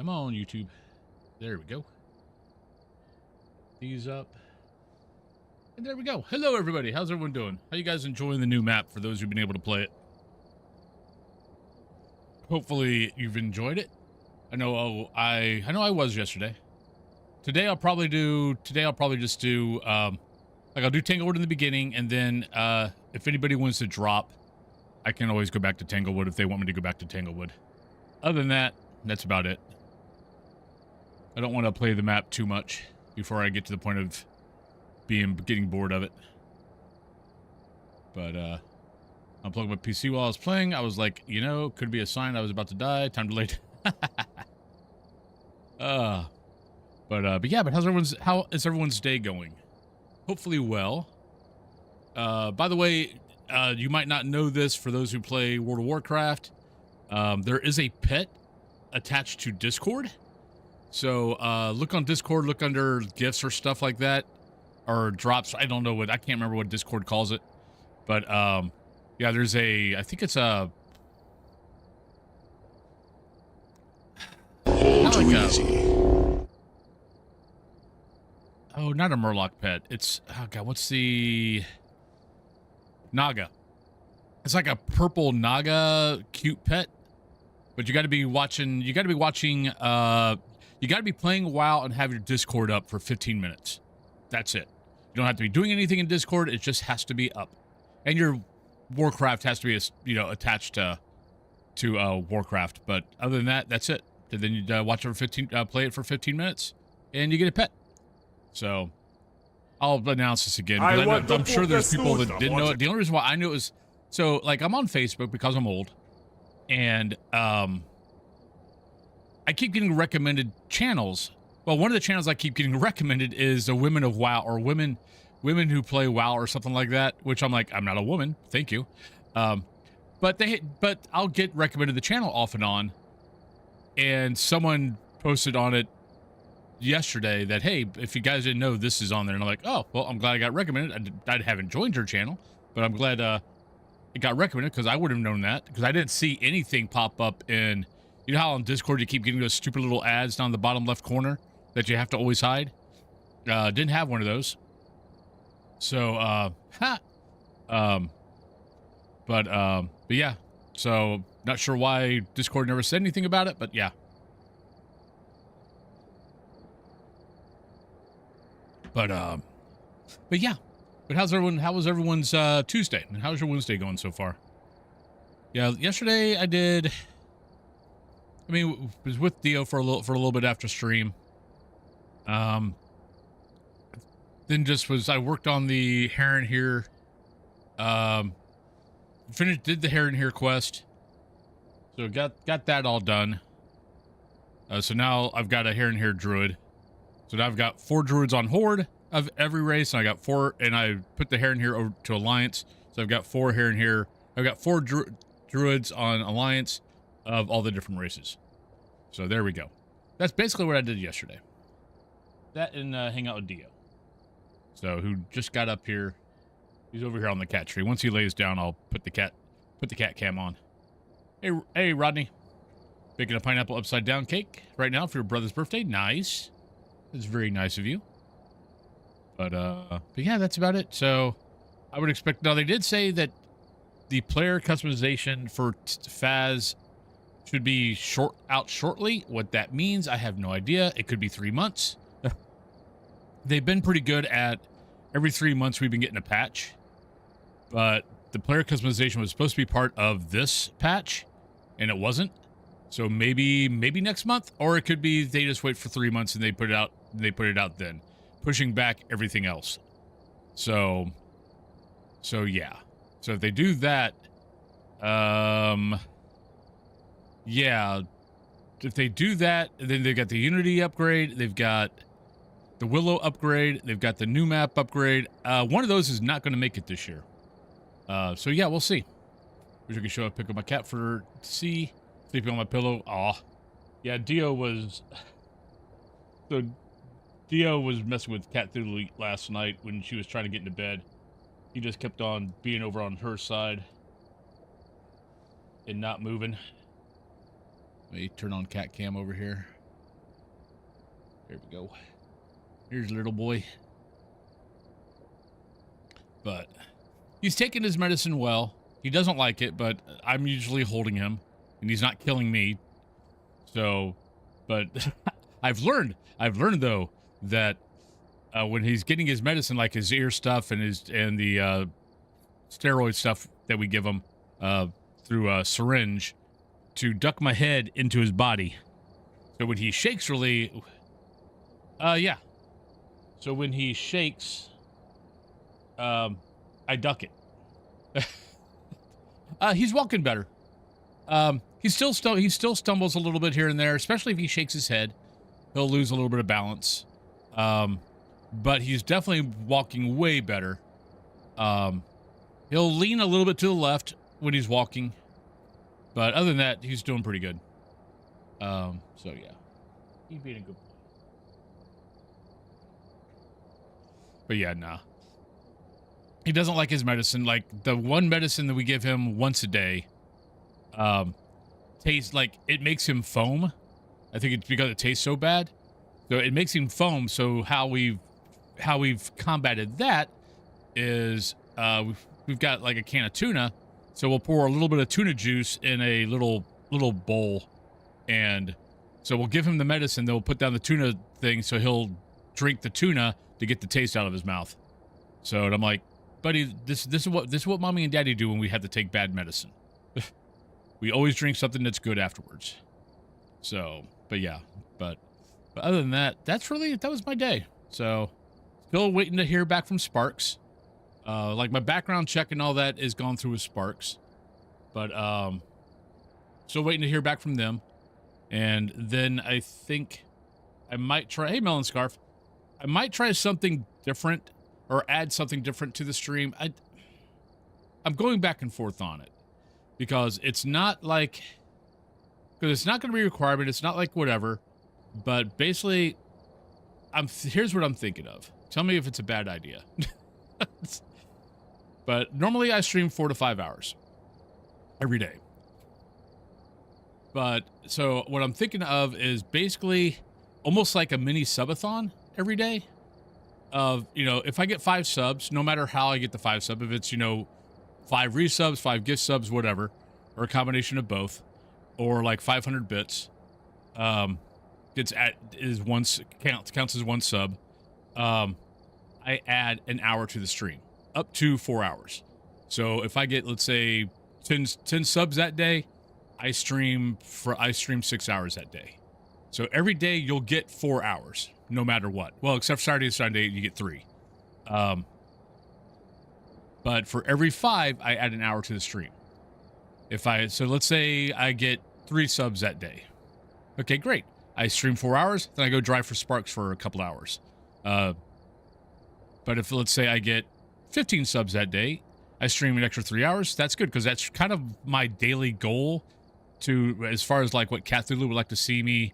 Come on, YouTube. There we go. These up. And there we go. Hello, everybody. How's everyone doing? How you guys enjoying the new map for those who've been able to play it? Hopefully you've enjoyed it. I know I was yesterday. Today I'll probably just do I'll do Tanglewood in the beginning, and then if anybody wants to drop, I can always go back to Tanglewood if they want me to go back to Tanglewood. Other than that, that's about it. I don't want to play the map too much before I get to the point of getting bored of it. But I'm plugging my PC while I was playing. I was like, you know, could be a sign I was about to die. Time to late. But yeah, but how is everyone's day going? Hopefully well. By the way, you might not know this for those who play World of Warcraft. There is a pet attached to Discord. So look on Discord, look under gifts or stuff like that, or drops. I don't know I can't remember what Discord calls it. But yeah, there's I think it's a oh, not a Murloc pet. It's, oh god, what's the Naga? It's like a purple Naga cute pet. But you got to be watching. You got to be playing WoW and have your Discord up for 15 minutes. That's it. You don't have to be doing anything in Discord. It just has to be up, and your Warcraft has to be, attached to Warcraft. But other than that, that's it. And then you watch it for 15, play it for 15 minutes, and you get a pet. So I'll announce this again. I'm sure there's people that didn't know it. The only reason why I knew it was like I'm on Facebook because I'm old, and I keep getting recommended channels. Well, one of the channels I keep getting recommended is the Women of WoW, or women who play WoW or something like that, which I'm like, I'm not a woman, thank you. But I'll get recommended the channel off and on, and someone posted on it yesterday that, hey, if you guys didn't know, this is on there. And I'm like, oh, well, I'm glad I got recommended. I haven't joined your channel, but I'm glad it got recommended, because I would have known that, because I didn't see anything pop up in, you know how on Discord you keep getting those stupid little ads down the bottom left corner that you have to always hide? Didn't have one of those. So, but yeah, so not sure why Discord never said anything about it, but yeah. But yeah. But how was everyone's Tuesday? And how's your Wednesday going so far? Yeah, yesterday was with Dio for a little bit after stream. Then I worked on the Heron here. Did the Heron here quest. So got that all done. So now I've got a Heron here druid. So now I've got 4 druids on Horde of every race, and I got 4, and I put the Heron here over to Alliance. So I've got 4 Heron here. I've got 4 druids on Alliance of all the different races. So there we go. That's basically what I did yesterday. That and hang out with Dio. So who just got up here. He's over here on the cat tree. Once he lays down, I'll put the cat cam on. Hey, Rodney. Baking a pineapple upside down cake right now for your brother's birthday. Nice. That's very nice of you. But yeah, that's about it. So I would expect, now they did say that the player customization for Phas should be out shortly. What that means, I have no idea. It could be 3 months. They've been pretty good at every 3 months we've been getting a patch, but the player customization was supposed to be part of this patch, and it wasn't. So maybe next month, or it could be they just wait for 3 months and they put it out. Then, pushing back everything else. So yeah. So if they do that, yeah. If they do that, then they've got the Unity upgrade. They've got the Willow upgrade. They've got the new map upgrade. One of those is not going to make it this year. So yeah, we'll see. Wish I could show up, pick up my cat to see. Sleeping on my pillow. Aw. Yeah, Dio was messing with Cat Through last night when she was trying to get into bed. He just kept on being over on her side and not moving. Let me turn on cat cam over here. There we go. Here's little boy. But he's taking his medicine well. He doesn't like it, but I'm usually holding him, and he's not killing me. So, but I've learned though that when he's getting his medicine, like his ear stuff and the steroid stuff that we give him through a syringe, to duck my head into his body. So when he shakes really, yeah. So when he shakes, I duck it. He's walking better. He still stumbles a little bit here and there, especially if he shakes his head. He'll lose a little bit of balance. But he's definitely walking way better. He'll lean a little bit to the left when he's walking. But other than that, he's doing pretty good. So yeah. He's being a good boy. But yeah, nah. He doesn't like his medicine. Like, the one medicine that we give him once a day, tastes like it makes him foam. I think it's because it tastes so bad. So it makes him foam. So how we've combated that is we've got like a can of tuna. So we'll pour a little bit of tuna juice in a little bowl, and so we'll give him the medicine. Then we'll put down the tuna thing, so he'll drink the tuna to get the taste out of his mouth. So and I'm like, buddy, this is what mommy and daddy do when we have to take bad medicine. We always drink something that's good afterwards. So, but yeah, but other than that, that was my day. So, still waiting to hear back from Sparks. Like, my background check and all that is gone through with Sparks, but still waiting to hear back from them. And then I think I might try. Hey, Melon Scarf, I might try something different or add something different to the stream. I'm going back and forth on it because it's not like, because it's not going to be a requirement. It's not like whatever, but basically, here's what I'm thinking of. Tell me if it's a bad idea. But normally I stream 4 to 5 hours every day. But so what I'm thinking of is basically almost like a mini subathon every day. Of, if I get 5 subs, no matter how I get the 5 sub, if it's, 5 resubs, 5 gift subs, whatever, or a combination of both, or like 500 bits, counts as 1 sub. I add an hour to the stream, up to 4 hours. So if I get, let's say, 10 subs that day, I stream 6 hours that day. So every day you'll get 4 hours, no matter what. Well, except Saturday and Sunday, you get 3. But for every 5, I add an hour to the stream. So let's say I get 3 subs that day. Okay, great. I stream 4 hours, then I go drive for Sparks for a couple hours. But if, let's say, I get 15 subs that day, I stream an extra 3 hours. That's good, because that's kind of my daily goal to, as far as like what Cthulhu would like to see me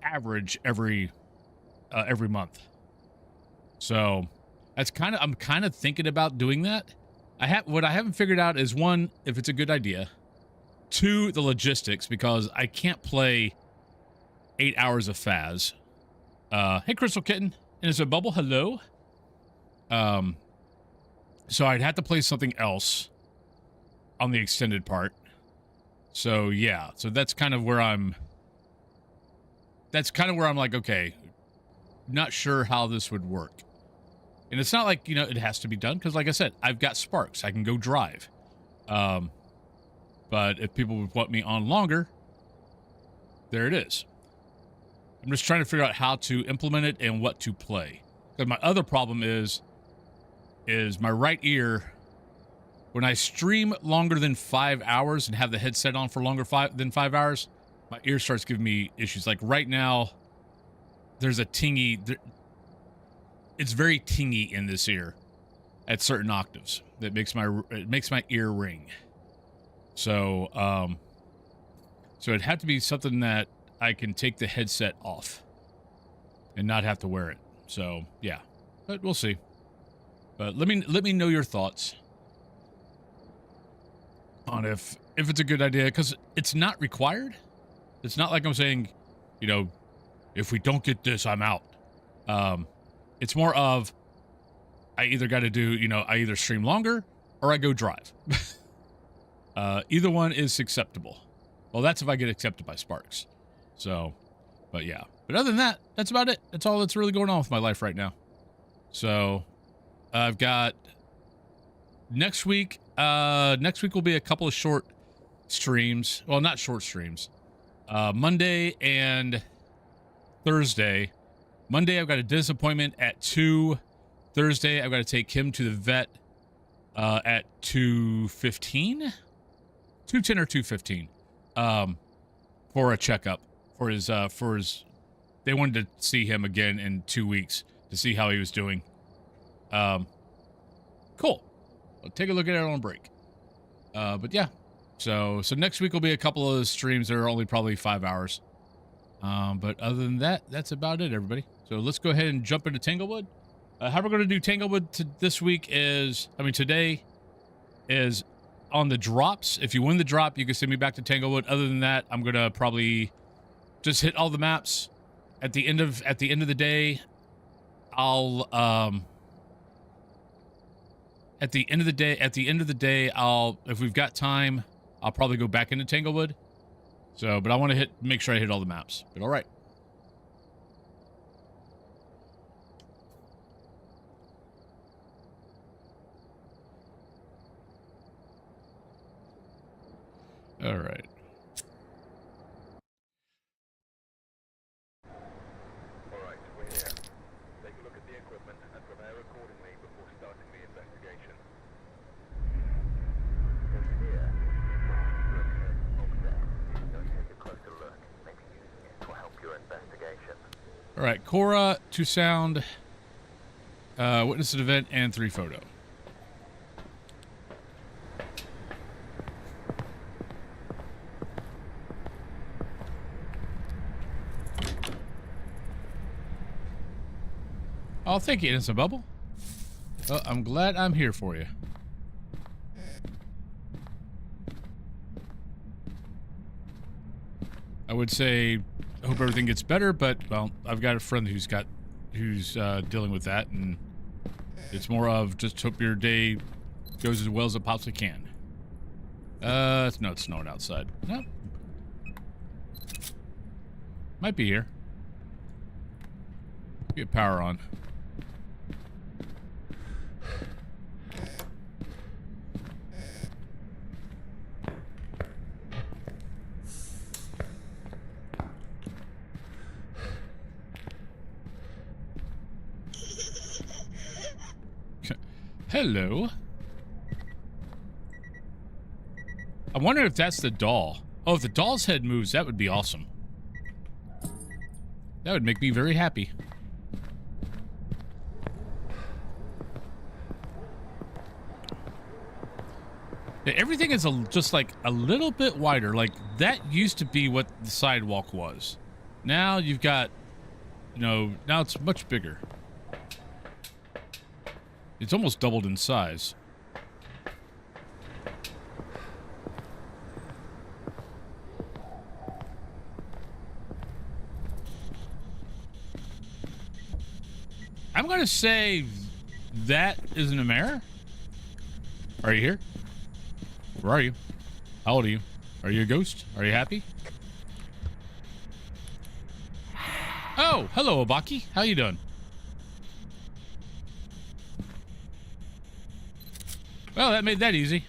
average every month. So I'm kind of thinking about doing that. What I haven't figured out is, 1, if it's a good idea, 2, the logistics, because I can't play 8 hours of Phas. Hey, Crystal Kitten, and it's a bubble. Hello. So I'd have to play something else on the extended part. So yeah, so that's kind of where I'm like, okay, not sure how this would work. And it's not like, it has to be done, because like I said, I've got Sparks. I can go drive. But if people would want me on longer, there it is. I'm just trying to figure out how to implement it and what to play. Because my other problem is my right ear, when I stream longer than 5 hours and have the headset on for longer than 5 hours, my ear starts giving me issues. Like right now, there's a tingy, it's very tingy in this ear at certain octaves. That makes my ear ring. So, so it'd have to be something that I can take the headset off and not have to wear it. So yeah, but we'll see. But let me know your thoughts on if it's a good idea, because it's not required. It's not like I'm saying, if we don't get this, I'm out. It's more of, I either got to do, you know, I either stream longer or I go drive. Either one is acceptable. Well, that's if I get accepted by Sparks. So, but yeah. But other than that, that's about it. That's all that's really going on with my life right now. So, I've got next week will be a couple of short streams. Well, not short streams. Monday and Thursday. Monday, I've got a disappointment at 2. Thursday, I've got to take him to the vet at 2:15. 2:10 or 2:15. For a checkup for his they wanted to see him again in 2 weeks to see how he was doing. Cool. I'll take a look at it on break. But yeah. So next week will be a couple of streams that are only probably 5 hours. But other than that, that's about it, everybody. So let's go ahead and jump into Tanglewood. How we're going to do Tanglewood this week is, today is on the drops. If you win the drop, you can send me back to Tanglewood. Other than that, I'm going to probably just hit all the maps. At the end of the day, I'll at the end of the day, if we've got time, I'll probably go back into Tanglewood. So, but I want to make sure I hit all the maps. But all right. All right. All right, we're here. Take a look at the equipment and prepare accordingly before starting the investigation. Over here. Look, over there. Go take a closer look. Maybe using it will help your investigation. All right, Cora, 2 sound, witness an event, and 3 photo. Oh, thank you, Innocent Bubble. Well, I'm glad I'm here for you. I would say, I hope everything gets better, but, well, I've got a friend who's dealing with that, and it's more of just hope your day goes as well as it possibly can. No, it's snowing outside. Nope. Might be here. Get power on. Hello. I wonder if that's the doll. Oh, if the doll's head moves, that would be awesome. That would make me very happy. Yeah, everything is just like a little bit wider. Like that used to be what the sidewalk was. Now you've got, now it's much bigger. It's almost doubled in size. I'm going to say that isn't a mare. Are you here? Where are you? How old are you? Are you a ghost? Are you happy? Oh, hello, Apoc. How you doing? Well, that made that easy.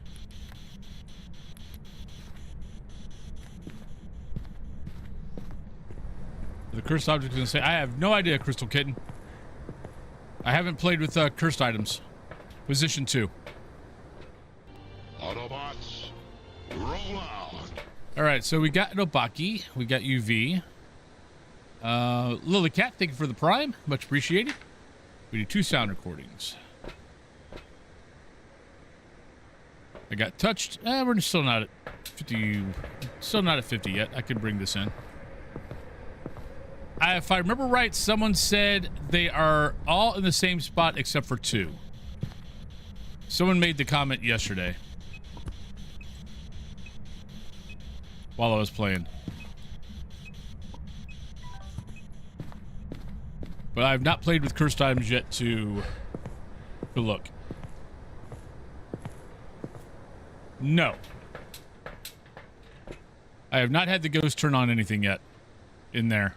The cursed object is going to say, I have no idea, Crystal Kitten. I haven't played with cursed items. Position 2. Autobots, roll out. All right, so we got an Apoc. We got UV. Lily Cat, thank you for the prime. Much appreciated. We do 2 sound recordings. I got touched. We're still not at 50. Still not at 50 yet. I can bring this in. If I remember right, someone said they are all in the same spot except for 2. Someone made the comment yesterday while I was playing. But I've not played with cursed items yet to look. No. I have not had the ghost turn on anything yet in there.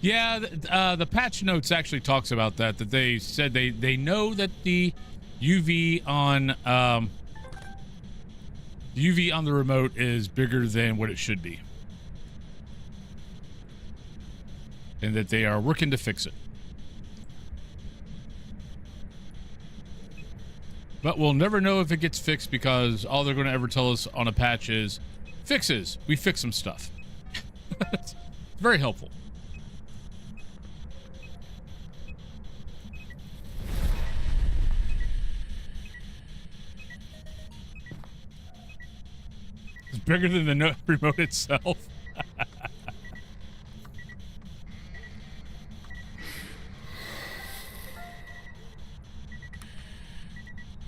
Yeah, the patch notes actually talks about that they said they know that the UV on the remote is bigger than what it should be, and that they are working to fix it. But we'll never know if it gets fixed, because all they're going to ever tell us on a patch is fixes. We fix some stuff. It's very helpful. It's bigger than the remote itself.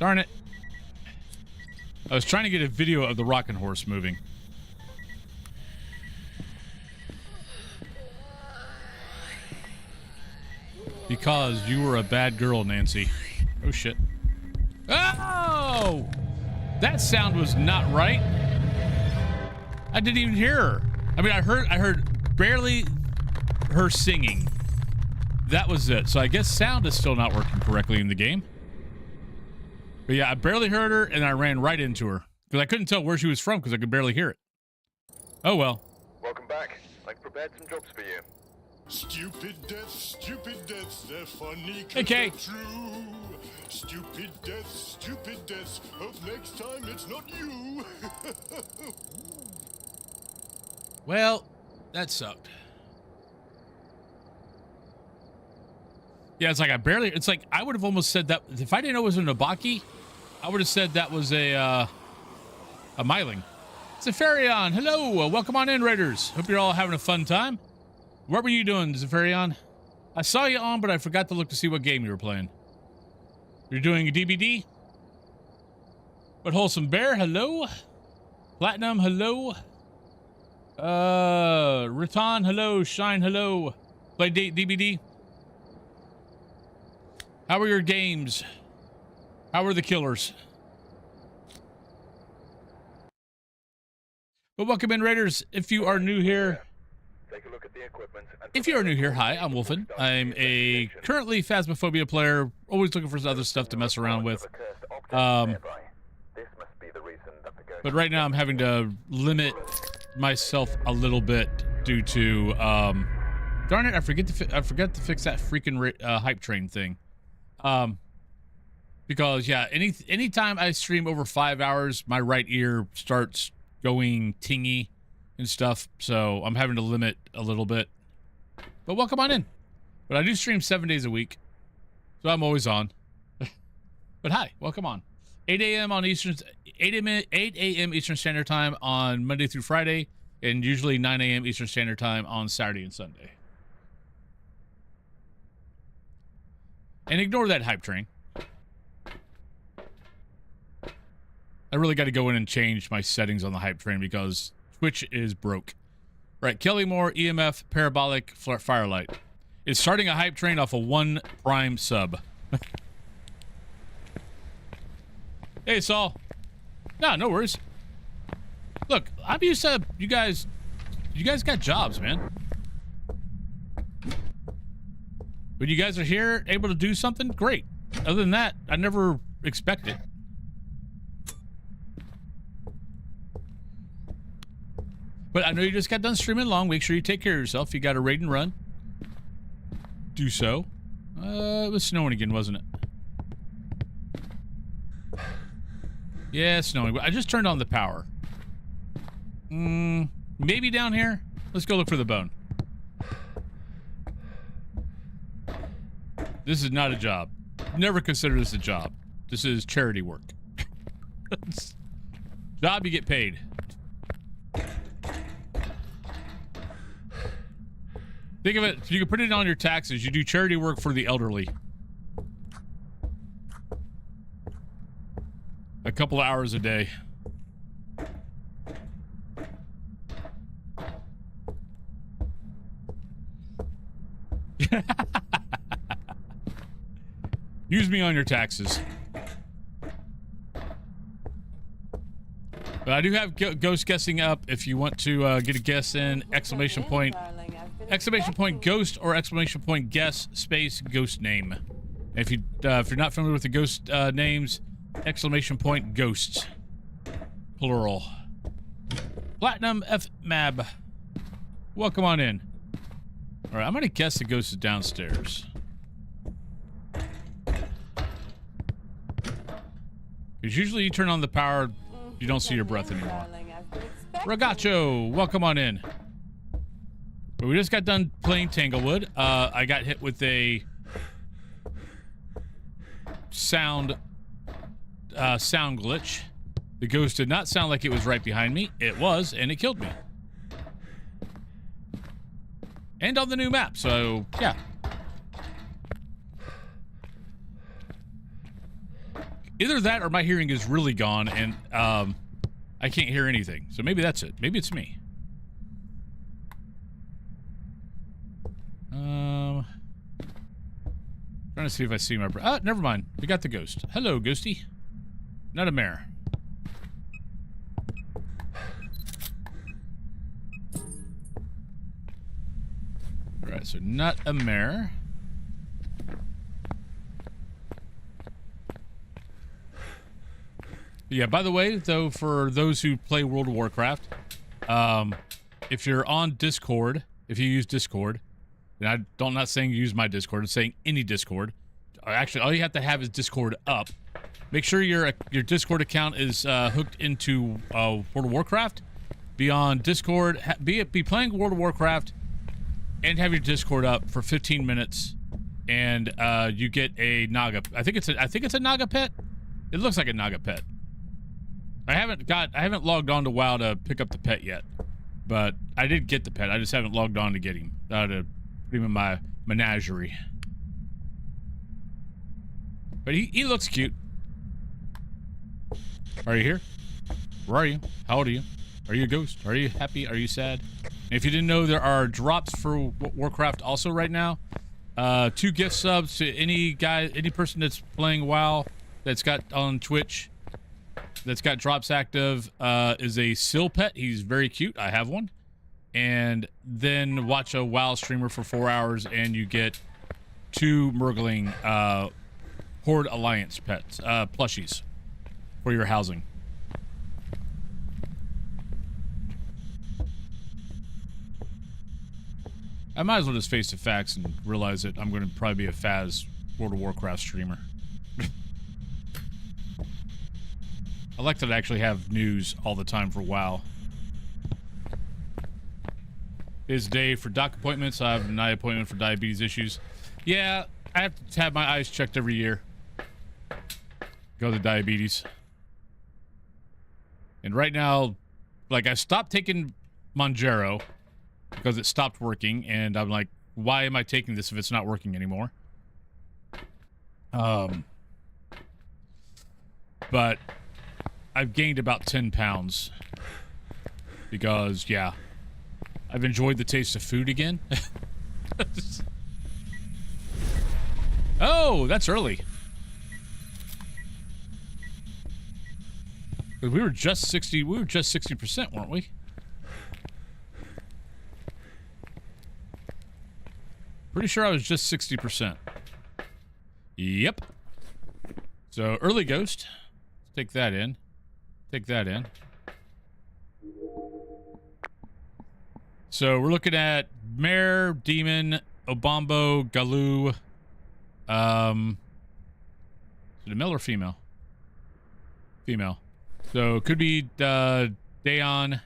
Darn it. I was trying to get a video of the rocking horse moving. Because you were a bad girl, Nancy. Oh, shit. Oh! That sound was not right. I didn't even hear her. I mean, I heard barely her singing. That was it. So I guess sound is still not working correctly in the game. But yeah, I barely heard her, and I ran right into her. Because I couldn't tell where she was from, because I could barely hear it. Oh, well. Welcome back. I've prepared some jobs for you. Stupid deaths, they're funny 'cause Hey, Kay. they're true. Stupid deaths, hope next time it's not you. Well, that sucked. Yeah, it's like I would have almost said that if I didn't know it was a Nabaki, I would have said that was a Myling. Zafarion, hello, welcome on in, Raiders. Hope you're all having a fun time. What were you doing, Zafarion? I saw you on, but I forgot to look to see what game you were playing. You're doing a DBD? But Wholesome Bear, hello. Platinum, hello. Riton, hello. Shine, hello. Play date DBD. How are your games? How are the killers? But welcome in, Raiders. If you are new here, hi, I'm Wolfen. I'm a currently phasmophobia player, always looking for other stuff to mess around with. But right now I'm having to limit myself a little bit due to, darn it, I forgot to fix that freaking hype train thing. Because yeah, anytime I stream over 5 hours, my right ear starts going tingy and stuff, so I'm having to limit a little bit. But welcome on in. But I do stream 7 days a week, so I'm always on. But hi, welcome on. 8 a.m. on Eastern, 8 a.m. Eastern Standard Time on Monday through Friday, and usually 9 a.m. Eastern Standard Time on Saturday and Sunday. And ignore that hype train. I really got to go in and change my settings on the hype train because Twitch is broke. Right, Kelly Moore, EMF, Parabolic, Firelight. Is starting a hype train off a 1 Prime sub. Hey, Saul. No worries. Look, I'm used to you guys got jobs, man. When you guys are here, able to do something, great. Other than that, I never expect it. But I know you just got done streaming long. Make sure you take care of yourself. If you got a raid and run, do so. It was snowing again, wasn't it? Yeah, snowing. I just turned on the power. Maybe down here. Let's go look for the bone. This is not a job. Never consider this a job. This is charity work. Job, you get paid. Think of it, you can put it on your taxes. You do charity work for the elderly. A couple of hours a day. Use me on your taxes. But I do have ghost guessing up if you want to get a guess in, exclamation point ghost or exclamation point guess space ghost name. If you're not familiar with the ghost names, exclamation point ghosts, plural. Platinum F Mab, welcome on in. All right, I'm gonna guess the ghost is downstairs. Because usually you turn on the power, you don't see your breath anymore. Ragazzo, welcome on in. But we just got done playing Tanglewood. I got hit with a sound glitch. The ghost did not sound like it was right behind me. It was, and it killed me. And on the new map, so yeah. Either that or my hearing is really gone and I can't hear anything. So maybe that's it. Maybe it's me. Trying to see if I see my... never mind. We got the ghost. Hello, ghosty. Not a mare. Alright, so not a mare. Yeah, by the way, though, for those who play World of Warcraft, if you're on Discord, if you use Discord, and I'm not saying use my Discord, I'm saying any Discord. Actually, all you have to have is Discord up. Make sure your Discord account is hooked into World of Warcraft. Be on Discord, be playing World of Warcraft, and have your Discord up for 15 minutes, and you get a Naga. I think it's a Naga pet. It looks like a Naga pet. I haven't logged on to WoW to pick up the pet yet, but I did get the pet. I just haven't logged on to get him. To put him in my menagerie. But he looks cute. Are you here? Where are you? How old are you? Are you a ghost? Are you happy? Are you sad? And if you didn't know, there are drops for Warcraft also right now. 2 gift subs to any person that's playing WoW that's got on Twitch. That's got drops active is a Sill pet. He's very cute. I have one. And then watch a WoW streamer for 4 hours and you get 2 Murgling Horde Alliance pets, plushies for your housing. I might as well just face the facts and realize that I'm going to probably be a Phas World of Warcraft streamer. I like that I actually have news all the time for WoW. It's day for doc appointments. I have an eye appointment for diabetes issues. Yeah, I have to have my eyes checked every year. Go to diabetes. And right now, like, I stopped taking Monjaro because it stopped working, and I'm like, why am I taking this if it's not working anymore? But I've gained about 10 pounds because, yeah, I've enjoyed the taste of food again. Oh, that's early. We were just 60%, weren't we? Pretty sure I was just 60%. Yep. So, early ghost. Let's take that in. Take that in. So, we're looking at Mare, Demon, Obambo, Galoo. Is it a male or female? Female. So, it could be Dayon.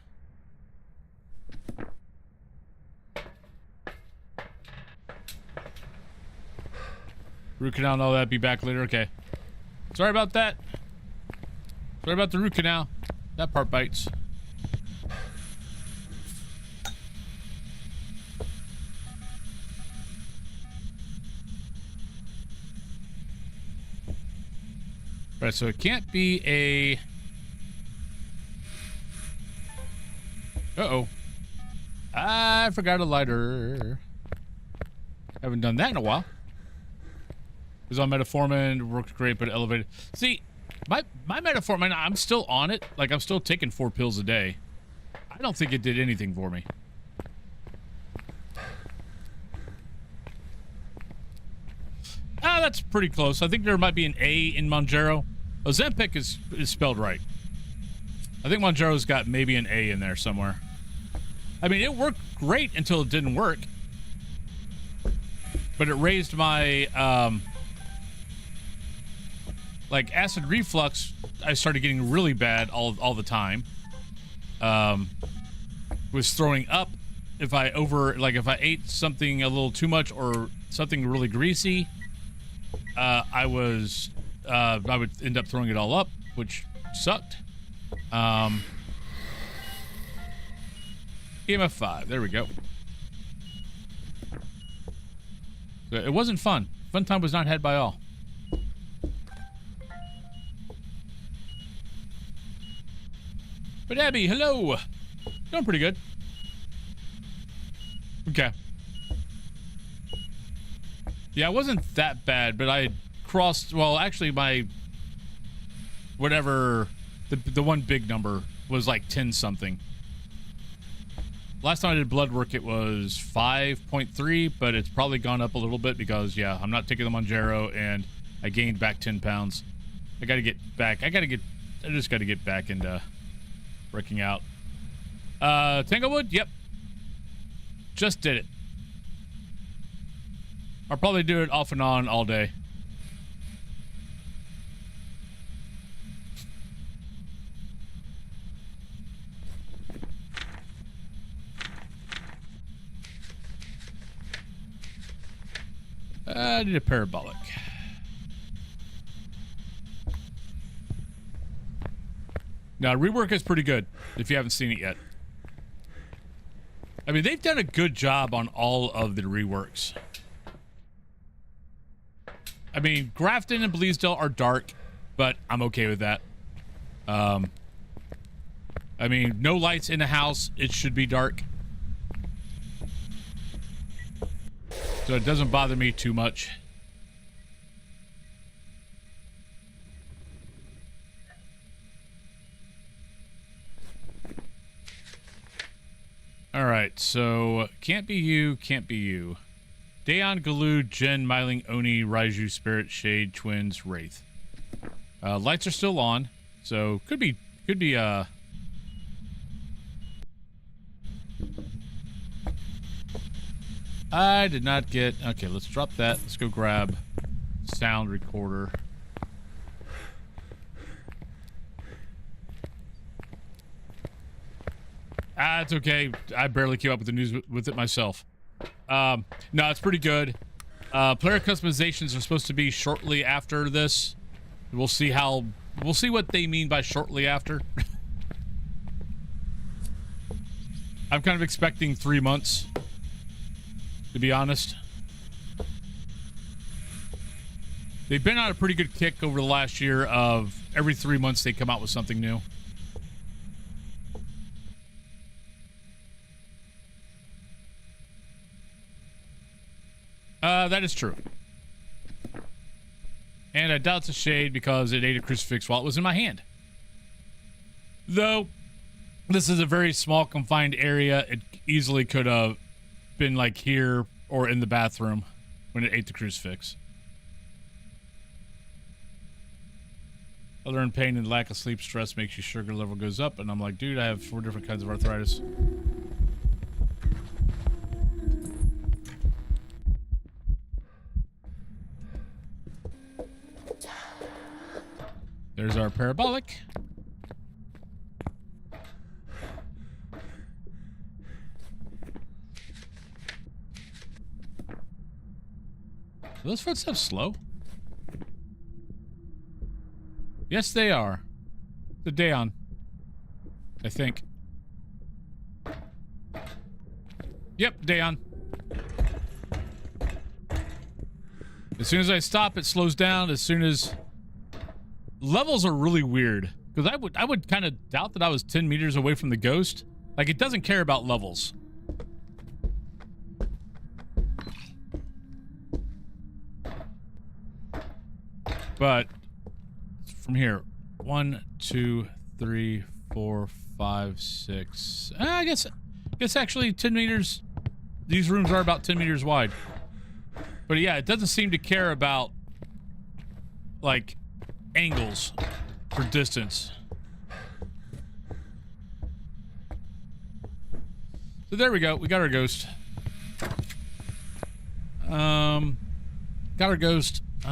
Root canal and all that. Be back later. Okay. Sorry about that. Sorry about the root canal. That part bites. Right, so it can't be a... Uh-oh. I forgot a lighter. Haven't done that in a while. It was on metformin, worked great, but elevated. See, my metformin, I'm still on it. Like, I'm still taking 4 pills a day. I don't think it did anything for me. Ah, that's pretty close. I think there might be an A in Monjaro. Ozempic is spelled right. I think Monjaro's got maybe an A in there somewhere. I mean, it worked great until it didn't work. But it raised my, like, acid reflux. I started getting really bad all the time. Was throwing up if I if I ate something a little too much or something really greasy. I would end up throwing it all up, which sucked. EMF 5, there we go. So it wasn't fun. Fun time was not had by all. But Abby, hello. Doing pretty good. Okay. Yeah, it wasn't that bad, but I crossed, well, actually my, whatever, the one big number was like 10 something. Last time I did blood work, it was 5.3, but it's probably gone up a little bit because, yeah, I'm not taking the Monjaro, and I gained back 10 pounds. I gotta get back. I just gotta get back into working out. Tanglewood? Yep. Just did it. I'll probably do it off and on all day. I need a parabolic. Now, rework is pretty good, if you haven't seen it yet. I mean, they've done a good job on all of the reworks. I mean, Grafton and Bleasdale are dark, but I'm okay with that. I mean, no lights in the house. It should be dark. So it doesn't bother me too much. All right, so can't be you, can't be you. Daeon, Galoo, Jin, Myling, Oni, Raiju, Spirit, Shade, Twins, Wraith. Lights are still on, so could be I did not get... Okay, let's drop that. Let's go grab sound recorder. Ah, it's okay. I barely keep up with the news with it myself. No, it's pretty good. Player customizations are supposed to be shortly after this. We'll see what they mean by shortly after. I'm kind of expecting 3 months, to be honest. They've been on a pretty good kick over the last year of every 3 months they come out with something new. That is true. And I doubt it's a shade because it ate a crucifix while it was in my hand. Though, this is a very small confined area. It easily could have been like here or in the bathroom when it ate the crucifix. Other than pain and lack of sleep, stress makes your sugar level goes up. And I'm like, dude, I have 4 different kinds of arthritis. There's our parabolic. Are those footsteps slow? Yes, they are. The Daon. I think. Yep, Daon. As soon as I stop, it slows down. As soon as... Levels are really weird. Because I would kind of doubt that I was 10 meters away from the ghost. Like, it doesn't care about levels. But from here, 1, 2, 3, 4, 5, 6. I guess actually 10 meters. These rooms are about 10 meters wide. But yeah, it doesn't seem to care about like angles for distance. So there we go. We got our ghost. Got our ghost. Did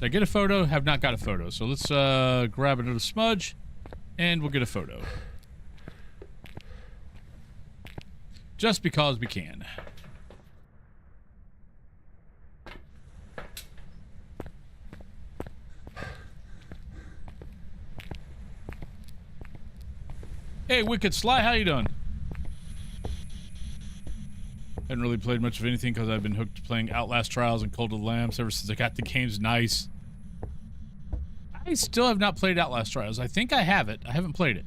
I get a photo? Have not got a photo. So let's grab another smudge and we'll get a photo. Just because we can. Hey, Wicked Sly, how you doing? Haven't really played much of anything because I've been hooked to playing Outlast Trials and Cult of the Lambs ever since I got the games. Nice. I still have not played Outlast Trials. I think I have it. I haven't played it.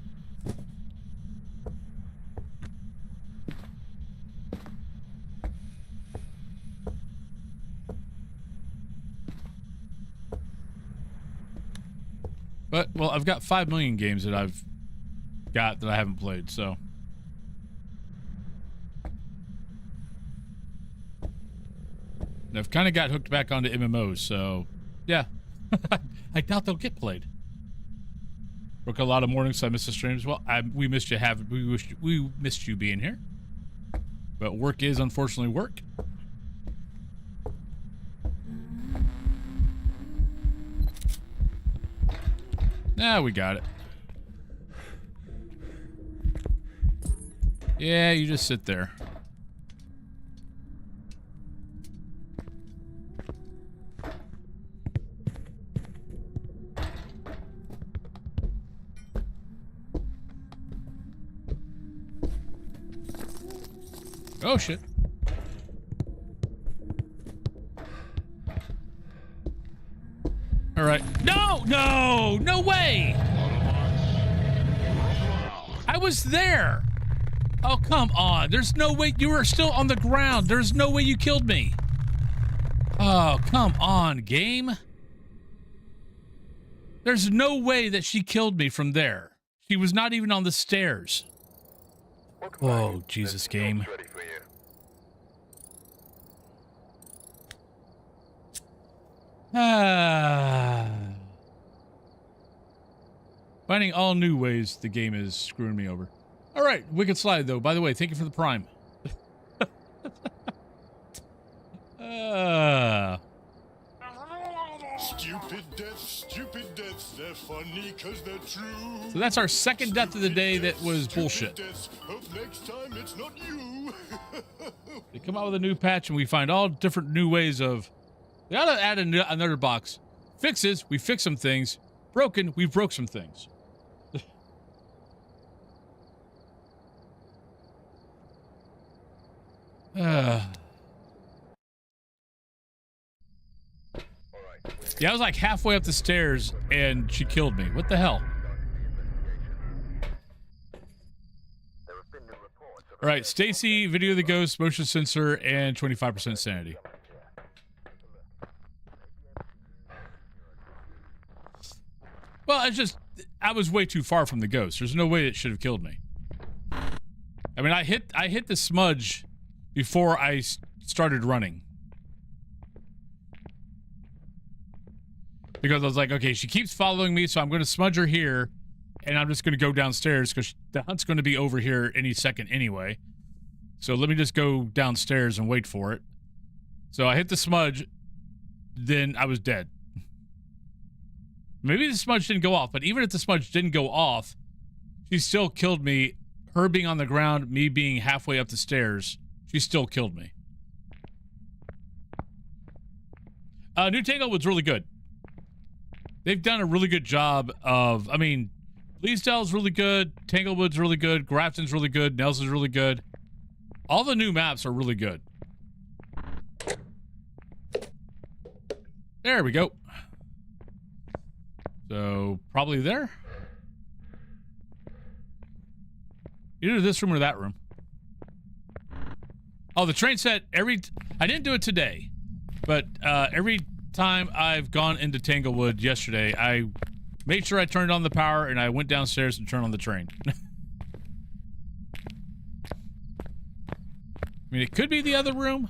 But, well, I've got 5 million games that I've got that I haven't played, so... And I've kind of got hooked back onto MMOs, so... Yeah. I doubt they'll get played. Work a lot of mornings, so I missed the streams. Well, we missed you we missed you being here. But work is unfortunately work. Nah, we got it. Yeah, you just sit there. Oh, shit. All right. No, no, no way. I was there. Oh, come on. There's no way. You were still on the ground. There's no way you killed me. Oh, come on, game. There's no way that she killed me from there. She was not even on the stairs. Whoa, Jesus, game. Finding all new ways the game is screwing me over. All right, Wicked Slide, though. By the way, thank you for the Prime. Stupid deaths, they're funny 'cause they're true. So that's our second death of the day that was bullshit. Hope next time it's not you. They come out with a new patch and we find all different new ways of... They ought to add another box. Fixes, we fix some things. Broken, we broke some things. Yeah, I was like halfway up the stairs and she killed me. What the hell? All right, Stacy, video of the ghost, motion sensor, and 25% sanity. Well, it's just, I was way too far from the ghost. There's no way it should have killed me. I mean, I hit the smudge before I started running. Because I was like, okay, she keeps following me, so I'm going to smudge her here, and I'm just going to go downstairs, because the hunt's going to be over here any second anyway. So let me just go downstairs and wait for it. So I hit the smudge, then I was dead. Maybe the smudge didn't go off, but even if the smudge didn't go off, she still killed me. Her being on the ground, me being halfway up the stairs, she still killed me. New Tanglewood's really good. they've done a really good job of, I mean, Bleasdale's really good, Tanglewood's really good, Grafton's really good, Nelson's really good. All the new maps are really good. There we go. So, probably there. Either this room or that room. Oh, the train set I didn't do it today, but every time I've gone into Tanglewood yesterday, I made sure I turned on the power and I went downstairs and turned on the train. I mean, it could be the other room.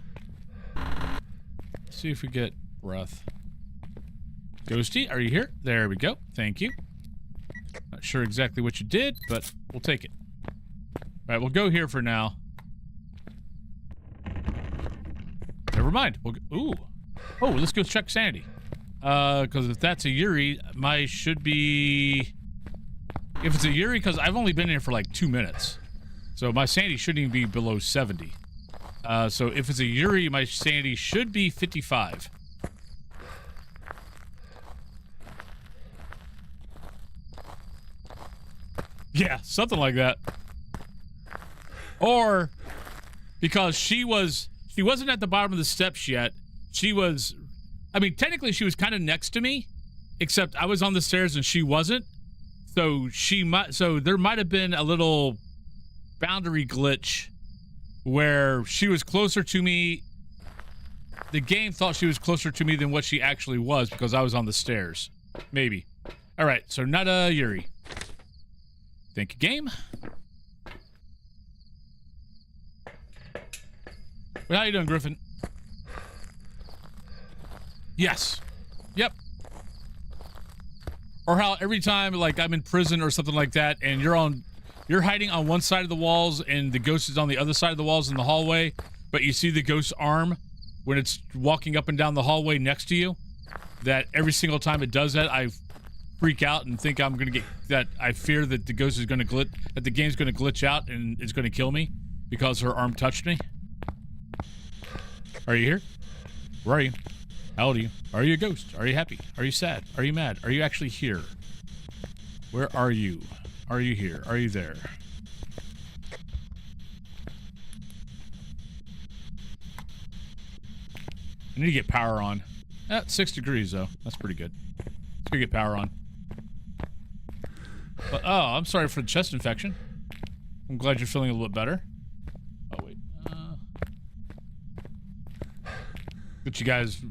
Let's see if we get breath. Ghosty, are you here? There we go. Thank you. Not sure exactly what you did, but we'll take it. All right, we'll go here for now. Never mind. We'll go, ooh. Oh, let's go check sanity. Because if that's a Yuri, my should be... If it's a Yuri, because I've only been here for like 2 minutes. So my sanity shouldn't even be below 70. So if it's a Yuri, my sanity should be 55. Yeah, something like that. Or because she wasn't at the bottom of the steps yet. She was, I mean, technically she was kind of next to me, except I was on the stairs and she wasn't. So there might have been a little boundary glitch where she was closer to me. The game thought she was closer to me than what she actually was because I was on the stairs. Maybe. All right, so not a Yuri. Thank you, game. Well, how you doing, Griffin? Yes. Yep. Or how every time, like, I'm in prison or something like that, and you're hiding on one side of the walls, and the ghost is on the other side of the walls in the hallway, but you see the ghost's arm when it's walking up and down the hallway next to you. That every single time it does that, I freak out and think I'm gonna get that. I fear that the ghost is gonna glitch, that the game's gonna glitch out and it's gonna kill me because her arm touched me. Are you here? Where are you? How old are you? Are you a ghost? Are you happy? Are you sad? Are you mad? Are you actually here? Where are you? Are you here? Are you there? I need to get power on. 6 degrees though. That's pretty good. Let's go get power on. But, oh, I'm sorry for the chest infection. I'm glad you're feeling a little bit better. Oh, wait. Let you guys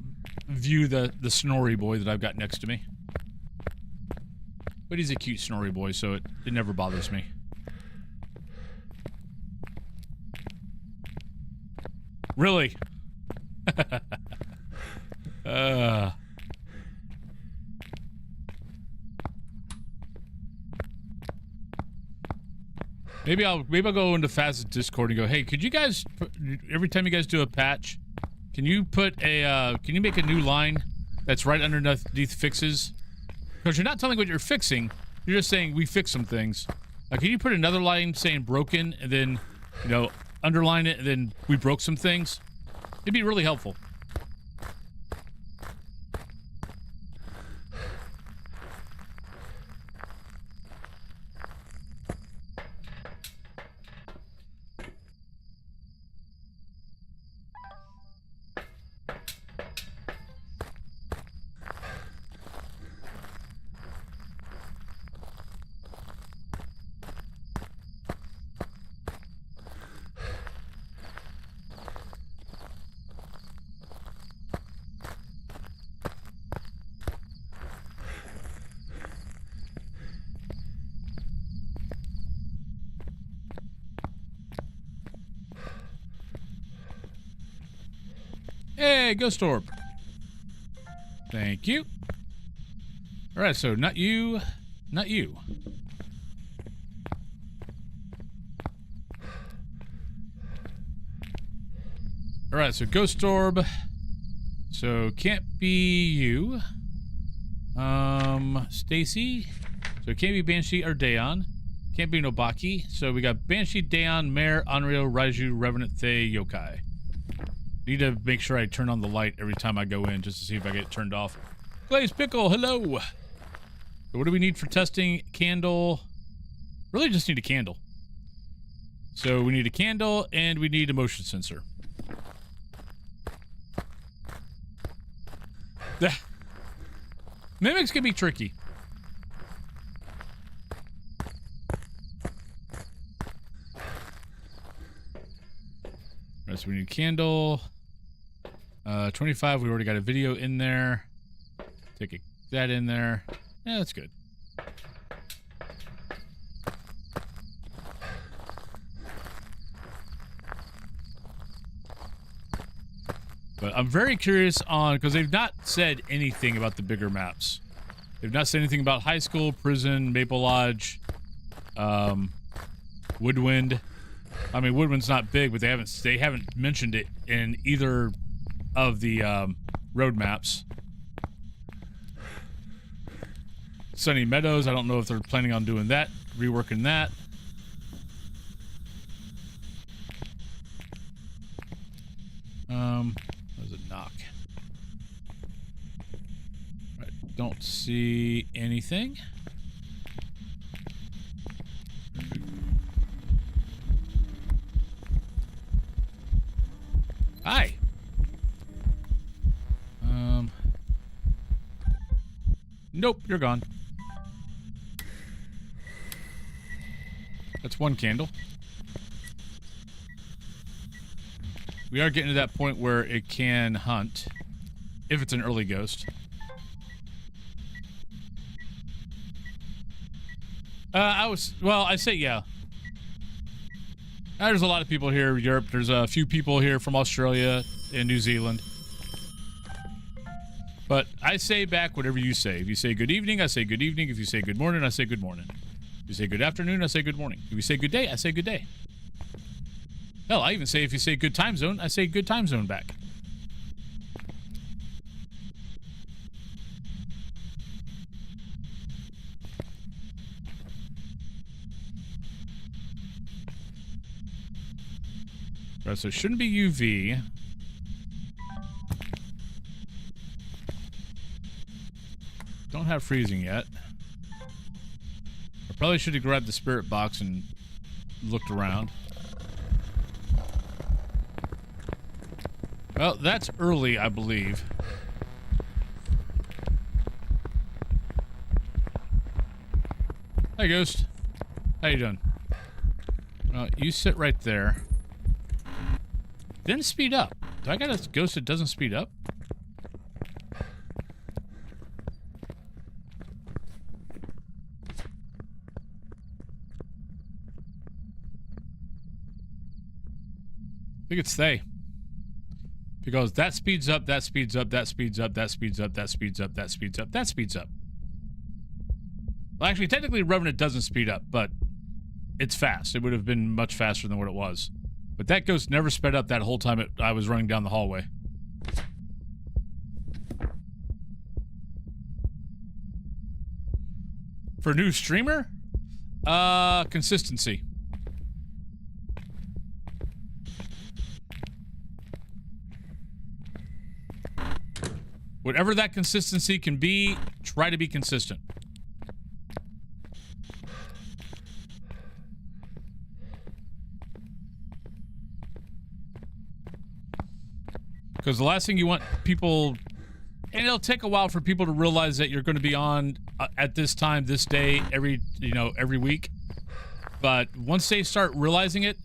view the snory boy that I've got next to me. But he's a cute snory boy, so it never bothers me. Really? Maybe I'll go into Faz's Discord and go, hey, could you guys, every time you guys do a patch, can you put a, can you make a new line that's right underneath fixes? Because you're not telling what you're fixing, you're just saying we fix some things. Can you put another line saying broken and then, you know, underline it and then we broke some things? It'd be really helpful. Hey, Ghost Orb. Thank you. All right, so not you, not you. All right, so Ghost Orb. So can't be you. Stacy. So it can't be Banshee or Daon. Can't be Nobaki. So we got Banshee, Daon, Mare, Onryo, Raiju, Revenant, Thay, Yokai. Need to make sure I turn on the light every time I go in just to see if I get it turned off. Glaze Pickle, hello. So what do we need for testing? Candle. Really just need a candle. So we need a candle and we need a motion sensor. Mimics can be tricky. Alright, so we need a candle. 25, we already got a video in there. Take that in there. Yeah, that's good. But I'm very curious on, because they've not said anything about the bigger maps. They've not said anything about high school, prison, Maple Lodge, Woodwind. I mean, Woodwind's not big, but they haven't mentioned it in either of the road maps. Sunny Meadows, I don't know if they're planning on doing that, reworking that. There's a knock. Right, don't see anything. Hi. Nope, you're gone. That's one candle. We are getting to that point where it can hunt, if it's an early ghost. I say yeah. There's a lot of people here in Europe. There's a few people here from Australia and New Zealand. But I say back whatever you say. If you say good evening, I say good evening. If you say good morning, I say good morning. If you say good afternoon, I say good morning. If you say good day, I say good day. Hell, I even say if you say good time zone, I say good time zone back. Right, so it shouldn't be UV. Don't have freezing yet. I probably should have grabbed the spirit box and looked around. Well, that's early, I believe. Hey, Ghost. How you doing? You sit right there. Then speed up. Do I got a ghost that doesn't speed up? I think it's they. Because that speeds up, that speeds up, that speeds up, that speeds up, that speeds up, that speeds up, that speeds up. Well, actually, technically, Revenant doesn't speed up, but it's fast. It would have been much faster than what it was. But that ghost never sped up that whole time I was running down the hallway. For new streamer? Consistency. Whatever that consistency can be, try to be consistent. Because the last thing you want people... And it'll take a while for people to realize that you're going to be on at this time, this day, every week. But once they start realizing it,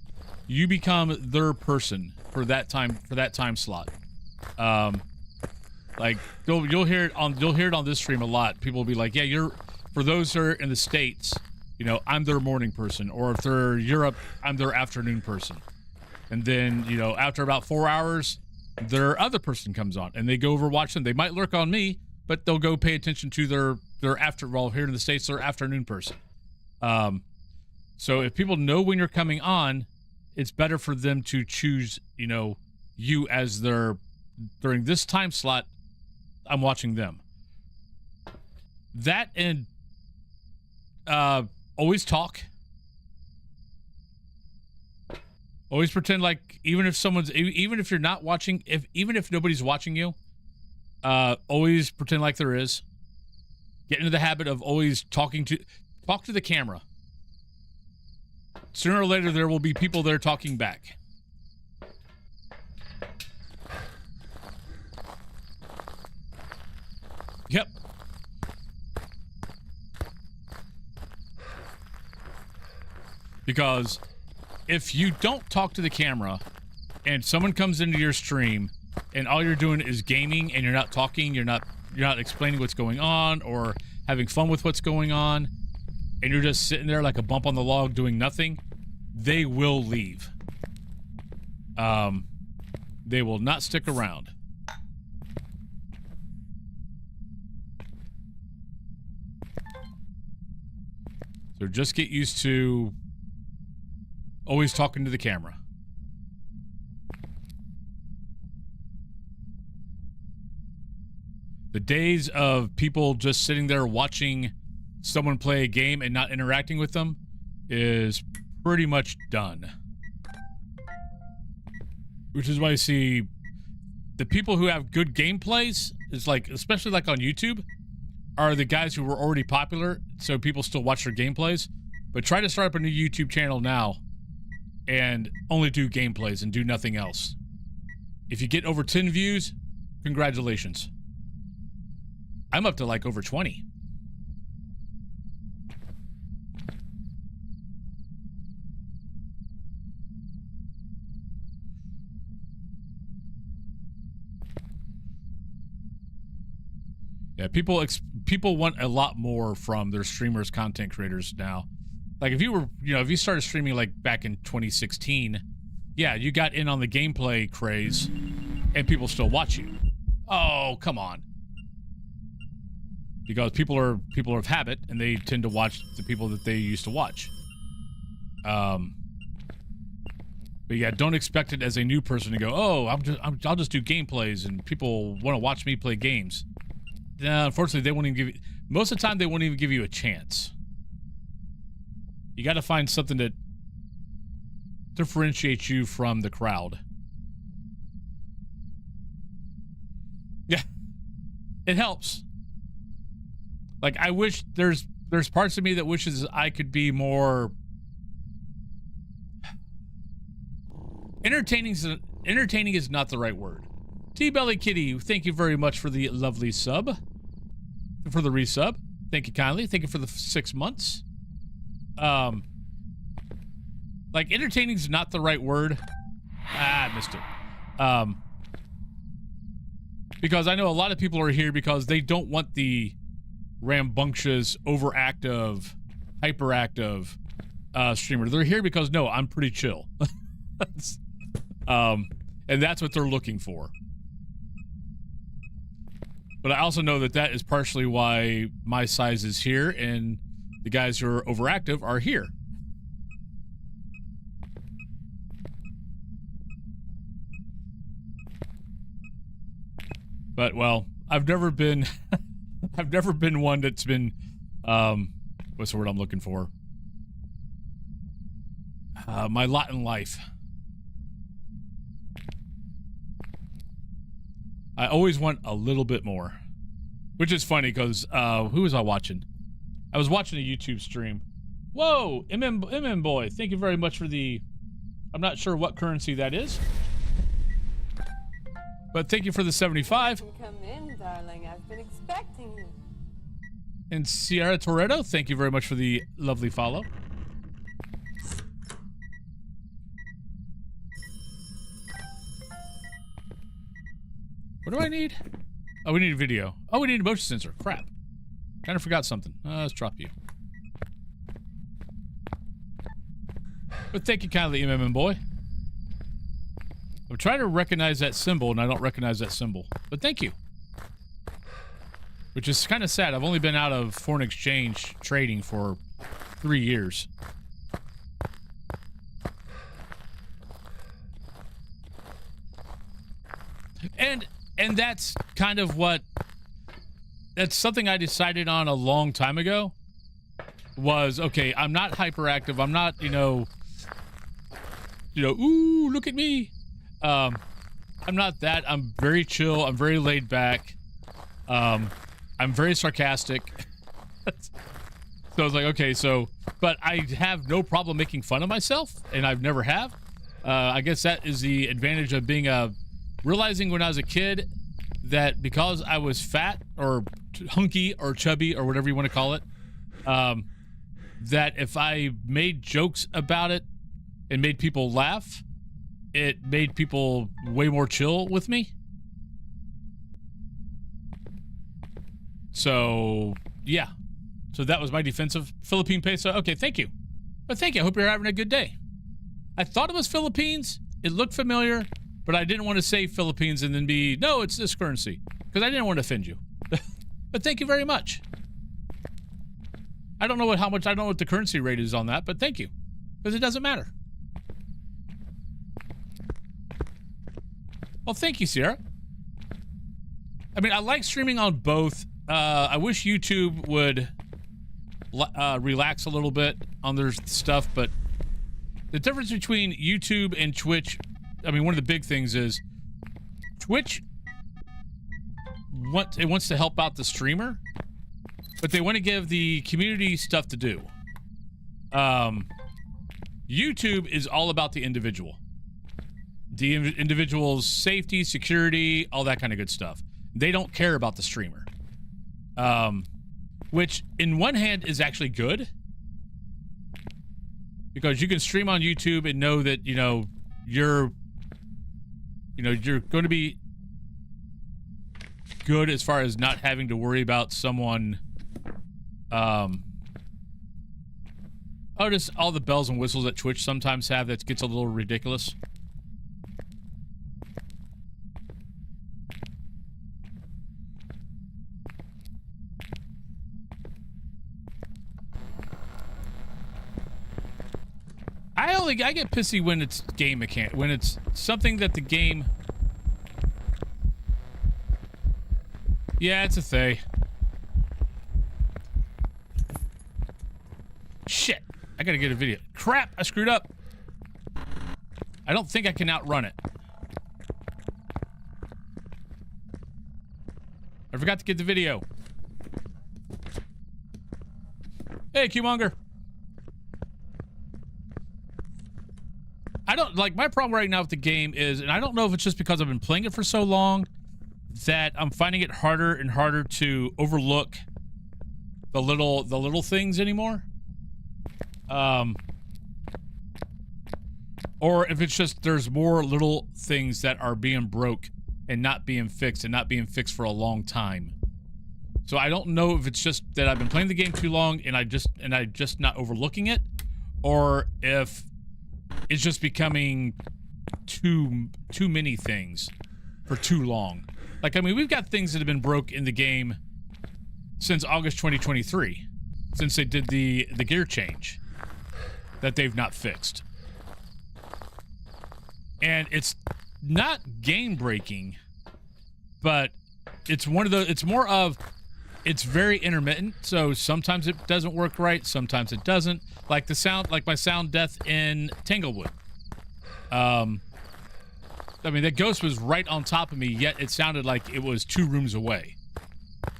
you become their person for that time slot. Like you'll hear it on this stream a lot. People will be like, "Yeah, for those who are in the States, I'm their morning person, or if they're Europe, I'm their afternoon person." And then after about 4 hours, their other person comes on, and they go over watch them. They might lurk on me, but they'll go pay attention to their here in the States, their afternoon person. So if people know when you're coming on, it's better for them to choose you as their during this time slot. I'm watching them. That and always talk. Always pretend like even if you're not watching, even if nobody's watching you, always pretend like there is. Get into the habit of always talk to the camera. Sooner or later, there will be people there talking back. Yep. Because if you don't talk to the camera and someone comes into your stream and all you're doing is gaming and you're not talking, you're not explaining what's going on or having fun with what's going on, and you're just sitting there like a bump on the log doing nothing, they will leave. They will not stick around. So just get used to always talking to the camera. The days of people just sitting there watching someone play a game and not interacting with them is pretty much done. Which is why you see the people who have good gameplays is like, especially like on YouTube, are the guys who were already popular, so people still watch their gameplays. But try to start up a new YouTube channel now and only do gameplays and do nothing else. If you get over 10 views, congratulations. I'm up to like over 20. Yeah, people want a lot more from their streamers, content creators now. Like if you started streaming like back in 2016, yeah, you got in on the gameplay craze and people still watch you. Oh, come on. Because people are of habit and they tend to watch the people that they used to watch. But yeah, don't expect it as a new person to go, oh, I'll just do gameplays and people want to watch me play games. Unfortunately, they won't even give you, most of the time they won't even give you a chance. You got to find something that differentiates you from the crowd. Yeah, it helps. Like I wish there's parts of me that wishes I could be more entertaining. Entertaining is not the right word. T-Belly Kitty, thank you very much for the lovely sub. For the resub. Thank you kindly. Thank you for the 6 months. Like entertaining is not the right word. I missed it. Because I know a lot of people are here because they don't want the rambunctious, overactive, hyperactive streamer. They're here because no, I'm pretty chill. And that's what they're looking for. But I also know that that is partially why my size is here and the guys who are overactive are here. But well, I've never been one that's been what's the word I'm looking for? My lot in life. I always want a little bit more. Which is funny because who was I watching? I was watching a YouTube stream. Whoa, MM boy, thank you very much for the, I'm not sure what currency that is. But thank you for the 75. Come in, darling. I've been expecting you. And Sierra Toretto, thank you very much for the lovely follow. What do I need? Oh, we need a video. Oh, we need a motion sensor. Crap. Kind of forgot something. Let's drop you. But thank you kindly, MMM boy. I'm trying to recognize that symbol, and I don't recognize that symbol. But thank you. Which is kind of sad. I've only been out of foreign exchange trading for 3 years. And that's kind of what, that's something I decided on a long time ago. Was, okay, I'm not hyperactive. I'm not, ooh, look at me. I'm not that. I'm very chill. I'm very laid back. I'm very sarcastic. So I was like, okay, so, but I have no problem making fun of myself, and I've never have. I guess that is the advantage of being realizing when I was a kid that because I was fat or hunky or chubby or whatever you want to call it, that if I made jokes about it and made people laugh, it made people way more chill with me. So, yeah. So that was my defense of Philippine peso. Okay, thank you. But thank you. I hope you're having a good day. I thought it was Philippines. It looked familiar, but I didn't want to say Philippines and then be, no, it's this currency. Because I didn't want to offend you. But thank you very much. I don't know how much, I don't know what the currency rate is on that, but thank you. Because it doesn't matter. Well, thank you, Sierra. I mean, I like streaming on both. I wish YouTube would relax a little bit on their stuff, but the difference between YouTube and Twitch, I mean, one of the big things is Twitch wants to help out the streamer, but they want to give the community stuff to do. YouTube is all about the individual. The individual's safety, security, all that kind of good stuff. They don't care about the streamer. Which, in one hand, is actually good. Because you can stream on YouTube and know that, you're going to be good as far as not having to worry about someone, just all the bells and whistles that Twitch sometimes have that gets a little ridiculous. I get pissy when it's game mechanic, when it's something that the game. Yeah, it's a thing. Shit, I gotta get a video. Crap, I screwed up. I don't think I can outrun it. I forgot to get the video. Hey, Qmonger. I don't, like, my problem right now with the game is, and I don't know if it's just because I've been playing it for so long, that I'm finding it harder and harder to overlook the little things anymore. Or if it's just there's more little things that are being broke and not being fixed for a long time. So I don't know if it's just that I've been playing the game too long and I just not overlooking it, or if it's just becoming too many things for too long. Like, I mean, we've got things that have been broke in the game since August 2023, since they did the gear change that they've not fixed. And it's not game breaking, but it's one of the, it's more of, it's very intermittent. So sometimes it doesn't work right, sometimes it doesn't. Like the sound, like my sound death in Tanglewood. I mean, that ghost was right on top of me, yet it sounded like it was 2 rooms away.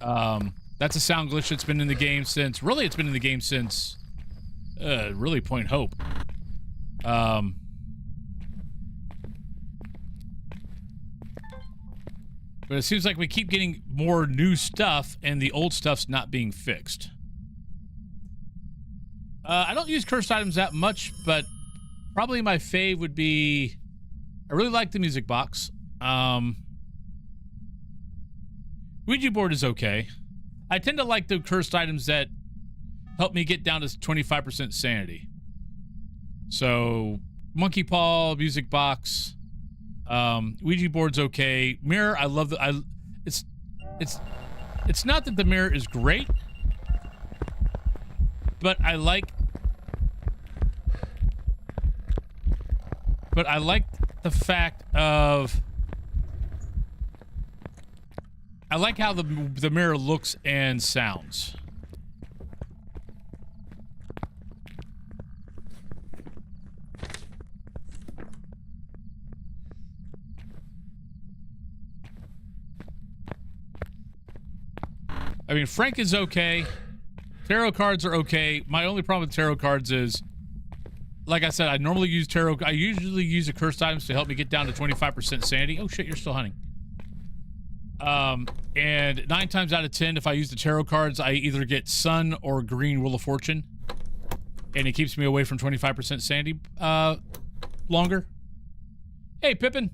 That's a sound glitch that's been in the game since, really, it's been in the game since, really Point Hope. But it seems like we keep getting more new stuff, and the old stuff's not being fixed. I don't use cursed items that much, but probably my fave would be, I really like the music box. Ouija board is okay. I tend to like the cursed items that help me get down to 25% sanity. So, monkey paw, music box, Ouija board's okay. Mirror, I love the, it's not that the mirror is great, but I like the fact of, I like how the mirror looks and sounds. I mean, Frank is okay. Tarot cards are okay. My only problem with tarot cards is, like I said, I normally use tarot. I usually use the cursed items to help me get down to 25% sanity. Oh shit, you're still hunting. And 9 times out of 10, if I use the tarot cards, I either get Sun or Green Wheel of Fortune. And it keeps me away from 25% sanity, longer. Hey, Pippin.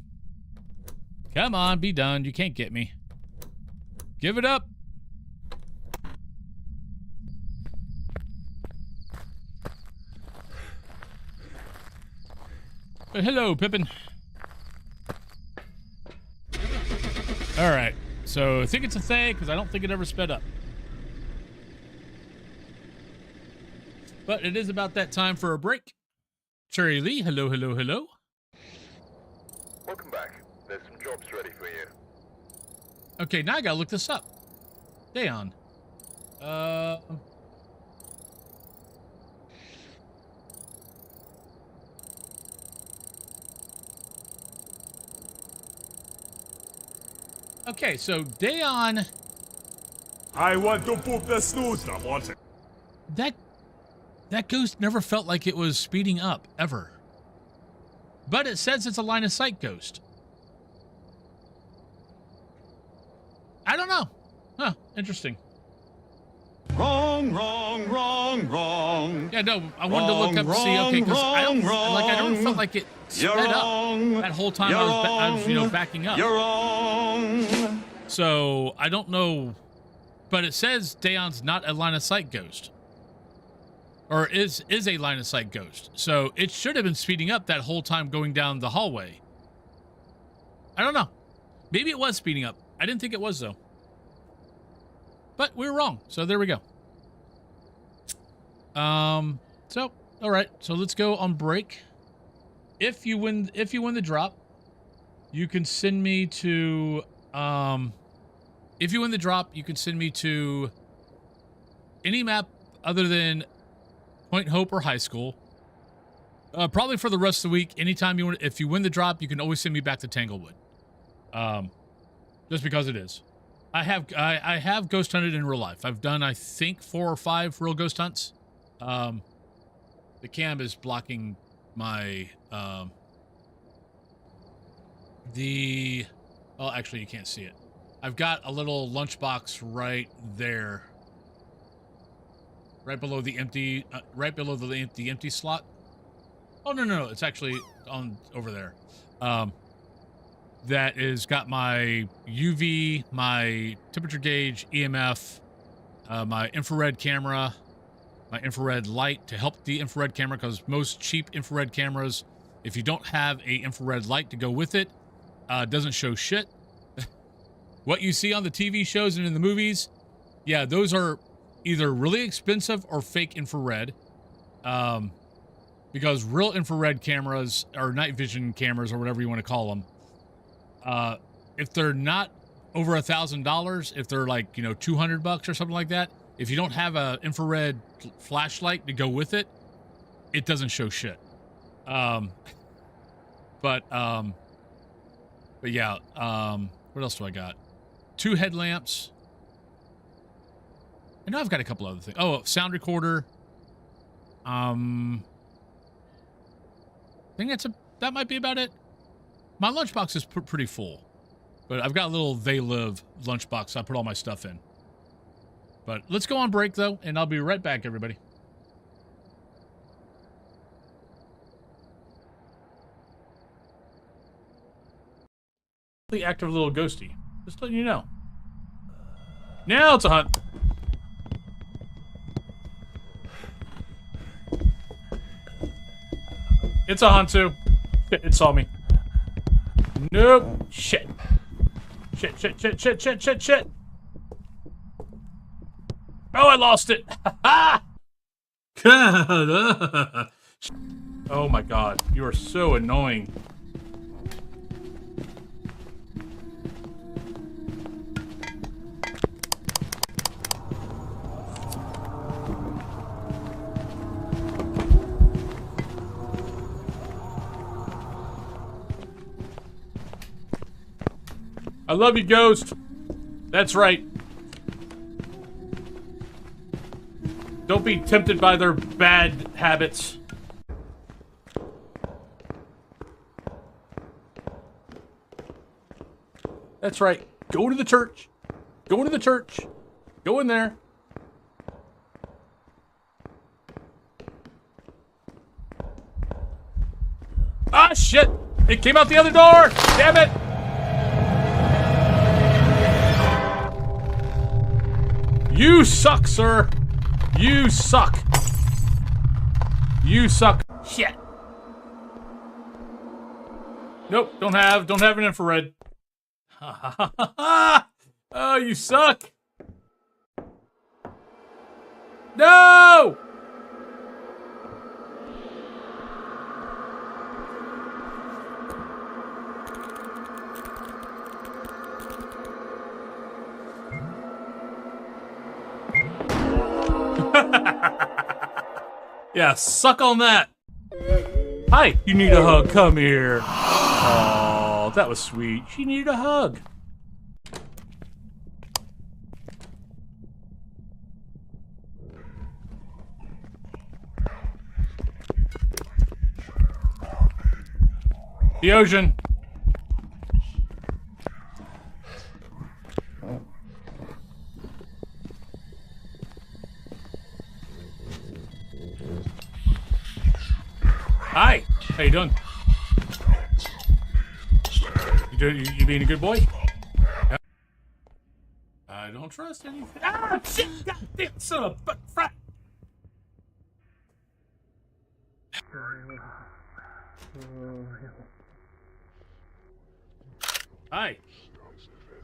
Come on, be done. You can't get me. Give it up. Hello, Pippin. All right. So I think it's a Thay because I don't think it ever sped up. But it is about that time for a break. Cherry Lee, hello, hello, hello. Welcome back. There's some jobs ready for you. Okay, now I gotta look this up. Dayon. Okay, so Dayon. I want to poop the snooze. I want it. That ghost never felt like it was speeding up, ever. But it says it's a line of sight ghost. I don't know. Huh, interesting. Wrong, wrong, wrong, wrong. Yeah, no, I wanted to look up and see, okay, because I never felt like it sped up that whole time I was, you know, backing up. You're wrong. So, I don't know, but it says Dayon's not a line of sight ghost. Or is a line of sight ghost. So, it should have been speeding up that whole time going down the hallway. I don't know. Maybe it was speeding up. I didn't think it was, though. But we were wrong, so there we go. So, all right, so let's go on break. If you win the drop, you can send me to, if you win the drop, you can send me to any map other than Point Hope or High School. Probably for the rest of the week, anytime you want, if you win the drop, you can always send me back to Tanglewood. Just because it is. I have ghost hunted in real life. I've done, I think, 4 or 5 real ghost hunts. The cam is blocking my, well, actually, you can't see it. I've got a little lunchbox right there. Right below the empty, the empty slot. Oh, no, it's actually on over there. That is got my UV, my temperature gauge, EMF, my infrared camera, my infrared light to help the infrared camera, because most cheap infrared cameras, if you don't have a infrared light to go with it, doesn't show shit. What you see on the TV shows and in the movies, yeah, those are either really expensive or fake infrared. Because real infrared cameras, or night vision cameras, or whatever you want to call them, if they're not over $1,000, if they're like, you know, $200 or something like that, if you don't have a infrared flashlight to go with it, it doesn't show shit. But yeah, what else do I got? 2 headlamps. I know I've got a couple other things. Oh, sound recorder. I think that might be about it. My lunchbox is pretty full, but I've got a little They Live lunchbox I put all my stuff in. But let's go on break, though, and I'll be right back, everybody. The active little ghosty. Just letting you know. Now it's a hunt. It's a hunt, too. Shit, it saw me. Nope. Shit. Shit. Oh, I lost it. Oh my god. You are so annoying. I love you, Ghost. That's right. Don't be tempted by their bad habits. That's right. Go to the church. Go into the church. Go in there. Ah, shit! It came out the other door! Damn it! You suck, sir! You suck! You suck. Shit! Nope, don't have an infrared. Ha ha ha ha! Oh, you suck! No! Yeah, suck on that. Hi, you need a hug. Come here. Oh, that was sweet. She needed a hug. The ocean. Hi. How you doing? You being a good boy? Yeah. I don't trust anything. Ah, shit! Goddamn son of a butt frat! Hi.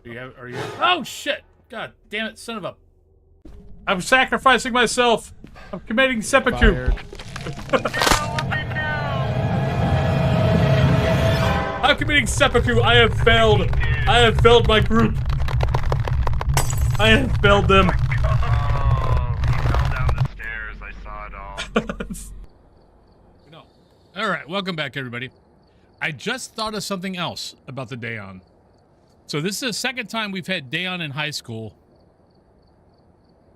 Are you? Oh shit! God damn it, son of a! I'm sacrificing myself. I'm committing seppuku. I'm committing seppuku. I have failed. I have failed my group. I have failed them. Oh, he fell down the stairs. I saw it all. No. All right, welcome back, everybody. I just thought of something else about the Dayon. So this is the second time we've had Dayon in high school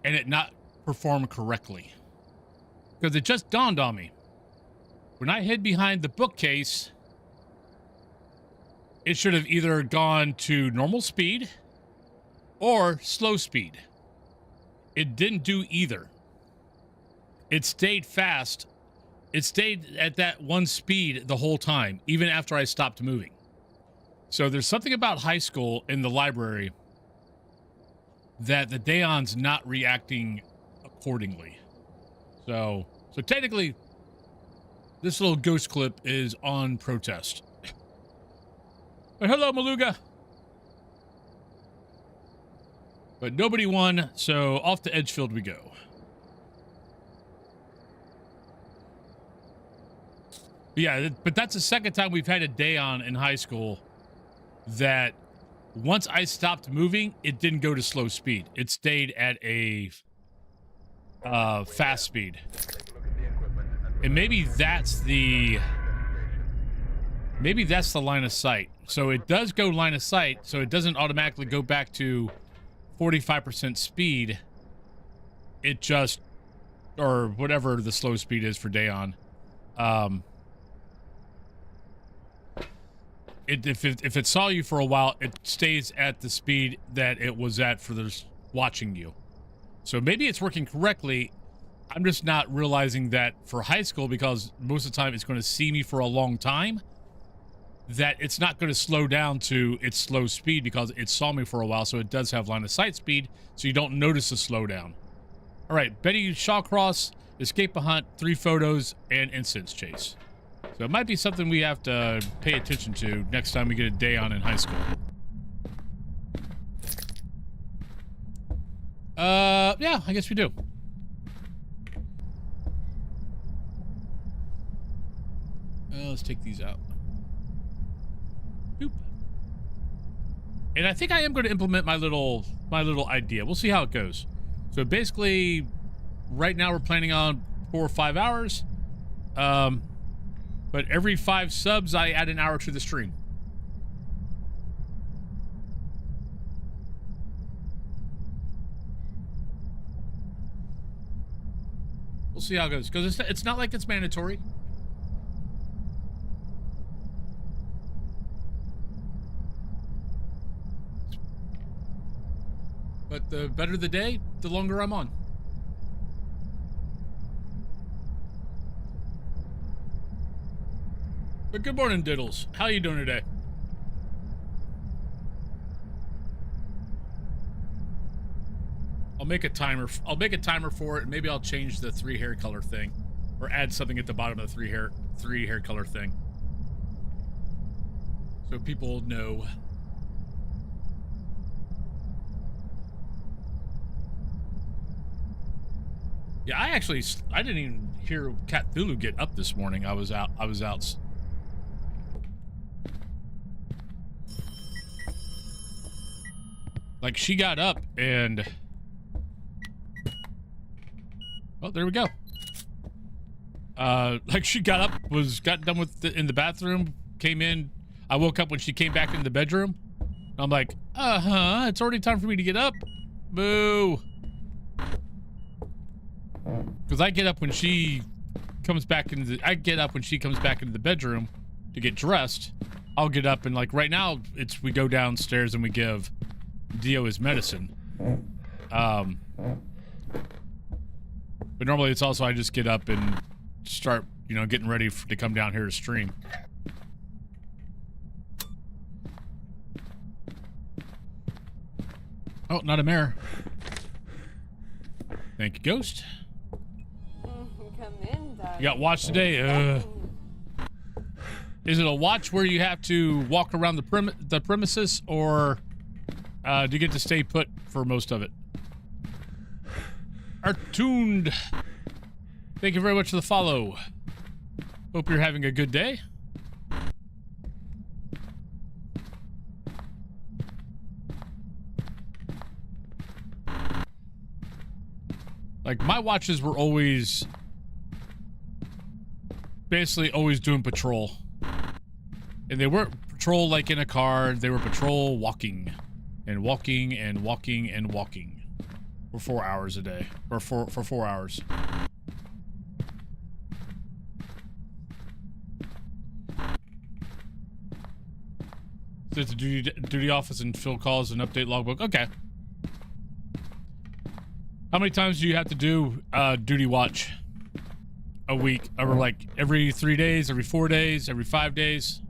and it not perform correctly. Because it just dawned on me. When I hid behind the bookcase, it should have either gone to normal speed or slow speed. It didn't do either. It stayed fast. It stayed at that one speed the whole time, even after I stopped moving. So there's something about high school in the library that the Dayon's not reacting accordingly. So technically, this little ghost clip is on protest. But hello, Maluga. But nobody won, so off to Edgefield we go. Yeah, but that's the second time we've had a Dayon in high school that once I stopped moving, it didn't go to slow speed. It stayed at a fast speed. And maybe that's the line of sight. So it does go line of sight, so it doesn't automatically go back to 45% speed. It just, or whatever the slow speed is for Dayon. If it saw you for a while, it stays at the speed that it was at for those watching you. So maybe it's working correctly. I'm just not realizing that for high school, because most of the time it's going to see me for a long time, that it's not going to slow down to its slow speed because it saw me for a while, so it does have line of sight speed, so you don't notice the slowdown. All right, Betty Shawcross, escape a hunt, 3 photos, and incense chase. So it might be something we have to pay attention to next time we get a Dayon in high school. Yeah, I guess we do. Let's take these out. Boop. And I think I am going to implement my little idea. We'll see how it goes. So basically, right now we're planning on 4 or 5 hours. But every 5 subs, I add an hour to the stream. We'll see how it goes. Because it's not like it's mandatory. But the better the day, the longer I'm on. But good morning, Diddles. How you doing today? I'll make a timer. I'll make a timer for it, and maybe I'll change the 3 hair color thing, or add something at the bottom of the 3 hair color thing, so people know. Yeah, I didn't even hear Cthulhu get up this morning. I was out. Like, she got up and... Oh, there we go. Like, she got up, got done with in the bathroom, came in. I woke up when she came back into the bedroom. I'm like, it's already time for me to get up. Boo. Because I get up when she comes back into the bedroom to get dressed. I'll get up and, like, right now we go downstairs and we give Dio his medicine. But normally it's also I just get up and start, getting ready to come down here to stream. Oh, not a mare. Thank you, Ghost. Come in, darling. You got watch today? Is it a watch where you have to walk around the premises, or do you get to stay put for most of it? Artuned. Thank you very much for the follow. Hope you're having a good day. Like, my watches were basically always doing patrol. And they weren't patrol like in a car, they were patrol walking. And walking and walking and walking. For 4 hours a day. Or for 4 hours. So it's a duty office and fill calls and update logbook. Okay. How many times do you have to do duty watch a week? Or like every 3 days, every 4 days, every 5 days?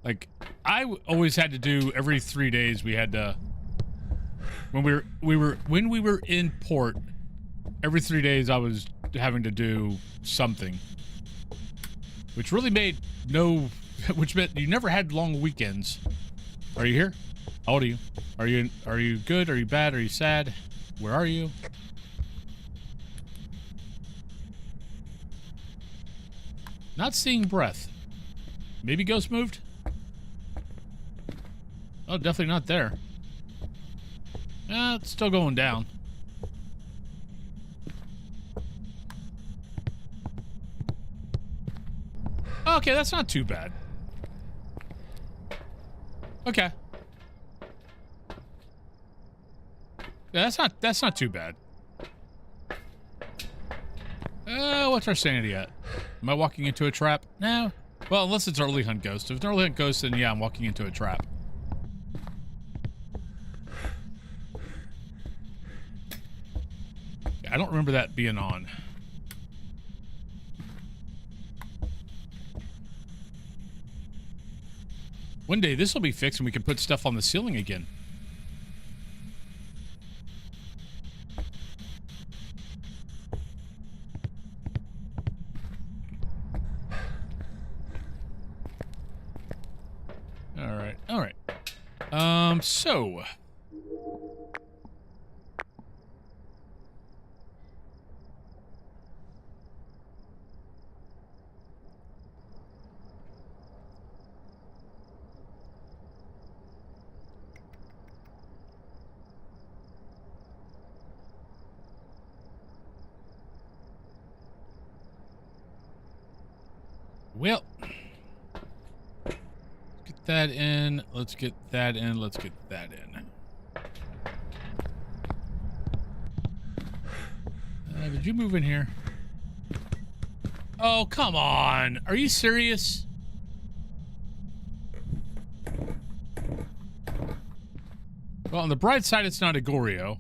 Like, I always had to do every 3 days. We had to, when we were in port, every 3 days I was having to do something, which really which meant you never had long weekends. Are you here? How old are you? Are you good? Are you bad? Are you sad? Where are you? Not seeing breath. Maybe ghost moved? Oh, definitely not there. It's still going down. Okay, that's not too bad. Okay. Yeah, that's not too bad. What's our sanity at? Am I walking into a trap? No. Well, unless it's early hunt ghost. If it's an early hunt ghost, then yeah, I'm walking into a trap. I don't remember that being on. One day this will be fixed and we can put stuff on the ceiling again. All right. So Well, get that in. Let's get that in. Let's get that in. Did you move in here? Oh, come on. Are you serious? Well, on the bright side, it's not a Goryo.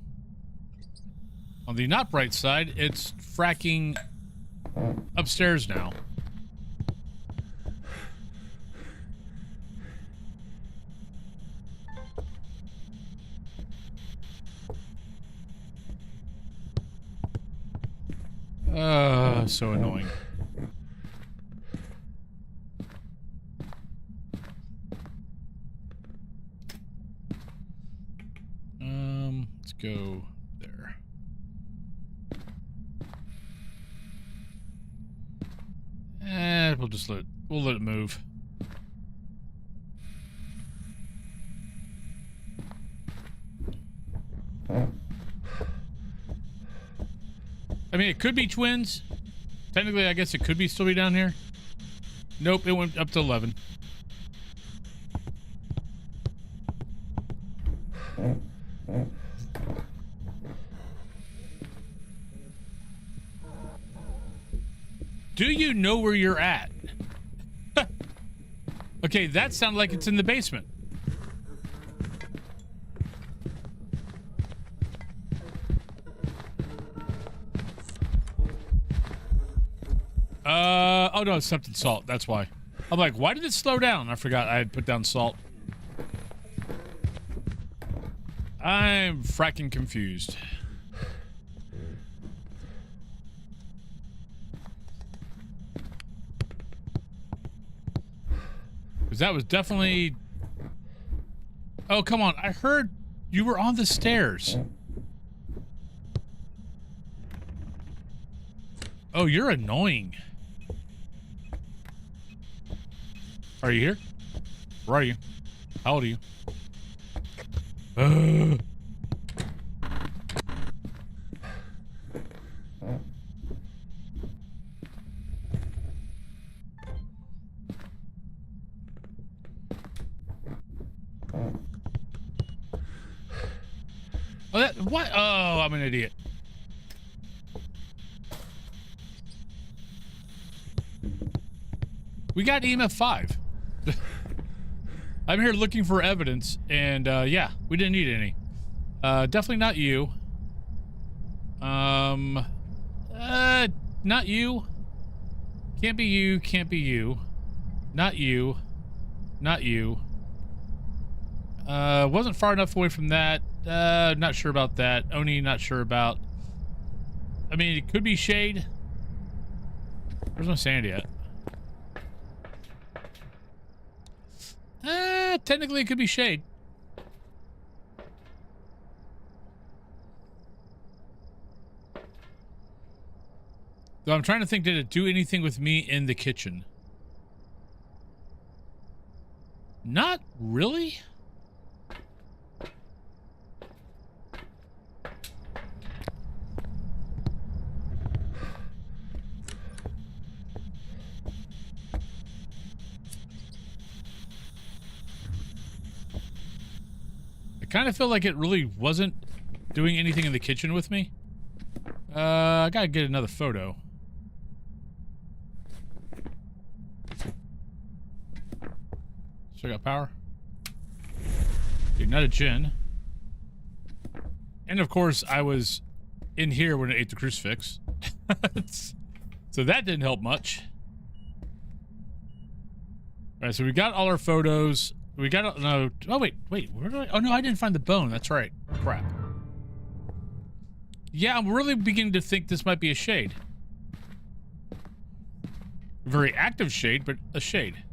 On the not bright side, it's fracking upstairs now. So annoying. Let's go there. We'll let it move. I mean, it could be twins. Technically, I guess it could still be down here. Nope, it went up to 11. Do you know where you're at? Okay, that sounded like it's in the basement. Oh no, it's something salt. That's why. I'm like, why did it slow down? I forgot I had put down salt. I'm fracking confused. Because that was definitely... Oh, come on. I heard you were on the stairs. Oh, you're annoying. Are you here? Where are you? How old are you? Oh, what? Oh, I'm an idiot. We got EMF 5. I'm here looking for evidence, and yeah, we didn't need any. Definitely not you. Not you. Can't be you, can't be you. Not you. Not you. Wasn't far enough away from that. Not sure about that. Oni, not sure about. I mean, it could be shade. Where's my sanity at? Technically it could be shade. Though I'm trying to think, did it do anything with me in the kitchen? Not really. I kind of feel like it really wasn't doing anything in the kitchen with me. I gotta get another photo. So I got power. Dude, not a gin. And of course, I was in here when I ate the crucifix. So that didn't help much. Alright, so we got all our photos. We got no. Oh wait, where did I? Oh no, I didn't find the bone. That's right. Crap. Yeah, I'm really beginning to think this might be a shade. Very active shade, but a shade.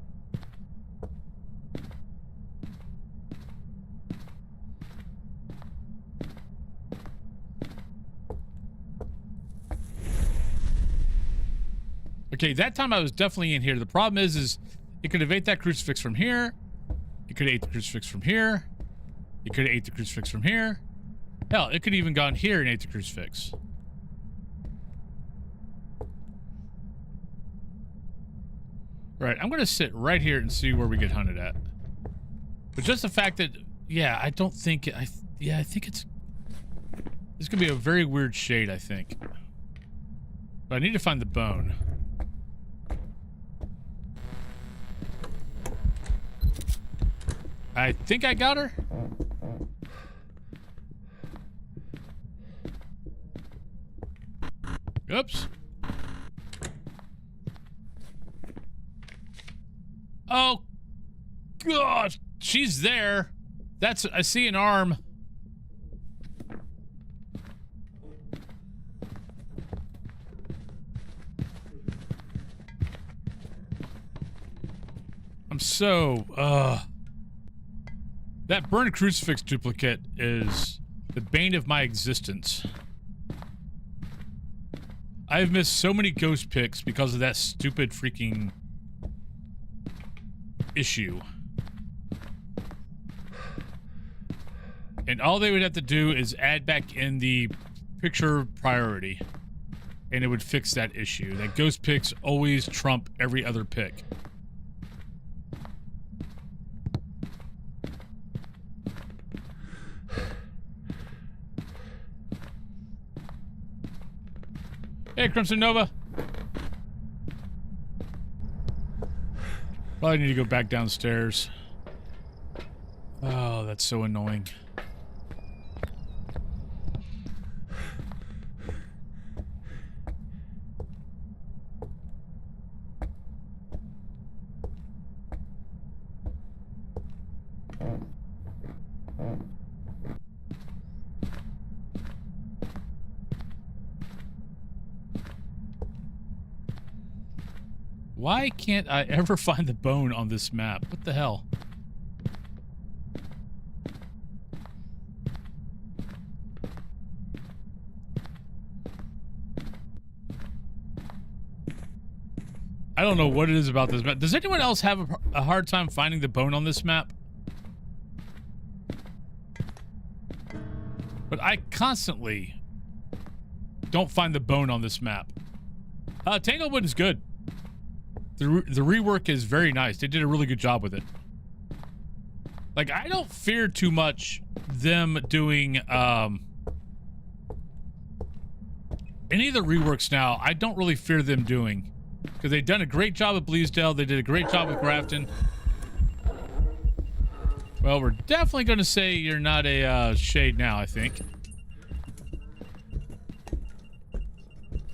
Okay, that time I was definitely in here. The problem is it could have ate that crucifix from here. It could have ate the crucifix from here. It could have ate the crucifix from here. Hell, it could have even gone here and ate the crucifix. Right, I'm gonna sit right here and see where we get hunted at. But just the fact that, yeah, I don't think, I think it's gonna be a very weird shade, I think. But I need to find the bone. I think I got her. Oops. Oh, God, she's there. I see an arm. I'm so, that burned crucifix duplicate is the bane of my existence. I've missed so many ghost picks because of that stupid freaking issue. And all they would have to do is add back in the picture priority, and it would fix that issue. That ghost picks always trump every other pick. Hey, Crimson Nova. Probably need to go back downstairs. Oh, that's so annoying. Why can't I ever find the bone on this map? What the hell? I don't know what it is about this map. Does anyone else have a hard time finding the bone on this map? But I constantly don't find the bone on this map. Tanglewood is good. The rework is very nice. They did a really good job with it. Like, I don't fear too much them doing, any of the reworks now, I don't really fear them doing. Because they've done a great job at Bleasdale. They did a great job with Grafton. Well, we're definitely going to say you're not a, shade now, I think.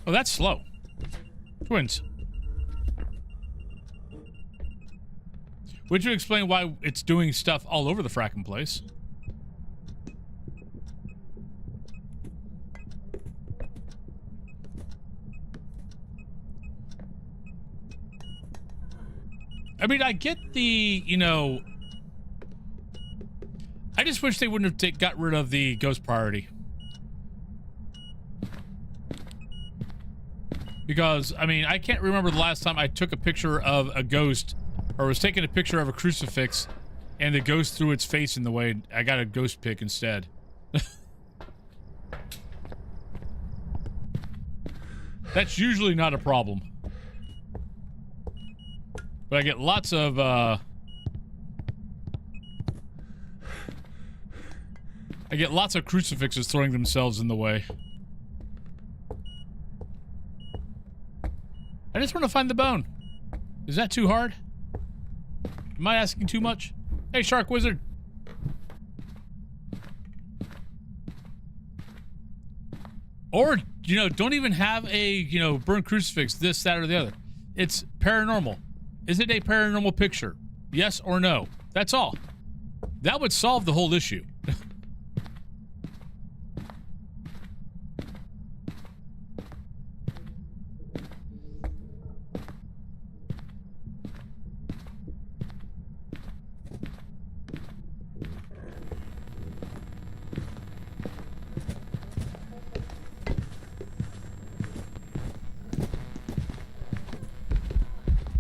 Oh, that's slow. Twins. Would you explain why it's doing stuff all over the fracking place? I mean, I get the, you know... I just wish they wouldn't have got rid of the ghost priority. Because, I mean, I can't remember the last time I took a picture of a ghost or was taking a picture of a crucifix and the ghost threw its face in the way. I got a ghost pick instead. That's usually not a problem. But I get lots of, I get lots of crucifixes throwing themselves in the way. I just want to find the bone. Is that too hard? Am I asking too much? Hey, Shark Wizard. Or, you know, don't even have a, you know, burnt crucifix, this, that, or the other. It's paranormal. Is it a paranormal picture? Yes or no? That's all. That would solve the whole issue.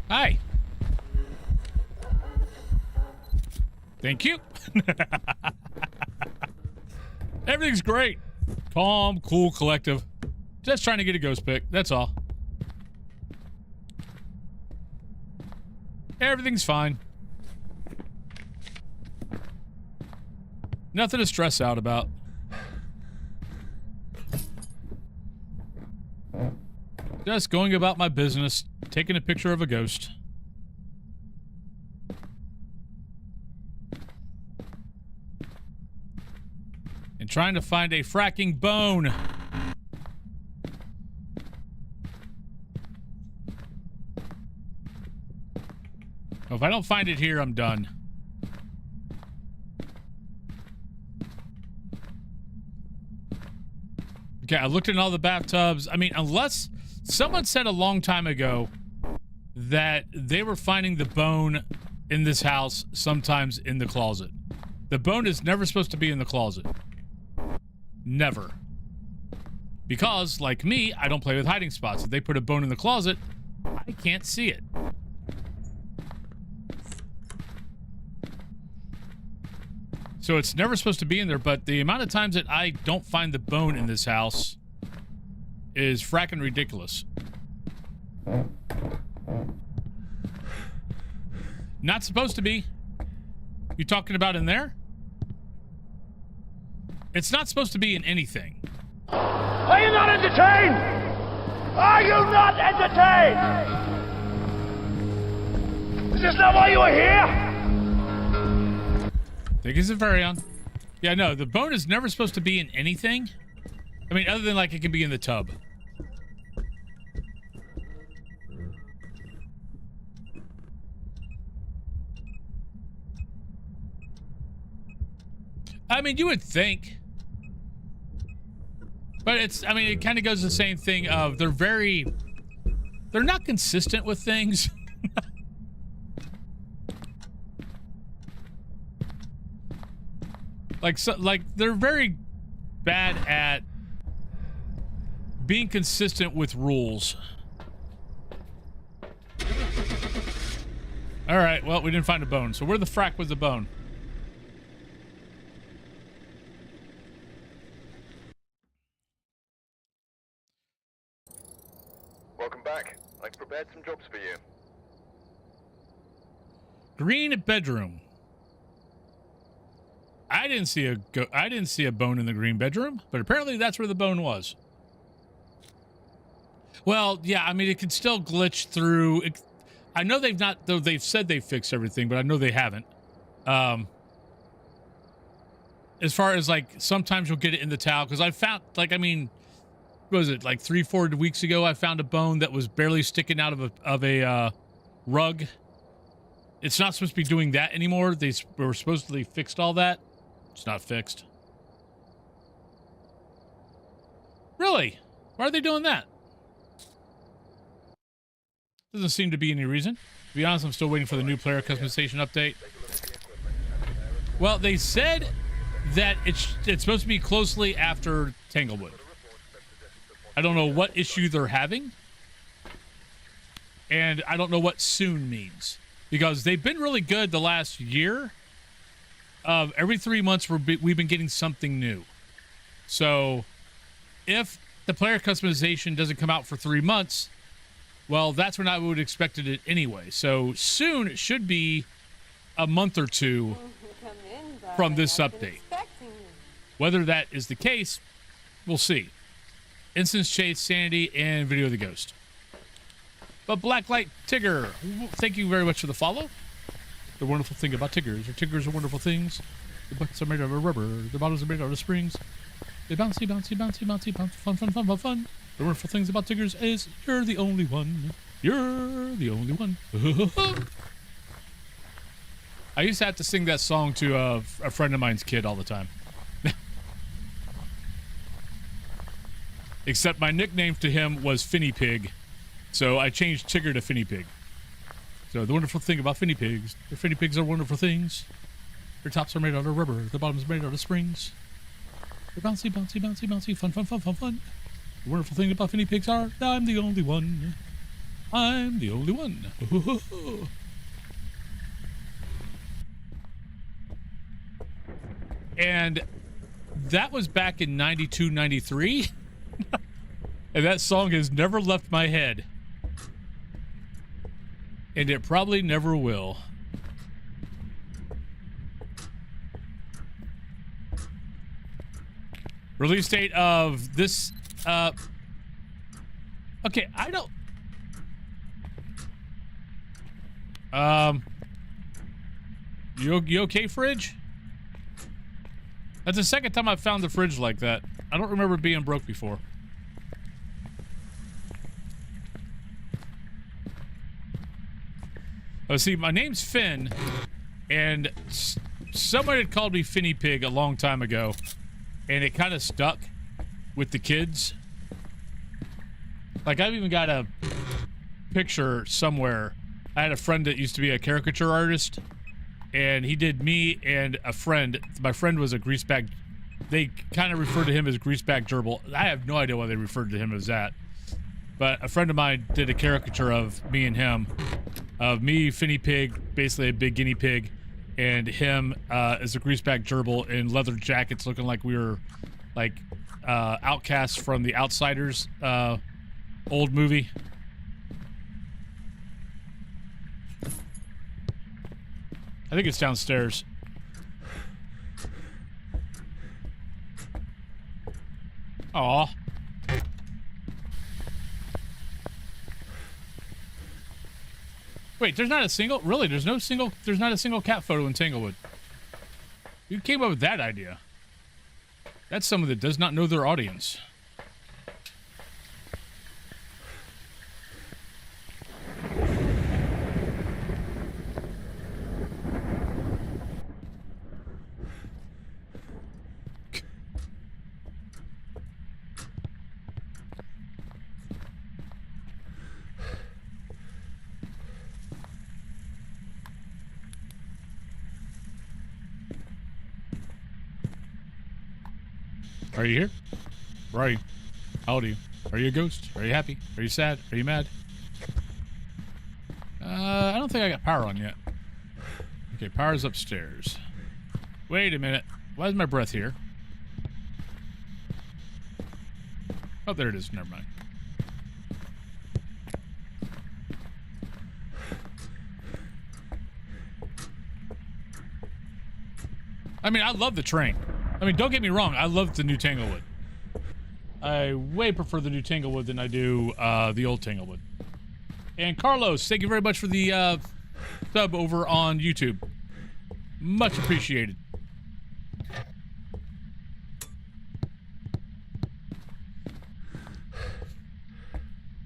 Hi. Thank you. Everything's great. Calm, cool, collective. Just trying to get a ghost pick. That's all. Everything's fine. Nothing to stress out about. Just going about my business, taking a picture of a ghost. And trying to find a fracking bone. Well, if I don't find it here, I'm done. Okay, I looked in all the bathtubs. I mean, unless someone said a long time ago that they were finding the bone in this house sometimes in the closet. The bone is never supposed to be in the closet. Never. Because, like me, I don't play with hiding spots. If they put a bone in the closet, I can't see it. So it's never supposed to be in there, but the amount of times that I don't find the bone in this house is fracking ridiculous. Not supposed to be. You talking about in there? It's not supposed to be in anything. Are you not entertained? Are you not entertained? Is this not why you are here? Think it's a Varion. Yeah, no, the bone is never supposed to be in anything. I mean, other than like it can be in the tub. I mean, you would think. But it's, I mean, it kind of goes the same thing of they're not consistent with things. Like they're very bad at being consistent with rules. All right, well, we didn't find a bone. So where the frack was the bone? Welcome back. I've prepared some jobs for you. Green bedroom. I didn't see a bone in the green bedroom, but apparently that's where the bone was. Well, yeah, I mean, it could still glitch through. I know they've not, though they've said they fixed everything, but I know they haven't. As far as like, sometimes you'll get it in the towel, because I found, like, I mean, what was it, like 3-4 weeks ago, I found a bone that was barely sticking out of a rug. It's not supposed to be doing that anymore. They were supposedly fixed all that. It's not fixed. Really? Why are they doing that? Doesn't seem to be any reason. To be honest, I'm still waiting for the new player customization update. Well, they said that it's supposed to be closely after Tanglewood. I don't know what issue they're having. And I don't know what soon means. Because they've been really good the last year. Every 3 months, we've been getting something new. So, if the player customization doesn't come out for 3 months, well, that's when I would have expected it anyway. So, soon it should be a month or two from this update. Whether that is the case, we'll see. Instance Chase, Sanity, and Video of the Ghost. But Blacklight Tigger, thank you very much for the follow. The wonderful thing about Tiggers, or Tiggers are wonderful things. The butts are made out of rubber, the bottles are made out of springs. They bouncy, bouncy, bouncy, bouncy, bouncy, fun, fun, fun, fun, fun. The wonderful things about Tiggers is you're the only one. You're the only one. I used to have to sing that song to a friend of mine's kid all the time. Except my nickname to him was Finny Pig. So I changed Tigger to Finny Pig. So the wonderful thing about Finny Pigs, the Finny Pigs are wonderful things. Their tops are made out of rubber, the bottoms are made out of springs. They're bouncy, bouncy, bouncy, bouncy, fun, fun, fun, fun, fun. The wonderful thing about Finny Pigs are, I'm the only one. I'm the only one. And that was back in 92, 93. And that song has never left my head. And it probably never will. Release date of this, okay, I don't... You okay, fridge? That's the second time I've found the fridge like that. I don't remember it being broke before. Oh, see, my name's Finn, and someone had called me Finny Pig a long time ago, and it kind of stuck with the kids. Like, I've even got a picture somewhere. I had a friend that used to be a caricature artist, and he did me and a friend. My friend was a greaseback. They kind of referred to him as greaseback gerbil. I have no idea why they referred to him as that. But a friend of mine did a caricature of me and him. Of me, Finny Pig, basically a big guinea pig, and him as a greaseback gerbil in leather jackets looking like we were like outcasts from the Outsiders old movie. I think it's downstairs. Aw. Wait, there's not a single... Really, there's not a single cat photo in Tanglewood. Who came up with that idea? That's someone that does not know their audience. Are you here? Where are you? How old are you? Are you a ghost? Are you happy? Are you sad? Are you mad? I don't think I got power on yet. Okay, power's upstairs. Wait a minute. Why is my breath here? Oh, there it is. Never mind. I mean, I love the train. I mean, don't get me wrong. I love the new Tanglewood. I way prefer the new Tanglewood than I do the old Tanglewood. And Carlos, thank you very much for the sub over on YouTube. Much appreciated.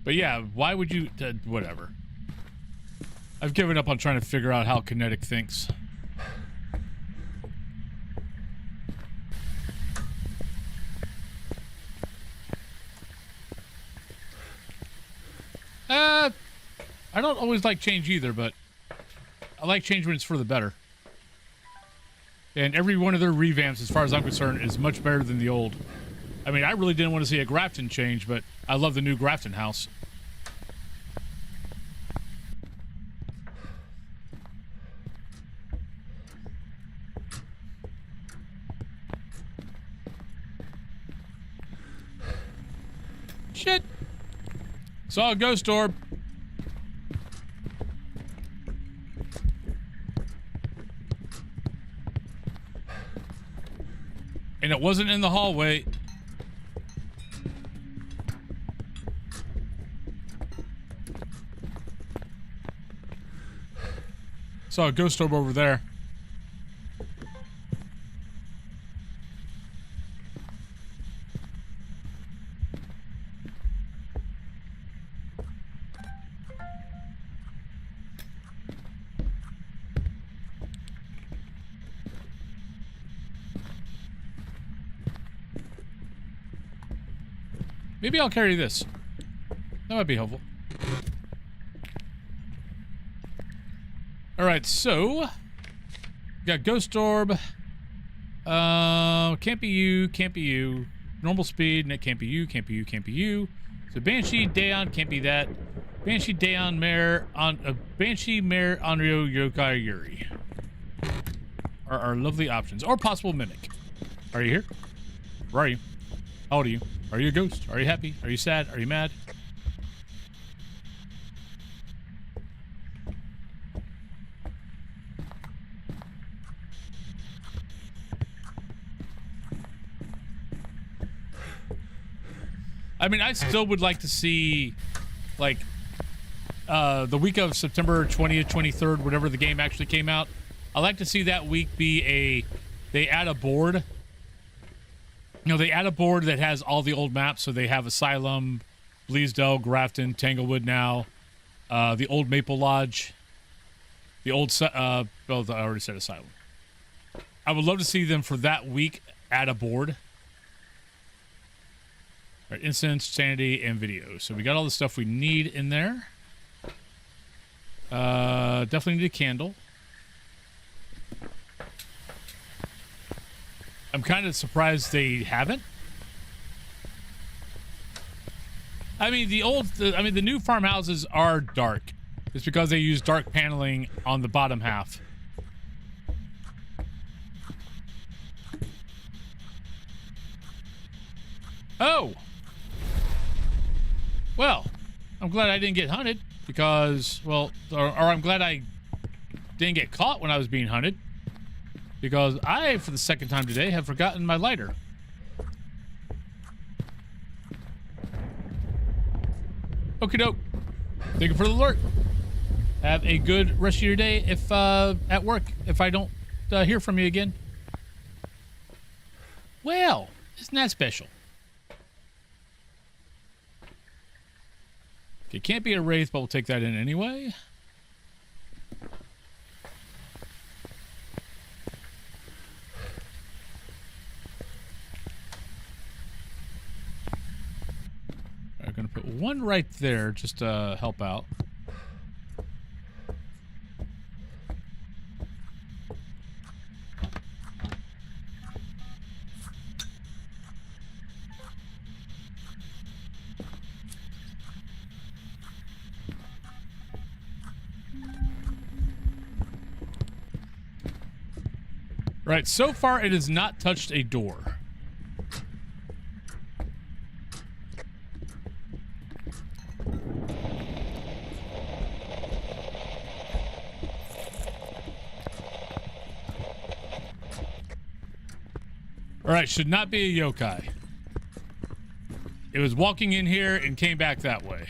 But yeah, why would you... whatever. I've given up on trying to figure out how Kinetic thinks. I don't always like change either, but I like change when it's for the better. And every one of their revamps, as far as I'm concerned, is much better than the old. I mean, I really didn't want to see a Grafton change, but I love the new Grafton house. Shit! Saw a ghost orb. And it wasn't in the hallway. Saw a ghost orb over there. Maybe I'll carry this. That might be helpful. Alright, so... got Ghost Orb. Can't be you, can't be you. Normal speed, and it can't be you, can't be you, can't be you. So Banshee, Daeon, can't be that. Banshee, Daeon, Mare, Banshee, Mare, Onryo, Yokai, Yuri. Are our lovely options. Or possible Mimic. Are you here? Where are you? How old are you? Are you a ghost? Are you happy? Are you sad? Are you mad? I mean, I still would like to see, like, the week of September 20th, 23rd, whatever the game actually came out. I like to see that week be they add a board. You know, they add a board that has all the old maps. So they have Asylum, Bleasdale, Grafton, Tanglewood now, the old Maple Lodge, the old, well, I already said Asylum. I would love to see them for that week add a board. All right, instance, sanity, and video. So we got all the stuff we need in there. Definitely need a candle. I'm kind of surprised they haven't. I mean, the new farmhouses are dark. It's because they use dark paneling on the bottom half. Oh! Well, I'm glad I didn't get hunted because, well, or I'm glad I didn't get caught when I was being hunted because I, for the second time today, have forgotten my lighter. Okie doke. Thank you for the alert. Have a good rest of your day if, at work, if I don't hear from you again. Well, isn't that special? It can't be a wraith, but we'll take that in anyway. I'm going to put one right there just to help out. Right, so far it has not touched a door. Alright, should not be a yokai. It was walking in here and came back that way.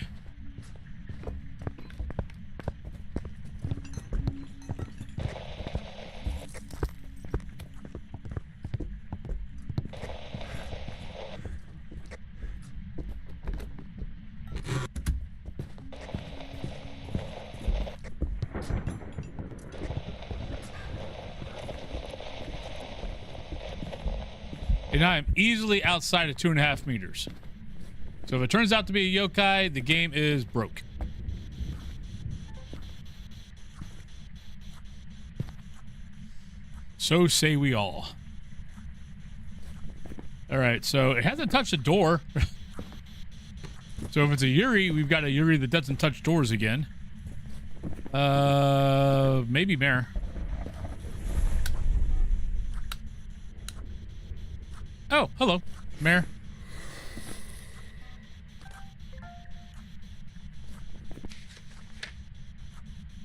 And I am easily outside of 2.5 meters. So if it turns out to be a yokai, the game is broke. So say we all. All right, so it hasn't touched a door. So if it's a Yuri, we've got a Yuri that doesn't touch doors again. Maybe Mare. Oh, hello, Mare.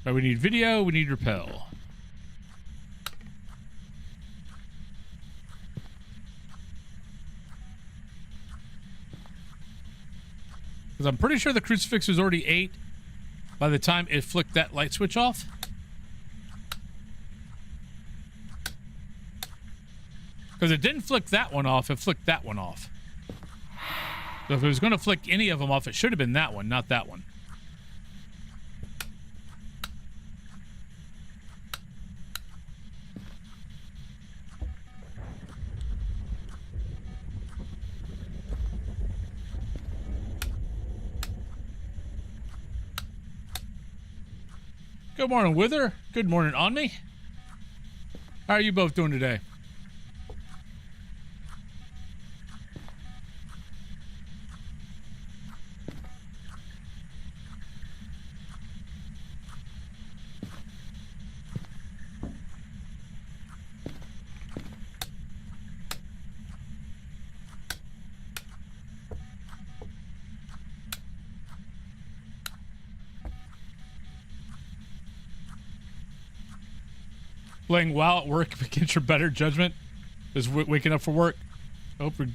Right, we need video, we need repel. Because I'm pretty sure the crucifix was already 8 by the time it flicked that light switch off. Because it didn't flick that one off, it flicked that one off. So if it was going to flick any of them off, it should have been that one, not that one. Good morning, Wither. Good morning, On Me. How are you both doing today? Playing WoW at work against your better judgment is waking up for work. Hope your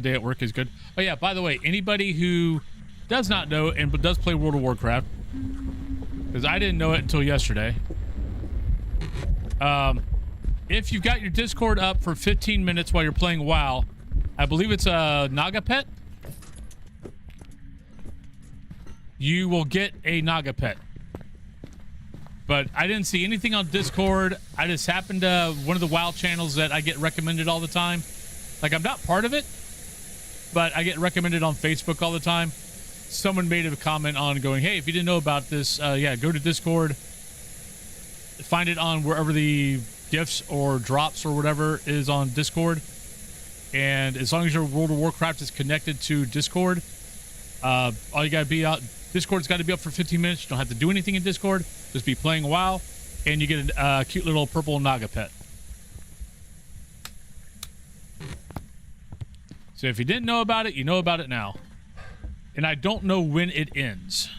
day at work is good. Oh yeah, by the way, anybody who does not know and does play World of Warcraft, because I didn't know it until yesterday. If you've got your Discord up for 15 minutes while you're playing WoW, I believe it's a Naga pet. You will get a Naga pet. But I didn't see anything on Discord. I just happened to one of the WoW channels that I get recommended all the time. Like, I'm not part of it, but I get recommended on Facebook all the time. Someone made a comment on going, hey, if you didn't know about this, yeah, go to Discord. Find it on wherever the gifts or drops or whatever is on Discord. And as long as your World of Warcraft is connected to Discord, all you got to be out. Discord's got to be up for 15 minutes. You don't have to do anything in Discord. Just be playing WoW, and you get a cute little purple Naga pet. So if you didn't know about it, you know about it now. And I don't know when it ends.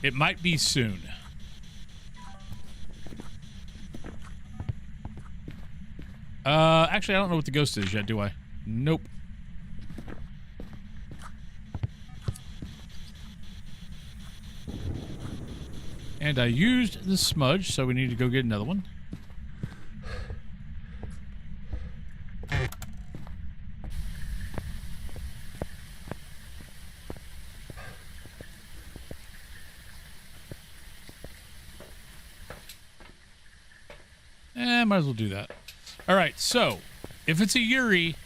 It might be soon. Actually, I don't know what the ghost is yet, do I? Nope. And I used the smudge, so we need to go get another one. Might as well do that. All right, so if it's a Yuri,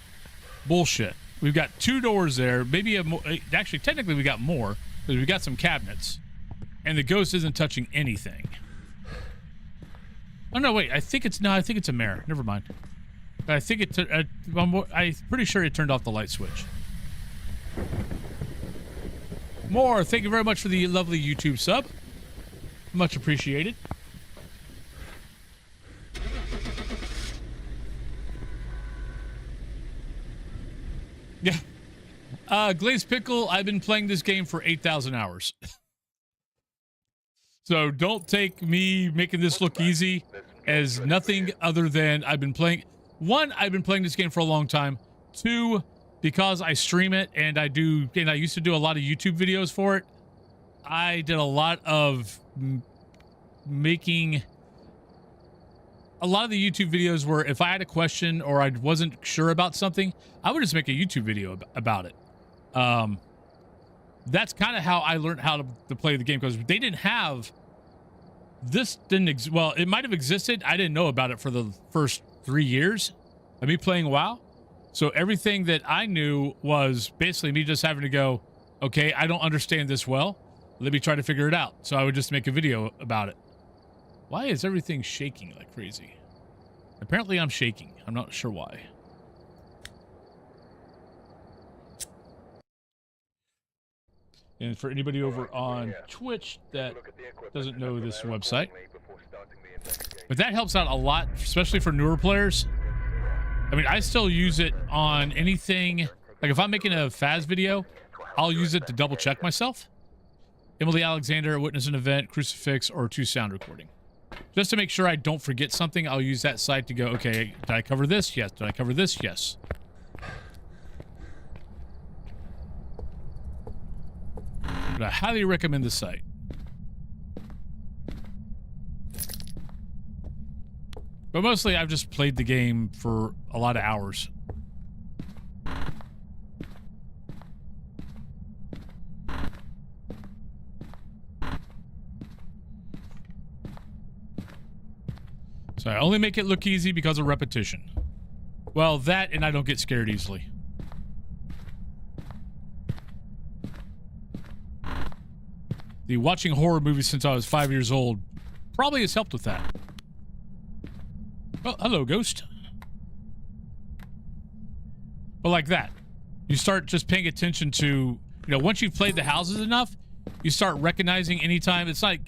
bullshit. We've got 2 doors there. Maybe actually, technically, we got more because we got some cabinets, and the ghost isn't touching anything. Oh no, wait. I think it's a mare. Never mind. I think I'm pretty sure it turned off the light switch. More. Thank you very much for the lovely YouTube sub. Much appreciated. Yeah. Glazed Pickle, I've been playing this game for 8,000 hours. So don't take me making this look easy as nothing other than I've been playing. 1, I've been playing this game for a long time. 2, because I stream it and I used to do a lot of YouTube videos for it. I did a lot of making... A lot of the YouTube videos were, if I had a question or I wasn't sure about something, I would just make a YouTube video about it. That's kind of how I learned how to play the game, because they didn't have... This didn't... Well, it might have existed. I didn't know about it for the first 3 years of me playing WoW. So everything that I knew was basically me just having to go, okay, I don't understand this well. Let me try to figure it out. So I would just make a video about it. Why is everything shaking like crazy? Apparently I'm shaking. I'm not sure why. And for anybody over on Twitch that doesn't know this website, but that helps out a lot, especially for newer players. I mean, I still use it on anything. Like if I'm making a Phas video, I'll use it to double check myself. Emily Alexander, witness an event, crucifix, or 2 sound recording. Just to make sure I don't forget something, I'll use that site to go, okay, did I cover this? Yes. Did I cover this? Yes. But I highly recommend this site. But mostly I've just played the game for a lot of hours. So I only make it look easy because of repetition. Well, that and I don't get scared easily. The watching horror movies since I was 5 years old probably has helped with that. Oh, hello, ghost. But like that. You start just paying attention to, you know, once you've played the houses enough, you start recognizing anytime. It's like,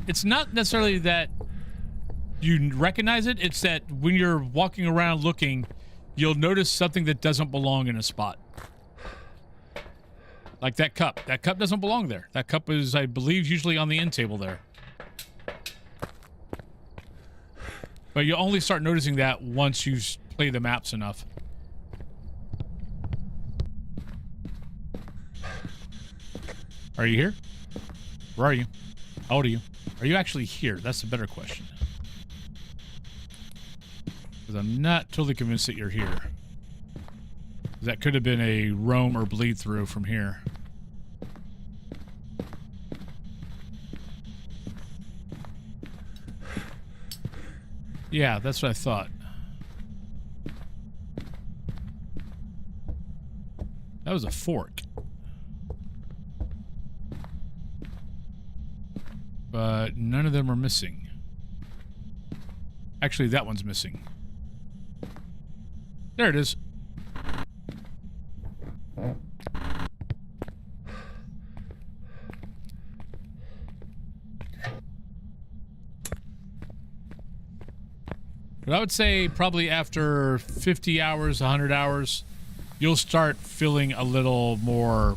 it's not necessarily that you recognize it, it's that when you're walking around looking, you'll notice something that doesn't belong in a spot. Like that cup. That cup doesn't belong there. That cup is, I believe, usually on the end table there. But you only start noticing that once you play the maps enough. Are you here? Where are you? How old are you? Are you actually here? That's a better question. Because I'm not totally convinced that you're here. That could have been a roam or bleed through from here. Yeah, that's what I thought. That was a fork. But none of them are missing. Actually, that one's missing. There it is. But I would say probably after 50 hours, 100 hours, you'll start feeling a little more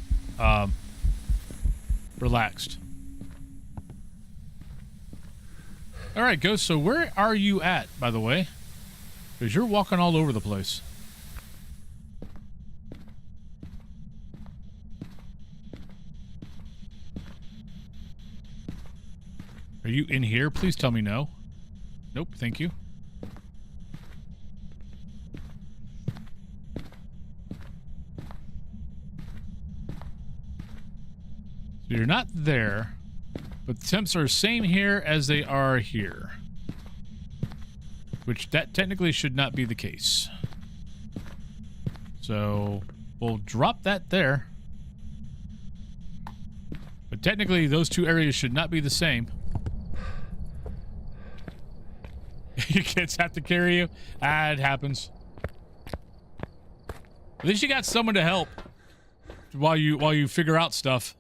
relaxed. All right, Ghost, so where are you at, by the way? Because you're walking all over the place. Are you in here? Please tell me no. Nope, thank you. So you're not there, but the temps are same here as they are here. Which that technically should not be the case. So we'll drop that there. But technically those two areas should not be the same. Your kids have to carry you? Ah, it happens. At least you got someone to help while you figure out stuff.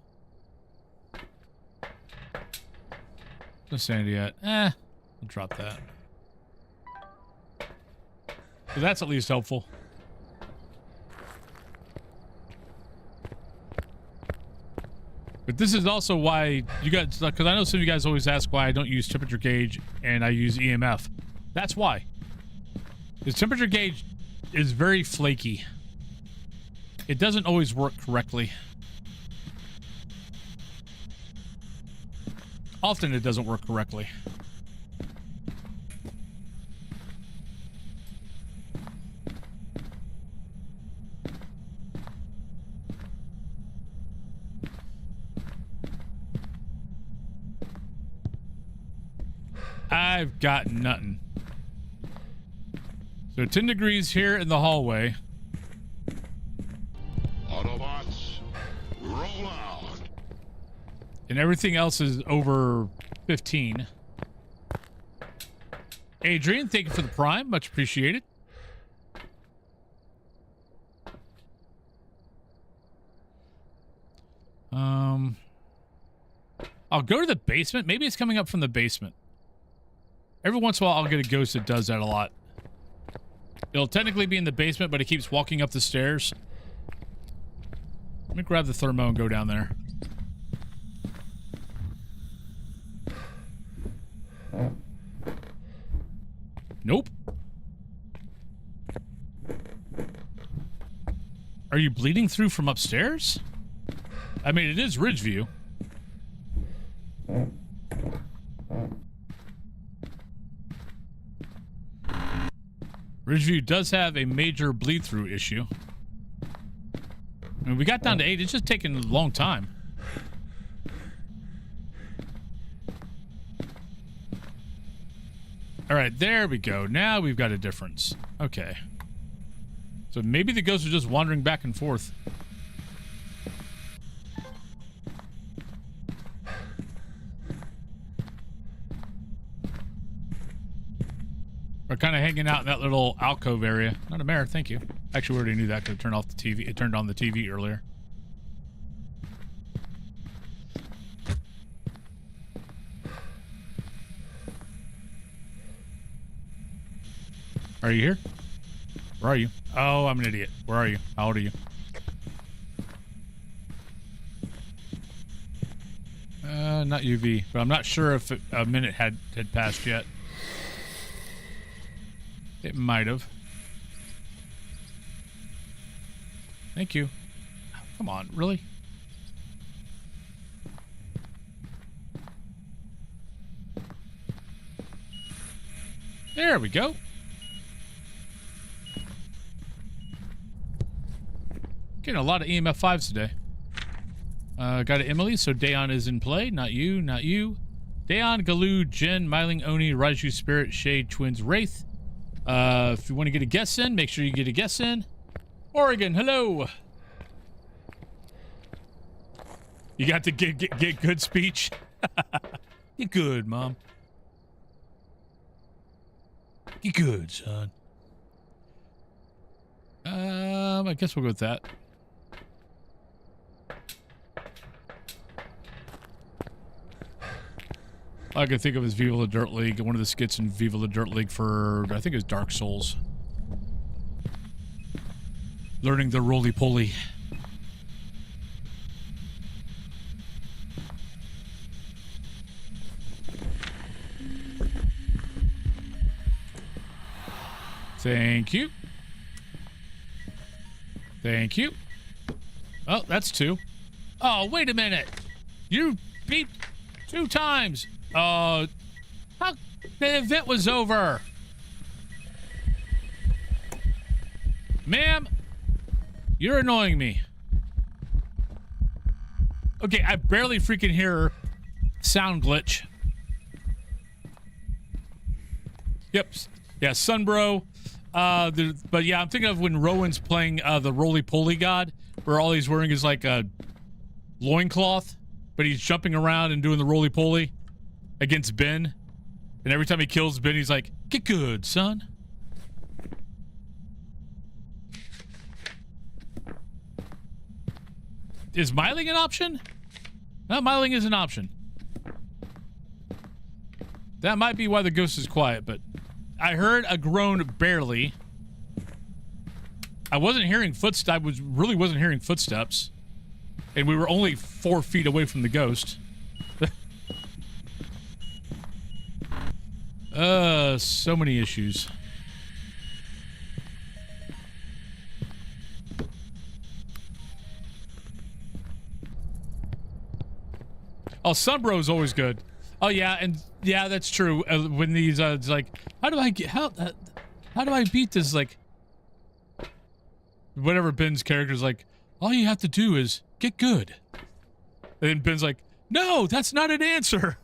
No sanity yet. We'll drop that. So that's at least helpful. But this is also why you guys, because I know some of you guys always ask why I don't use temperature gauge and I use EMF. That's why. This temperature gauge is very flaky. It doesn't always work correctly. Often it doesn't work correctly. I've got nothing. So 10 degrees here in the hallway. Autobots, roll out. And everything else is over 15. Adrian, thank you for the prime. Much appreciated. I'll go to the basement. Maybe it's coming up from the basement. Every once in a while, I'll get a ghost that does that a lot. It'll technically be in the basement, but it keeps walking up the stairs. Let me grab the thermo and go down there. Nope. Are you bleeding through from upstairs? I mean, it is Ridgeview. Ridgeview does have a major bleed-through issue. I mean, we got down to 8. It's just taking a long time. All right, there we go. Now we've got a difference. Okay. So maybe the ghosts are just wandering back and forth. We're kind of hanging out in that little alcove area. Not a mare, thank you. Actually, we already knew that because it turned off the TV. It turned on the TV earlier. Are you here? Where are you? Oh, I'm an idiot. Where are you? How old are you? Not UV, but I'm not sure if a minute had passed yet. It might have. Thank you. Oh, come on, really? There we go. Getting a lot of EMF 5s today. Got an Emily, so Dayon is in play. Not you, not you. Dayon, Galoo, Jen, Myling, Oni, Raiju, Spirit, Shade, Twins, Wraith. If you want to get a guess in, make sure you get a guess in. Oregon, hello. You got to get good speech. Get good, Mom. Get good, son. I guess we'll go with that. All I can think of is Viva la Dirt League. One of the skits in Viva la Dirt League for, I think it was Dark Souls. Learning the roly-poly. Thank you. Thank you. Oh, that's 2. Oh, wait a minute. You beat 2 times. How the event was over. Ma'am, you're annoying me. Okay, I barely freaking hear sound glitch. Yep. Yeah, Sunbro. But yeah, I'm thinking of when Rowan's playing the roly-poly god, where all he's wearing is like a loincloth, but he's jumping around and doing the roly-poly against Ben. And every time he kills Ben, he's like, get good, son. Is Myling an option? No, Myling is an option. That might be why the ghost is quiet, but I heard a groan barely. I wasn't hearing footsteps. Really wasn't hearing footsteps. And we were only 4 feet away from the ghost. So many issues. Oh, Sunbro is always good. Oh yeah, and yeah, that's true. When these, it's like, how do I beat this? Like, whatever Ben's character is like, all you have to do is get good. And then Ben's like, no, that's not an answer.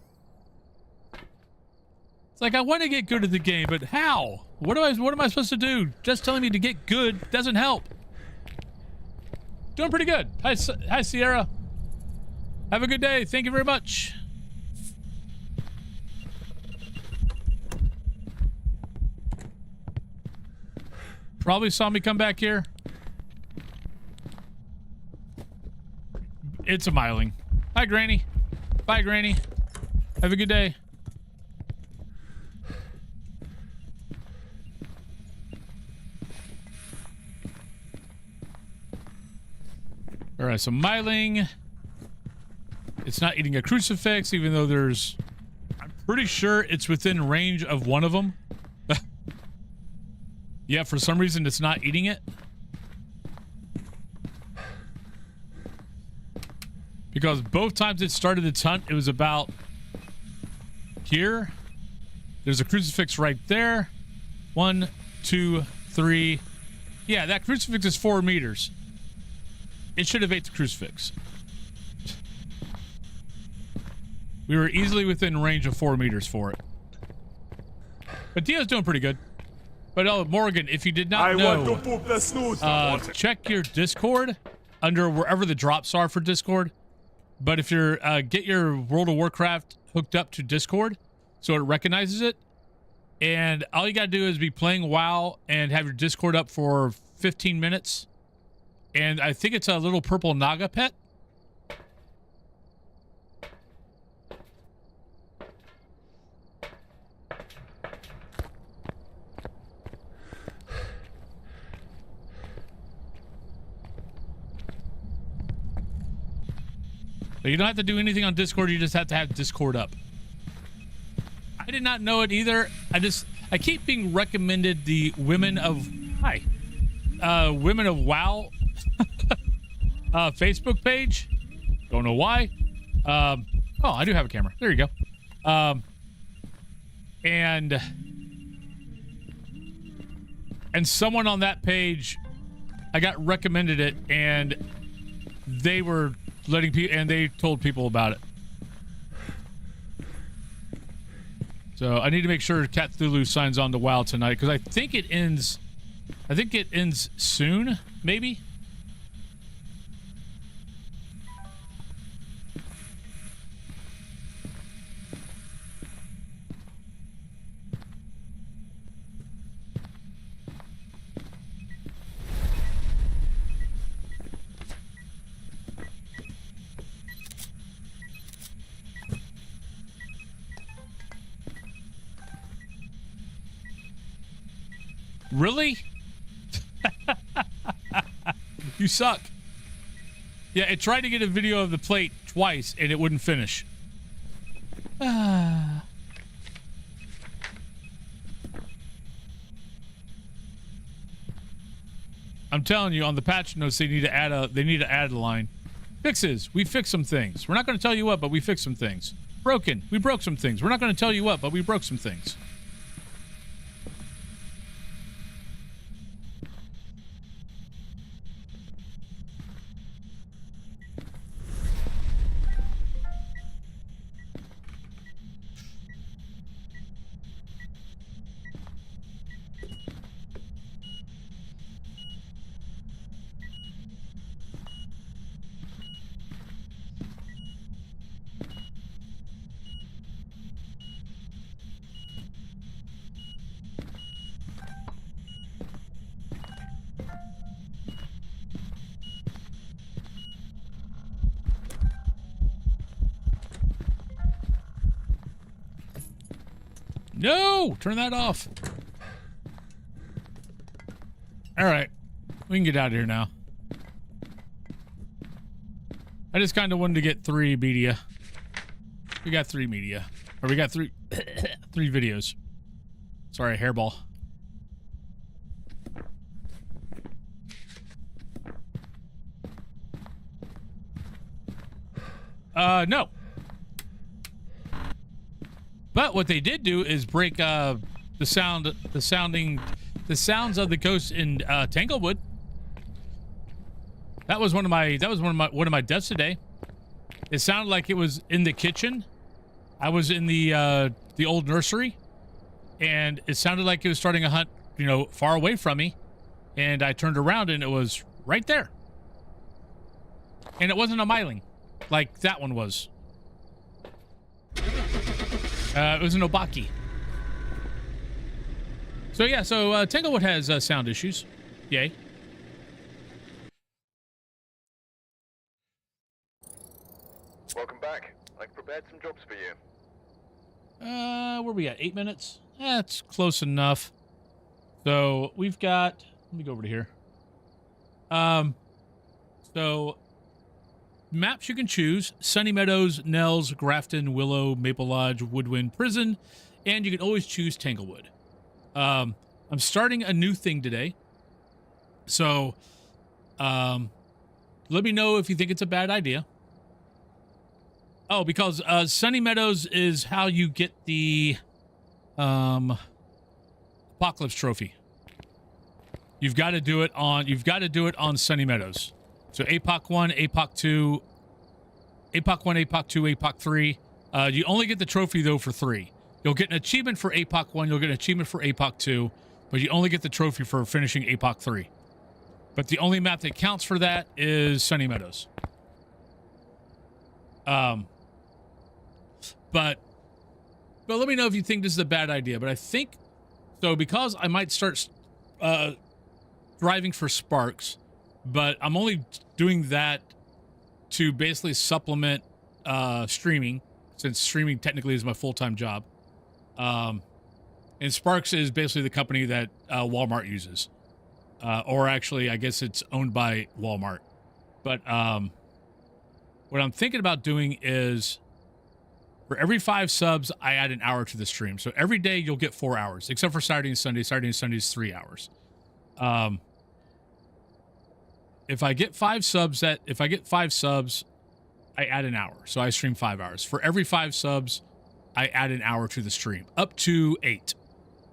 It's like, I want to get good at the game, but how? What am I supposed to do? Just telling me to get good doesn't help. Doing pretty good. Hi, Sierra. Have a good day. Thank you very much. Probably saw me come back here. It's a Myling. Hi, Granny. Bye, Granny. Have a good day. All right, so Myling. It's not eating a crucifix, even though there's... I'm pretty sure it's within range of one of them. Yeah, for some reason it's not eating it. Because both times it started its hunt, it was about here. There's a crucifix right there. 1, 2, 3. Yeah, that crucifix is 4 meters. It should have ate the crucifix. We were easily within range of 4 meters for it. But Dio's doing pretty good. But oh, Morgan, if you did not know, check your Discord under wherever the drops are for Discord. But if you're get your World of Warcraft hooked up to Discord so it recognizes it, and all you gotta do is be playing WoW and have your Discord up for 15 minutes. And I think it's a little purple Naga pet. You don't have to do anything on Discord. You just have to have Discord up. I did not know it either. I keep being recommended the Women of WoW Facebook page. Don't know why. Oh, I do have a camera. There you go. And And someone on that page, I got recommended it, and they were letting people, and they told people about it. So I need to make sure Cat Thulu signs on to WoW tonight, because I think it ends soon, maybe? Really? You suck. Yeah, it tried to get a video of the plate twice and it wouldn't finish. I'm telling you, on the patch notes they need to add a line. Fixes. We fix some things. We're not going to tell you what, but we fix some things. Broken. We broke some things. We're not going to tell you what, but we broke some things. No! Turn that off. Alright. We can get out of here now. I just kind of wanted to get 3 media. We got 3 media. Or we got 3 3 videos. Sorry, hairball. No. But what they did do is break the sounds of the ghosts in Tanglewood. That was one of my deaths today. It sounded like it was in the kitchen. I was in the old nursery, and it sounded like it was starting a hunt, you know, far away from me. And I turned around and it was right there. And it wasn't a myling like that one was. It was an Obaki. So yeah, so Tanglewood has sound issues. Yay. Welcome back. I've prepared some jobs for you. Where we at? 8 minutes? That's close enough. So we've got, let me go over to here. So maps you can choose: Sunny Meadows, Nels, Grafton, Willow, Maple Lodge, Woodwind, Prison, and you can always choose Tanglewood. I'm starting a new thing today. So, let me know if you think it's a bad idea. Oh, because Sunny Meadows is how you get the Apocalypse trophy. You've got to do it on Sunny Meadows. So Apoc 1, Apoc 2, Apoc 1, Apoc 2, Apoc 3. You only get the trophy though for 3. You'll get an achievement for Apoc 1, you'll get an achievement for Apoc 2, but you only get the trophy for finishing Apoc 3. But the only map that counts for that is Sunny Meadows. But let me know if you think this is a bad idea. But I think so, because I might start driving for Sparks, but I'm only doing that to basically supplement streaming, since streaming technically is my full-time job. And Sparks is basically the company that Walmart uses. Or actually, I guess it's owned by Walmart. But what I'm thinking about doing is, for every 5 subs, I add an hour to the stream. So every day you'll get 4 hours, except for Saturday and Sunday. Saturday and Sunday is 3 hours. If I get 5 subs, I add an hour. So I stream 5 hours. For every 5 subs, I add an hour to the stream, up to 8.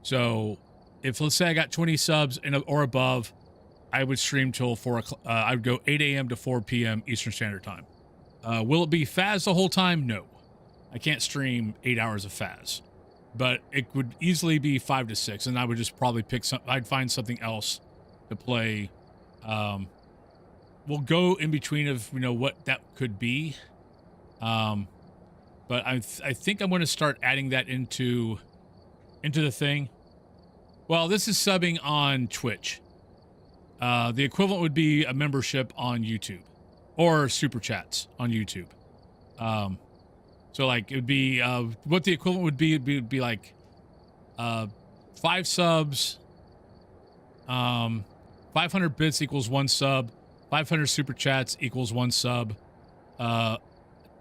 So if let's say I got 20 subs or above, I would stream till 4 o'clock. I would go 8 a.m. to 4 p.m. Eastern Standard Time. Will it be Phas the whole time? No. I can't stream 8 hours of Phas. But it would easily be 5 to 6, and I would just probably pick some. I'd find something else to play. We'll go in between of what that could be. But I think I'm going to start adding that into the thing. Well, this is subbing on Twitch. The equivalent would be a membership on YouTube or super chats on YouTube. So like it would be what the equivalent would be like 5 subs, 500 bits equals 1 sub, 500 super chats equals 1 sub,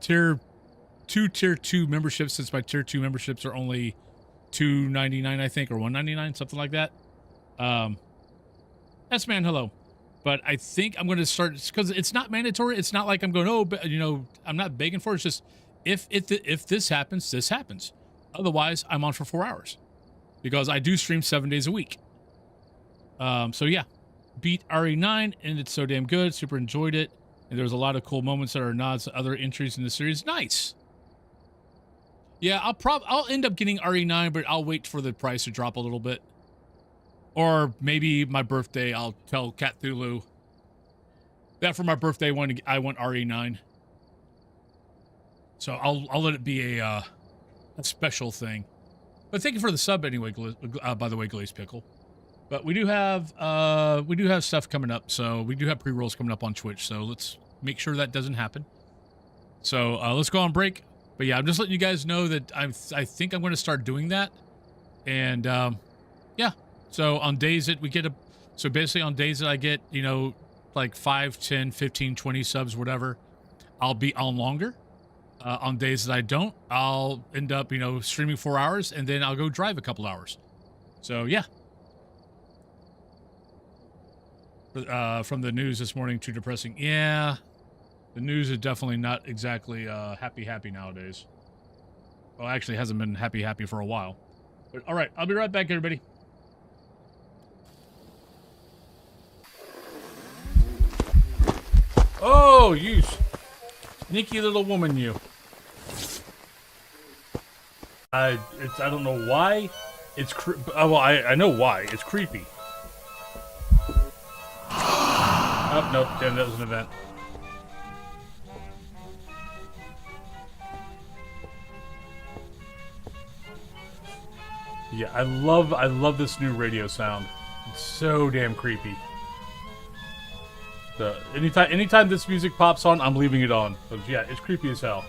tier 2 memberships, since my tier 2 memberships are only $2.99 I think, or $1.99, something like that. Yes, man, hello. But I think I'm going to start, because it's not mandatory. It's not like I'm going, oh, I'm not begging for it. It's just if this happens, this happens. Otherwise, I'm on for 4 hours because I do stream 7 days a week. So yeah, beat RE9 and it's so damn good. Super enjoyed it. And there's a lot of cool moments that are nods to other entries in the series. Nice. Yeah, I'll end up getting RE9, but I'll wait for the price to drop a little bit. Or maybe my birthday, I'll tell Cat Thulu that for my birthday I want RE9. So I'll let it be a special thing. But thank you for the sub anyway, by the way, Glazed Pickle. But we do have stuff coming up. So we do have pre-rolls coming up on Twitch. So let's make sure that doesn't happen. So let's go on break. But yeah, I'm just letting you guys know that I think I'm going to start doing that. And yeah. So on days that we get so basically on days that I get, like 5, 10, 15, 20 subs, whatever, I'll be on longer. On days that I don't, I'll end up, streaming 4 hours and then I'll go drive a couple hours. So yeah. From the news this morning, too depressing. Yeah. The news is definitely not exactly happy nowadays. Well, actually, it hasn't been happy for a while. But all right, I'll be right back, everybody. Oh, you sneaky little woman, you. I don't know why. Well, I know why. It's creepy. Oh, nope. Damn, that was an event. Yeah, I love this new radio sound. It's so damn creepy. So anytime this music pops on, I'm leaving it on. But yeah, it's creepy as hell.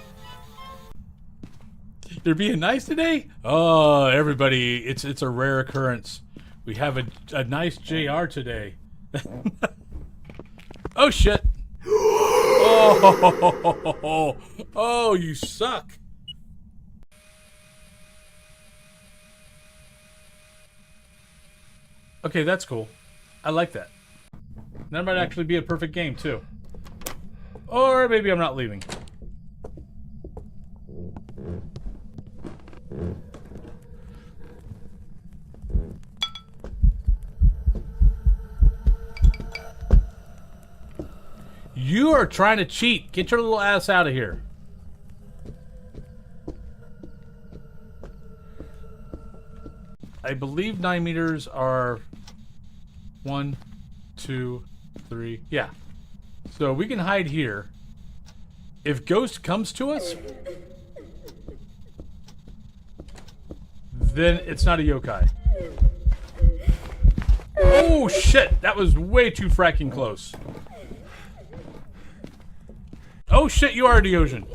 They're being nice today? Oh, everybody, it's a rare occurrence. We have a nice JR today. Oh shit. Oh, you suck. Okay, that's cool. I like that. That might actually be a perfect game, too. Or maybe I'm not leaving. You are trying to cheat. Get your little ass out of here. I believe 9 meters are 1, 2, 3. Yeah. So we can hide here. If Ghost comes to us, then it's not a yokai. Oh shit! That was way too fracking close. Oh shit, you are the ocean.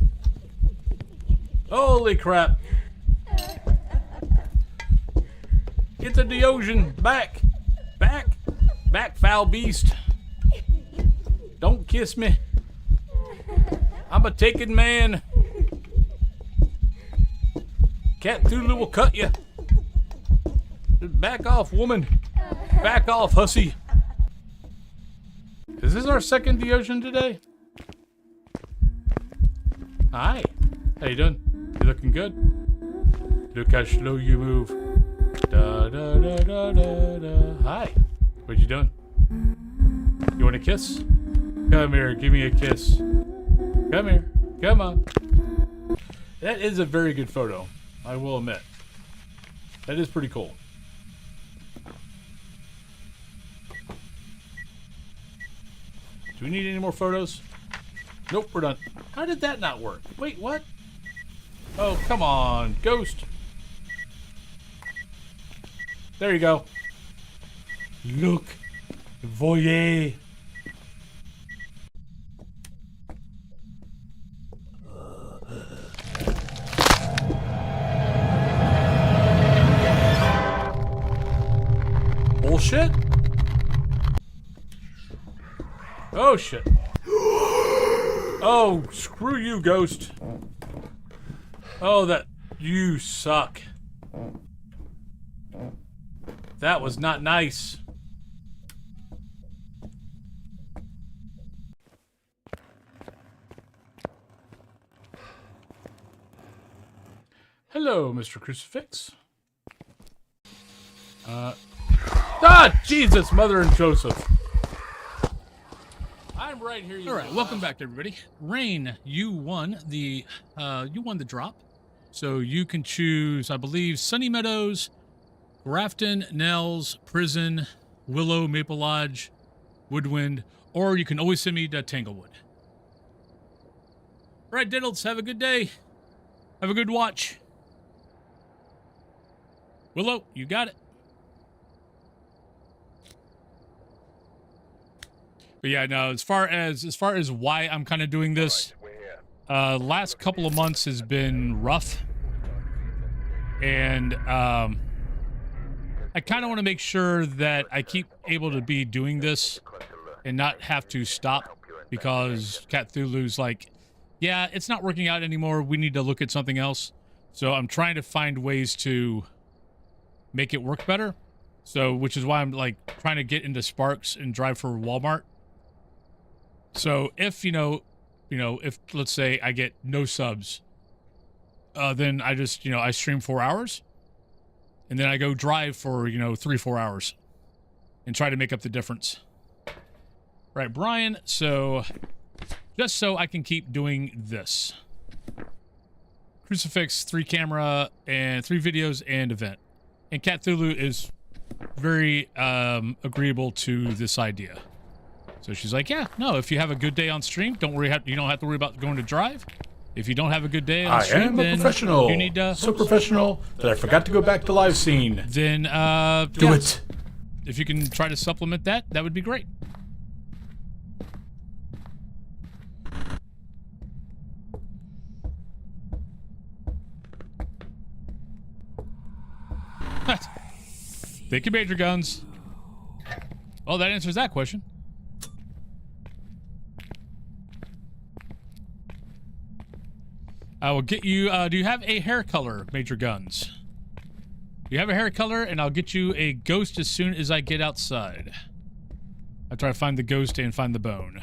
Holy crap. Get to the ocean. Back. Back. Back, foul beast. Don't kiss me. I'm a taken man. Cat Thulu will cut you. Back off, woman. Back off, hussy. Is this our second Deocean today? Hi. How you doing? You looking good? Look how slow you move. Da Da, da, da, da, da, da. Hi. What you doing? You want a kiss? Come here. Give me a kiss. Come here. Come on. That is a very good photo. I will admit. That is pretty cool. Do we need any more photos? Nope, we're done. How did that not work? Wait, what? Oh, come on, Ghost. There you go. Look. Voyez. Bullshit? Oh, shit. Oh, screw you, Ghost. Oh, that... You suck. That was not nice. Hello, Mr. Crucifix. Jesus, Mother and Joseph. I'm right here. All right, welcome back, everybody. Rain, you won the drop, so you can choose, I believe, Sunny Meadows, Grafton, Nels, Prison, Willow, Maple Lodge, Woodwind, or you can always send me to Tanglewood. All right, Diddles, have a good day. Have a good watch. Willow, you got it. But yeah, no, as far as why I'm kind of doing this, last couple of months has been rough. And I kind of want to make sure that I keep able to be doing this and not have to stop because Cthulhu's like, yeah, it's not working out anymore. We need to look at something else. So I'm trying to find ways to make it work better. So, which is why I'm like trying to get into Sparks and drive for Walmart. So if, if let's say I get no subs, then I just, I stream 4 hours and then I go drive for, 3-4 hours and try to make up the difference. Right, Brian. So just so I can keep doing this. Crucifix, 3 camera and 3 videos and event. And Cthulhu is very agreeable to this idea. So she's like, yeah, no, if you have a good day on stream, don't worry, you don't have to worry about going to drive. If you don't have a good day on stream, then professional. You need to... So professional that I forgot to go back to live scene. Then, Do it. If you can try to supplement that, that would be great. Thank you, Major Guns. Oh, that answers that question. I will get you, do you have a hair color, Major Guns? You have a hair color, and I'll get you a ghost as soon as I get outside. I try to find the ghost and find the bone.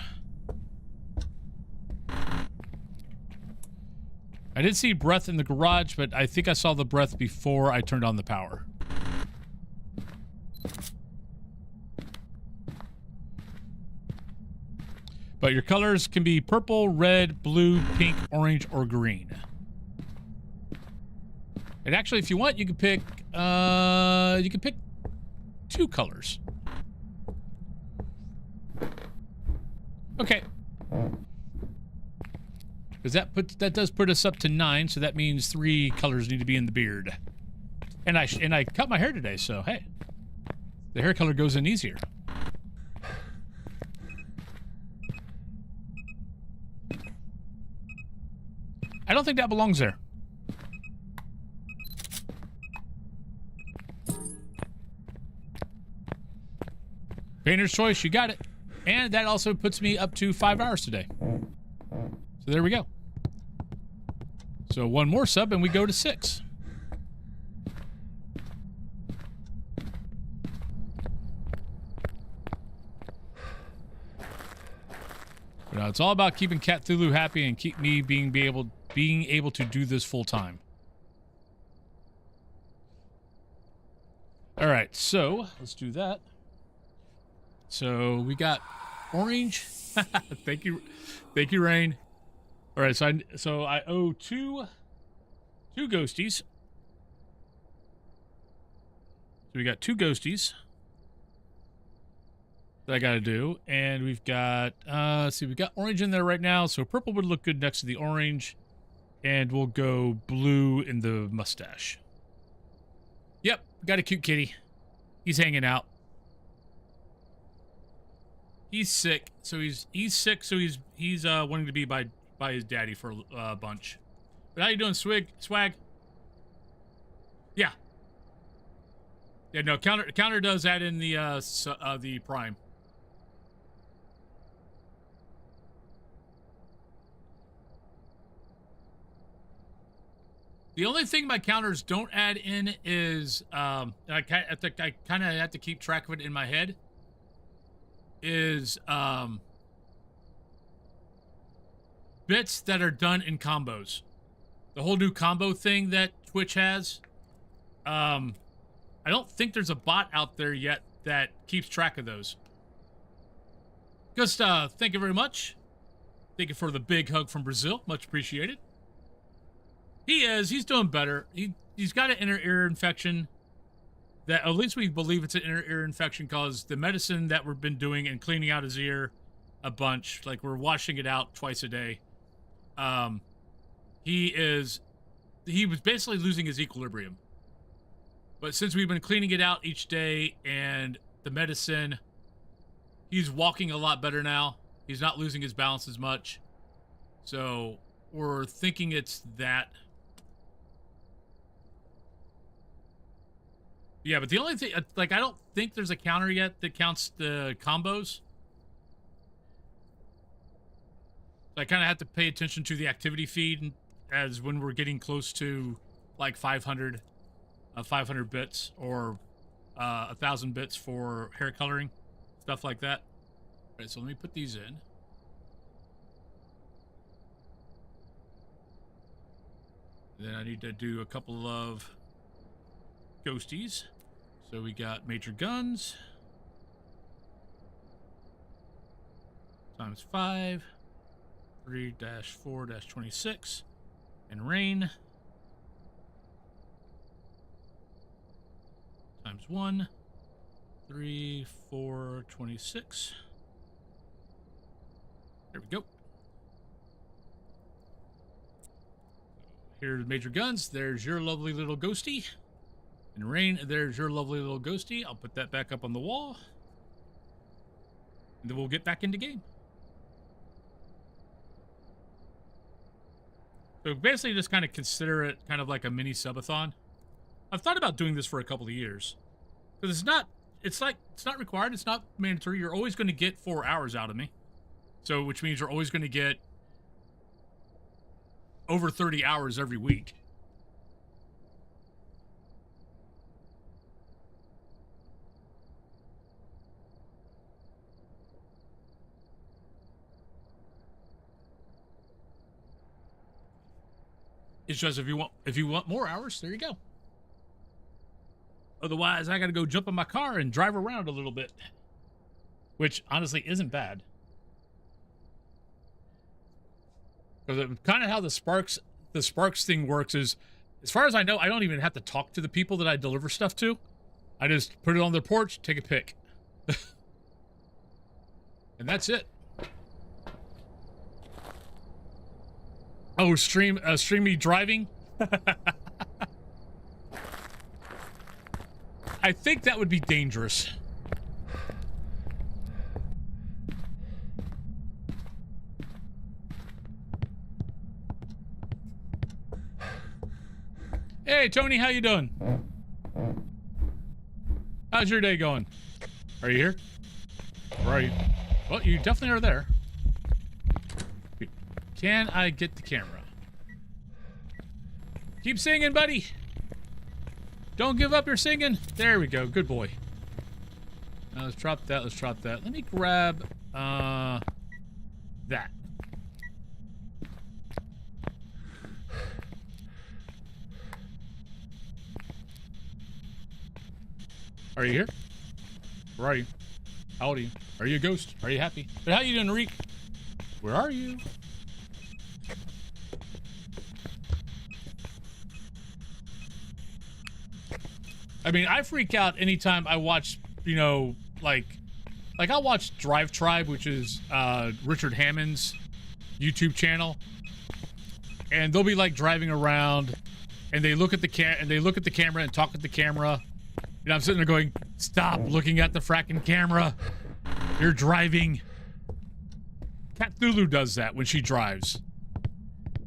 I did see breath in the garage, but I think I saw the breath before I turned on the power. But your colors can be purple, red, blue, pink, orange, or green. And actually, if you want, you can pick 2 colors. Okay. Because that does put us up to 9, so that means 3 colors need to be in the beard. And I cut my hair today, so hey, the hair color goes in easier. I don't think that belongs there. Painter's choice, you got it. And that also puts me up to 5 hours today. So there we go. So 1 more sub and we go to 6. You know, it's all about keeping Cthulhu happy and keep me being able to do this full time. All right, so let's do that. So we got orange. Thank you, Rain. All right, so I owe two ghosties. So we got 2 ghosties that I got to do, and we've got let's see, we got orange in there right now, so purple would look good next to the orange, and we'll go blue in the mustache. Yep, got a cute kitty. He's hanging out. He's sick, so he's sick, so he's wanting to be by his daddy for a bunch. But how you doing, Swag? Yeah. Yeah, no, counter does add in the prime. The only thing my counters don't add in is, I kind of have to keep track of it in my head, is bits that are done in combos. The whole new combo thing that Twitch has. I don't think there's a bot out there yet that keeps track of those. Just thank you very much. Thank you for the big hug from Brazil. Much appreciated. He's doing better. He's got an inner ear infection. That at least we believe it's an inner ear infection because the medicine that we've been doing and cleaning out his ear a bunch, like we're washing it out twice a day. He was basically losing his equilibrium. But since we've been cleaning it out each day and the medicine, he's walking a lot better now. He's not losing his balance as much. So we're thinking it's that. Yeah, but the only thing, like, I don't think there's a counter yet that counts the combos. So I kind of have to pay attention to the activity feed as when we're getting close to like 500 bits or 1,000 bits for hair coloring, stuff like that. All right, so let me put these in. Then I need to do a couple of ghosties. So we got Major Guns times 5, 3-4-26, and Rain times 1, 3, 4, 26. There we go. Here's Major Guns. There's your lovely little ghosty. And Rain, there's your lovely little ghosty. I'll put that back up on the wall. And then we'll get back into game. So basically just kind of consider it kind of like a mini subathon. I've thought about doing this for a couple of years. Because it's not required, it's not mandatory. You're always going to get 4 hours out of me. So which means you're always going to get over 30 hours every week. It's just if you want more hours, there you go. Otherwise, I got to go jump in my car and drive around a little bit, which honestly isn't bad. Because kind of how the Sparks thing works is, as far as I know, I don't even have to talk to the people that I deliver stuff to. I just put it on their porch, take a pic. And that's it. Oh, stream me driving? I think that would be dangerous. Hey, Tony, how you doing? How's your day going? Are you here? Where are you? Well, you definitely are there. Can I get the camera? Keep singing, buddy. Don't give up your singing. There we go. Good boy. Now let's drop that. Let's drop that. Let me grab that. Are you here? Where are you? How old are you? Are you a ghost? Are you happy? But how you doing, Reek? Where are you? I mean, I freak out anytime I watch, you know, like I watch Drive Tribe, which is Richard Hammond's YouTube channel, and they'll be like driving around, and they look at the camera and talk at the camera, and I'm sitting there going, "Stop looking at the fracking camera! You're driving." Cat Thulu does that when she drives.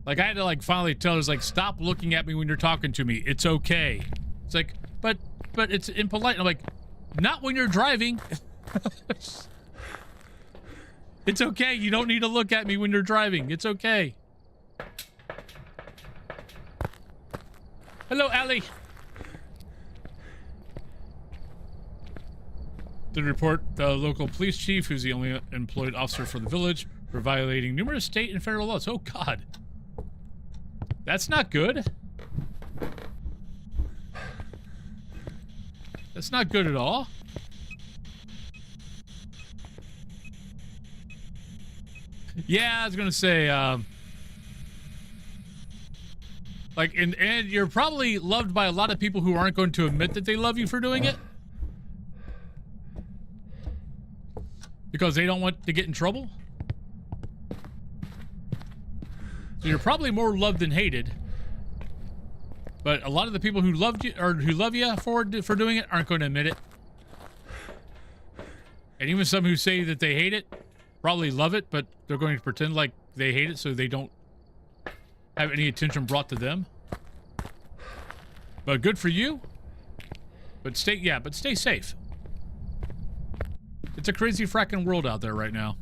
Like, I had to like finally tell her, like, "Stop looking at me when you're talking to me. It's okay." It's like, but it's impolite. I'm like, "Not when you're driving." It's okay. You don't need to look at me when you're driving. It's okay. Hello, Allie. The report, the local police chief, who's the only employed officer for the village, for violating numerous state and federal laws. Oh, God. That's not good. That's not good at all. Yeah, I was gonna say, like, and you're probably loved by a lot of people who aren't going to admit that they love you for doing it, because they don't want to get in trouble. So you're probably more loved than hated. But a lot of the people who loved you or who love you for doing it aren't going to admit it. And even some who say that they hate it probably love it, but they're going to pretend like they hate it so they don't have any attention brought to them. But good for you. But stay safe. It's a crazy fracking world out there right now.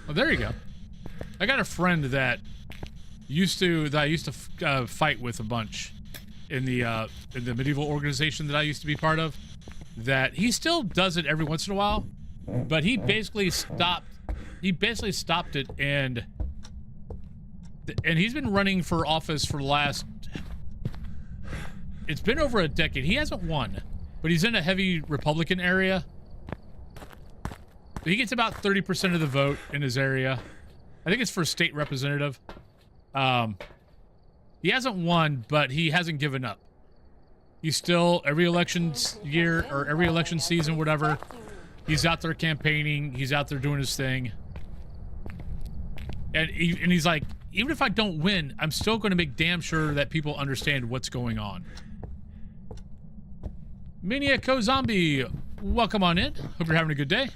Oh, there you go. I got a friend that I used to fight with a bunch in the medieval organization that I used to be part of. That he still does it every once in a while, but he basically stopped. He basically stopped it, and he's been running for office for the last. It's been over a decade. He hasn't won, but he's in a heavy Republican area. He gets about 30% of the vote in his area. I think it's for state representative. He hasn't won, but he hasn't given up. He's still, every election year or every election season, whatever, he's out there campaigning. He's out there doing his thing. And he's like, even if I don't win, I'm still going to make damn sure that people understand what's going on. Mania Co-Zombie, welcome on in. Hope you're having a good day.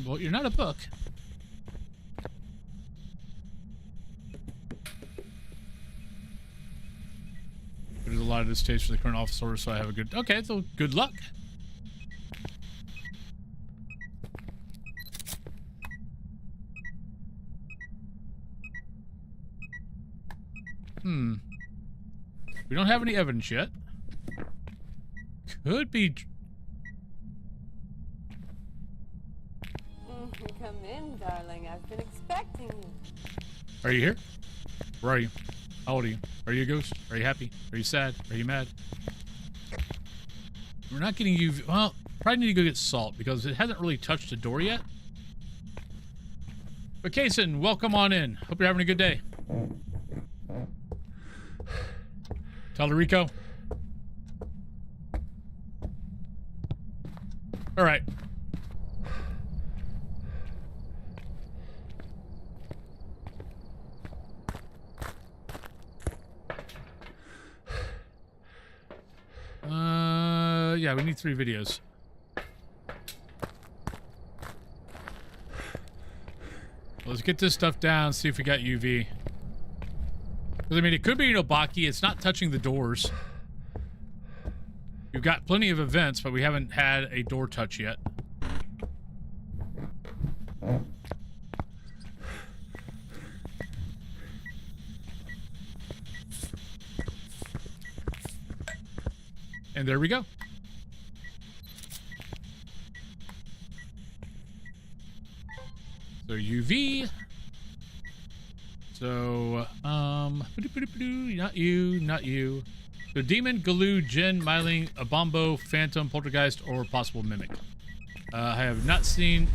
Well, you're not a book. There's a lot of distaste for the current officer, so I have a good... Okay, so good luck. We don't have any evidence yet. Could be... Come in, darling. I've been expecting you. Are you here? Where are you? How old are you? Are you a ghost? Are you happy? Are you sad? Are you mad? We're not getting you... Well, probably need to go get salt because it hasn't really touched the door yet. But Kason, welcome on in. Hope you're having a good day. Tallarico. All right. Yeah, we need 3 videos. Let's get this stuff down, see if we got UV. Because, I mean, it could be an Obaki. It's not touching the doors. We've got plenty of events, but we haven't had a door touch yet. And there we go. So UV. So, not you, not you. So Demon, Galoo, Jinn, Myling, Abombo, Phantom, Poltergeist, or possible Mimic. I have not seen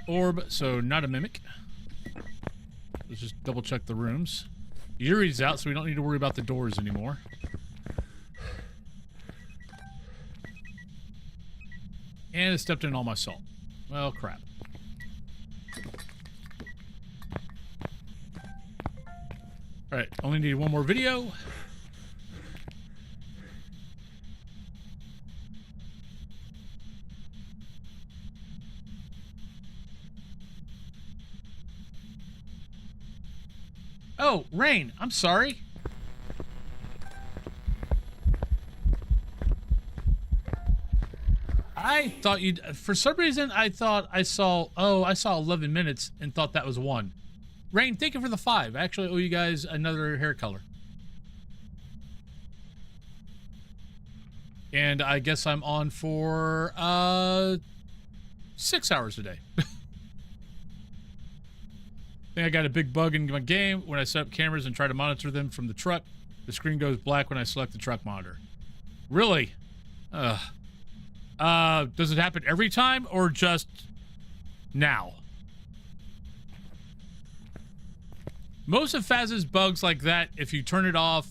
Orb, so not a Mimic. Let's just double check the rooms. Yuri's out, so we don't need to worry about the doors anymore. And it stepped in all my salt. Well, crap. Alright, only need one more video. Oh, Rain, I'm sorry. I thought you'd, for some reason, I thought I saw 11 minutes and thought that was 1. Rain, thank you for the 5. I actually owe you guys another hair color. And I guess I'm on for 6 hours a day. I think I got a big bug in my game. When I set up cameras and try to monitor them from the truck, the screen goes black when I select the truck monitor. Really? Does it happen every time or just now? Most of Faz's bugs like that, if you turn it off,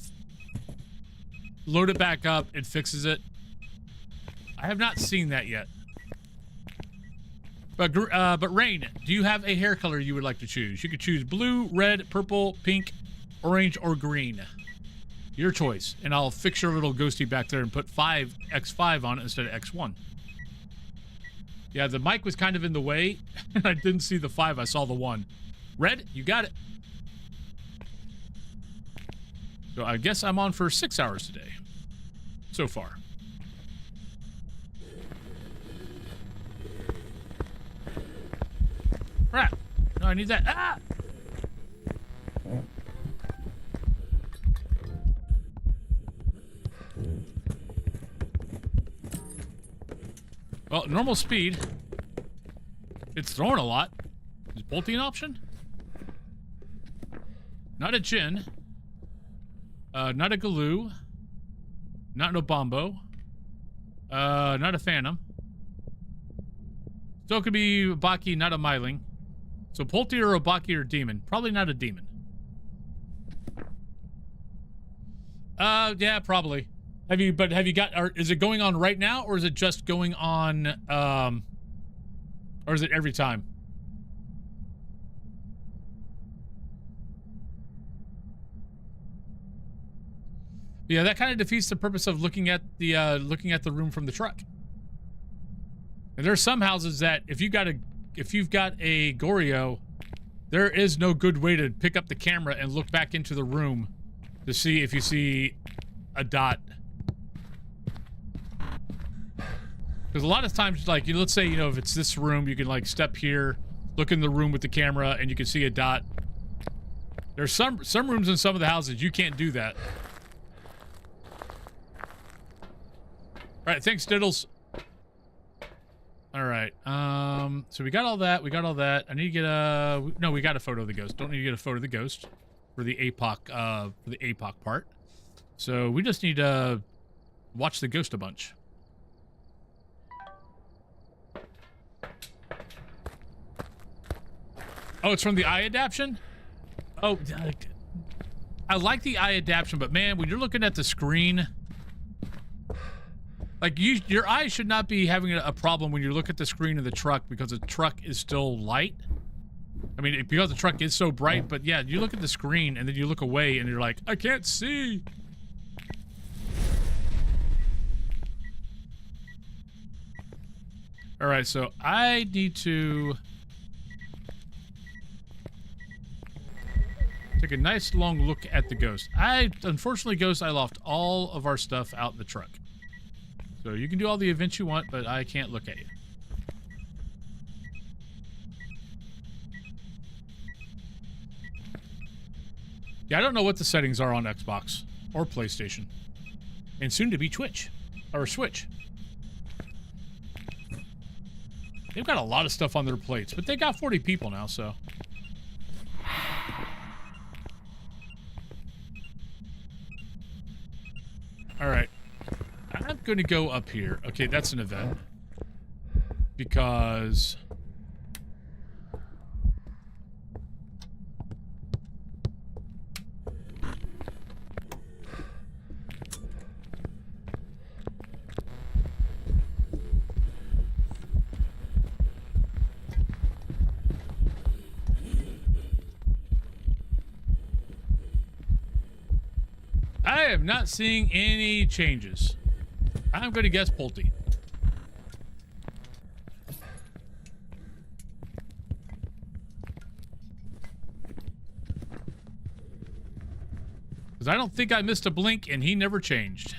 load it back up, it fixes it. I have not seen that yet. But Rain, do you have a hair color you would like to choose? You could choose blue, red, purple, pink, orange, or green. Your choice. And I'll fix your little ghosty back there and put X5 on it instead of X1. Yeah, the mic was kind of in the way, and I didn't see the 5. I saw the 1. Red, you got it. So I guess I'm on for 6 hours today. So far. Crap. No, I need that. Ah! Well, normal speed. It's throwing a lot. Is bolting an option? Not a Jinn. Not a Galoo. Not no Bombo. Not a Phantom. Still could be Baki, not a Myling. So Polty or Obaki or Demon. Probably not a Demon. Yeah, probably. Have you got, or is it going on right now, or is it just going on, or is it every time? Yeah, that kind of defeats the purpose of looking at the room from the truck. And there are some houses that if you've got a Goryo, there is no good way to pick up the camera and look back into the room to see if you see a dot. Because a lot of times, like, let's say, if it's this room, you can, like, step here, look in the room with the camera, and you can see a dot. There's some rooms in some of the houses, you can't do that. Alright, thanks, Diddles. Alright, so we got all that, I need to get no, we got a photo of the ghost. Don't need to get a photo of the ghost for the Apoc part. So we just need to watch the ghost a bunch. Oh, it's from the eye adaptation? Oh, I like the eye adaptation, but man, when you're looking at the screen, like, your eyes should not be having a problem when you look at the screen of the truck because the truck is still light. I mean, because the truck is so bright, but yeah, you look at the screen and then you look away and you're like, I can't see. All right, so I need to take a nice long look at the ghost. Unfortunately, Ghost, I left all of our stuff out in the truck. So you can do all the events you want, but I can't look at you. Yeah, I don't know what the settings are on Xbox or PlayStation. And soon to be Twitch. Or Switch. They've got a lot of stuff on their plates, but they got 40 people now, so. All right. I'm going to go up here. Okay, that's an event. Because... I am not seeing any changes. I'm going to guess Pulte. Because I don't think I missed a blink and he never changed.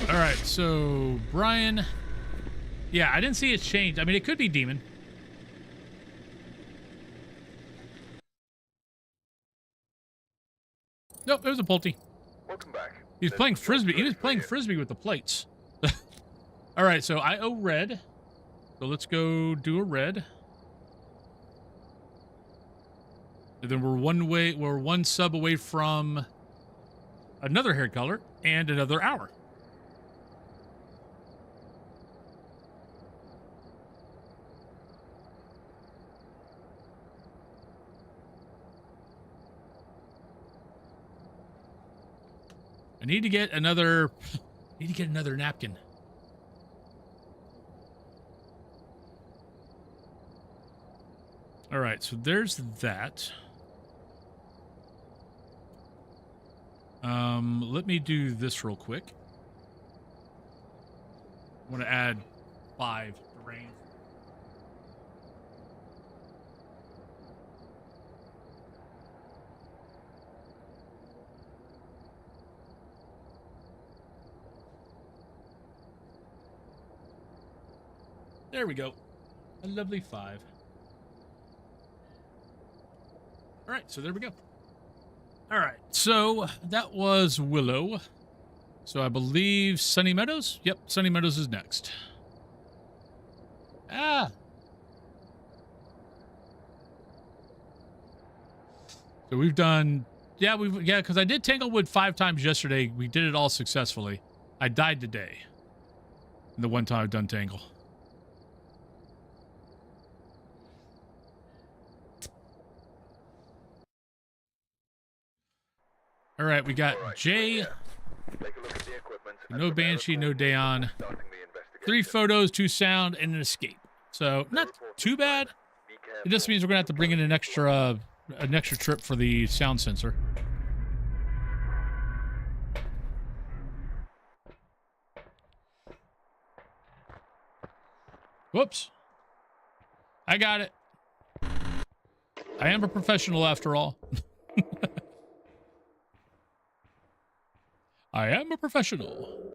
All right, so Brian, yeah, I didn't see it change. I mean, it could be Demon. Nope, it was a Pulte. Welcome back. He was playing frisbee. He was playing frisbee with the plates. All right, so I owe red. So let's go do a red. And then we're one sub away from another hair color and another hour. I need to get another napkin. All right, so there's that. Let me do this real quick. I want to add 5 to rain. There we go. A lovely 5. All right, so there we go. All right, so that was Willow. So I believe Sunny Meadows? Yep, Sunny Meadows is next. Ah! So we've done... Yeah, because I did Tanglewood 5 times yesterday. We did it all successfully. I died today. The one time I've done Tangle. All right, we got Jay. No Banshee, no Dayon. 3 photos, 2 sound, and an escape. So not too bad. It just means we're gonna have to bring in an extra trip for the sound sensor. Whoops. I got it. I am a professional after all. I am a professional.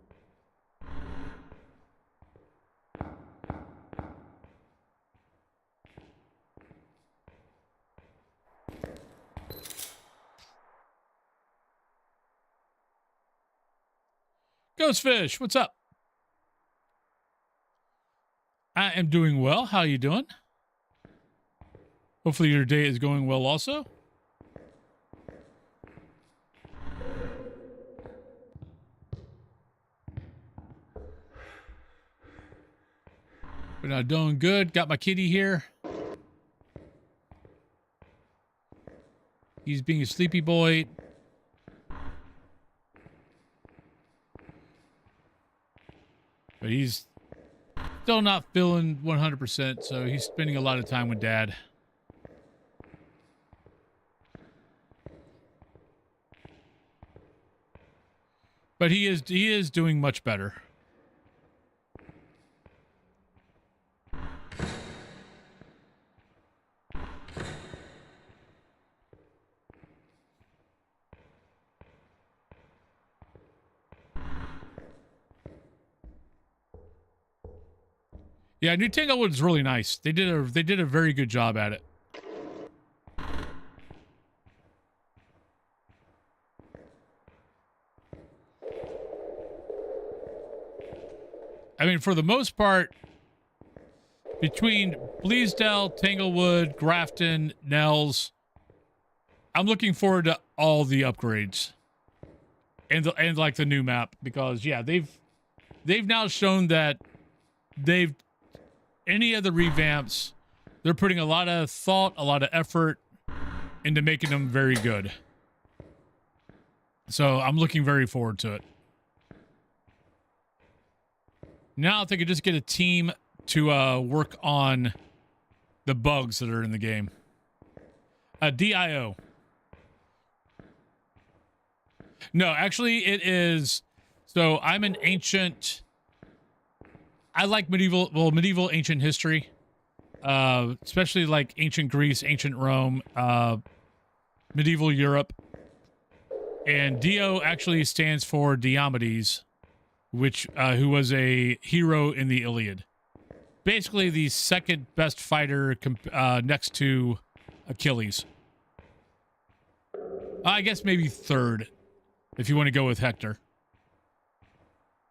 Ghostfish, what's up? I am doing well. How you doing? Hopefully your day is going well also. We're not doing good. Got my kitty here. He's being a sleepy boy. But he's still not feeling 100%, so he's spending a lot of time with Dad. But he is doing much better. Yeah, New Tanglewood is really nice. They did a very good job at it. I mean, for the most part, between Bleasdale, Tanglewood, Grafton, Nels, I'm looking forward to all the upgrades and like the new map, because yeah, they've now shown that any of the revamps, they're putting a lot of thought, a lot of effort into making them very good. So I'm looking very forward to it. Now, if they could just get a team to work on the bugs that are in the game. DIO. No, actually, it is. So I'm an ancient. I like medieval ancient history, especially like ancient Greece, ancient Rome, medieval Europe. And Dio actually stands for Diomedes, which who was a hero in the Iliad. Basically, the second best fighter next to Achilles. I guess maybe third, if you want to go with Hector.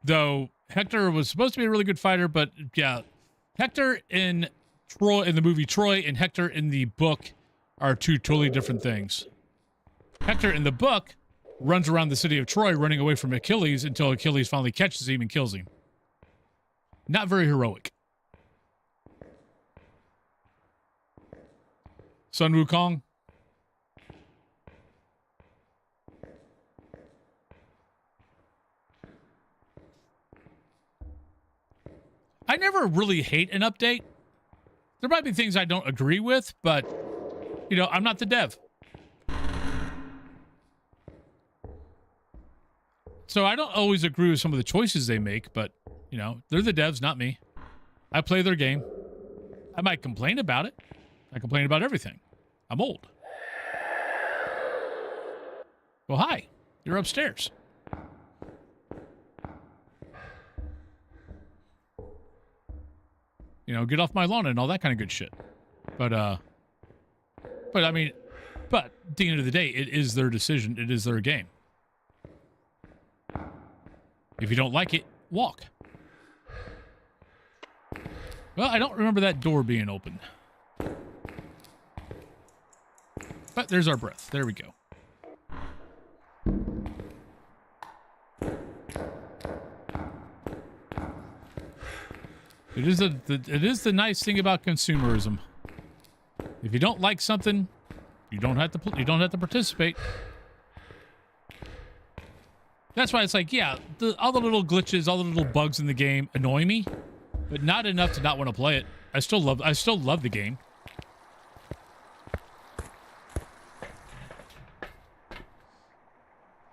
Though Hector was supposed to be a really good fighter, but yeah, Hector in the movie Troy and Hector in the book are two totally different things. Hector in the book runs around the city of Troy running away from Achilles until Achilles finally catches him and kills him. Not very heroic. Sun Wukong. I never really hate an update. There might be things I don't agree with, but, you know, I'm not the dev. So I don't always agree with some of the choices they make, but, you know, they're the devs, not me. I play their game. I might complain about it. I complain about everything. I'm old. Well, hi. You're upstairs. You know, get off my lawn and all that kind of good shit. But I mean, but at the end of the day, it is their decision. It is their game. If you don't like it, walk. Well, I don't remember that door being open. But there's our breath. There we go. It is the nice thing about consumerism. If you don't like something, you don't have to participate. That's why it's like, yeah, all the little glitches, all the little bugs in the game annoy me, but not enough to not want to play it. I still love the game.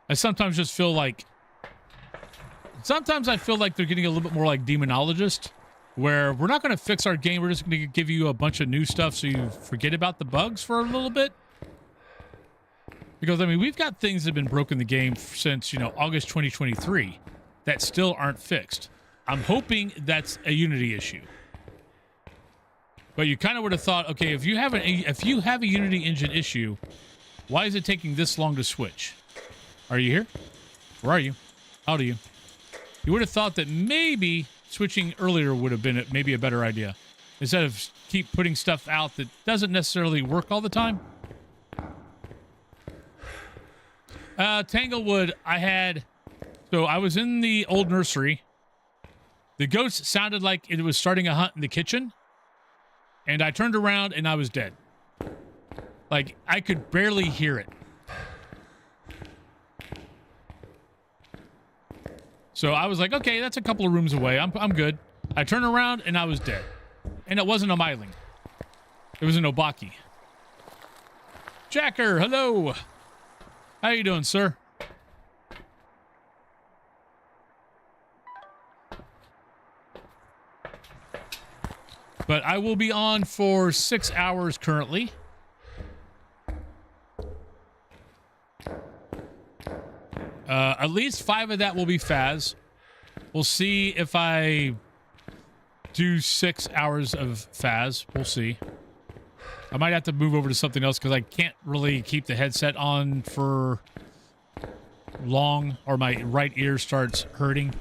I sometimes just feel like I feel like they're getting a little bit more like Demonologist, where we're not going to fix our game. We're just going to give you a bunch of new stuff so you forget about the bugs for a little bit. Because, I mean, we've got things that have been broken in the game since, you know, August 2023 that still aren't fixed. I'm hoping that's a Unity issue. But you kind of would have thought, okay, if you have a Unity engine issue, why is it taking this long to switch? Are you here? Where are you? How old are you? You would have thought that maybe switching earlier would have been maybe a better idea, instead of keep putting stuff out that doesn't necessarily work all the time. Tanglewood, I was in the old nursery. The ghost sounded like it was starting a hunt in the kitchen, and I turned around and I was dead. Like, I could barely hear it. So I was like, okay, that's a couple of rooms away. I'm good. I turned around and I was dead. And it wasn't a Myling. It was an Obaki. Jacker, hello. How you doing, sir? But I will be on for 6 hours currently. At least 5 of that will be Phas. We'll see if I do 6 hours of Phas. We'll see. I might have to move over to something else because I can't really keep the headset on for long or my right ear starts hurting.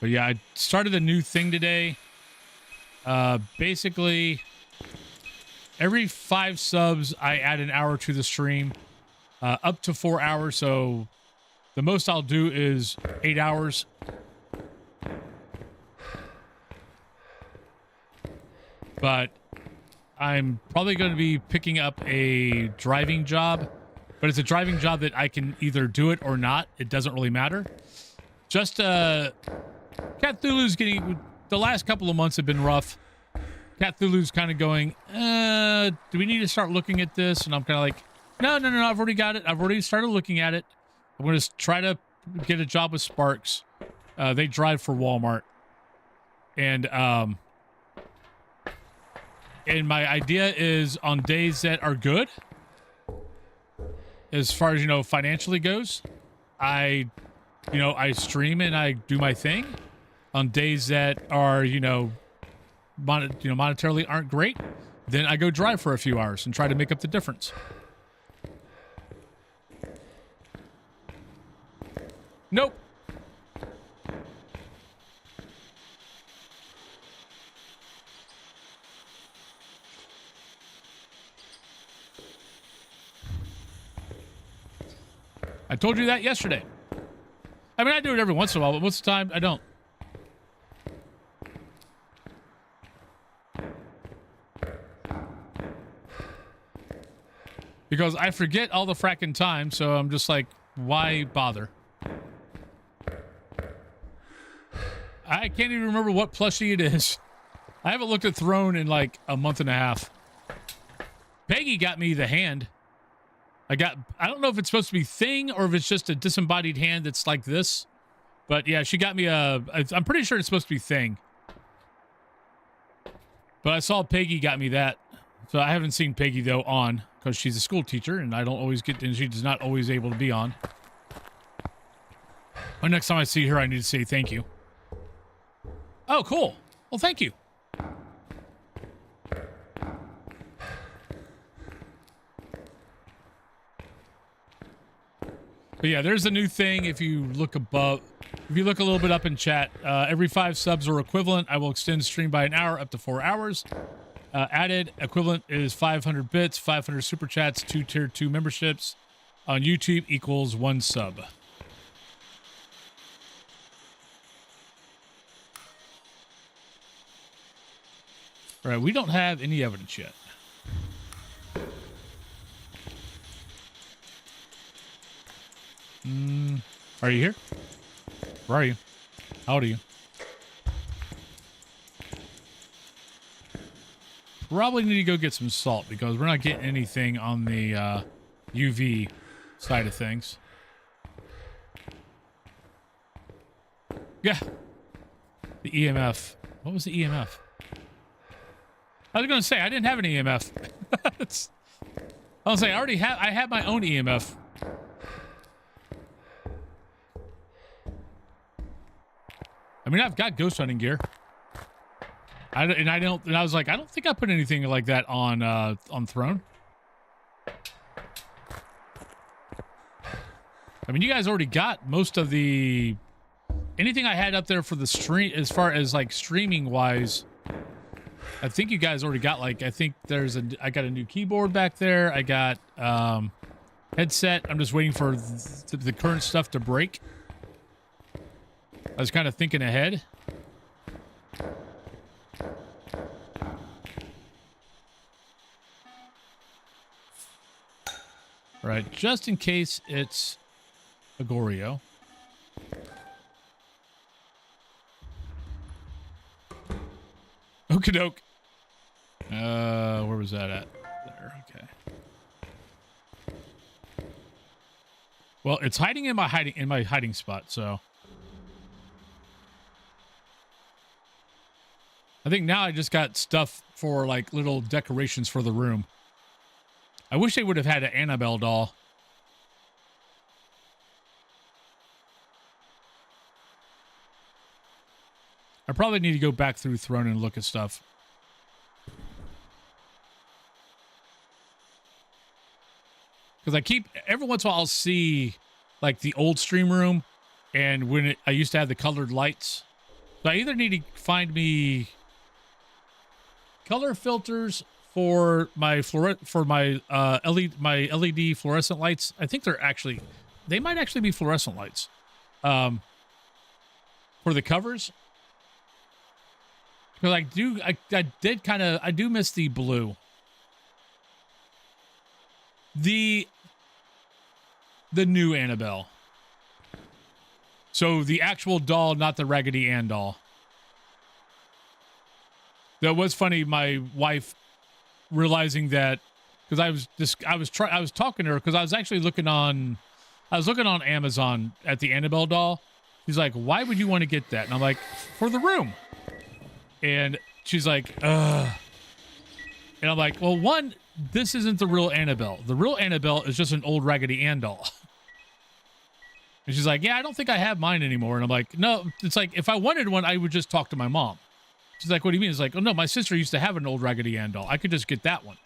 But yeah, I started a new thing today. Basically, every 5 subs, I add an hour to the stream, up to 4 hours. So the most I'll do is 8 hours. But I'm probably going to be picking up a driving job, but it's a driving job that I can either do it or not. It doesn't really matter. Just, Cthulhu's getting, the last couple of months have been rough. Cthulhu's kind of going, do we need to start looking at this? And I'm kind of like, no, I've already got it. I've already started looking at it. I'm going to try to get a job with Sparks. They drive for Walmart. And my idea is on days that are good, as far as, you know, financially goes, I stream and I do my thing. On days that are, monetarily aren't great, then I go drive for a few hours and try to make up the difference. Nope. I told you that yesterday. I mean, I do it every once in a while, but most of the time, I don't. Because I forget all the fracking time, so I'm just like, why bother? I can't even remember what plushie it is. I haven't looked at Throne in like a month and a half. Peggy got me the hand. I don't know if it's supposed to be Thing or if it's just a disembodied hand that's like this. But yeah, she got me I'm pretty sure it's supposed to be Thing. But I saw Peggy got me that. So I haven't seen Peggy though on, because she's a school teacher and I don't always get, and she's not always able to be on. But next time I see her, I need to say thank you. Oh, cool. Well, thank you. But yeah, there's a new thing. If you look above, if you look a little bit up in chat, every 5 subs or equivalent, I will extend stream by an hour up to 4 hours. Added equivalent is 500 bits, 500 super chats, 2 tier 2 memberships. On YouTube equals 1 sub. All right, we don't have any evidence yet. Are you here? Where are you? How old are you? Probably need to go get some salt because we're not getting anything on the UV side of things. Yeah. The EMF. What was the EMF? I was going to say, I didn't have an EMF. I was saying, I have my own EMF. I mean, I've got ghost hunting gear. I was like, I don't think I put anything like that on Throne. I mean, you guys already got most of the, anything I had up there for the stream, as far as like streaming wise. I think you guys already got, like, I think I got a new keyboard back there. I got headset. I'm just waiting for the current stuff to break. I was kind of thinking ahead. All right, just in case it's a Goryo. Okie doke. Where was that at? There, okay. Well, it's hiding in my hiding spot, so I think now I just got stuff for like little decorations for the room. I wish they would have had an Annabelle doll. I probably need to go back through Throne and look at stuff. Because I keep, every once in a while I'll see like the old stream room, and when I used to have the colored lights. So I either need to find me color filters for my LED fluorescent lights. I think they might actually be fluorescent lights. For the covers. Because I do miss the blue. The new Annabelle. So the actual doll, not the Raggedy Ann doll. That was funny. My wife realizing that, because I was talking to her, because I was actually looking on Amazon at the Annabelle doll. She's like, "Why would you want to get that?" And I'm like, "For the room." And she's like, "Ugh." And I'm like, "Well, one, this isn't the real Annabelle. The real Annabelle is just an old Raggedy Ann doll." And she's like, "Yeah, I don't think I have mine anymore." And I'm like, "No, it's like, if I wanted one, I would just talk to my mom." She's like, "What do you mean?" It's like, "Oh, no, my sister used to have an old Raggedy Ann doll. I could just get that one."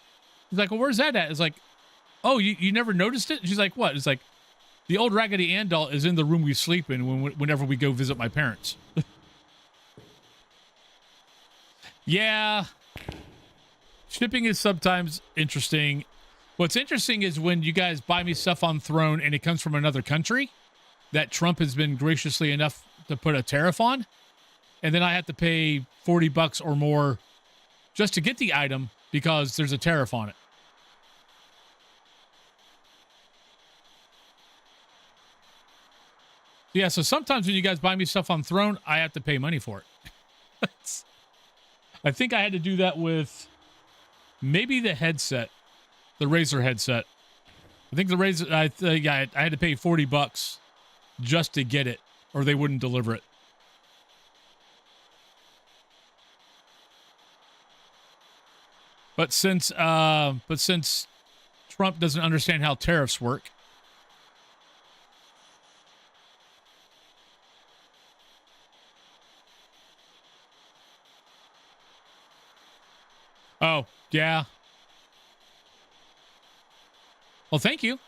He's like, "Well, where's that at?" It's like, "Oh, you never noticed it?" She's like, "What?" It's like, "The old Raggedy Ann doll is in the room we sleep in whenever we go visit my parents." Yeah. Shipping is sometimes interesting. What's interesting is when you guys buy me stuff on Throne and it comes from another country that Trump has been graciously enough to put a tariff on, and then I have to pay $40 or more just to get the item because there's a tariff on it. Yeah, so sometimes when you guys buy me stuff on Throne, I have to pay money for it. I think I had to do that with maybe the headset, the Razer headset. I think the Razer, I had to pay $40 just to get it, or they wouldn't deliver it. But since Trump doesn't understand how tariffs work, oh, yeah. Well, thank you.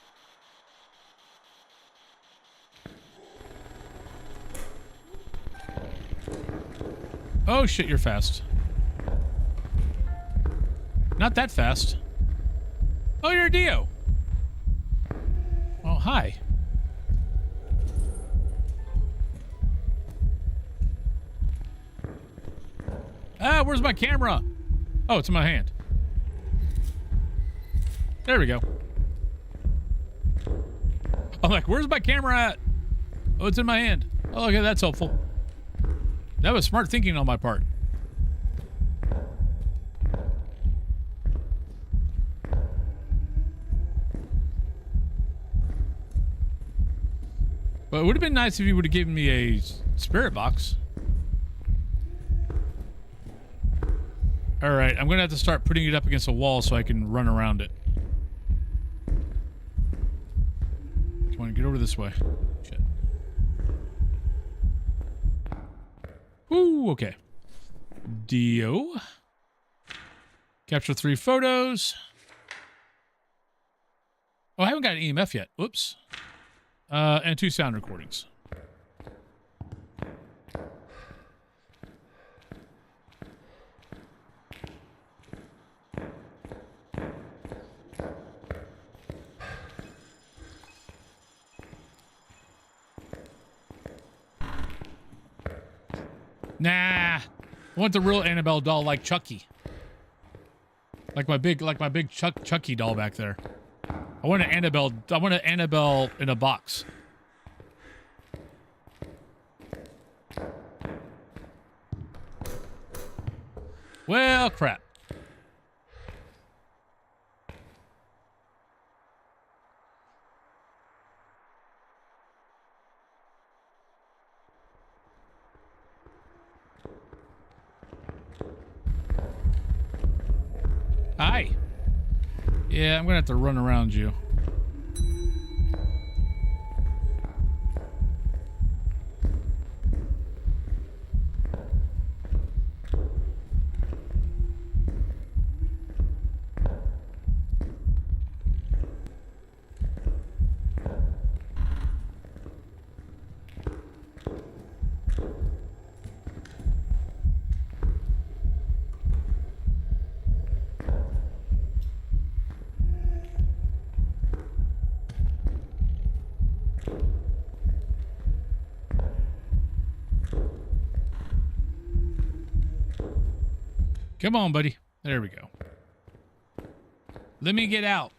Oh, shit, you're fast. Not that fast. Oh, you're a Dio. Oh, hi. Ah, where's my camera? Oh, it's in my hand. There we go. I'm like, where's my camera at? Oh, it's in my hand. Oh, okay, that's helpful. That was smart thinking on my part. But it would have been nice if you would have given me a spirit box. All right, I'm going to have to start putting it up against a wall so I can run around it. Come on, get over this way. Shit. Woo, okay. Dio. Capture 3 photos. Oh, I haven't got an EMF yet. Whoops. And 2 sound recordings. Nah. I want the real Annabelle doll like Chucky. Like my big Chucky doll back there. I want an Annabelle in a box. Well, crap. Hi. Yeah, I'm gonna have to run around you. Come on, buddy. There we go. Let me get out.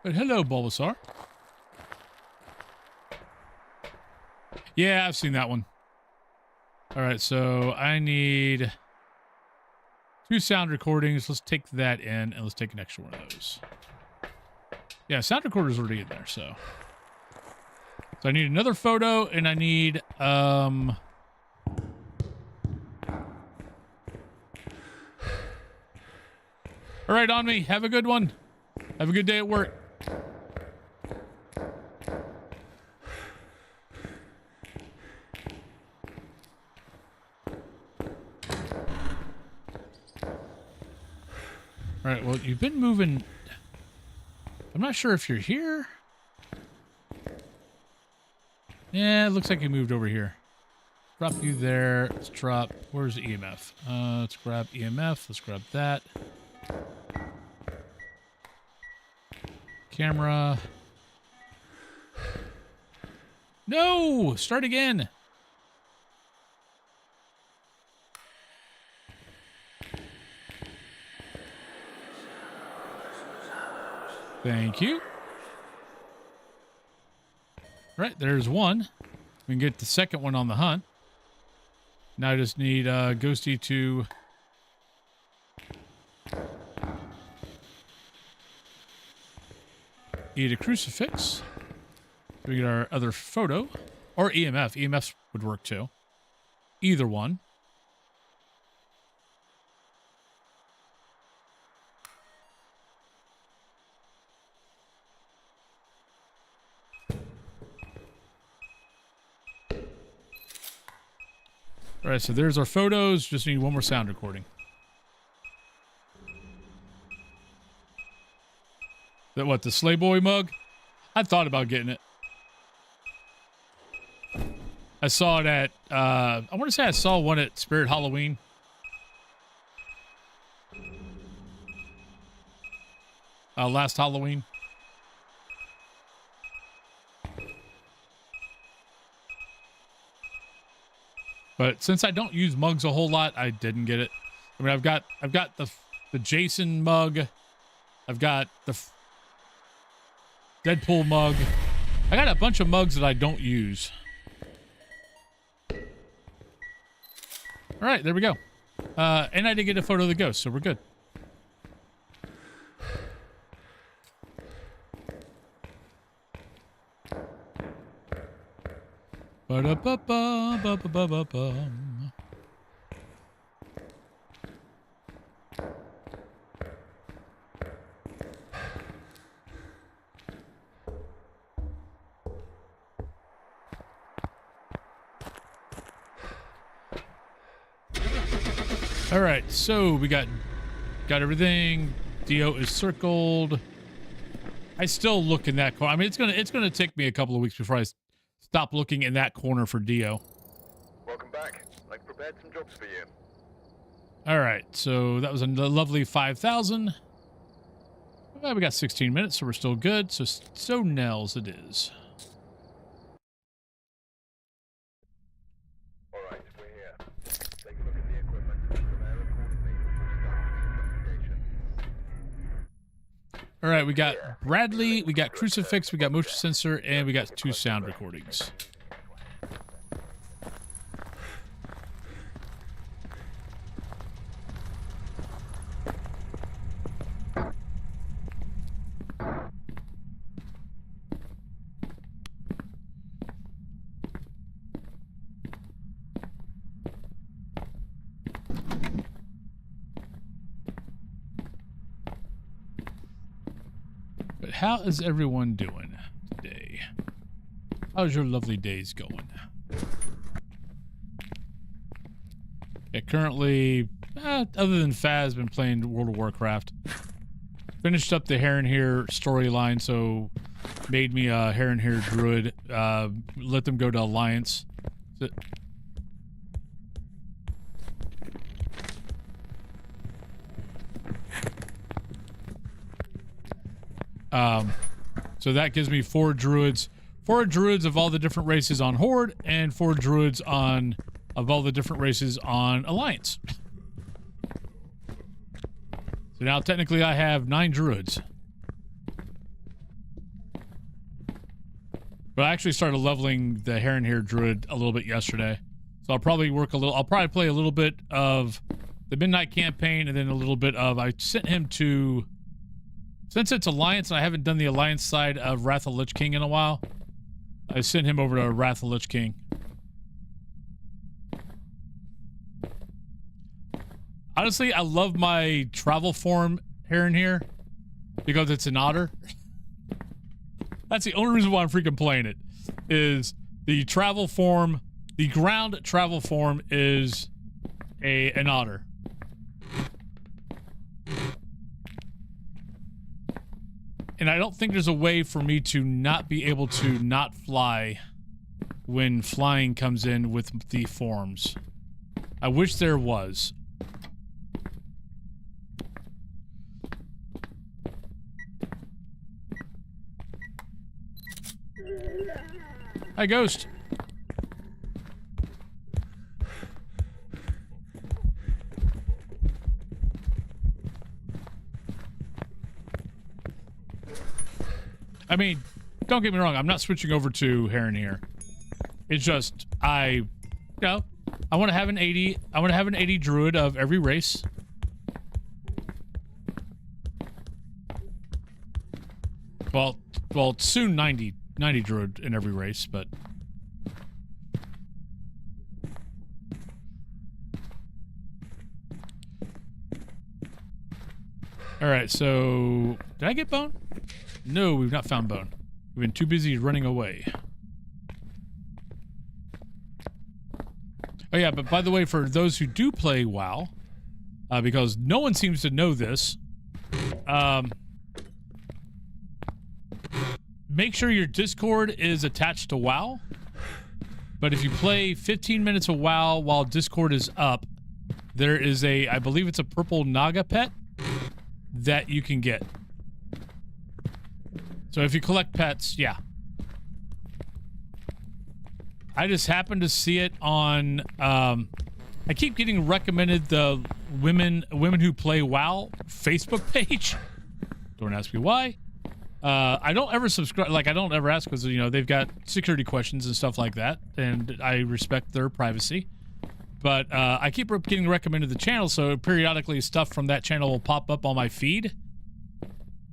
But hello, Bulbasaur. Yeah, I've seen that one. All right, so I need 2 sound recordings. Let's take that in, and let's take an extra one of those. Yeah, sound recorder's already in there, so I need another photo, and I need all right, on me. Have a good one. Have a good day at work. All right, well, you've been moving. I'm not sure if you're here. Yeah, it looks like you moved over here. Drop you there. Let's drop. Where's the EMF? Let's grab EMF. Let's grab that. Camera. No! Start again. Thank you. Right, there's one. We can get the second one on the hunt. Now I just need Ghosty to eat a crucifix. We get our other photo. Or EMF. EMF would work too. Either one. All right, so there's our photos. Just need one more sound recording. That what, the Sleigh Boy mug? I thought about getting it. I saw it at, I want to say I saw one at Spirit Halloween. Last Halloween. But since I don't use mugs a whole lot, I didn't get it. I mean, I've got the Jason mug. I've got the Deadpool mug. I got a bunch of mugs that I don't use. All right, there we go. And I did get a photo of the ghost, so we're good. Ba-da-ba-ba-ba-ba-ba-ba-bum. All right, so we got everything. Dio is circled. I still look in that corner. I mean, it's gonna take me a couple of weeks before I stop looking in that corner for Dio. Welcome back. I've prepared some jobs for you. All right, so that was a lovely 5,000. Well, we got 16 minutes, so we're still good. So Nels it is. All right, we're here. Take a look at the equipment and prepare accordingly before starting the investigation. All right, we got Bradley, we got Crucifix, we got Motion Sensor, and we got 2 sound recordings. how is everyone doing today? How's your lovely days going? Yeah, currently, other than Faz, been playing World of Warcraft. Finished up the Heron Here storyline, so made me a Heron Here druid. Let them go to Alliance. So that gives me 4 druids. 4 druids of all the different races on Horde, and 4 druids of all the different races on Alliance. So now technically I have 9 druids. But I actually started leveling the Heron Here druid a little bit yesterday. So I'll probably play a little bit of the Midnight Campaign and then a little bit of, I sent him to, since it's Alliance and I haven't done the Alliance side of Wrath of Lich King in a while, I sent him over to Wrath of Lich King. Honestly, I love my travel form Heron Here because it's an otter. That's the only reason why I'm freaking playing it, is the travel form, the ground travel form is an otter. And I don't think there's a way for me to not be able to not fly when flying comes in with the forms. I wish there was. Hi, Ghost. I mean, don't get me wrong, I'm not switching over to Heron Here. It's just I want to have an 80 druid of every race. Well, soon 90 druid in every race, but all right, so did I get bone? No, we've not found bone. We've been too busy running away. Oh yeah, but by the way, for those who do play WoW, because no one seems to know this, make sure your Discord is attached to WoW. But if you play 15 minutes of WoW while Discord is up, there is I believe it's a purple Naga pet that you can get. So if you collect pets, yeah. I just happened to see it on, I keep getting recommended the women who play WoW Facebook page. Don't ask me why. I don't ever subscribe, I don't ever ask because, they've got security questions and stuff like that, and I respect their privacy. But I keep getting recommended the channel, so periodically stuff from that channel will pop up on my feed.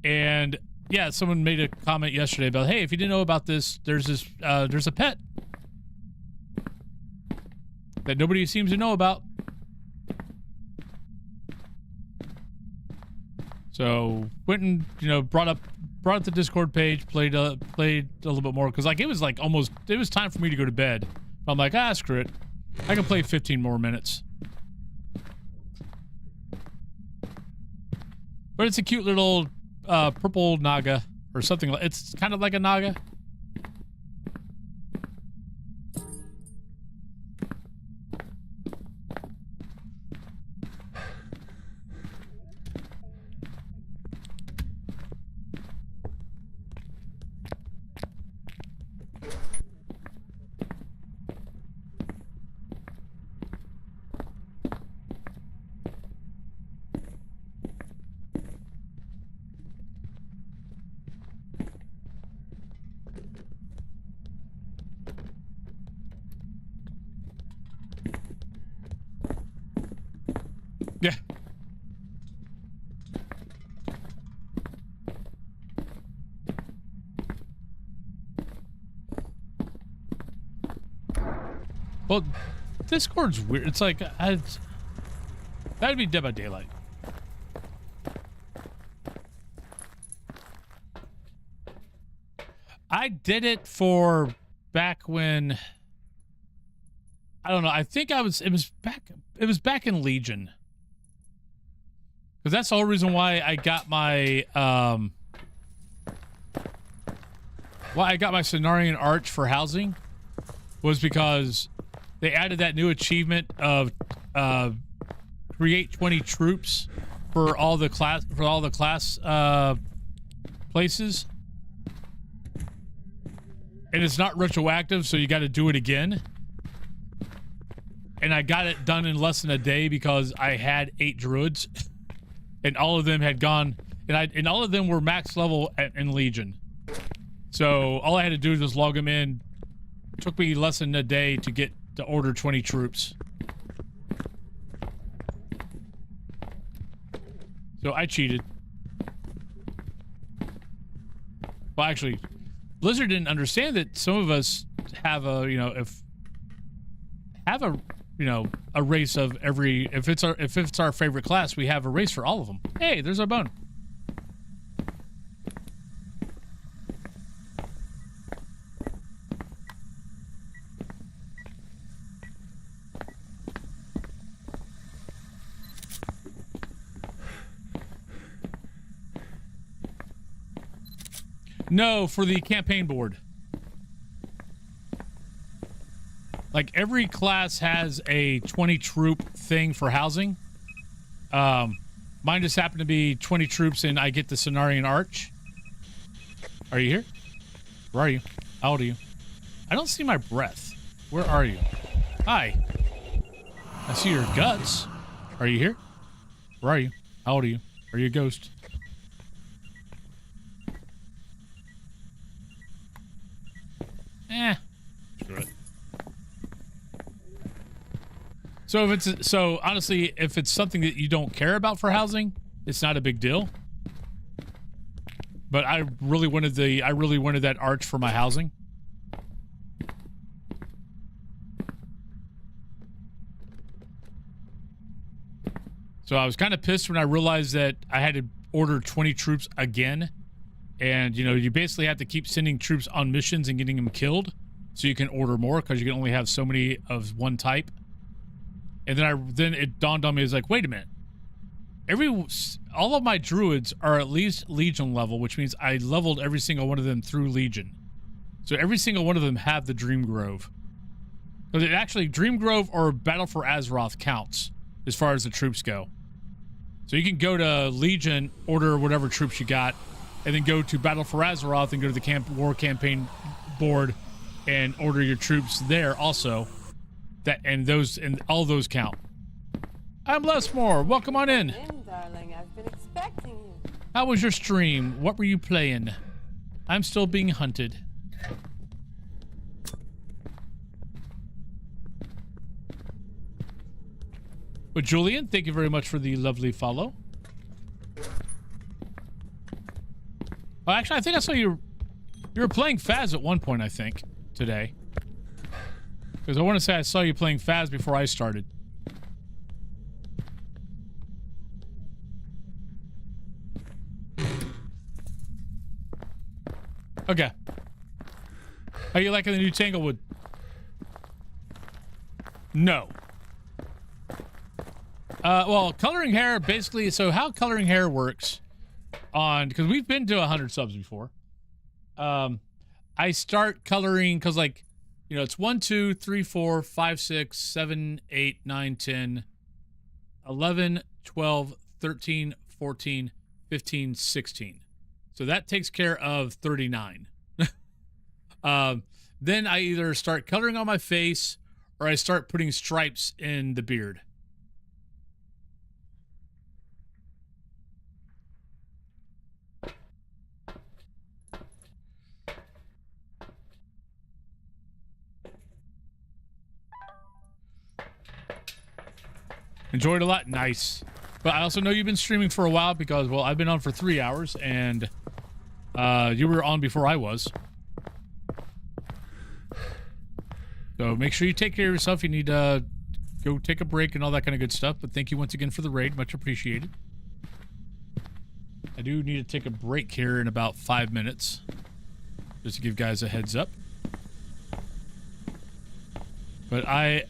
And yeah, someone made a comment yesterday about, hey, if you didn't know about this, there's a pet that nobody seems to know about. So went and brought up the Discord page, played a little bit more because it was time for me to go to bed. I'm like, screw it, I can play 15 more minutes. But it's a cute little purple Naga or something. It's kind of like a Naga. Yeah. Well, Discord's weird. It's like, that'd be Dead by Daylight. I did it for back when, I don't know. I think it was back in Legion. Because that's the whole reason why I got my, Cenarian Arch for housing, was because they added that new achievement of create 20 troops for all the class places, and it's not retroactive, so you got to do it again. And I got it done in less than a day because I had 8 druids, and all of them had gone, and all of them were max level in Legion. So all I had to do was just log them in. It took me less than a day to order 20 troops. So I cheated. Well, actually, Blizzard didn't understand that some of us have a race of every, if it's our favorite class, we have a race for all of them. Hey, there's our bone. No, for the campaign board. Like, every class has a 20 troop thing for housing. Mine just happened to be 20 troops, and I get the Cenarian Arch. Are you here? Where are you? How old are you? I don't see my breath. Where are you? Hi. I see your guts. Are you here? Where are you? How old are you? Are you a ghost? Screw it. So honestly, if it's something that you don't care about for housing, it's not a big deal. But I really wanted that arch for my housing. So I was kind of pissed when I realized that I had to order 20 troops again. And, you basically have to keep sending troops on missions and getting them killed so you can order more, because you can only have so many of one type. And then it dawned on me, it's like, wait a minute. All of my druids are at least Legion level, which means I leveled every single one of them through Legion. So every single one of them have the Dream Grove. Because it actually, Dream Grove or Battle for Azeroth counts as far as the troops go. So you can go to Legion, order whatever troops you got, and then go to Battle for Azeroth and go to the war campaign board and order your troops there also. And all those count. I'm Lesmore. Welcome on in. Come in, darling. I've been expecting you. How was your stream? What were you playing? I'm still being hunted. But Julian, thank you very much for the lovely follow. Well, actually, I think I saw you were playing Phas at one point, I think, today. Because I want to say I saw you playing Phas before I started. Okay. How you liking the new Tanglewood? No. Well, coloring hair, basically, so how coloring hair works because we've been to 100 subs before. I start coloring, because, like, it's 1, 2, 3, 4, 5, 6, 7, 8, 9, 10, 11, 12, 13, 14, 15, 16. So that takes care of 39. Then I either start coloring on my face or I start putting stripes in the beard. Enjoyed a lot. Nice. But I also know you've been streaming for a while because, well, I've been on for 3 hours and you were on before I was. So make sure you take care of yourself. You need to go take a break and all that kind of good stuff. But thank you once again for the raid. Much appreciated. I do need to take a break here in about 5 minutes. just to give guys a heads up. But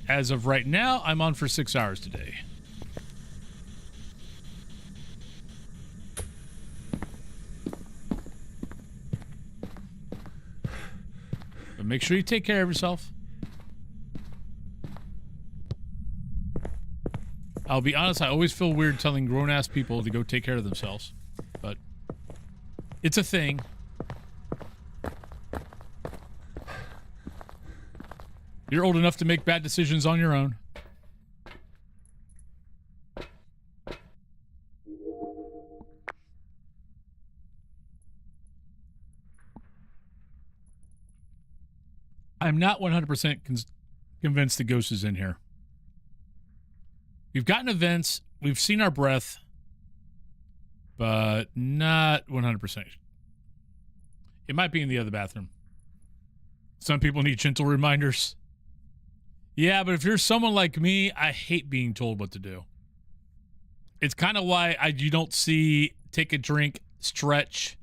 as of right now, I'm on for 6 hours today. But make sure you take care of yourself. I'll be honest, I always feel weird telling grown-ass people to go take care of themselves. But it's a thing. You're old enough to make bad decisions on your own. I'm not 100% convinced the ghost is in here. We've gotten events, we've seen our breath, but not 100%. It might be in the other bathroom. Some people need gentle reminders. Yeah, but if you're someone like me, I hate being told what to do. It's kind of why you don't see take a drink, stretch,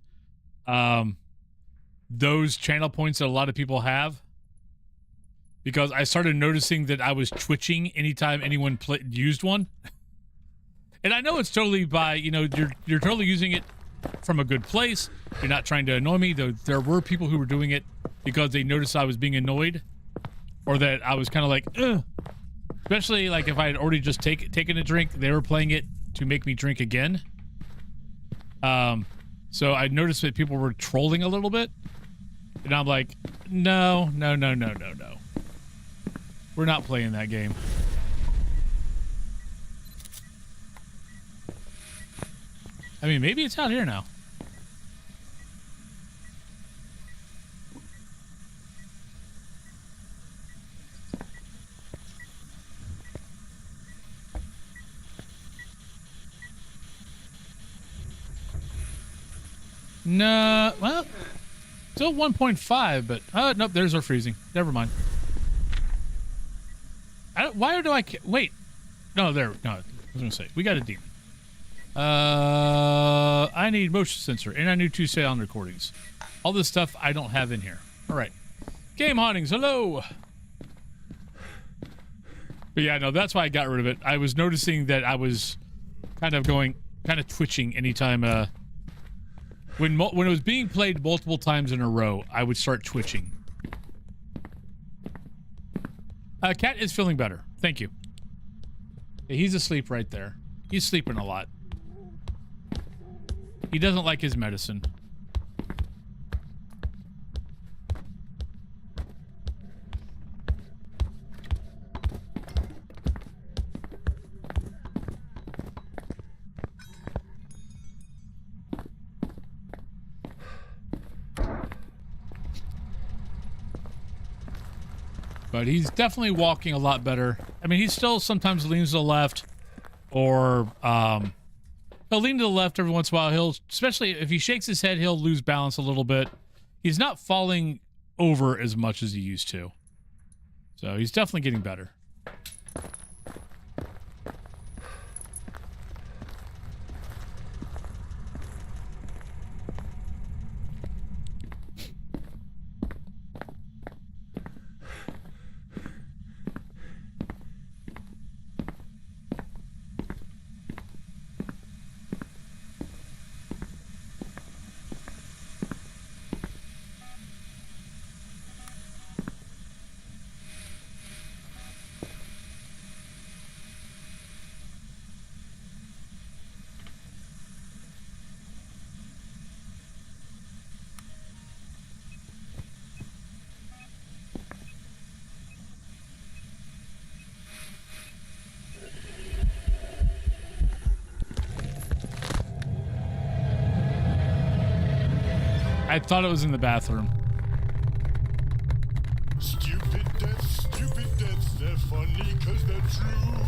those channel points that a lot of people have. Because I started noticing that I was twitching anytime anyone used one. And I know it's totally by, you know, you're totally using it from a good place. You're not trying to annoy me. Though there were people who were doing it because they noticed I was being annoyed. Or that I was kind of like, ugh. Especially like if I had already just taken a drink, they were playing it to make me drink again. So I noticed that people were trolling a little bit. And I'm like, no. We're not playing that game. I mean, maybe it's out here now. No, well, still 1.5, but nope, there's our freezing. Never mind. Why do I wait? No, I was gonna say we got a demon. I need motion sensor, and I need 2 sound recordings. All this stuff I don't have in here. All right, game hauntings. Hello. But yeah, no, that's why I got rid of it. I was noticing that I was kind of twitching anytime. When it was being played multiple times in a row, I would start twitching. Cat is feeling better. Thank you. Yeah, he's asleep right there. He's sleeping a lot. He doesn't like his medicine. But he's definitely walking a lot better. I mean, he still sometimes leans to the left, or he'll lean to the left every once in a while. Especially if he shakes his head, he'll lose balance a little bit. He's not falling over as much as he used to. So he's definitely getting better. I thought it was in the bathroom. Stupid deaths, they're funny 'cause they're true.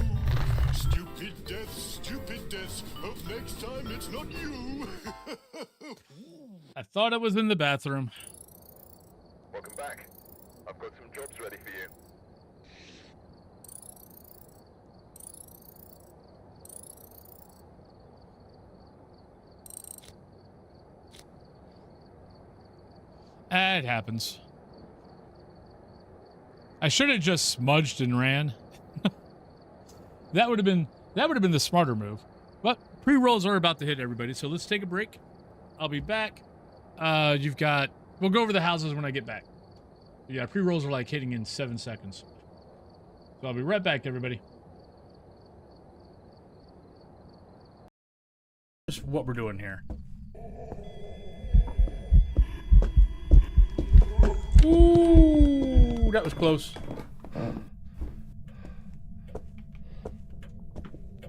Stupid deaths, hope next time it's not you. I thought it was in the bathroom. Welcome back. I've got some jobs ready for you. It happens. I should have just smudged and ran. That would have been the smarter move. But pre-rolls are about to hit, everybody, so let's take a break. I'll be back. We'll go over the houses when I get back. Yeah, pre-rolls are like hitting in 7 seconds. So I'll be right back, everybody. Just what we're doing here. Ooh, that was close.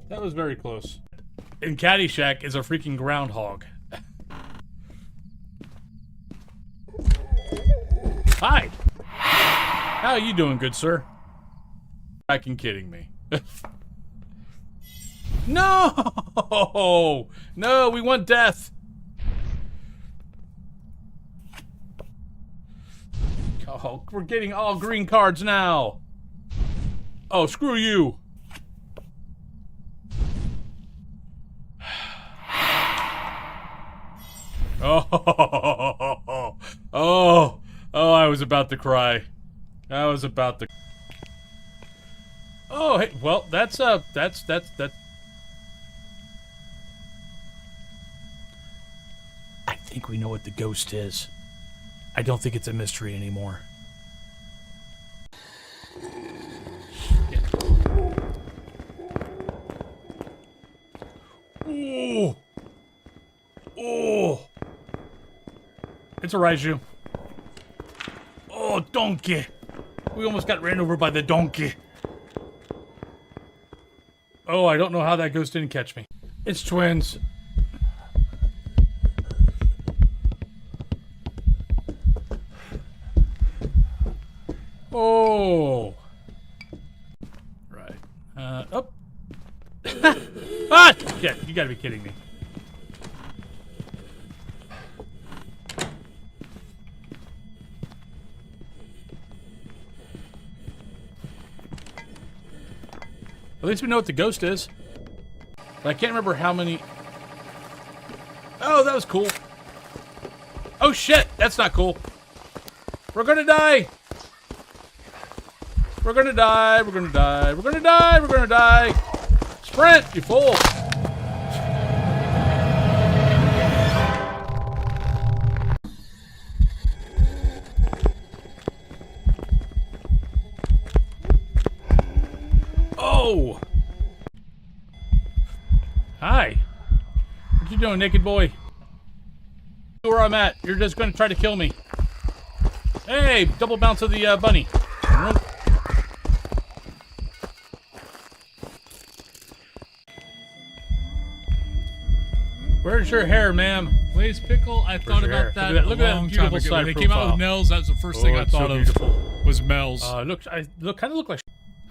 That was very close. In Caddyshack is a freaking groundhog. Hi. How are you doing, good sir? Fucking kidding me. No! No, we want death. Oh, we're getting all green cards now. Oh, screw you. Oh, I was about to cry. I was about to. Oh, hey, well, that's. I think we know what the ghost is. I don't think it's a mystery anymore. Ooh. Oh. It's a Raiju. Oh, donkey. We almost got ran over by the donkey. Oh, I don't know how that ghost didn't catch me. It's twins. Oh. Right. Up. Ah! Yeah, you gotta be kidding me. At least we know what the ghost is. But I can't remember how many... Oh, that was cool. Oh, shit! That's not cool. We're gonna die! We're gonna die, we're gonna die, we're gonna die, we're gonna die! Sprint, you fool! Oh! Hi. What you doing, naked boy? Where I'm at. You're just gonna try to kill me. Hey, double bounce of the bunny. Nope. Where's your hair, ma'am? Blaze Pickle, I thought about that a long time ago. When they came out with Mel's, that was the first thing I thought of was Mel's. Kind of look like.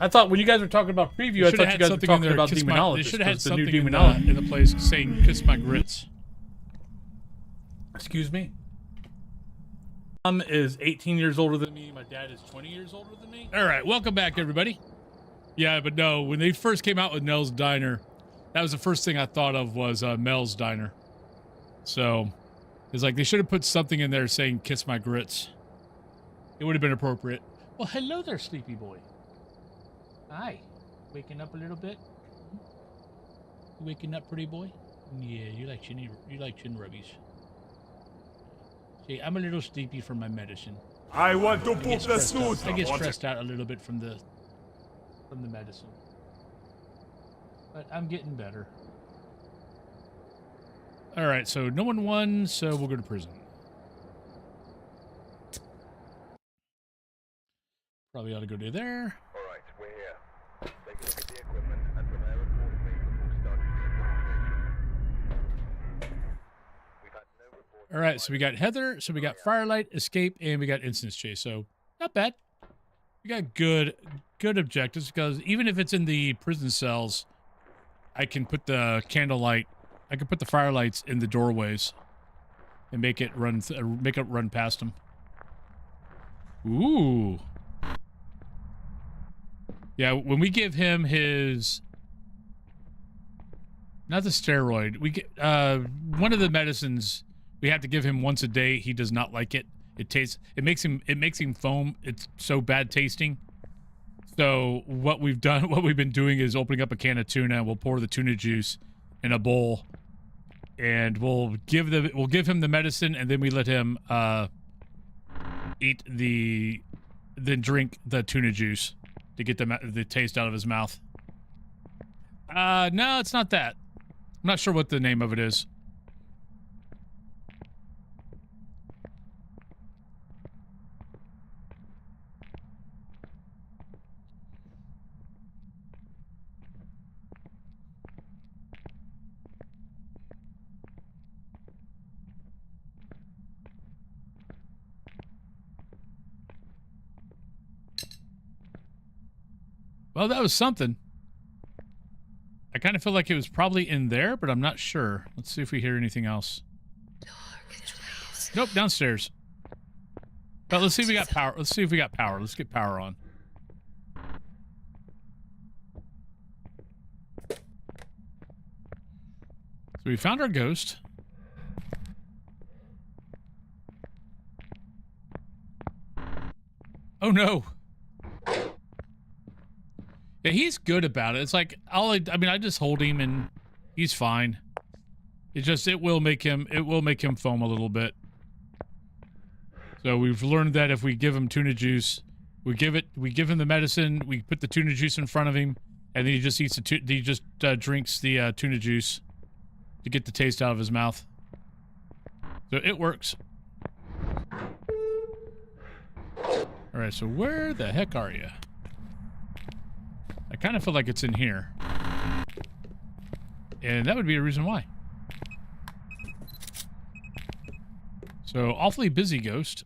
I thought when you guys were talking about preview, I thought you guys were talking about Demonologist. They should have had the new something Demonologist. in the place saying "Kiss my grits." Excuse me. Mom is 18 years older than me. My dad is 20 years older than me. All right, welcome back, everybody. Yeah, but no, when they first came out with Mel's Diner, that was the first thing I thought of was Mel's Diner. So it's like they should have put something in there saying "Kiss my grits." It would have been appropriate. Well, hello there, sleepy boy. Hi. Waking up a little bit? You waking up, pretty boy? Yeah, you like chin rubbies. See, I'm a little sleepy from my medicine. I want to put the suit. I get stressed out a little bit from the medicine. But I'm getting better. All right, so no one won, so we'll go to prison. Probably ought to go to there. Alright, we're here. Take a look at the equipment and prepare accordingly before starting the investigation. We've had no reports. All right, so we got Heather, so we got Firelight, Escape, and we got Instance Chase. So not bad. We got good objectives because even if it's in the prison cells, I can put the candlelight, I can put the firelights in the doorways and make it run past them. Ooh. Yeah, when we give him his, not the steroid, we get one of the medicines we have to give him once a day. He does not like it, it makes him foam. It's so bad tasting. So what we've been doing is opening up a can of tuna. We'll pour the tuna juice in a bowl, and we'll give him the medicine, and then we let him then drink the tuna juice to get the taste out of his mouth. No, it's not that. I'm not sure what the name of it is. Well, that was something. I kind of feel like it was probably in there, but I'm not sure. Let's see if we hear anything else. Nope, downstairs. But let's see if we got power. Let's see if we got power. Let's get power on. So we found our ghost. Oh no. Yeah, he's good about it. It's like I just hold him and he's fine. It's just it will make him foam a little bit. So we've learned that if we give him tuna juice, we give him the medicine, we put the tuna juice in front of him, and then he just eats drinks the tuna juice to get the taste out of his mouth. So it works. All right, so where the heck are you? I kind of feel like it's in here. And that would be a reason why. So, awfully busy ghost.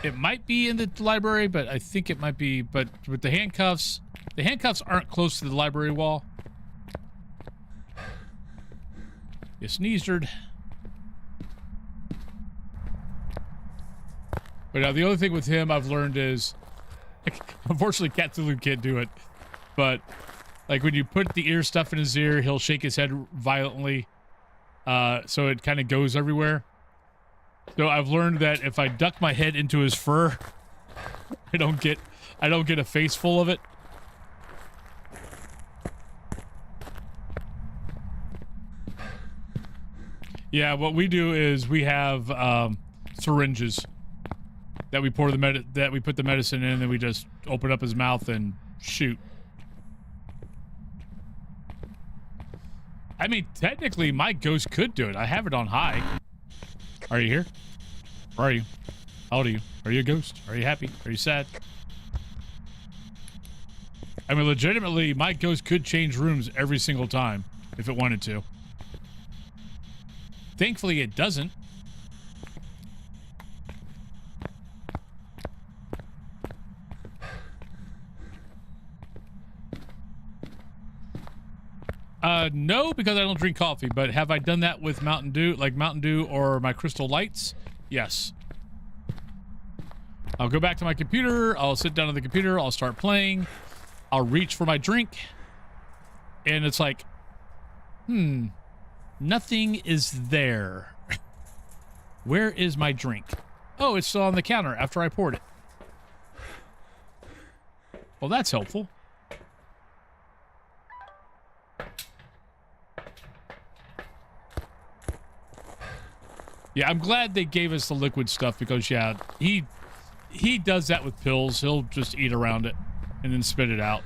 It might be in the library, but I think it might be. But with the handcuffs aren't close to the library wall. You sneezed. But now the other thing with him I've learned is, unfortunately, Cthulhu can't do it. But like when you put the ear stuff in his ear, he'll shake his head violently, so it kind of goes everywhere. So I've learned that if I duck my head into his fur, I don't get a face full of it. Yeah, what we do is we have syringes that we put the medicine in, and then we just open up his mouth and shoot. I mean, technically, my ghost could do it. I have it on high. Are you here? Where are you? How old are you? Are you a ghost? Are you happy? Are you sad? I mean, legitimately, my ghost could change rooms every single time if it wanted to. Thankfully, it doesn't. No, because I don't drink coffee, but have I done that with Mountain Dew, like Mountain Dew or my Crystal Lights? Yes. I'll go back to my computer, I'll sit down on the computer, I'll start playing, I'll reach for my drink, and it's like, nothing is there. Where is my drink? Oh, it's still on the counter after I poured it. Well, that's helpful. Yeah, I'm glad they gave us the liquid stuff because, yeah, he does that with pills. He'll just eat around it and then spit it out.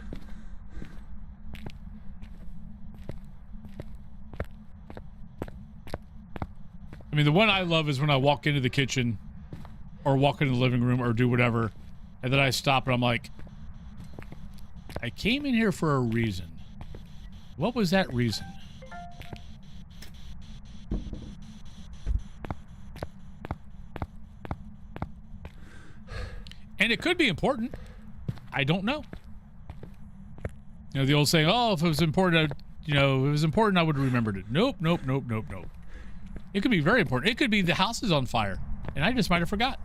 I mean, the one I love is when I walk into the kitchen or walk into the living room or do whatever, and then I stop and I'm like, I came in here for a reason. What was that reason? And it could be important. I don't know. You know, the old saying, oh, if it was important, if it was important, I would have remembered it. Nope, nope, nope, nope, nope. It could be very important. It could be the house is on fire, and I just might have forgot.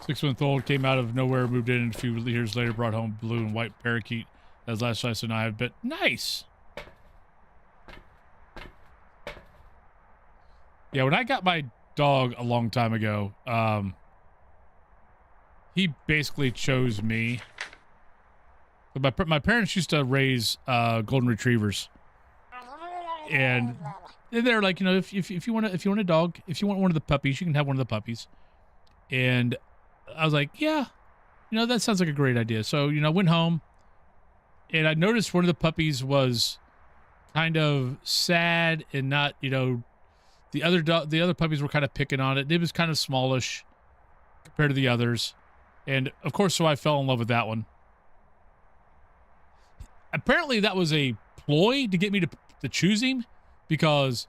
Six-month-old came out of nowhere, moved in, and a few years later brought home blue and white parakeet As last I said, I have been nice. Yeah, when I got my dog a long time ago, he basically chose me. My parents used to raise golden retrievers, and they're like, you know, if you want a dog, if you want one of the puppies, you can have one of the puppies. And I was like, yeah, you know, that sounds like a great idea. So, you know, I went home, and I noticed one of the puppies was kind of sad and not, you know, the other puppies were kind of picking on it. It was kind of smallish compared to the others. And of course, so I fell in love with that one. Apparently that was a ploy to get me to choose him, because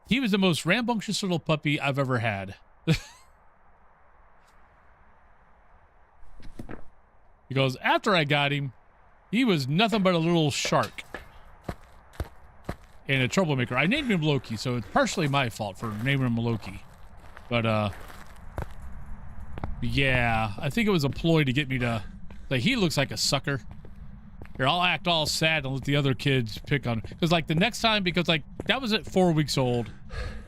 he was the most rambunctious little puppy I've ever had. Because after I got him, he was nothing but a little shark and a troublemaker. I named him Loki, so it's partially my fault for naming him Loki. But, yeah, I think it was a ploy to get me to, like, he looks like a sucker. Here, I'll act all sad and let the other kids pick on him. Because, like, the next time, because, like, that was at 4 weeks old.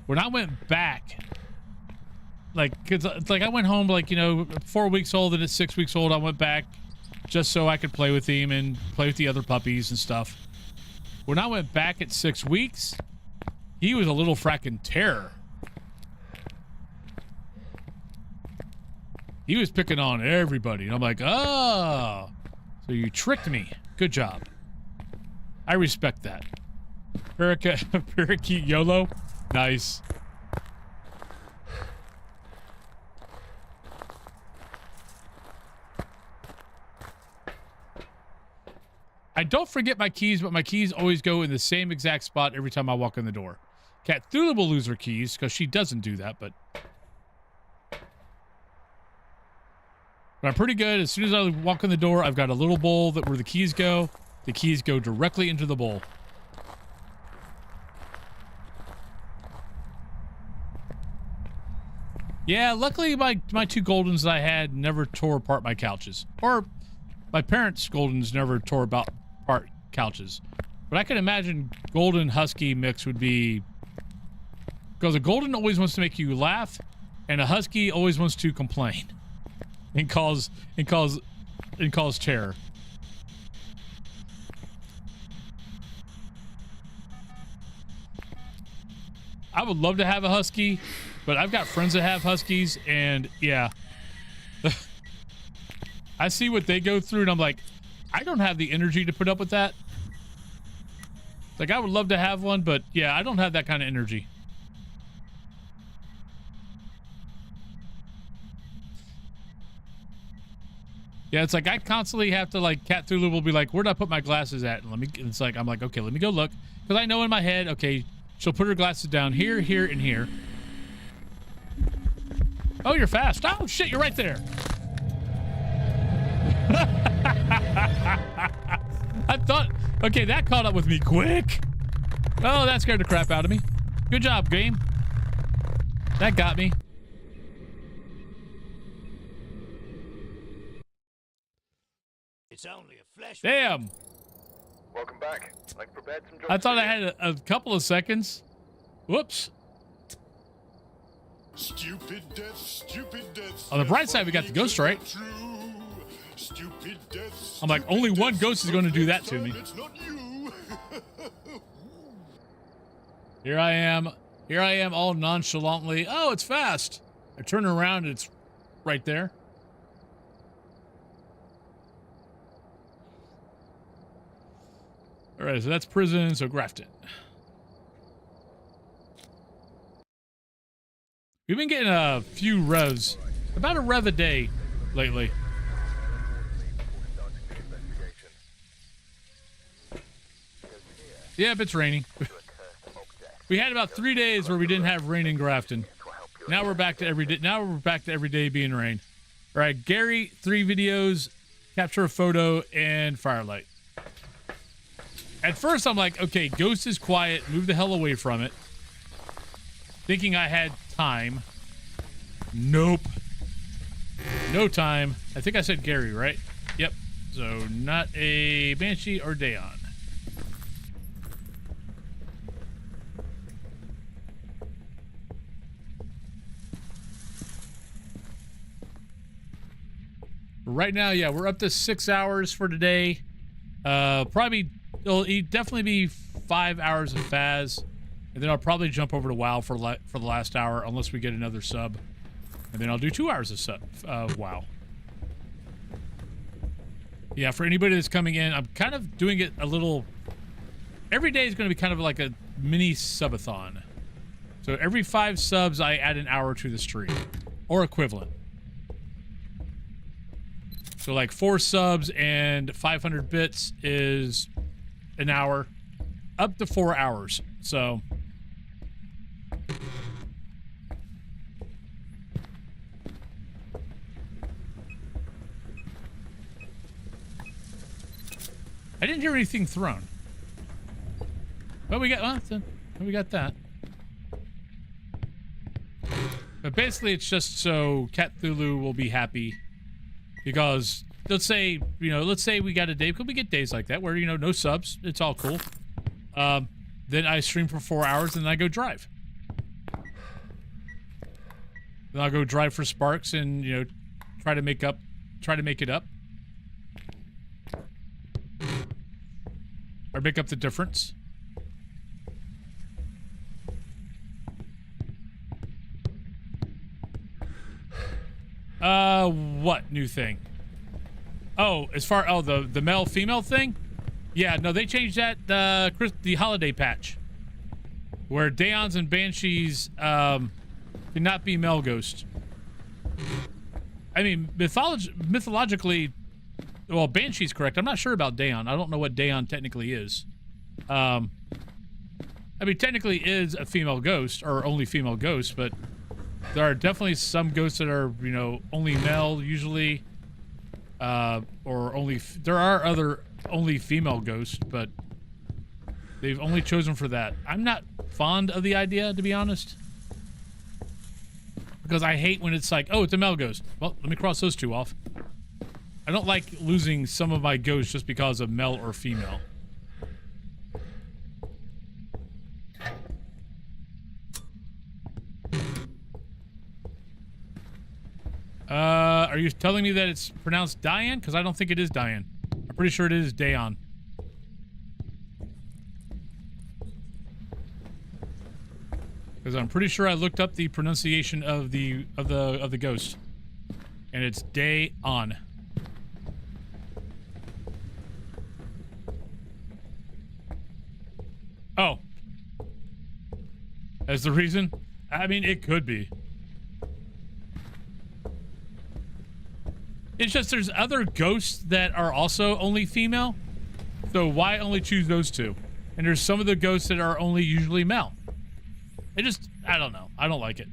When I went back, like, because, like, I went home, like, you know, 4 weeks old, and at 6 weeks old, I went back just so I could play with him and play with the other puppies and stuff. When I went back at 6 weeks, he was a little frackin' terror. He was picking on everybody. And I'm like, oh, so you tricked me. Good job. I respect that. Parakeet YOLO. Nice. I don't forget my keys, but my keys always go in the same exact spot every time I walk in the door. Cat Thula will lose her keys because she doesn't do that, but I'm pretty good. As soon as I walk in the door, I've got a little bowl where the keys go. The keys go directly into the bowl. Yeah, luckily my two Goldens that I had never tore apart my couches. Or my parents' Goldens never tore apart couches. But I can imagine Golden Husky mix would be... Because a Golden always wants to make you laugh, and a Husky always wants to complain. And cause terror. I would love to have a Husky, but I've got friends that have Huskies, and yeah. I see what they go through, and I'm like, I don't have the energy to put up with that. Like, I would love to have one, but yeah, I don't have that kind of energy. Yeah, it's like I constantly have to, like, Cat Thulu will be like, where'd I put my glasses at? And it's like, I'm like, okay, let me go look. Because I know in my head, okay, she'll put her glasses down here, here, and here. Oh, you're fast. Oh, shit, you're right there. I thought, okay, that caught up with me quick. Oh, that scared the crap out of me. Good job, game. That got me. It's only a flash. Damn. Welcome back. I've prepared some jobs. I thought for I you. had a couple of seconds. Whoops. Stupid death. On the bright side, we got the ghost right. Stupid death. I'm like, only one ghost is going to do that to me. It's not you. Here I am all nonchalantly. Oh, it's fast. I turn around and it's right there. All right, so that's prison, so Grafton. We've been getting a few revs, about a rev a day lately. Yeah, if it's raining. We had about 3 days where we didn't have rain in Grafton. Now we're back to every day. Now we're back to every day being rain. All right, Gary, 3 videos, capture a photo, and firelight. At first, I'm like, okay, ghost is quiet. Move the hell away from it. Thinking I had time. Nope. No time. I think I said Gary, right? Yep. So not a Banshee or Dayon. Right now, yeah, we're up to 6 hours for today. Probably, it'll definitely be 5 hours of Phas, and then I'll probably jump over to WoW for the last hour, unless we get another sub, and then I'll do 2 hours of WoW. Yeah, for anybody that's coming in, I'm kind of doing it a little. Every day is going to be kind of like a mini subathon. So every 5 subs, I add an hour to the stream, or equivalent. So like 4 subs and 500 bits is an hour, up to 4 hours. So I didn't hear anything thrown. But we got we got that. But basically it's just so Cthulhu will be happy. Because let's say we got a day, because we get days like that where, you know, no subs, it's all cool. Then I stream for 4 hours and then I go drive. Then I'll go drive for Sparks and, you know, try to make it up. Or make up the difference. What new thing? Oh, the male female thing? Yeah, no, they changed that the holiday patch, where Daons and Banshees cannot be male ghost. I mean, mythologically, well, Banshee's correct. I'm not sure about Daon. I don't know what Daon technically is. I mean, technically is a female ghost, or only female ghost, but there are definitely some ghosts that are, you know, only male usually, or only. There are other only female ghosts, but they've only chosen for that. I'm not fond of the idea, to be honest, because I hate when it's like, oh, it's a male ghost. Well, let me cross those two off. I don't like losing some of my ghosts just because of male or female. Are you telling me that it's pronounced Diane? Because I don't think it is Diane. I'm pretty sure it is Dayon. Because I'm pretty sure I looked up the pronunciation of the ghost, and it's Dayon. Oh, that's the reason? I mean, it could be. It's just there's other ghosts that are also only female, so why only choose those two? And there's some of the ghosts that are only usually male. It just, I don't know. I don't like it.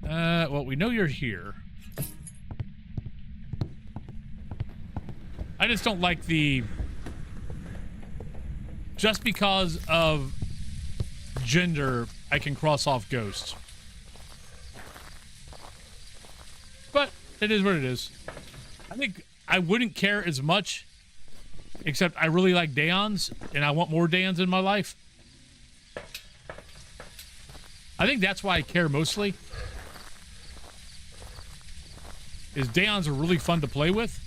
Well, we know you're here. I just don't like the... Just because of gender, I can cross off ghosts. But it is what it is. I think I wouldn't care as much, except I really like Daons, and I want more Daons in my life. I think that's why I care mostly. Is Daons are really fun to play with.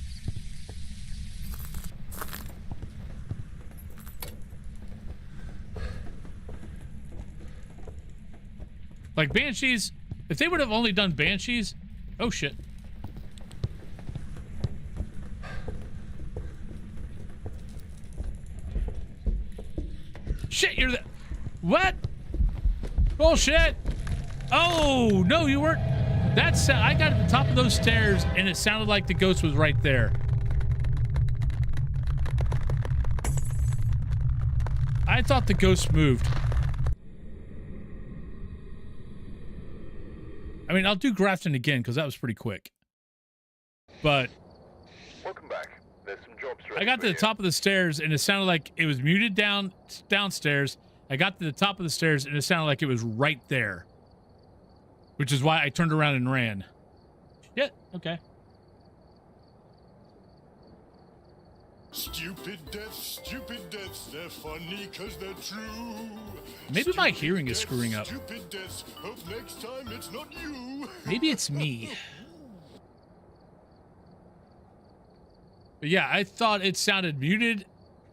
Like Banshees, if they would have only done Banshees... Oh, shit. Shit, you're the... What? Bullshit. Oh, no, you weren't... That's... I got at the top of those stairs, and it sounded like the ghost was right there. I thought the ghost moved. I mean, I'll do Grafton again, because that was pretty quick. But... Welcome back. There's some jobs ready I got to the top of the stairs, and it sounded like it was muted downstairs. I got to the top of the stairs, and it sounded like it was right there. Which is why I turned around and ran. Shit. Okay. Stupid deaths, they're funny cause they're true. Maybe my hearing is screwing up. Stupid deaths, hope next time it's not you. Maybe it's me. But yeah, I thought it sounded muted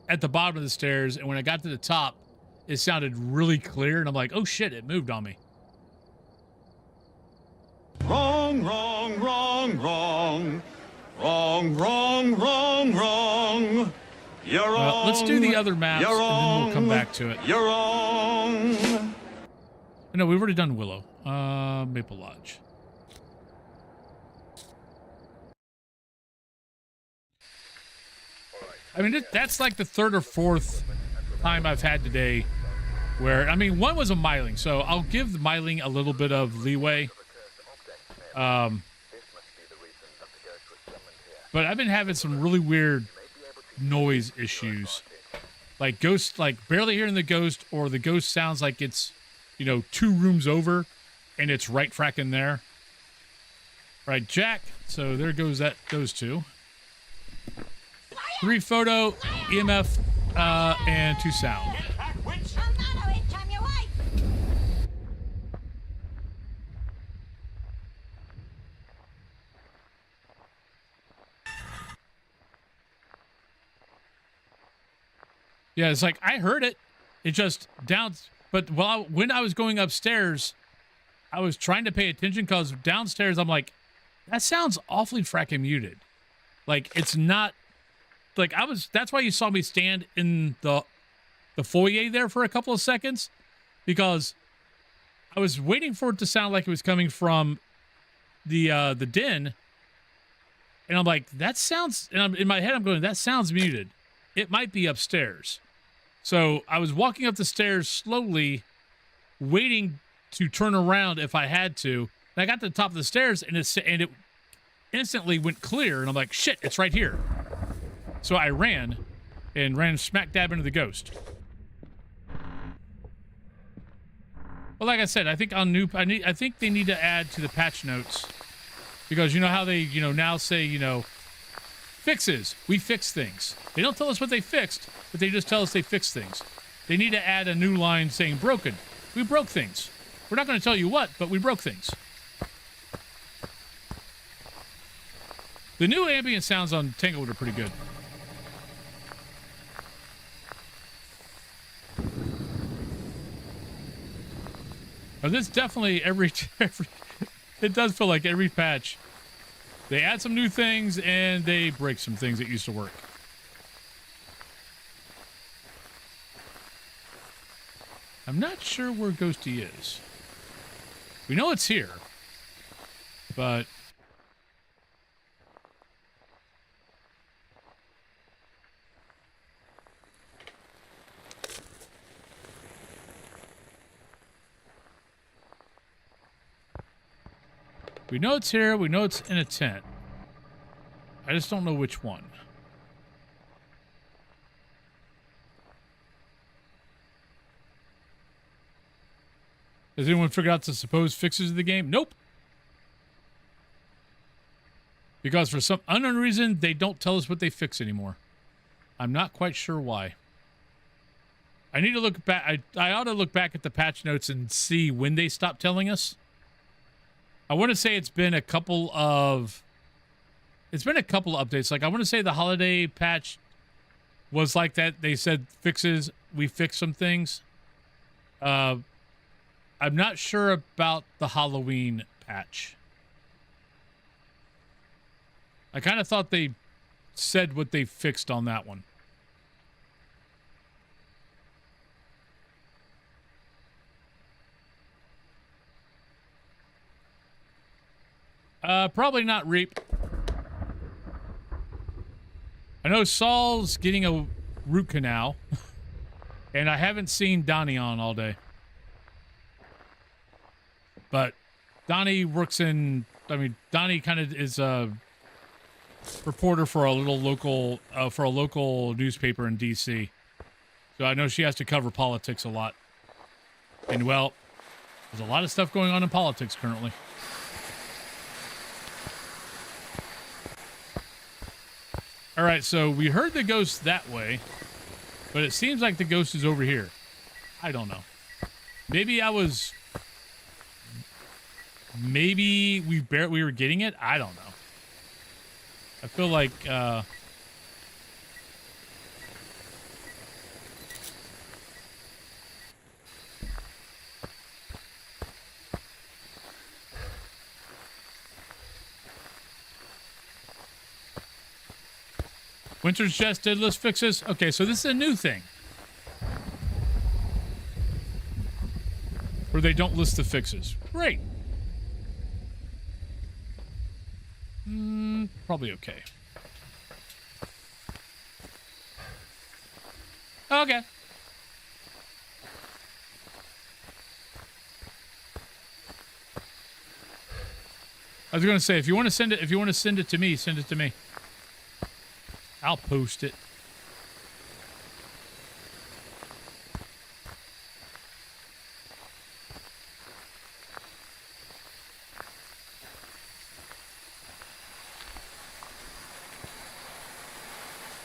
at the bottom of the stairs, and when I got to the top, it sounded really clear, and I'm like, oh shit, it moved on me. Wrong, wrong, wrong, wrong. Wrong, wrong, wrong, wrong. You're wrong. Let's do the other maps, and then we'll come back to it. You're wrong. No, we've already done Willow. Maple Lodge. I mean, that's like the third or fourth time I've had today where, I mean, one was a miling, so I'll give the miling a little bit of leeway. But I've been having some really weird noise issues. Like ghost, like barely hearing the ghost, or the ghost sounds like it's, you know, 2 rooms over and it's right fracking there. Right, Jack. So there goes those 2. 3 photo, EMF, and 2 sound. Yeah, it's like I heard it. It just down. But when I was going upstairs, I was trying to pay attention because downstairs I'm like, that sounds awfully fracking muted. Like it's not. Like that's why you saw me stand in the foyer there for a couple of seconds, because I was waiting for it to sound like it was coming from the den, and I'm like, that sounds. And in my head I'm going, that sounds muted. It might be upstairs. So I was walking up the stairs slowly, waiting to turn around if I had to. And I got to the top of the stairs, and it instantly went clear, and I'm like, shit, it's right here. So I ran smack dab into the ghost. Well, like I said, I think I think they need to add to the patch notes, because you know how they, you know, now say, you know, fixes. We fix things. They don't tell us what they fixed, but they just tell us they fixed things. They need to add a new line saying broken. We broke things. We're not going to tell you what, but we broke things. The new ambient sounds on Tanglewood are pretty good. Oh, this definitely every it does feel like every patch they add some new things and they break some things that used to work. I'm not sure where Ghosty is. We know it's here, but we know it's here. We know it's in a tent. I just don't know which one. Has anyone figured out the supposed fixes of the game? Nope. Because for some unknown reason, they don't tell us what they fix anymore. I'm not quite sure why. I need to look back. I ought to look back at the patch notes and see when they stopped telling us. I want to say it's been a couple of updates. Like I want to say the holiday patch was like that. They said fixes. We fixed some things. I'm not sure about the Halloween patch. I kind of thought they said what they fixed on that one. Probably not Reap. I know Saul's getting a root canal, and I haven't seen Donnie on all day. But Donnie works in, I mean, Donnie kind of is a reporter for a local newspaper in DC. So I know she has to cover politics a lot. And well, there's a lot of stuff going on in politics currently. All right, so we heard the ghost that way, but it seems like the ghost is over here. I don't know. Maybe maybe we were getting it. I don't know. I feel like Winter's Chest did list fixes. Okay, so this is a new thing. Where they don't list the fixes. Great. Probably okay. Okay. I was gonna say, if you want to send it to me, send it to me. I'll post it.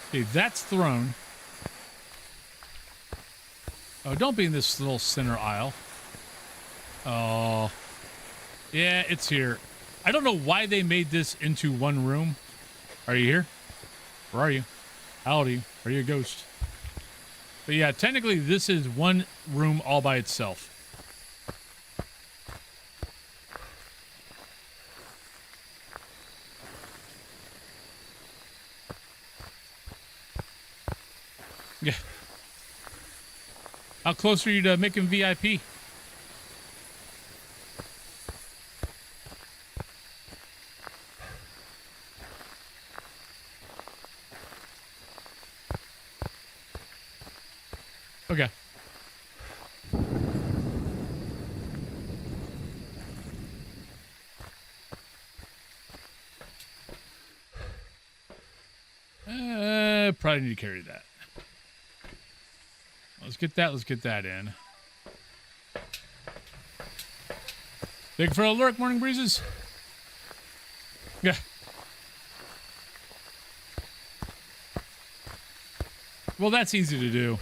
Okay, that's thrown. Oh, don't be in this little center aisle. Oh. Yeah, it's here. I don't know why they made this into one room. Are you here? Where are you? How old are you? Are you a ghost? But yeah, technically this is one room all by itself. Yeah. How close are you to making VIP? Okay. Probably need to carry that. Let's get that. Let's get that in. Thank you for a lurk, Morning Breezes. Yeah. Well, that's easy to do.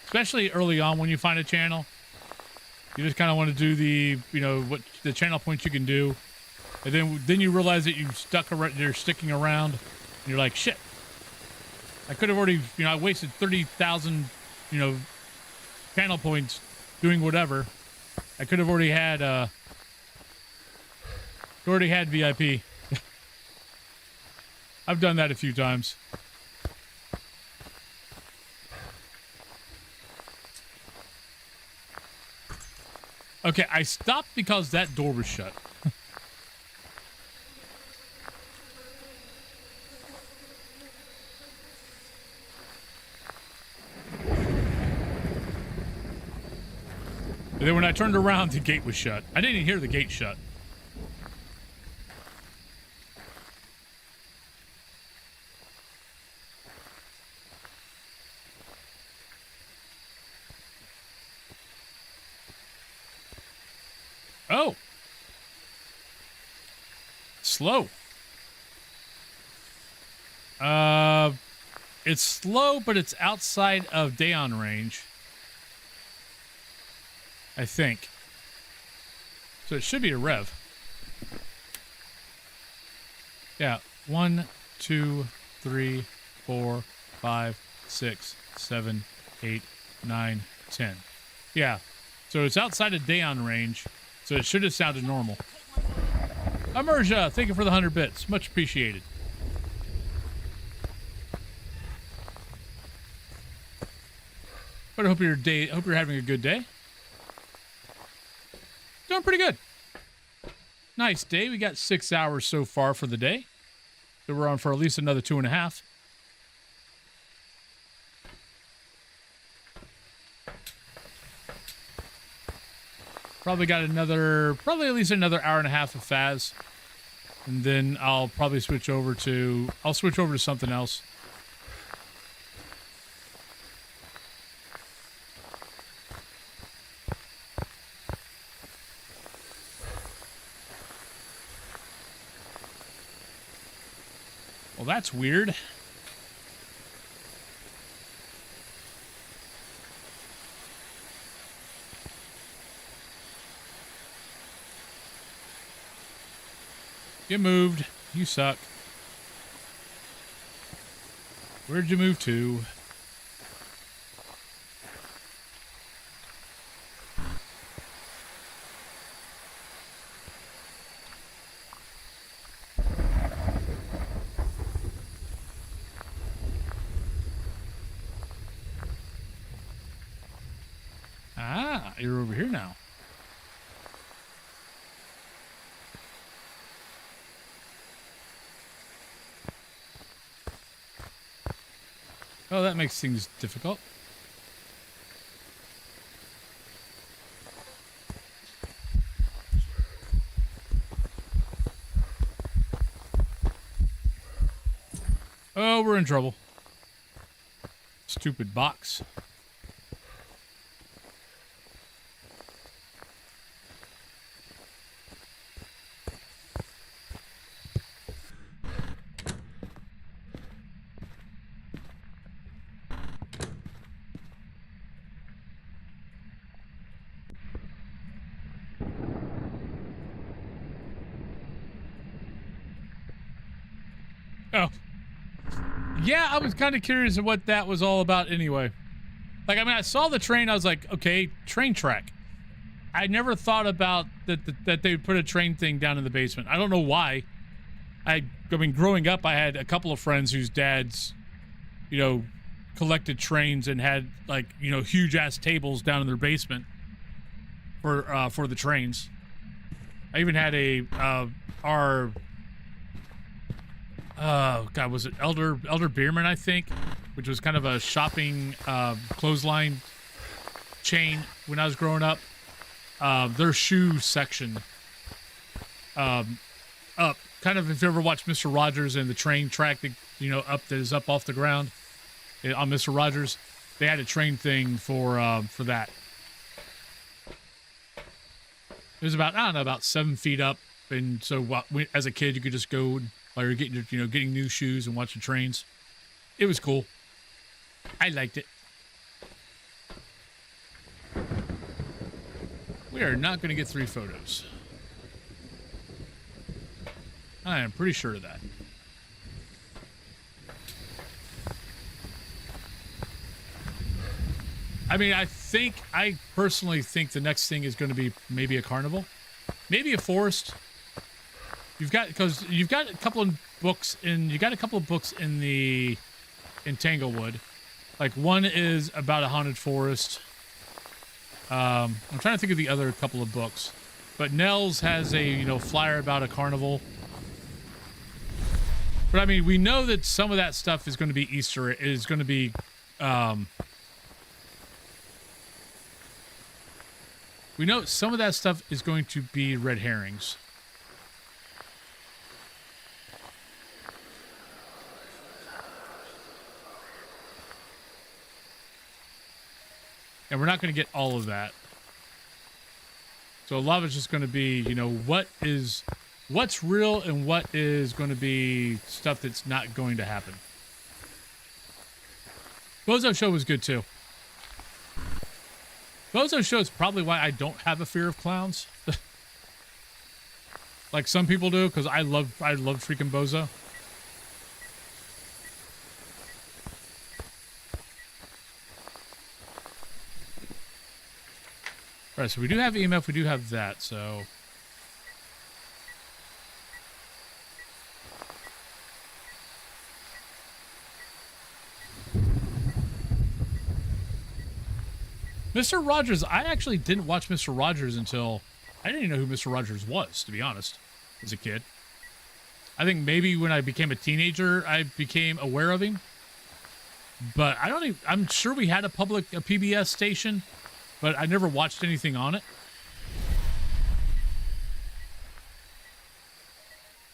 Especially early on when you find a channel. You just kind of want to do the, you know, what the channel points you can do. And then you realize that you're sticking around. And you're like, shit. I could have already, I wasted 30,000, channel points doing whatever. I could have already had, VIP. I've done that a few times. Okay, I stopped because that door was shut. And then when I turned around, the gate was shut. I didn't even hear the gate shut. Oh. Slow. It's slow, but it's outside of Daon range. I think. So it should be a rev. Yeah. 1, 2, 3, 4, 5, 6, 7, 8, 9, 10. Yeah. So it's outside of Daon range. So it should have sounded normal. Amerja, thank you for the 100 bits. Much appreciated. But I hope you're having a good day. Doing pretty good. Nice day. We got 6 hours so far for the day. So we're on for at least another 2.5. Probably got probably at least another hour and a half of Phas. And then I'll probably switch over to something else. Well, that's weird. You moved. You suck. Where'd you move to? Ah, you're over here now. Oh, that makes things difficult. Oh, we're in trouble. Stupid box. Oh. Yeah, I was kind of curious of what that was all about anyway. Like, I mean, I saw the train. I was like, okay, train track. I never thought about that they would put a train thing down in the basement. I don't know why. I mean, growing up, I had a couple of friends whose dads, you know, collected trains and had, like, you know, huge-ass tables down in their basement for the trains. I even had God, was it Elder Beerman, I think, which was kind of a shopping clothesline chain when I was growing up. Their shoe section up, kind of, if you ever watched Mr. Rogers and the train track that, you know, that is up off the ground on Mr. Rogers, they had a train thing for that. It was about, I don't know, about 7 feet up, and so as a kid you could just go while you're getting new shoes and watching trains. It was cool. I liked it. We are not going to get 3 photos. I am pretty sure of that. I mean, I personally think the next thing is going to be maybe a carnival, maybe a forest. Because you've got a couple of books in Tanglewood. Like, one is about a haunted forest. I'm trying to think of the other couple of books, but Nels has a, you know, flyer about a carnival. But I mean, we know that some of that stuff is going to be we know some of that stuff is going to be red herrings. And we're not going to get all of that. So a lot of it's just going to be, you know, what's real and what is going to be stuff that's not going to happen. Bozo Show was good too. Bozo Show is probably why I don't have a fear of clowns. Like some people do, because I love freaking Bozo. All right, so we do have EMF, we do have that, so... Mr. Rogers, I actually didn't watch Mr. Rogers until... I didn't even know who Mr. Rogers was, to be honest, as a kid. I think maybe when I became a teenager, I became aware of him. But I don't even... I'm sure we had a PBS station, but I never watched anything on it.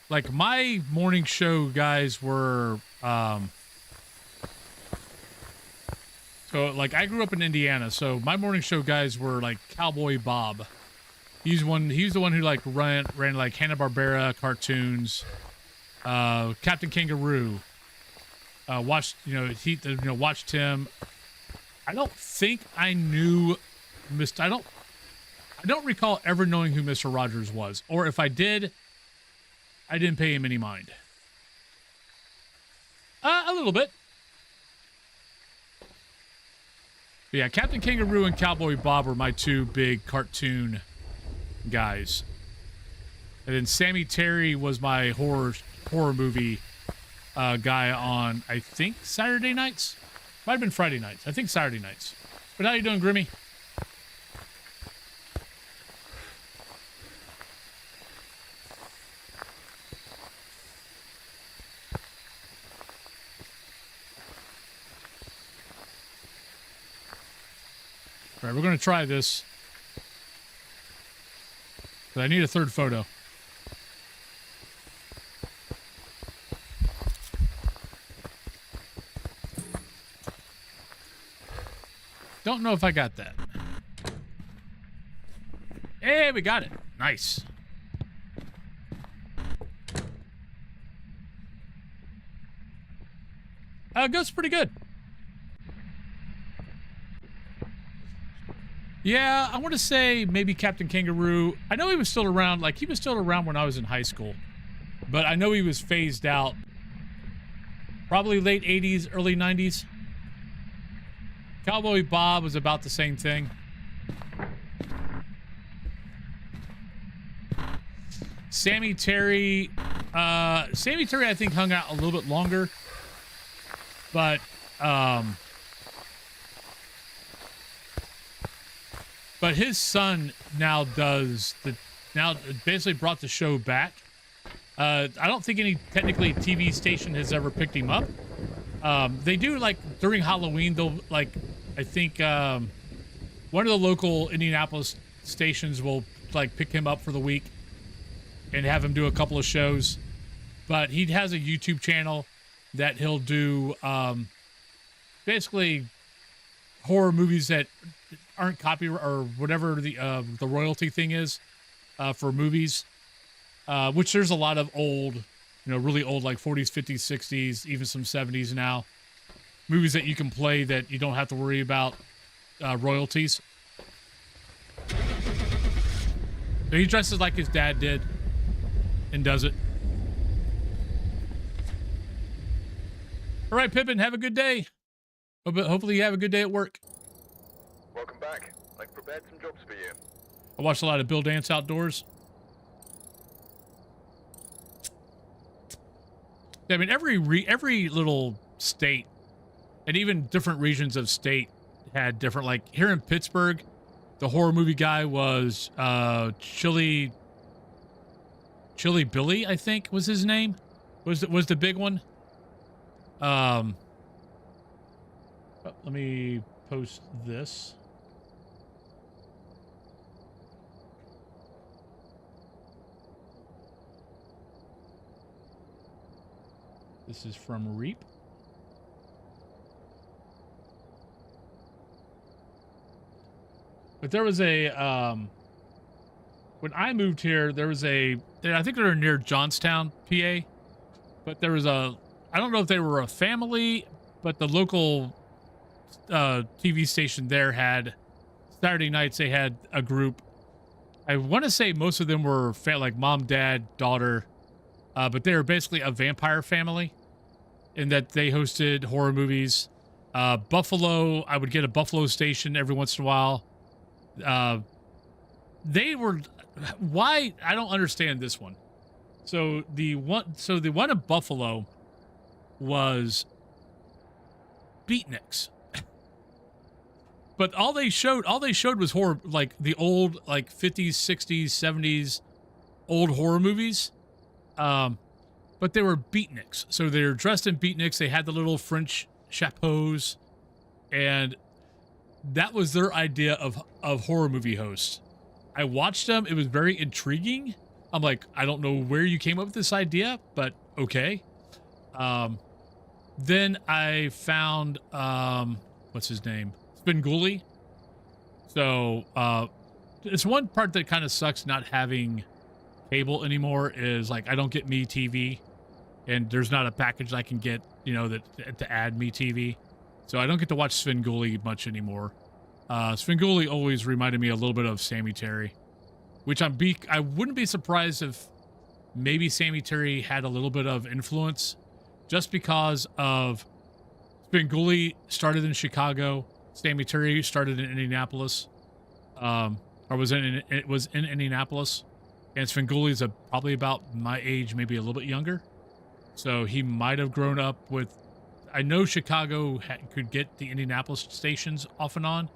Like, my morning show guys were, so, like, I grew up in Indiana, so my morning show guys were, like, Cowboy Bob. He's the one who, like, ran like, Hanna-Barbera cartoons, Captain Kangaroo. Watched him. I don't think I knew I don't recall ever knowing who Mr. Rogers was, or if I did, I didn't pay him any mind. A little bit. But yeah, Captain Kangaroo and Cowboy Bob were my two big cartoon guys. And then Sammy Terry was my horror movie guy on, I think, Saturday nights? Might have been Friday nights. I think Saturday nights. But how you doing, Grimmy? All right, we're going to try this. But I need a third photo. Don't know if I got that. Hey, we got it. Nice. Goes pretty good. Yeah, I want to say maybe Captain Kangaroo. I know he was still around. Like, he was still around when I was in high school. But I know he was phased out. Probably late 80s, early 90s. Cowboy Bob was about the same thing. Sammy Terry, I think hung out a little bit longer, but his son now basically brought the show back. I don't think any technically TV station has ever picked him up. They do, like, during Halloween, they'll, like, I think one of the local Indianapolis stations will, like, pick him up for the week and have him do a couple of shows. But he has a YouTube channel that he'll do basically horror movies that aren't copyright or whatever the royalty thing is for movies, which there's a lot of old, really old, like 40s, 50s, 60s, even some 70s now. Movies that you can play that you don't have to worry about royalties. So he dresses like his dad did and does it. All right, Pippin, have a good day. Hopefully you have a good day at work. Welcome back. I've prepared some jobs for you. I watched a lot of Bill Dance Outdoors. I mean, every little state and even different regions of state had different, like here in Pittsburgh, the horror movie guy was Chili Billy, I think was his name. Was the big one. Let me post this. This is from Reap. But there was a, when I moved here, there was I think they were near Johnstown, PA. But there was I don't know if they were a family, but the local TV station there had, Saturday nights, they had a group. I want to say most of them were like mom, dad, daughter. But they were basically a vampire family in that they hosted horror movies. Buffalo, I would get a Buffalo station every once in a while. They were, why? I don't understand this one. So the one in Buffalo was beatniks. But all they showed was horror, like the old, like 50s, 60s, 70s old horror movies. But they were beatniks. So they were dressed in beatniks. They had the little French chapeaus. And that was their idea of horror movie hosts. I watched them. It was very intriguing. I'm like, I don't know where you came up with this idea, but okay. Then I found, what's his name? Spenguli. So, it's one part that kind of sucks not having cable anymore is like, I don't get MeTV and there's not a package I can get, that to add MeTV. So I don't get to watch Svengoolie much anymore. Svengoolie always reminded me a little bit of Sammy Terry, which I wouldn't be surprised if maybe Sammy Terry had a little bit of influence just because of Spenguli started in Chicago. Sammy Terry started in Indianapolis, or was in Indianapolis, and Svenguli's probably about my age, maybe a little bit younger. So he might have grown up with. I know Chicago could get the Indianapolis stations off and on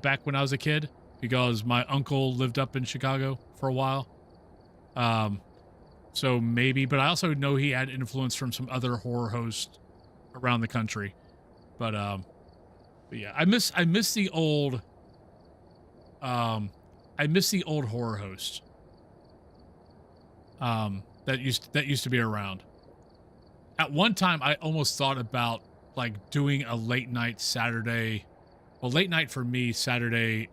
back when I was a kid because my uncle lived up in Chicago for a while. So maybe, but I also know he had influence from some other horror hosts around the country. But yeah, I miss the old horror hosts that used to be around. At one time I almost thought about like doing a late night Saturday, well, late night for me Saturday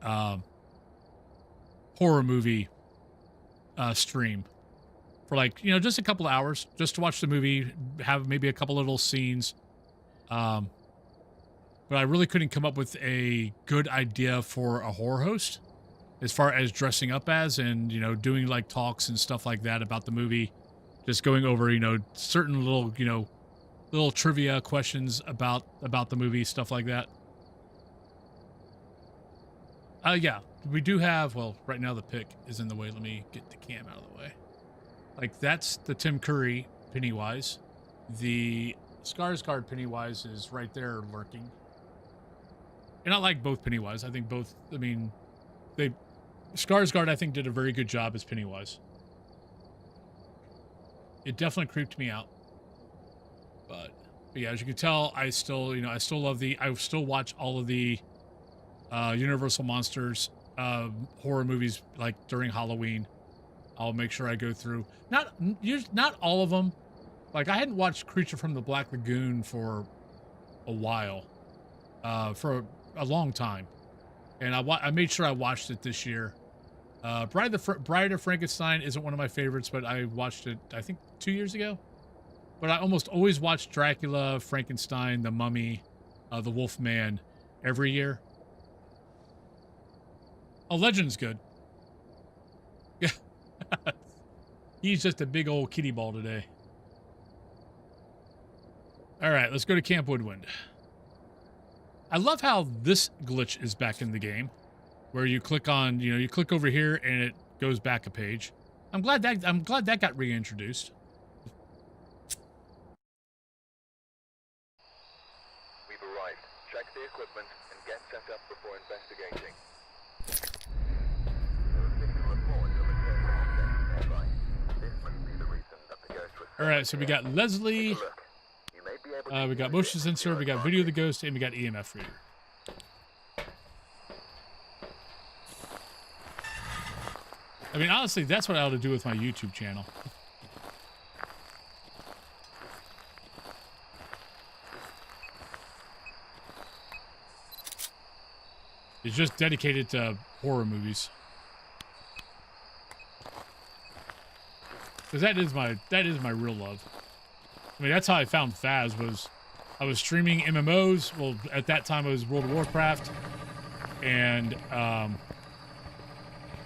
horror movie stream for like, you know, just a couple of hours just to watch the movie, have maybe a couple little scenes. But I really couldn't come up with a good idea for a horror host as far as dressing up as and, you know, doing like talks and stuff like that about the movie. Just going over, you know, certain little, you know, little trivia questions about the movie, stuff like that. Yeah, we do have, well, right now the pick is in the way. Let me get the cam out of the way. Like, that's the Tim Curry Pennywise. The Skarsgård Pennywise is right there lurking. And I like both Pennywise. I think both, I mean, Skarsgård, I think, did a very good job as Pennywise. It definitely creeped me out. But yeah, as you can tell, I still watch all of the Universal Monsters horror movies like during Halloween. I'll make sure I go through not all of them. Like, I hadn't watched Creature from the Black Lagoon for a while, for a long time, and I made sure I watched it this year. Bride of Frankenstein isn't one of my favorites, but I watched it, I think, 2 years ago. But I almost always watch Dracula, Frankenstein, The Mummy, The Wolfman every year. Oh, Legend's good. Yeah. He's just a big old kitty ball today. All right, let's go to Camp Woodwind. I love how this glitch is back in the game, where you click on, you know, you click over here and it goes back a page. I'm glad that got reintroduced. We've arrived. Check the equipment and get set up before investigating. All right, so we got Leslie, we got motion sensor, we got video of the ghost, and we got EMF reader. I mean, honestly, that's what I ought to do with my YouTube channel. It's just dedicated to horror movies. Because that is my real love. I mean, that's how I found Phaz, was I was streaming MMOs. Well, at that time it was World of Warcraft, and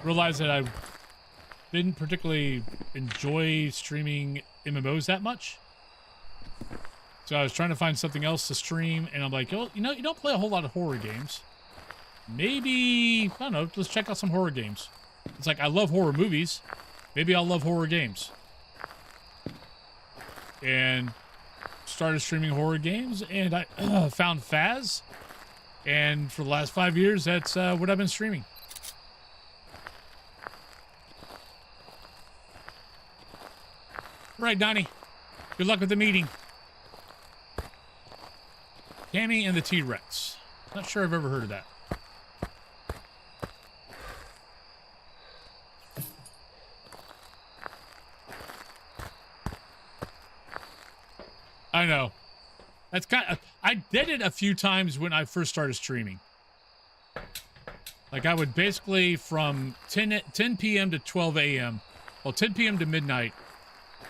realized that I didn't particularly enjoy streaming MMOs that much. So I was trying to find something else to stream, and I'm like, oh, you know, you don't play a whole lot of horror games. Maybe, I don't know, let's check out some horror games. It's like, I love horror movies. Maybe I'll love horror games. And started streaming horror games, and I found Phaz. And for the last 5 years, that's what I've been streaming. Right, Donnie. Good luck with the meeting. Tammy and the T-Rex. Not sure I've ever heard of that. I know. That's I did it a few times when I first started streaming. Like, I would basically from 10 p.m. to 12 a.m. Well, 10 p.m. to midnight,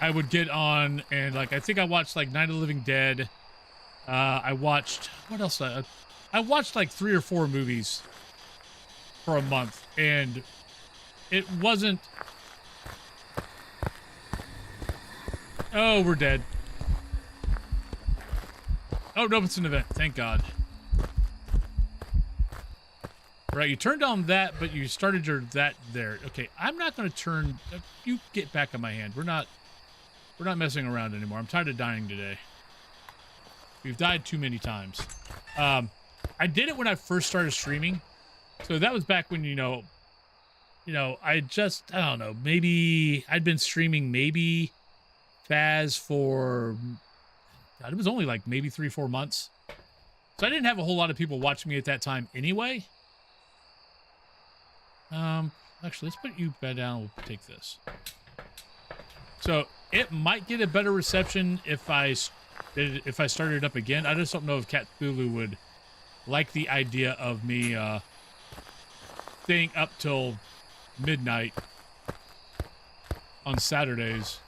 I would get on, and like, I think I watched like Night of the Living Dead. I watched, what else? I watched like 3 or 4 movies for a month, and it wasn't Oh, we're dead. Oh, no, it's an event. Thank God. Right, you turned on that, but you started your that there. Okay, I'm not going to turn... You get back on my hand. We're not messing around anymore. I'm tired of dying today. We've died too many times. I did it when I first started streaming. So that was back when, I don't know, maybe I'd been streaming maybe Phas for, God, it was only like maybe 3-4 months. So I didn't have a whole lot of people watching me at that time anyway. Actually, let's put you back down. We'll take this. So it might get a better reception if I started it up again. I just don't know if Cat Cthulhu would like the idea of me staying up till midnight on Saturdays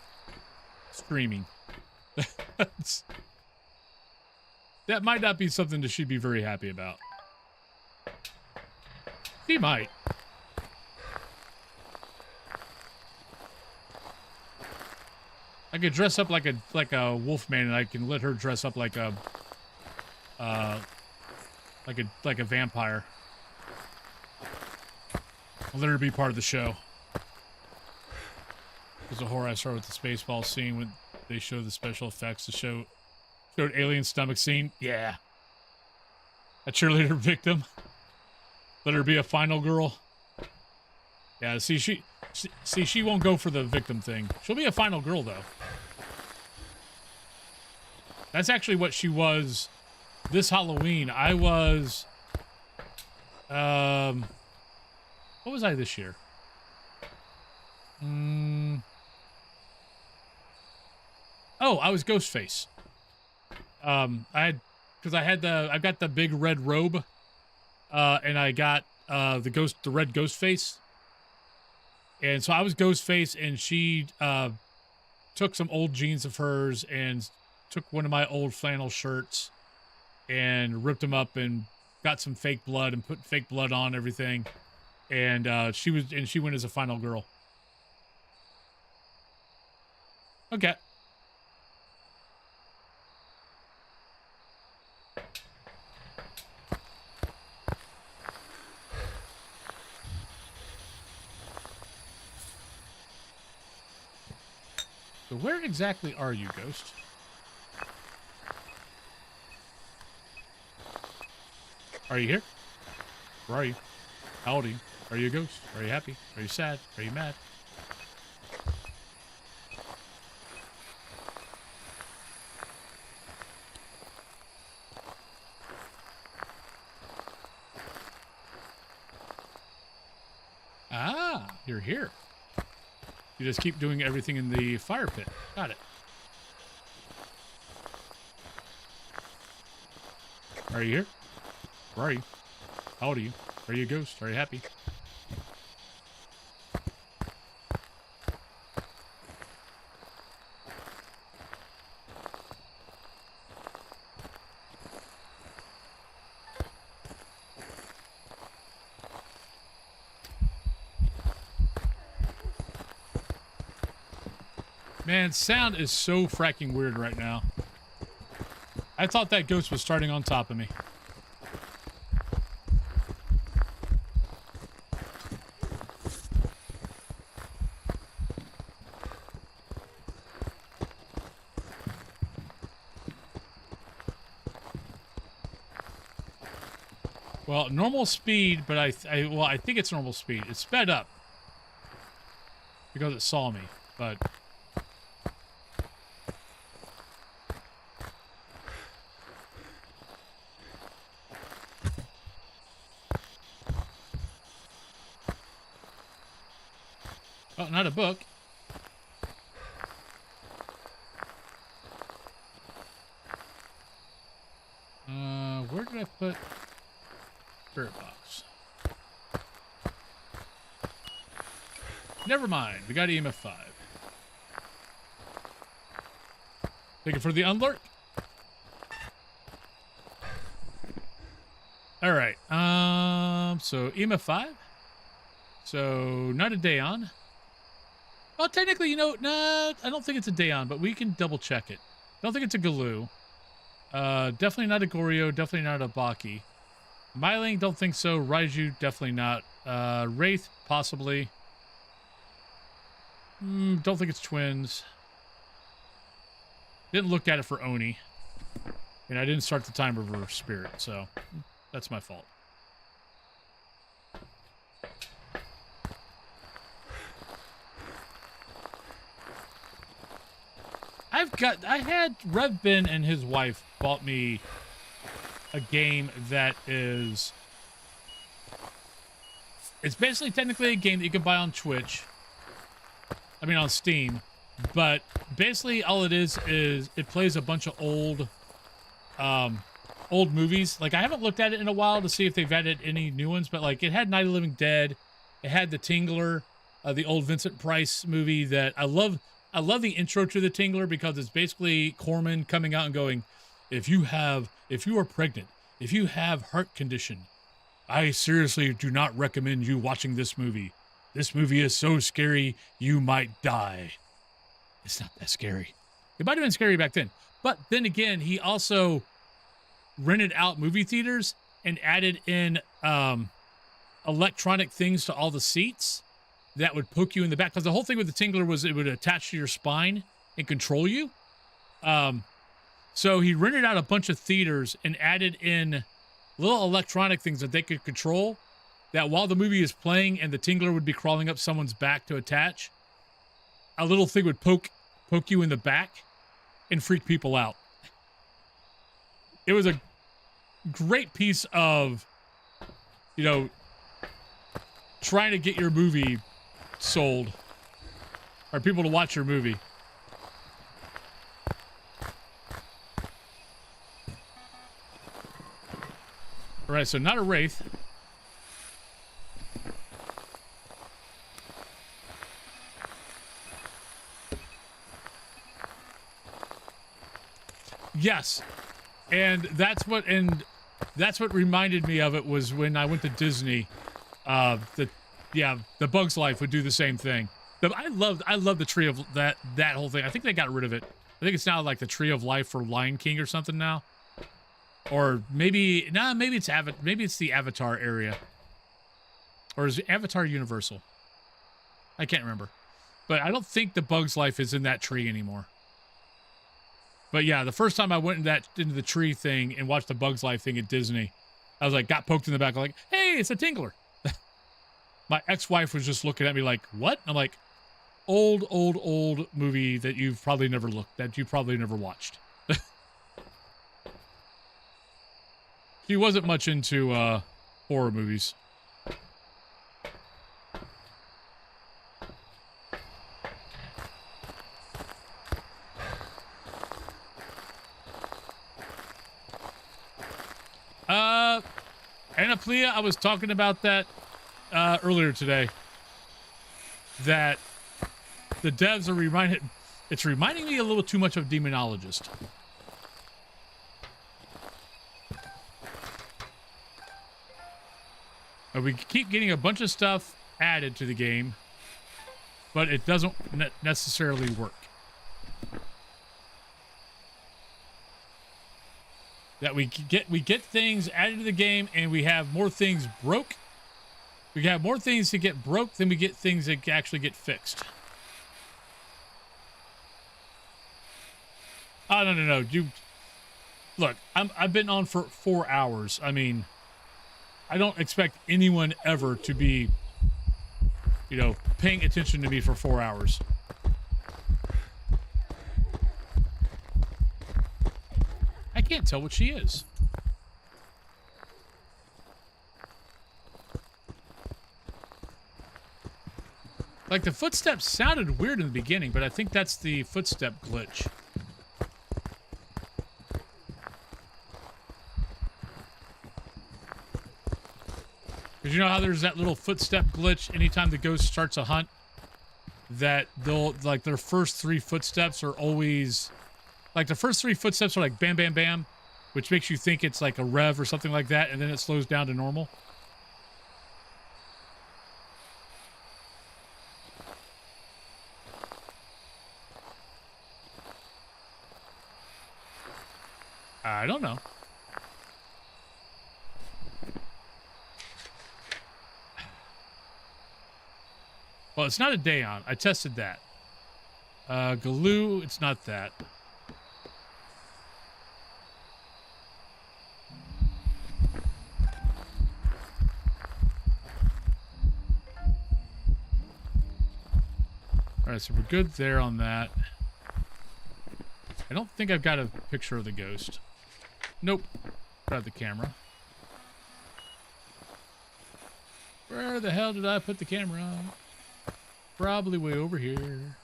streaming. That might not be something that she'd be very happy about. He might. I could dress up like a wolf man, and I can let her dress up like a vampire. I'll let her be part of the show. There's a horror I started with the Spaceball scene when they showed the special effects. The show showed alien stomach scene. Yeah. A cheerleader victim. Let her be a final girl. Yeah, see, she won't go for the victim thing. She'll be a final girl, though. That's actually what she was this Halloween. I was... what was I this year? Oh, I was Ghostface. I've got the big red robe, and I got the red Ghostface. And so I was Ghostface, and she took some old jeans of hers and took one of my old flannel shirts and ripped them up and got some fake blood and put fake blood on everything. And she went as a final girl. Okay. So where exactly are you, Ghost? Are you here? Where are you? How old are you? Are you a ghost? Are you happy? Are you sad? Are you mad? Ah, you're here. You just keep doing everything in the fire pit. Got it. Are you here? Where are you? How old are you? Are you a ghost? Are you happy? Man, sound is so fracking weird right now. I thought that ghost was starting on top of me. Well, normal speed, but I think it's normal speed. It sped up because it saw me, but oh, not a book. Where did I put spirit box? Never mind. We got EMF 5. Take it for the unlurk. All right. So EMF 5. So not a day on. Well, technically, you know, nah, I don't think it's a Daeon, but we can double check it. I don't think it's a Galoo. Definitely not a Goryo, definitely not a Baki. Myling, don't think so. Raiju, definitely not. Wraith, possibly. Don't think it's twins. Didn't look at it for Oni. And I didn't start the timer for Spirit, so that's my fault. I had Rev Ben and his wife bought me a game that is, it's basically technically a game that you can buy on Twitch. I mean on Steam, but basically all it is it plays a bunch of old movies. Like I haven't looked at it in a while to see if they've added any new ones, but like it had Night of the Living Dead, it had The Tingler, the old Vincent Price movie that I love. I love the intro to The Tingler because it's basically Corman coming out and going, if you are pregnant, if you have heart condition, I seriously do not recommend you watching this movie. This movie is so scary, you might die. It's not that scary. It might have been scary back then. But then again, he also rented out movie theaters and added in electronic things to all the seats that would poke you in the back. Because the whole thing with The Tingler was it would attach to your spine and control you. So he rented out a bunch of theaters and added in little electronic things that they could control, that while the movie is playing and the Tingler would be crawling up someone's back to attach, a little thing would poke you in the back and freak people out. It was a great piece of, you know, trying to get your movie sold or people to watch your movie. All right, so not a Wraith. Yes. And that's what reminded me of it was when I went to Disney. The Bug's Life would do the same thing. I love the Tree of that whole thing. I think they got rid of it. I think it's now like the Tree of Life for Lion King or something now. Or maybe it's the Avatar area. Or is it Avatar Universal? I can't remember. But I don't think the Bug's Life is in that tree anymore. But yeah, the first time I went into the tree thing and watched the Bug's Life thing at Disney, I was like, got poked in the back, like, hey, it's a Tingler. My ex-wife was just looking at me like, what? I'm like, old movie that you've probably never watched. She wasn't much into horror movies. Anaplia, I was talking about that earlier today. That the devs are it's reminding me a little too much of Demonologist. We keep getting a bunch of stuff added to the game, but it doesn't necessarily work. That we get things added to the game, and we have more things broke. We have more things to get broke than we get things that actually get fixed. Oh, no. Look, I've been on for 4 hours. I mean, I don't expect anyone ever to be, you know, paying attention to me for 4 hours. I can't tell what she is. Like, the footsteps sounded weird in the beginning, but I think that's the footstep glitch. Because you know how there's that little footstep glitch anytime the ghost starts a hunt? That they'll, like, their first 3 footsteps are always... Like, the first 3 footsteps are like bam, bam, bam, which makes you think it's like a rev or something like that, and then it slows down to normal. I don't know. Well, it's not a Dayon. I tested that. Galoo, it's not that. Alright, so we're good there on that. I don't think I've got a picture of the ghost. Nope. Grab the camera. Where the hell did I put the camera? Probably way over here.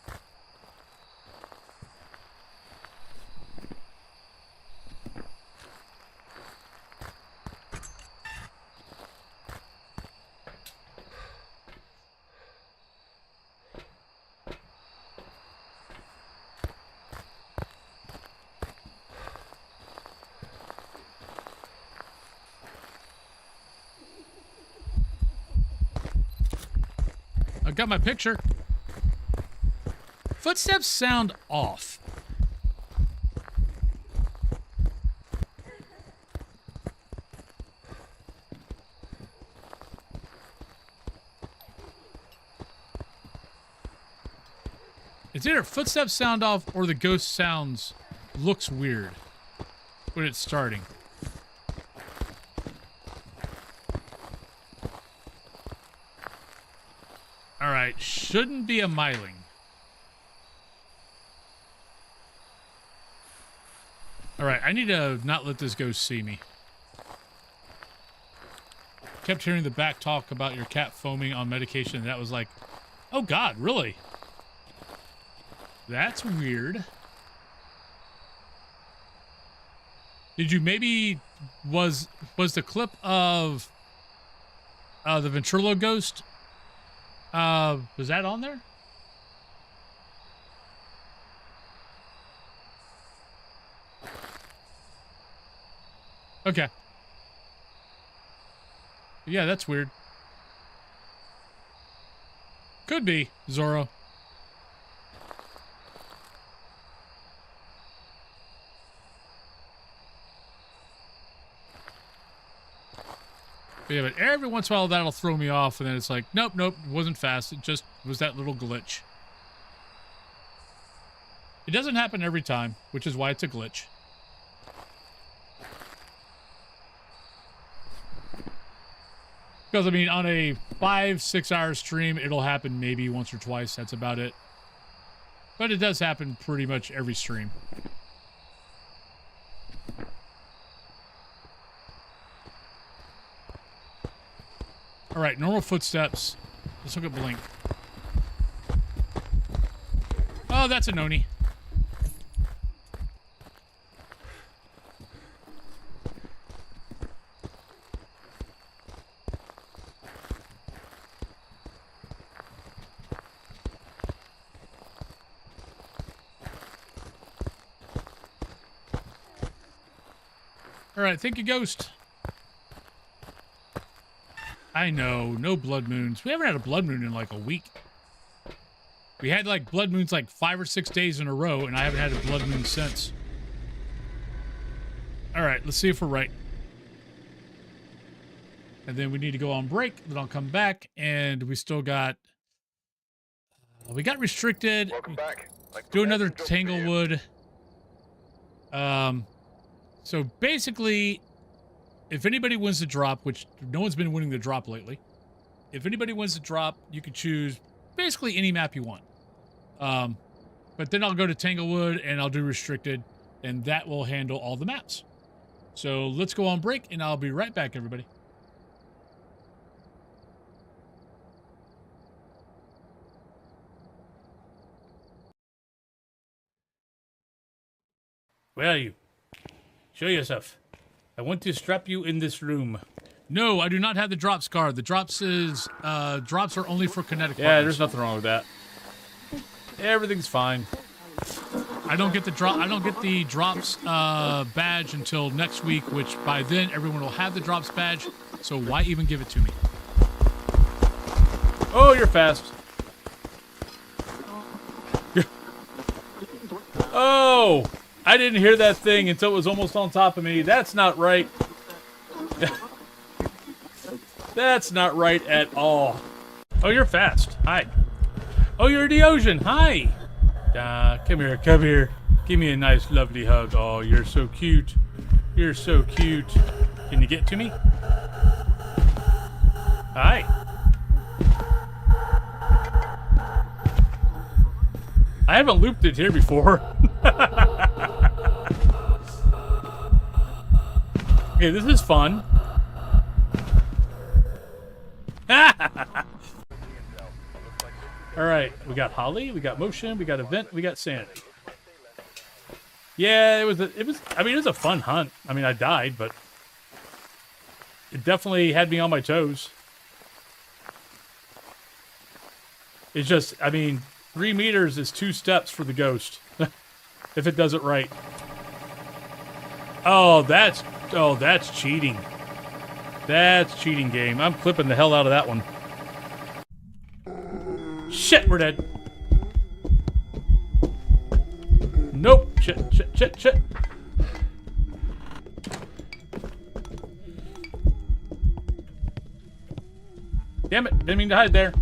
I got my picture. Footsteps sound off. It's either footsteps sound off or the ghost looks weird when it's starting. Alright, shouldn't be a myling. Alright, I need to not let this ghost see me. Kept hearing the back talk about your cat foaming on medication, and that was like, oh god, really? That's weird. Did you maybe... Was the clip of the ventrilo ghost... was that on there? Okay. Yeah, that's weird. Could be, Zorro. Yeah, but every once in a while that'll throw me off, and then it's like, nope, it wasn't fast. It just was that little glitch. It doesn't happen every time, which is why it's a glitch. Because, I mean, on a 5-6 hour stream, it'll happen maybe once or twice. That's about it. But it does happen pretty much every stream. All right, normal footsteps. Let's look at Blink. Oh, that's a Noni. All right, thank you, Ghost. I know, no blood moons. We haven't had a blood moon in like a week. We had like blood moons like 5 or 6 days in a row, and I haven't had a blood moon since. All right, let's see if we're right. And then we need to go on break. Then I'll come back, and we still got... we got restricted. Welcome back. Do another Tanglewood. So basically... if anybody wins the drop, which no one's been winning the drop lately, if anybody wins the drop, you can choose basically any map you want. But then I'll go to Tanglewood and I'll do restricted, and that will handle all the maps. So let's go on break, and I'll be right back, everybody. Where are you? Show yourself. I want to strap you in this room. No, I do not have the drops card. The drops are only for kinetic Yeah, partners. there's nothing wrong with that. Everything's fine. I don't get the drops badge until next week, which by then everyone will have the drops badge. So why even give it to me? Oh, you're fast. Oh, I didn't hear that thing until it was almost on top of me. That's not right. That's not right at all. Oh, you're fast. Hi. Oh, you're the ocean. Hi. Come here. Come here. Give me a nice, lovely hug. Oh, you're so cute. You're so cute. Can you get to me? Hi. I haven't looped it here before. Okay, this is fun. All right, we got Holly, we got motion, we got event, we got sanity. Yeah, it was a fun hunt. I mean, I died, but it definitely had me on my toes. It's just, I mean, 3 meters is 2 steps for the ghost. If it does it right. Oh, that's cheating. That's cheating game. I'm clipping the hell out of that one. Shit, we're dead. Nope. Shit. Damn it. Didn't mean to hide there.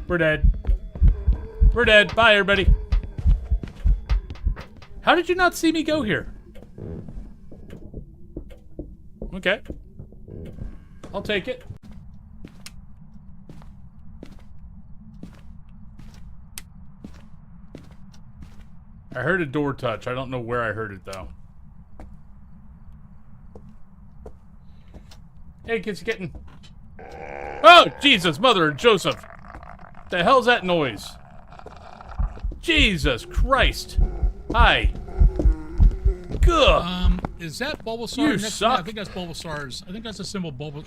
We're dead. We're dead. Bye, everybody. How did you not see me go here? Okay. I'll take it. I heard a door touch. I don't know where I heard it, though. Hey, kids, getting... Oh, Jesus, Mother of Joseph. The hell's that noise? Jesus Christ. Hi. Good. Is that Bulbasaur? You next suck. I think that's Bulbasaur's. I think that's a symbol Bulbasaur.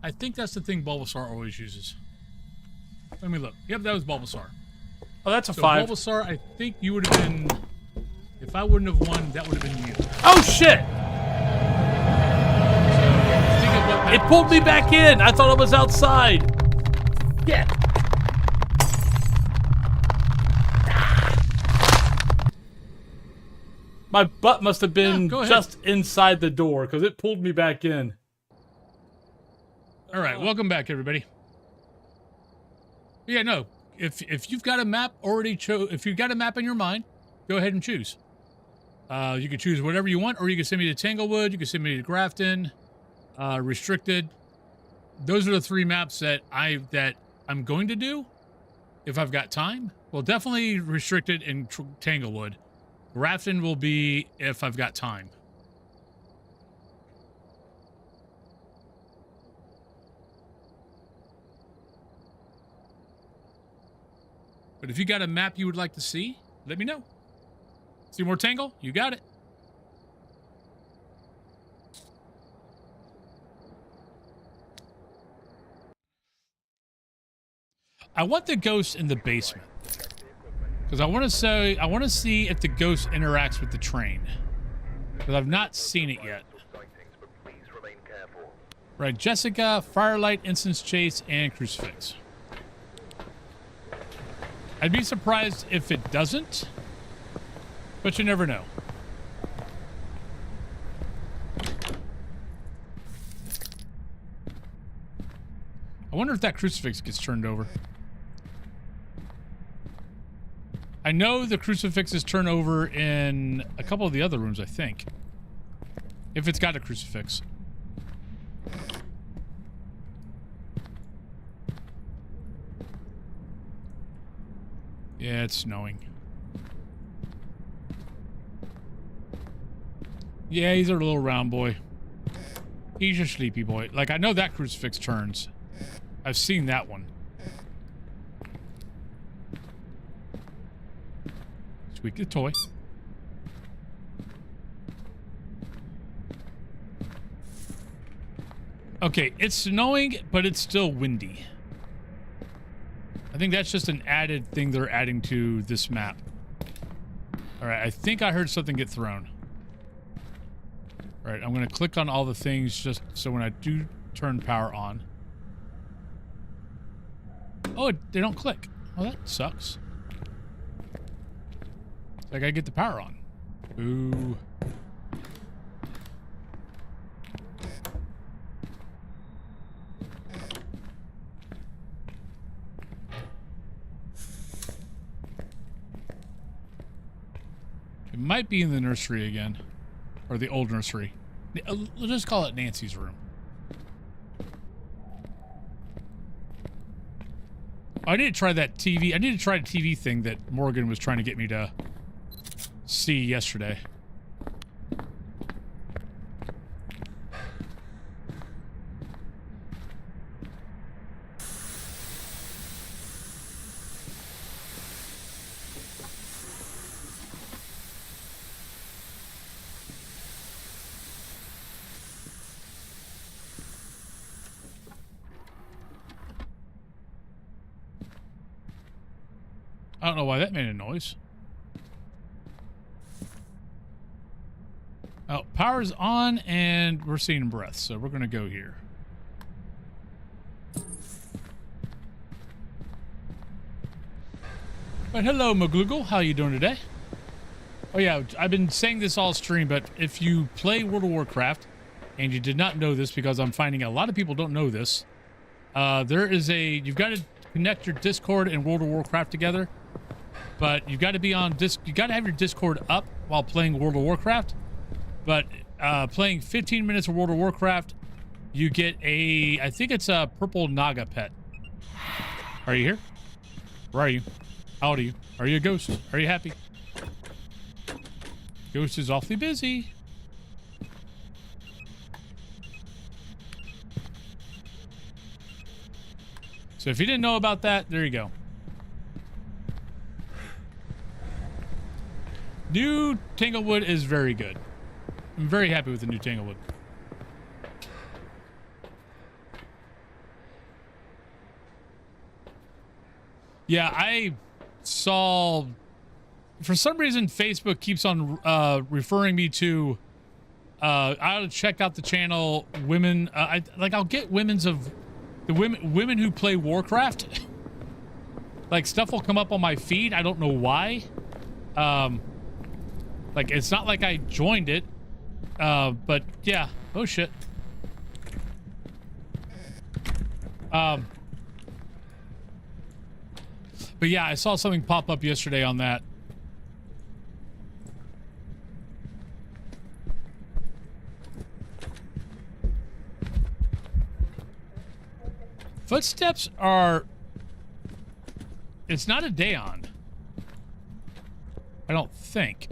I think that's the thing Bulbasaur always uses. Let me look. Yep, that was Bulbasaur. Oh, that's a So 5. Bulbasaur, I think you would have been... If I wouldn't have won, that would have been you. Oh, shit. Think of what It pulled me back in. I thought I was outside. Yeah. My butt must have been go ahead. just inside the door because it pulled me back in. All right, welcome back, everybody. Yeah, no. If you've got a map already if you've got a map in your mind, go ahead and choose. You can choose whatever you want, or you can send me to Tanglewood. You can send me to Grafton, Restricted. Those are the 3 maps that I'm going to do if I've got time. Well, definitely Restricted and Tanglewood. Grafton will be if I've got time. But if you got a map you would like to see, let me know. See more Tangle? You got it. I want the ghost in the basement. Because I want to see if the ghost interacts with the train. Because I've not seen it yet. Right, Jessica, Firelight, Instance Chase, and Crucifix. I'd be surprised if it doesn't, but you never know. I wonder if that Crucifix gets turned over. I know the Crucifix is turned over in a couple of the other rooms, I think. If it's got a Crucifix. Yeah, it's snowing. Yeah, he's a little round boy. He's a sleepy boy. Like, I know that Crucifix turns. I've seen that one. Squeak the toy. Okay, it's snowing, but it's still windy. I think that's just an added thing they're adding to this map. Alright, I think I heard something get thrown. Alright, I'm going to click on all the things just so when I do turn power on. Oh, they don't click. Oh, that sucks. I gotta get the power on. Ooh. It might be in the nursery again. Or the old nursery. Let's just call it Nancy's room. I need to try that TV. I need to try the TV thing that Morgan was trying to get me to see yesterday. I don't know why that made a noise. Oh, power's on and we're seeing breath, so we're gonna go here. But hello, Maglugle. How you doing today? Oh yeah, I've been saying this all stream, but if you play World of Warcraft and you did not know this, because I'm finding a lot of people don't know this, there is you've got to connect your Discord and World of Warcraft together. But you got to be on you got to have your Discord up while playing World of Warcraft. But playing 15 minutes of World of Warcraft, you get I think it's a purple Naga pet. Are you here? Where are you? How old are you? Are you a ghost? Are you happy? Ghost is awfully busy. So if you didn't know about that, there you go. New Tanglewood is very good. I'm very happy with the new Tanglewood. Yeah, I saw... For some reason, Facebook keeps on referring me to... I ought to check out the channel Women... I'll get women's of... The women who play Warcraft. Like, stuff will come up on my feed. I don't know why. Like, it's not like I joined it, but yeah. Oh, shit. But yeah, I saw something pop up yesterday on that. Footsteps are... It's not a Daon. I don't think.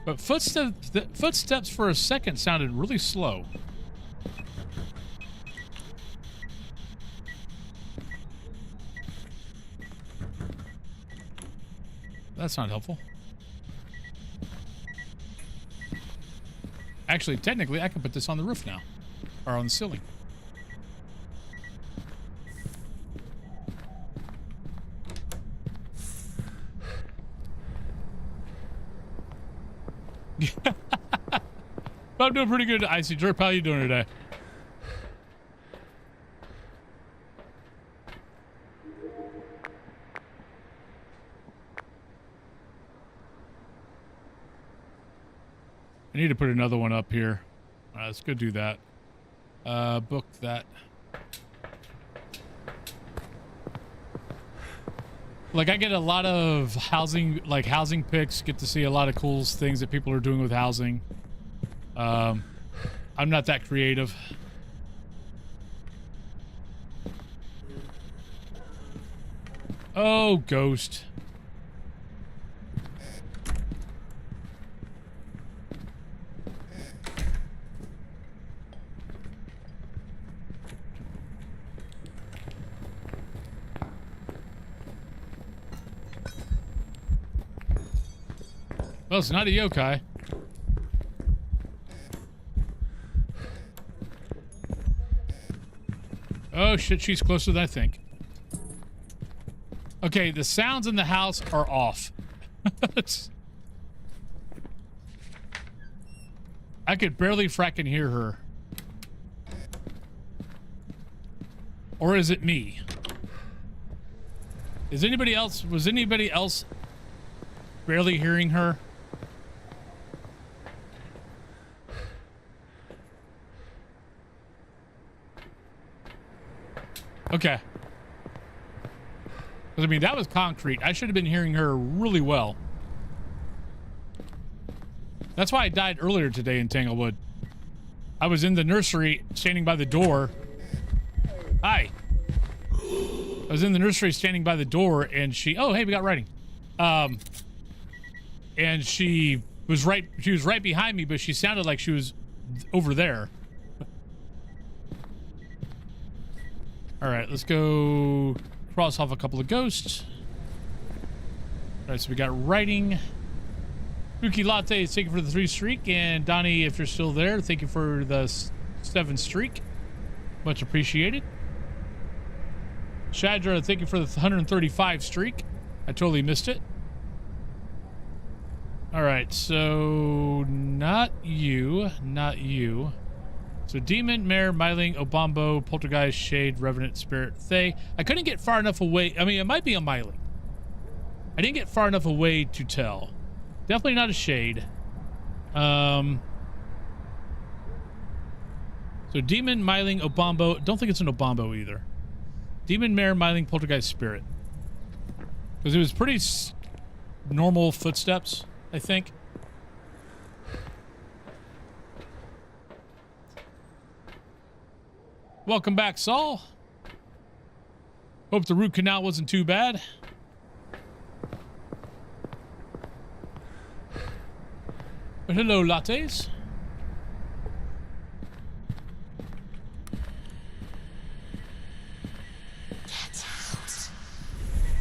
But footsteps for a second sounded really slow. That's not helpful. Actually, technically, I can put this on the roof now. Or on the ceiling. I'm doing pretty good, Icy Drip. How are you doing today? I need to put another one up here. Let's go do that. Book that. Like, I get a lot of housing pics, get to see a lot of cool things that people are doing with housing. I'm not that creative. Oh, ghost. Well, it's not a yokai. Oh shit, she's closer than I think. Okay, the sounds in the house are off. I could barely fracking hear her. Or is it me? Was anybody else barely hearing her? Okay. 'Cause, I mean, that was concrete. I should have been hearing her really well. That's why I died earlier today in Tanglewood. I was in the nursery standing by the door. Hi. I was in the nursery standing by the door and oh, hey, we got writing. And she was right behind me, but she sounded like she was over there. All right, let's go cross off a couple of ghosts. All right, so we got writing. Spooky Latte, thank you for the 3 streak. And Donnie, if you're still there, thank you for the 7 streak. Much appreciated. Shadra, thank you for the 135 streak. I totally missed it. All right, so not you. So Demon, Mare, Myling, Obambo, Poltergeist, Shade, Revenant, Spirit, Thay. I couldn't get far enough away. I mean, it might be a Myling. I didn't get far enough away to tell. Definitely not a Shade. So Demon, Myling, Obambo. Don't think it's an Obambo either. Demon, Mare, Myling, Poltergeist, Spirit. Because it was pretty normal footsteps, I think. Welcome back, Saul. Hope the root canal wasn't too bad. But hello, lattes.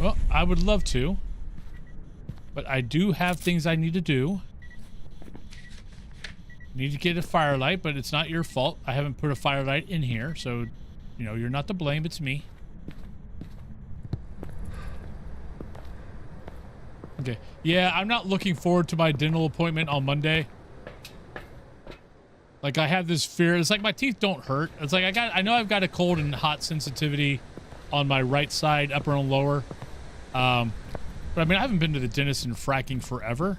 Well, I would love to, but I do have things I need to do. Need to get a firelight, but it's not your fault. I haven't put a firelight in here, so, you know, you're not to blame. It's me. Okay. Yeah, I'm not looking forward to my dental appointment on Monday. Like, I have this fear. It's like my teeth don't hurt. It's like I know I've got a cold and hot sensitivity on my right side, upper and lower. But I mean, I haven't been to the dentist in fracking forever.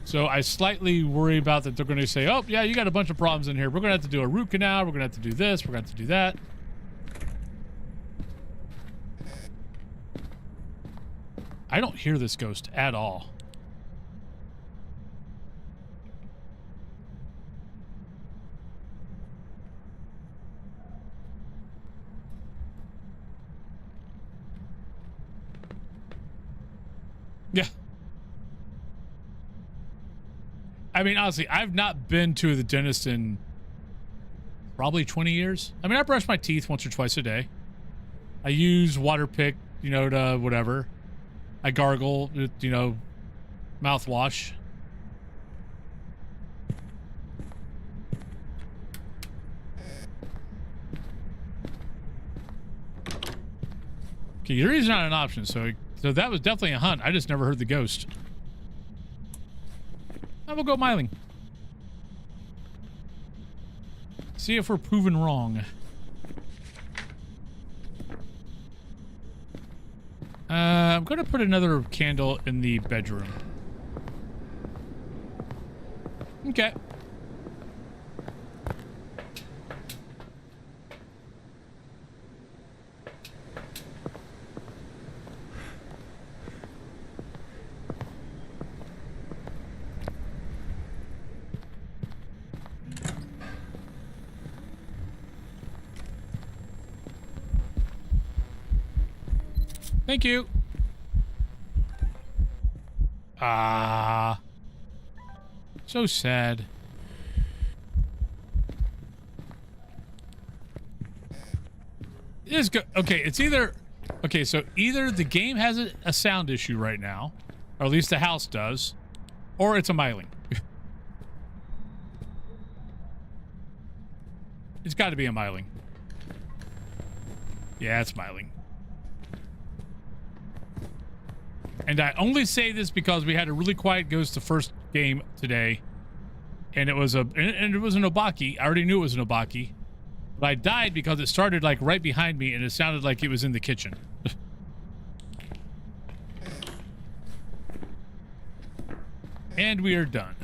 So I slightly worry about that they're going to say, oh, yeah, you got a bunch of problems in here. We're going to have to do a root canal. We're going to have to do this. We're going to have to do that. I don't hear this ghost at all. Yeah. I mean, honestly, I've not been to the dentist in probably 20 years. I mean, I brush my teeth once or twice a day. I use water pick, you know, to whatever. I gargle, you know, mouthwash. Okay, Yuri's not an option, so that was definitely a hunt. I just never heard the ghost. I will go Myling. See if we're proven wrong. I'm going to put another candle in the bedroom. Okay. Thank you. Ah. So sad. It is good. Okay, it's either... Okay, so either the game has a sound issue right now, or at least the house does, or it's a Myling. It's got to be a Myling. Yeah, it's Myling. And I only say this because we had a really quiet ghost the first game today, and it was an Obaki. I already knew it was an Obaki, But I died because it started like right behind me and it sounded like it was in the kitchen. And we are done.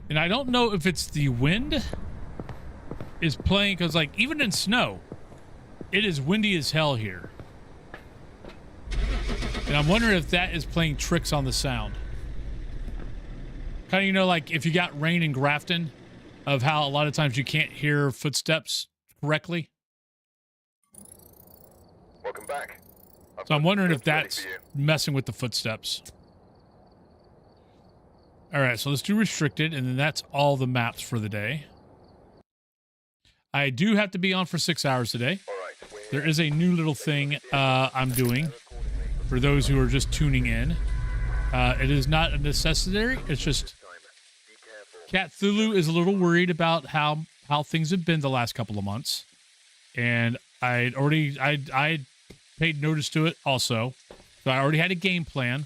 And I don't know if it's the wind is playing, because like even in snow, it is windy as hell here. And I'm wondering if that is playing tricks on the sound. Kind of, you know, like if you got rain in Grafton, of how a lot of times you can't hear footsteps correctly. Welcome back. So I'm wondering if that's messing with the footsteps. All right, so let's do restricted, and then that's all the maps for the day. I do have to be on for 6 hours today. There is a new little thing I'm doing for those who are just tuning in. It is not a necessity. It's just Cat Thulu is a little worried about how things have been the last couple of months, and I paid notice to it also. So I already had a game plan.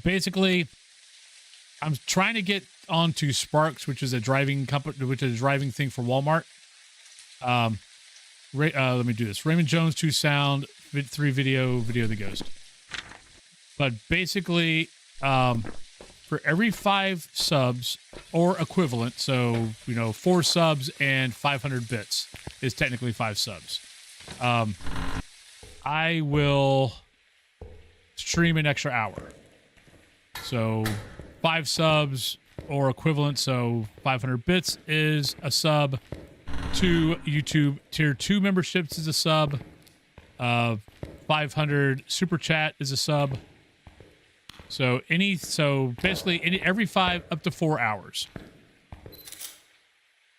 Basically, I'm trying to get onto Sparks, which is a driving company, which is a driving thing for Walmart. Let me do this. Raymond Jones 2 sound, 3 video the ghost. But basically, for every 5 subs or equivalent, so, you know, 4 subs and 500 bits is technically 5 subs. I will stream an extra hour. So 5 subs or equivalent, so 500 bits is a sub. 2 YouTube tier 2 memberships is a sub. 500 super chat is a sub. So basically every 5 up to 4 hours.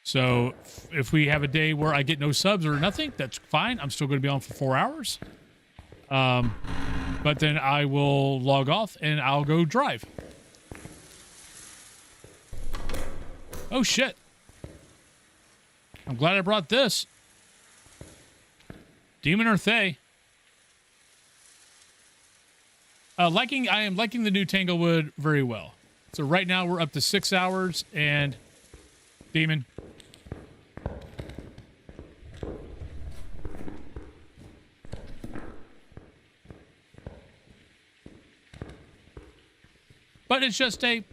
So if we have a day where I get no subs or nothing, that's fine. I'm still going to be on for 4 hours. But then I will log off and I'll go drive. Oh shit. I'm glad I brought this. Demon or Thay. I am liking the new Tanglewood very well. So right now we're up to 6 hours and Demon. But it's just a...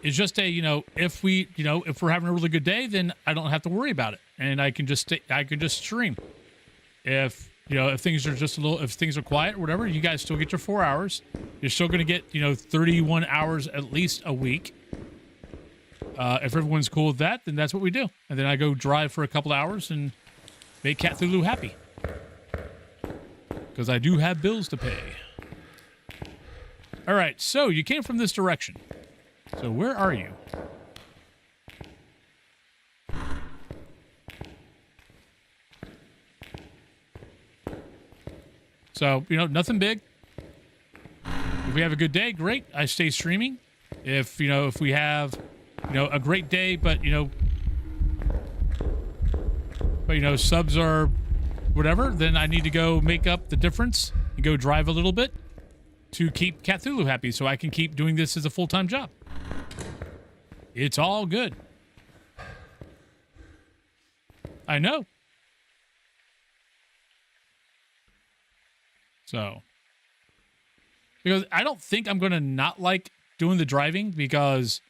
It's just a, you know, if we're having a really good day, then I don't have to worry about it. And I can just stream. If things are if things are quiet or whatever, you guys still get your 4 hours. You're still going to get, 31 hours at least a week. If everyone's cool with that, then that's what we do. And then I go drive for a couple hours and make Cat Thulu happy. Because I do have bills to pay. All right, so you came from this direction. So where are you? So, nothing big. If we have a good day, great. I stay streaming. If we have, a great day, but subs are whatever, then I need to go make up the difference and go drive a little bit to keep Cat Thulu happy so I can keep doing this as a full-time job. It's all good. I know. So, because I don't think I'm going to not like doing the driving, because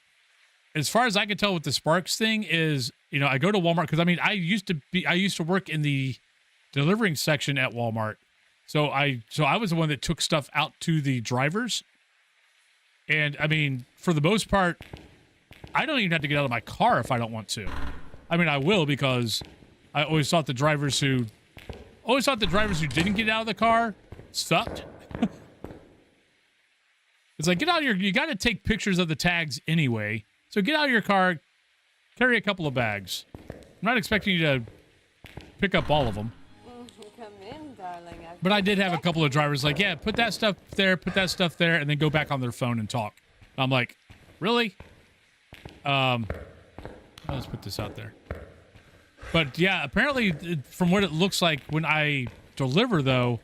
as far as I can tell with the Sparks thing is, I go to Walmart because I used to work in the delivering section at Walmart. So I was the one that took stuff out to the drivers. And for the most part, I don't even have to get out of my car if I don't want to. I will, because I always thought the drivers who didn't get out of the car sucked. It's like, get out of you got to take pictures of the tags anyway. So get out of your car, carry a couple of bags. I'm not expecting you to pick up all of them. Come in, darling. But I did have a couple of drivers like, yeah, put that stuff there, and then go back on their phone and talk. I'm like, really? Let's put this out there. But yeah, apparently, from what it looks like when I deliver, though,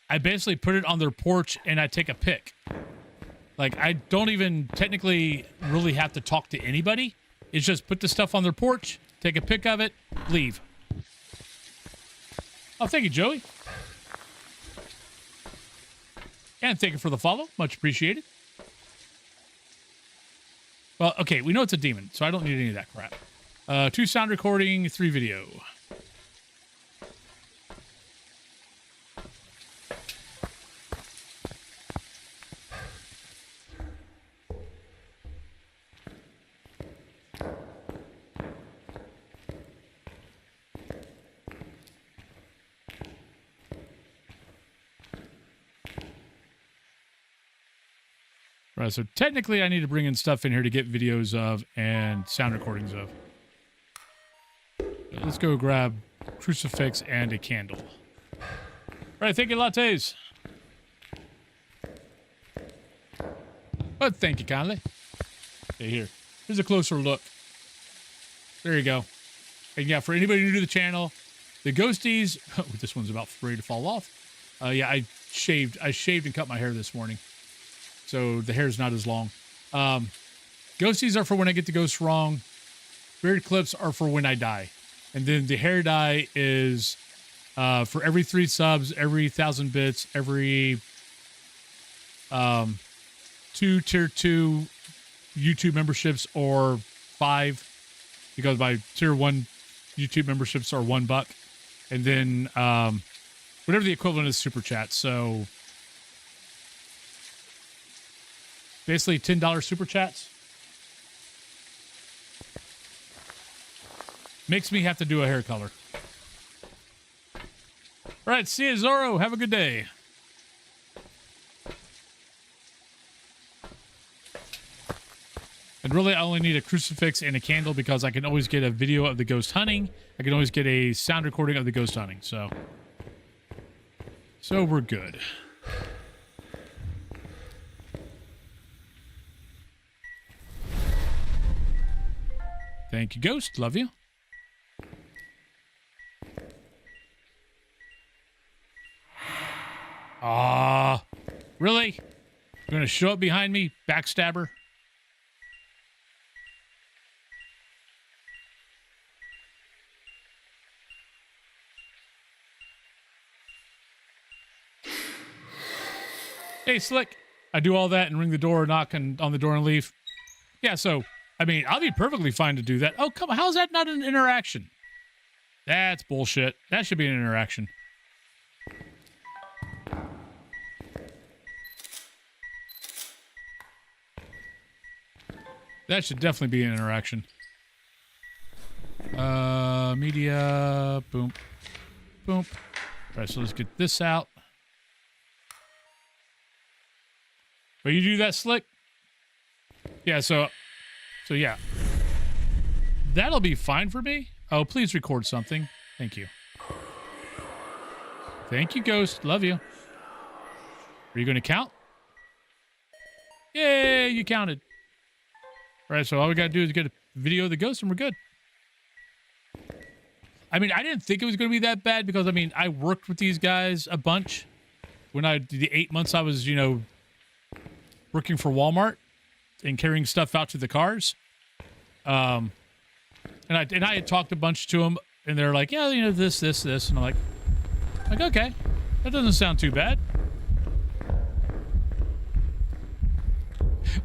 I basically put it on their porch and I take a pic. Like, I don't even technically really have to talk to anybody. It's just put the stuff on their porch, take a pic of it, leave. Oh, thank you, Joey. And thank you for the follow. Much appreciated. Well, okay, we know it's a demon, so I don't need any of that crap. 2 sound recording, 3 video. Right, so technically I need to bring in stuff in here to get videos of and sound recordings of. Let's go grab crucifix and a candle. All right, thank you, lattes. But thank you kindly. Okay, here's a closer look. There you go. And yeah, for anybody new to the channel, the ghosties. Oh, this one's about ready to fall off. Yeah, I shaved and cut my hair this morning, so the hair's not as long. Ghosties are for when I get the ghost wrong. Beard clips are for when I die. And then the hair dye is for every 3 subs, every 1,000 bits, every 2 tier 2 YouTube memberships, or 5, because my tier 1 YouTube memberships are $1. And then whatever the equivalent is super chat. So basically $10 super chats. Makes me have to do a hair color. All right, see you, Zorro. Have a good day. And really, I only need a crucifix and a candle because I can always get a video of the ghost hunting. I can always get a sound recording of the ghost hunting. So we're good. Thank you, Ghost. Love you. Really? You're going to show up behind me, backstabber? Hey, Slick. I do all that and ring the door, knock on the door and leave. Yeah, so, I mean, I'll be perfectly fine to do that. Oh, come on. How is that not an interaction? That's bullshit. That should be an interaction. That should definitely be an interaction. Media. Boom. Boom. All right, so let's get this out. But you do that, Slick? Yeah, so yeah. That'll be fine for me. Oh, please record something. Thank you. Thank you, Ghost. Love you. Are you going to count? Yay, you counted. All right, so all we got to do is get a video of the ghost and we're good. I mean, I didn't think it was going to be that bad because, I mean, I worked with these guys a bunch. When I did the 8 months I was, you know, working for Walmart and carrying stuff out to the cars. And I had talked a bunch to them, and they're like, yeah, you know, this. And I'm like, okay, that doesn't sound too bad.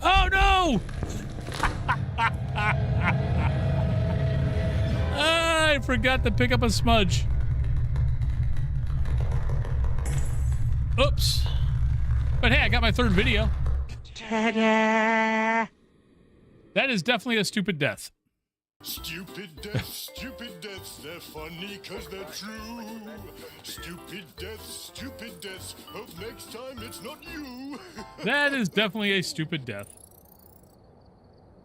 Oh, no! I forgot to pick up a smudge. Oops. But hey, I got my 3rd video. Ta-da! That is definitely a stupid death. Stupid deaths, they're funny cause they're true. Stupid deaths, hope next time it's not you. That is definitely a stupid death.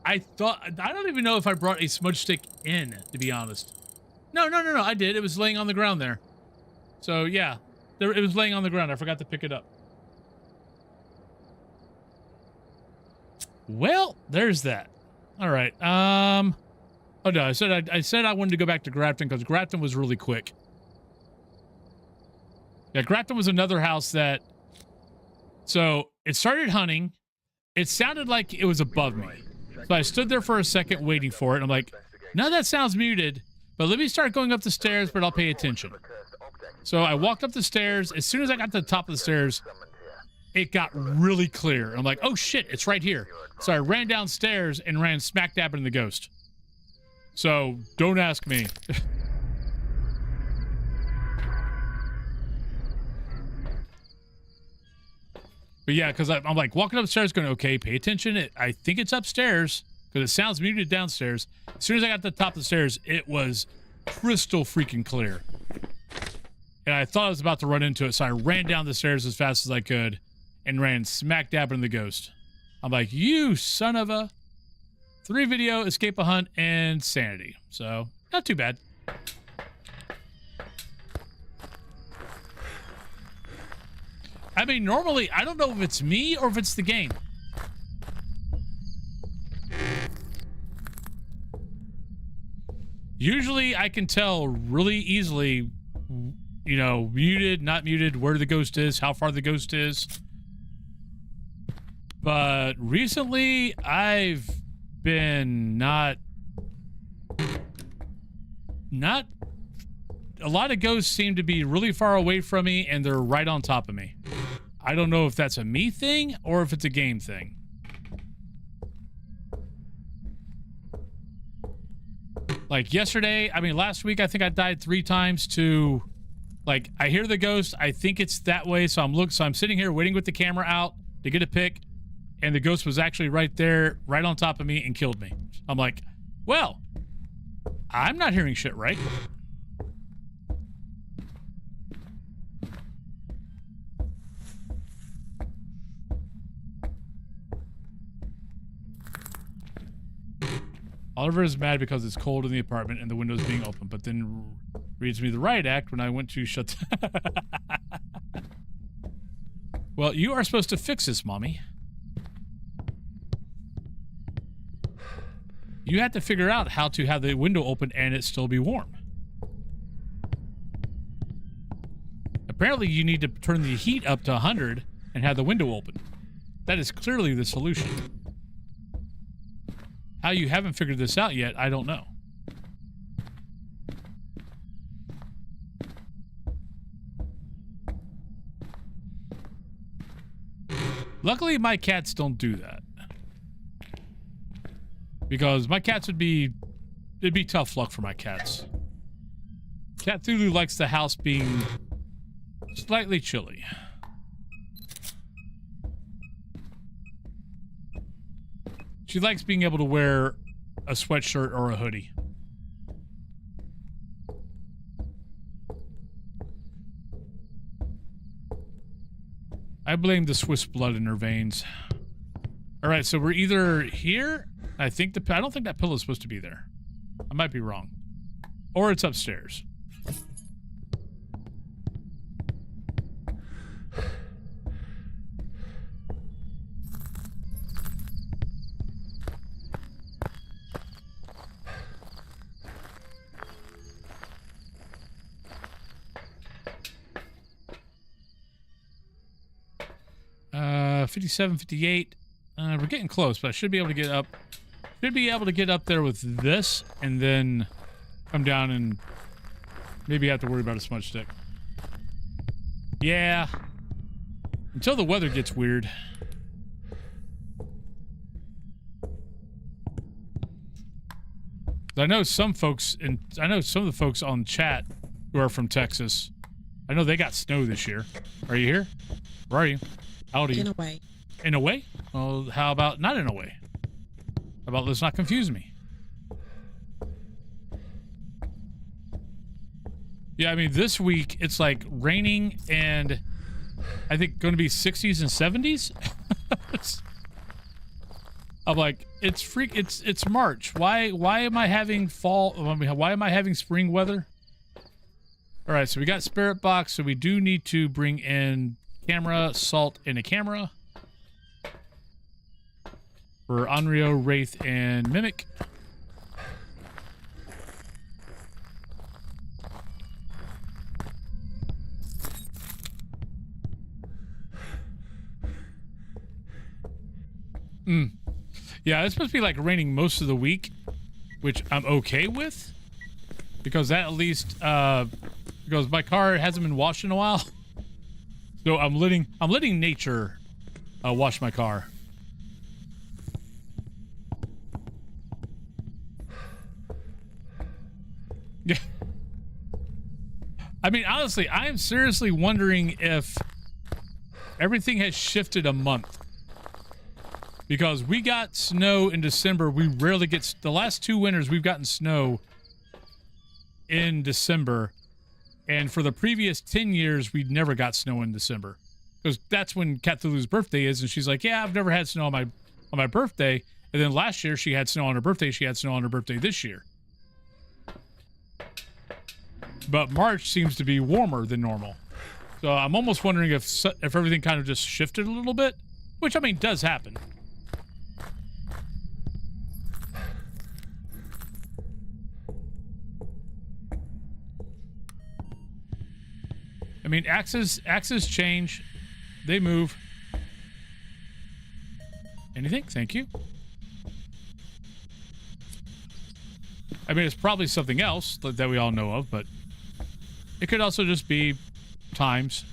I don't even know if I brought a smudge stick in, to be honest. No, I did. It was laying on the ground there. So, yeah. It was laying on the ground. I forgot to pick it up. Well, there's that. All right. Oh, no. I said I wanted to go back to Grafton because Grafton was really quick. Yeah, Grafton was another house that... So, it started hunting. It sounded like it was above me. So I stood there for a second waiting for it. And I'm like, now that sounds muted, but let me start going up the stairs, but I'll pay attention. So I walked up the stairs. As soon as I got to the top of the stairs, it got really clear. I'm like, oh shit, it's right here. So I ran downstairs and ran smack dab into the ghost. So don't ask me. But yeah, because I'm like walking upstairs going, okay, pay attention. I think it's upstairs because it sounds muted downstairs. As soon as I got to the top of the stairs, it was crystal freaking clear. And I thought I was about to run into it, so I ran down the stairs as fast as I could and ran smack dab into the ghost. I'm like, you son of a... 3 video, escape a hunt, and sanity. So, not too bad. I mean, normally, I don't know if it's me or if it's the game. Usually, I can tell really easily, you know, muted, not muted, where the ghost is, how far the ghost is. But recently, I've been not... A lot of ghosts seem to be really far away from me, and they're right on top of me. I don't know if that's a me thing or if it's a game thing. Like yesterday, I mean last week, I think I died 3 times to, like, I hear the ghost, I think it's that way, so I'm sitting here waiting with the camera out to get a pic, and the ghost was actually right there, right on top of me, and killed me. I'm like, well, I'm not hearing shit right. Oliver is mad because it's cold in the apartment and the window's being open, but then reads me the riot act when I went to shut... Well, you are supposed to fix this, Mommy. You have to figure out how to have the window open and it still be warm. Apparently, you need to turn the heat up to 100 and have the window open. That is clearly the solution. How you haven't figured this out yet, I don't know. Luckily, my cats don't do that. Because my cats would be... It'd be tough luck for my cats. Cat Thulu likes the house being slightly chilly. She likes being able to wear a sweatshirt or a hoodie. I blame the Swiss blood in her veins. All right, so we're either here. I don't think that pillow is supposed to be there. I might be wrong. Or it's upstairs. Uh, 57, 58. We're getting close, but I should be able to get up. Should be able to get up there with this, and then come down and maybe have to worry about a smudge stick. Yeah. Until the weather gets weird. I know some folks, and I know some of the folks on chat who are from Texas. I know they got snow this year. Are you here? Where are you? How old are you? In a way. In a way? Well, how about not in a way? How about let's not confuse me? Yeah, I mean, this week it's like raining and I think going to be 60s and 70s. I'm like, it's March. Why am I having fall? I mean, why am I having spring weather? All right, so we got Spirit Box, so we do need to bring in camera, salt, and a camera. For Onryo, Wraith, and Mimic. Yeah, it's supposed to be like raining most of the week, which I'm okay with, because that at least because my car hasn't been washed in a while, so I'm letting nature wash my car. Yeah. I mean, honestly, I am seriously wondering if everything has shifted a month. Because we got snow in December. We rarely get... The last 2 winters, we've gotten snow in December. And for the previous 10 years, we never got snow in December. Because that's when Cthulhu's birthday is. And she's like, yeah, I've never had snow on my birthday. And then last year, she had snow on her birthday. She had snow on her birthday this year. But March seems to be warmer than normal. So I'm almost wondering if everything kind of just shifted a little bit. Which, I mean, does happen. I mean, axes change. They move. Anything? Thank you. I mean, it's probably something else that we all know of, but it could also just be times.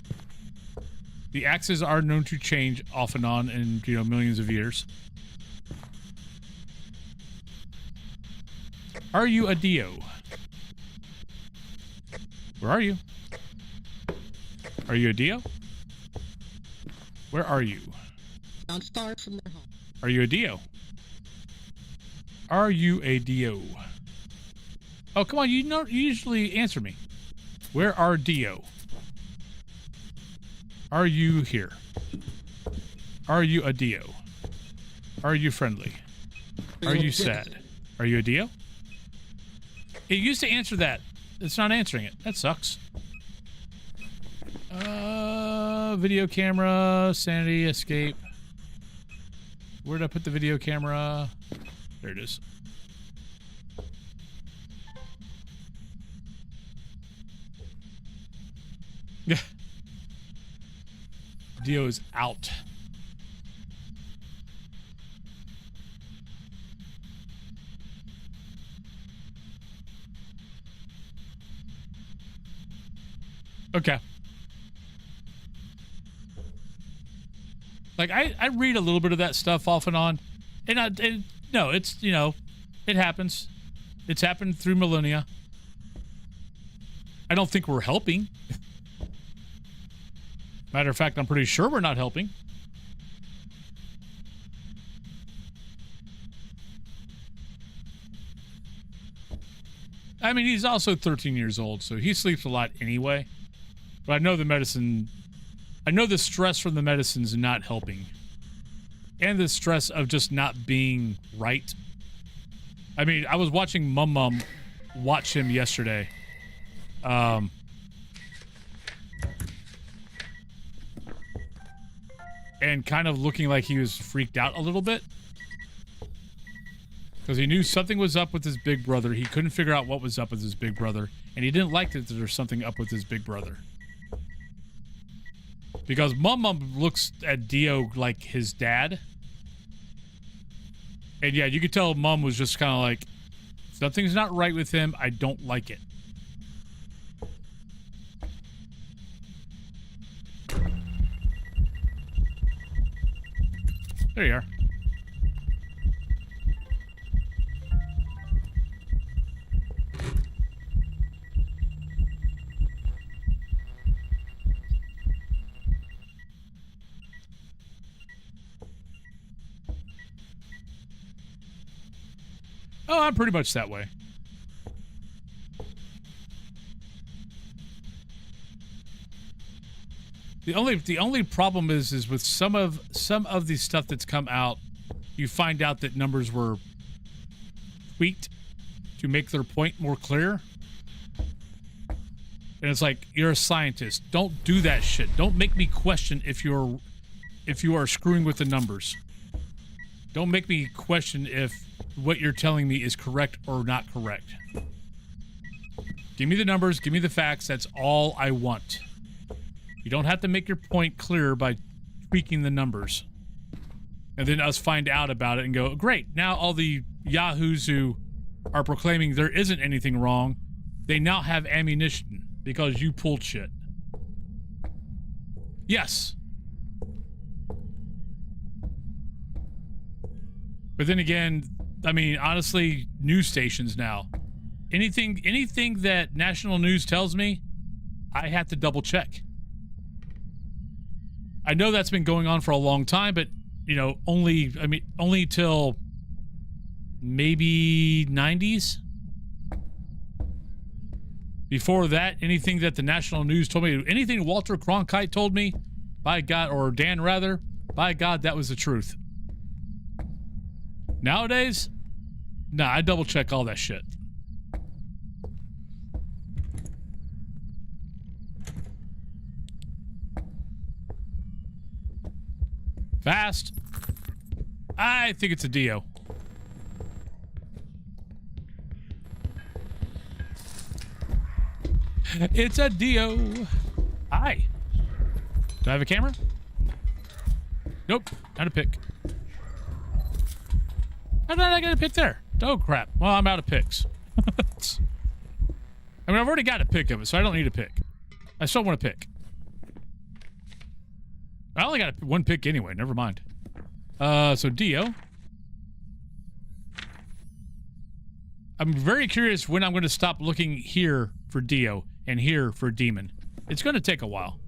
The axes are known to change off and on in, you know, millions of years. Are you a Dio? Where are you? Are you a Dio? Where are you? Not far from their home. Are you a Dio? Are you a Dio? Oh, come on, you usually answer me. Where are Dio? Are you here? Are you a Dio? Are you friendly? Are you sad? Are you a Dio? It used to answer that. It's not answering it. That sucks. Video camera, sanity, escape. Where did I put the video camera? There it is. Yeah. Dio is out. Okay. Like, I read a little bit of that stuff off and on. And no, it's, you know, it happens. It's happened through millennia. I don't think we're helping. Matter of fact, I'm pretty sure we're not helping. I mean, he's also 13 years old, so he sleeps a lot anyway. But I know the medicine... I know the stress from the medicine's not helping. And the stress of just not being right. I mean, I was watching Mum watch him yesterday. And kind of looking like he was freaked out a little bit. Because he knew something was up with his big brother. He couldn't figure out what was up with his big brother. And he didn't like that there was something up with his big brother. Because Mum looks at Dio like his dad. And yeah, you could tell Mum was just kind of like, something's not right with him. I don't like it. There you are. Oh, I'm pretty much that way. The only problem is with some of the stuff that's come out, you find out that numbers were tweaked to make their point more clear. And it's like, you're a scientist. Don't do that shit. Don't make me question if you are screwing with the numbers. Don't make me question if what you're telling me is correct or not correct. Give me the numbers, give me the facts, that's all I want. You don't have to make your point clear by tweaking the numbers. and then us find out about it and go, great, now all the yahoos who are proclaiming there isn't anything wrong, they now have ammunition because you pulled shit. Yes. But then again, I mean, honestly, news stations now, anything that national news tells me, I have to double check. I know that's been going on for a long time, but you know, only till maybe 90s. Before that, anything that the national news told me, anything Walter Cronkite told me, by God, or Dan rather, by God, that was the truth. Nowadays, nah, I double check all that shit. Fast. I think it's a Dio. It's a Dio. Hi. Do I have a camera? Nope, not a pick. How did I get a pick there? Oh crap. Well, I'm out of picks. I mean, I've already got a pick of it, so I don't need a pick. I still want a pick. I only got one pick anyway, never mind. So Dio. I'm very curious when I'm going to stop looking here for Dio and here for Demon. It's going to take a while.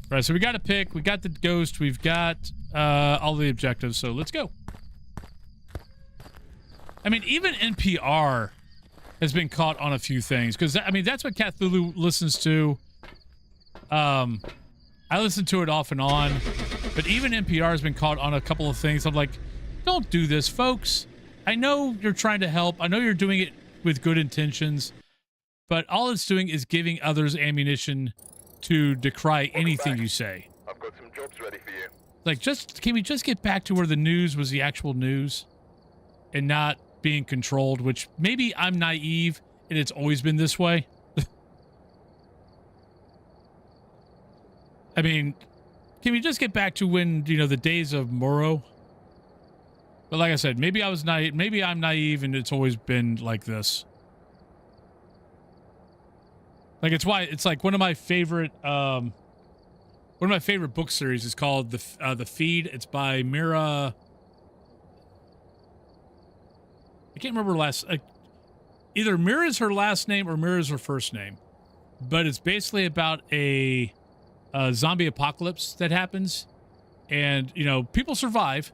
Right, so we got a pick, we got the ghost, we've got all the objectives, so let's go. I mean, even NPR has been caught on a few things, because, I mean, that's what Cthulhu listens to. I listen to it off and on, but even NPR has been caught on a couple of things. I'm like, don't do this, folks. I know you're trying to help. I know you're doing it with good intentions, but all it's doing is giving others ammunition to decry anything you say. I've got some jobs ready for you. Like, can we just get back to where the news was the actual news and not being controlled, which maybe I'm naive and it's always been this way. I mean, can we just get back to when, you know, the days of Murrow? But like I said, maybe I was naive, maybe I'm naive and it's always been like this. Like, it's like one of my favorite book series is called The Feed. It's by Mira. I can't remember either Mira is her last name or Mira is her first name, but it's basically about a zombie apocalypse that happens, and you know, people survive,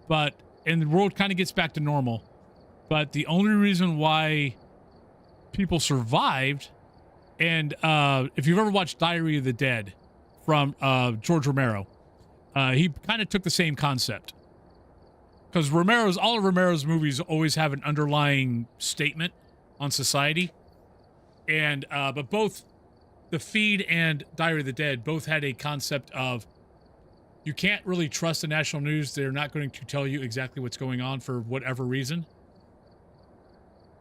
and the world kind of gets back to normal. But the only reason why people survived, and if you've ever watched Diary of the Dead from George Romero, he kind of took the same concept, because all of Romero's movies always have an underlying statement on society, and but both The Feed and Diary of the Dead both had a concept of you can't really trust the national news. They're not going to tell you exactly what's going on for whatever reason.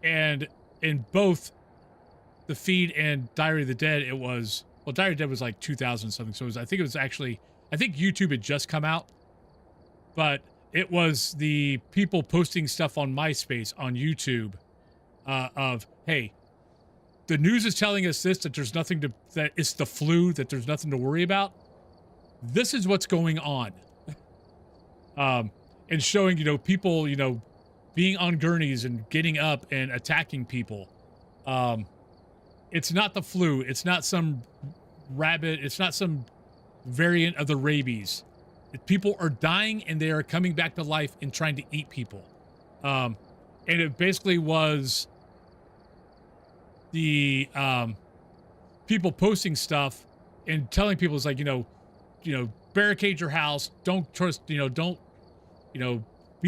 And in both The Feed and Diary of the Dead, Diary of the Dead was like 2000 something. So I think YouTube had just come out, but it was the people posting stuff on MySpace, on YouTube, of, hey, the news is telling us this, that that it's the flu, that there's nothing to worry about. This is what's going on. And showing, you know, people, you know, being on gurneys and getting up and attacking people. It's not the flu. It's not some rabbit. It's not some variant of the rabies. People are dying and they are coming back to life and trying to eat people. And it basically was the people posting stuff and telling people, it's like, you know, barricade your house. Don't trust, be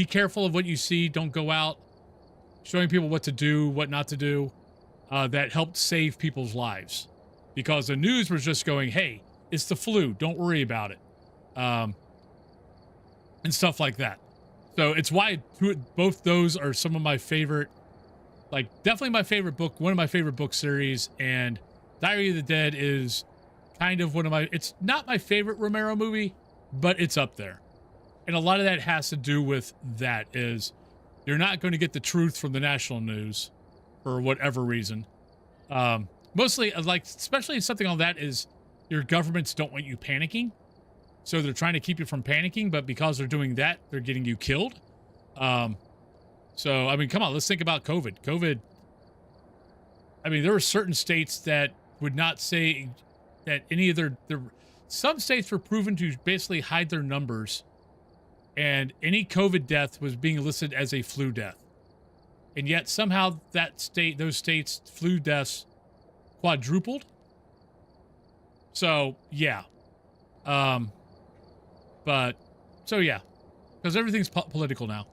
careful of what you see. Don't go out. Showing people what to do, what not to do. That helped save people's lives, because the news was just going, hey, it's the flu. Don't worry about it. And stuff like that. So it's why both those are some of my favorite, like definitely my favorite book, one of my favorite book series, and Diary of the Dead is kind of it's not my favorite Romero movie, but it's up there. And a lot of that has to do with that is you're not going to get the truth from the national news for whatever reason. Mostly, like, especially something on that is your governments don't want you panicking. So they're trying to keep you from panicking, but because they're doing that, they're getting you killed. So, I mean, come on, let's think about COVID. COVID, I mean, there were certain states that would not say that any of their some states were proven to basically hide their numbers, and any COVID death was being listed as a flu death. And yet somehow those states' flu deaths quadrupled. So, yeah. So yeah, because everything's political now.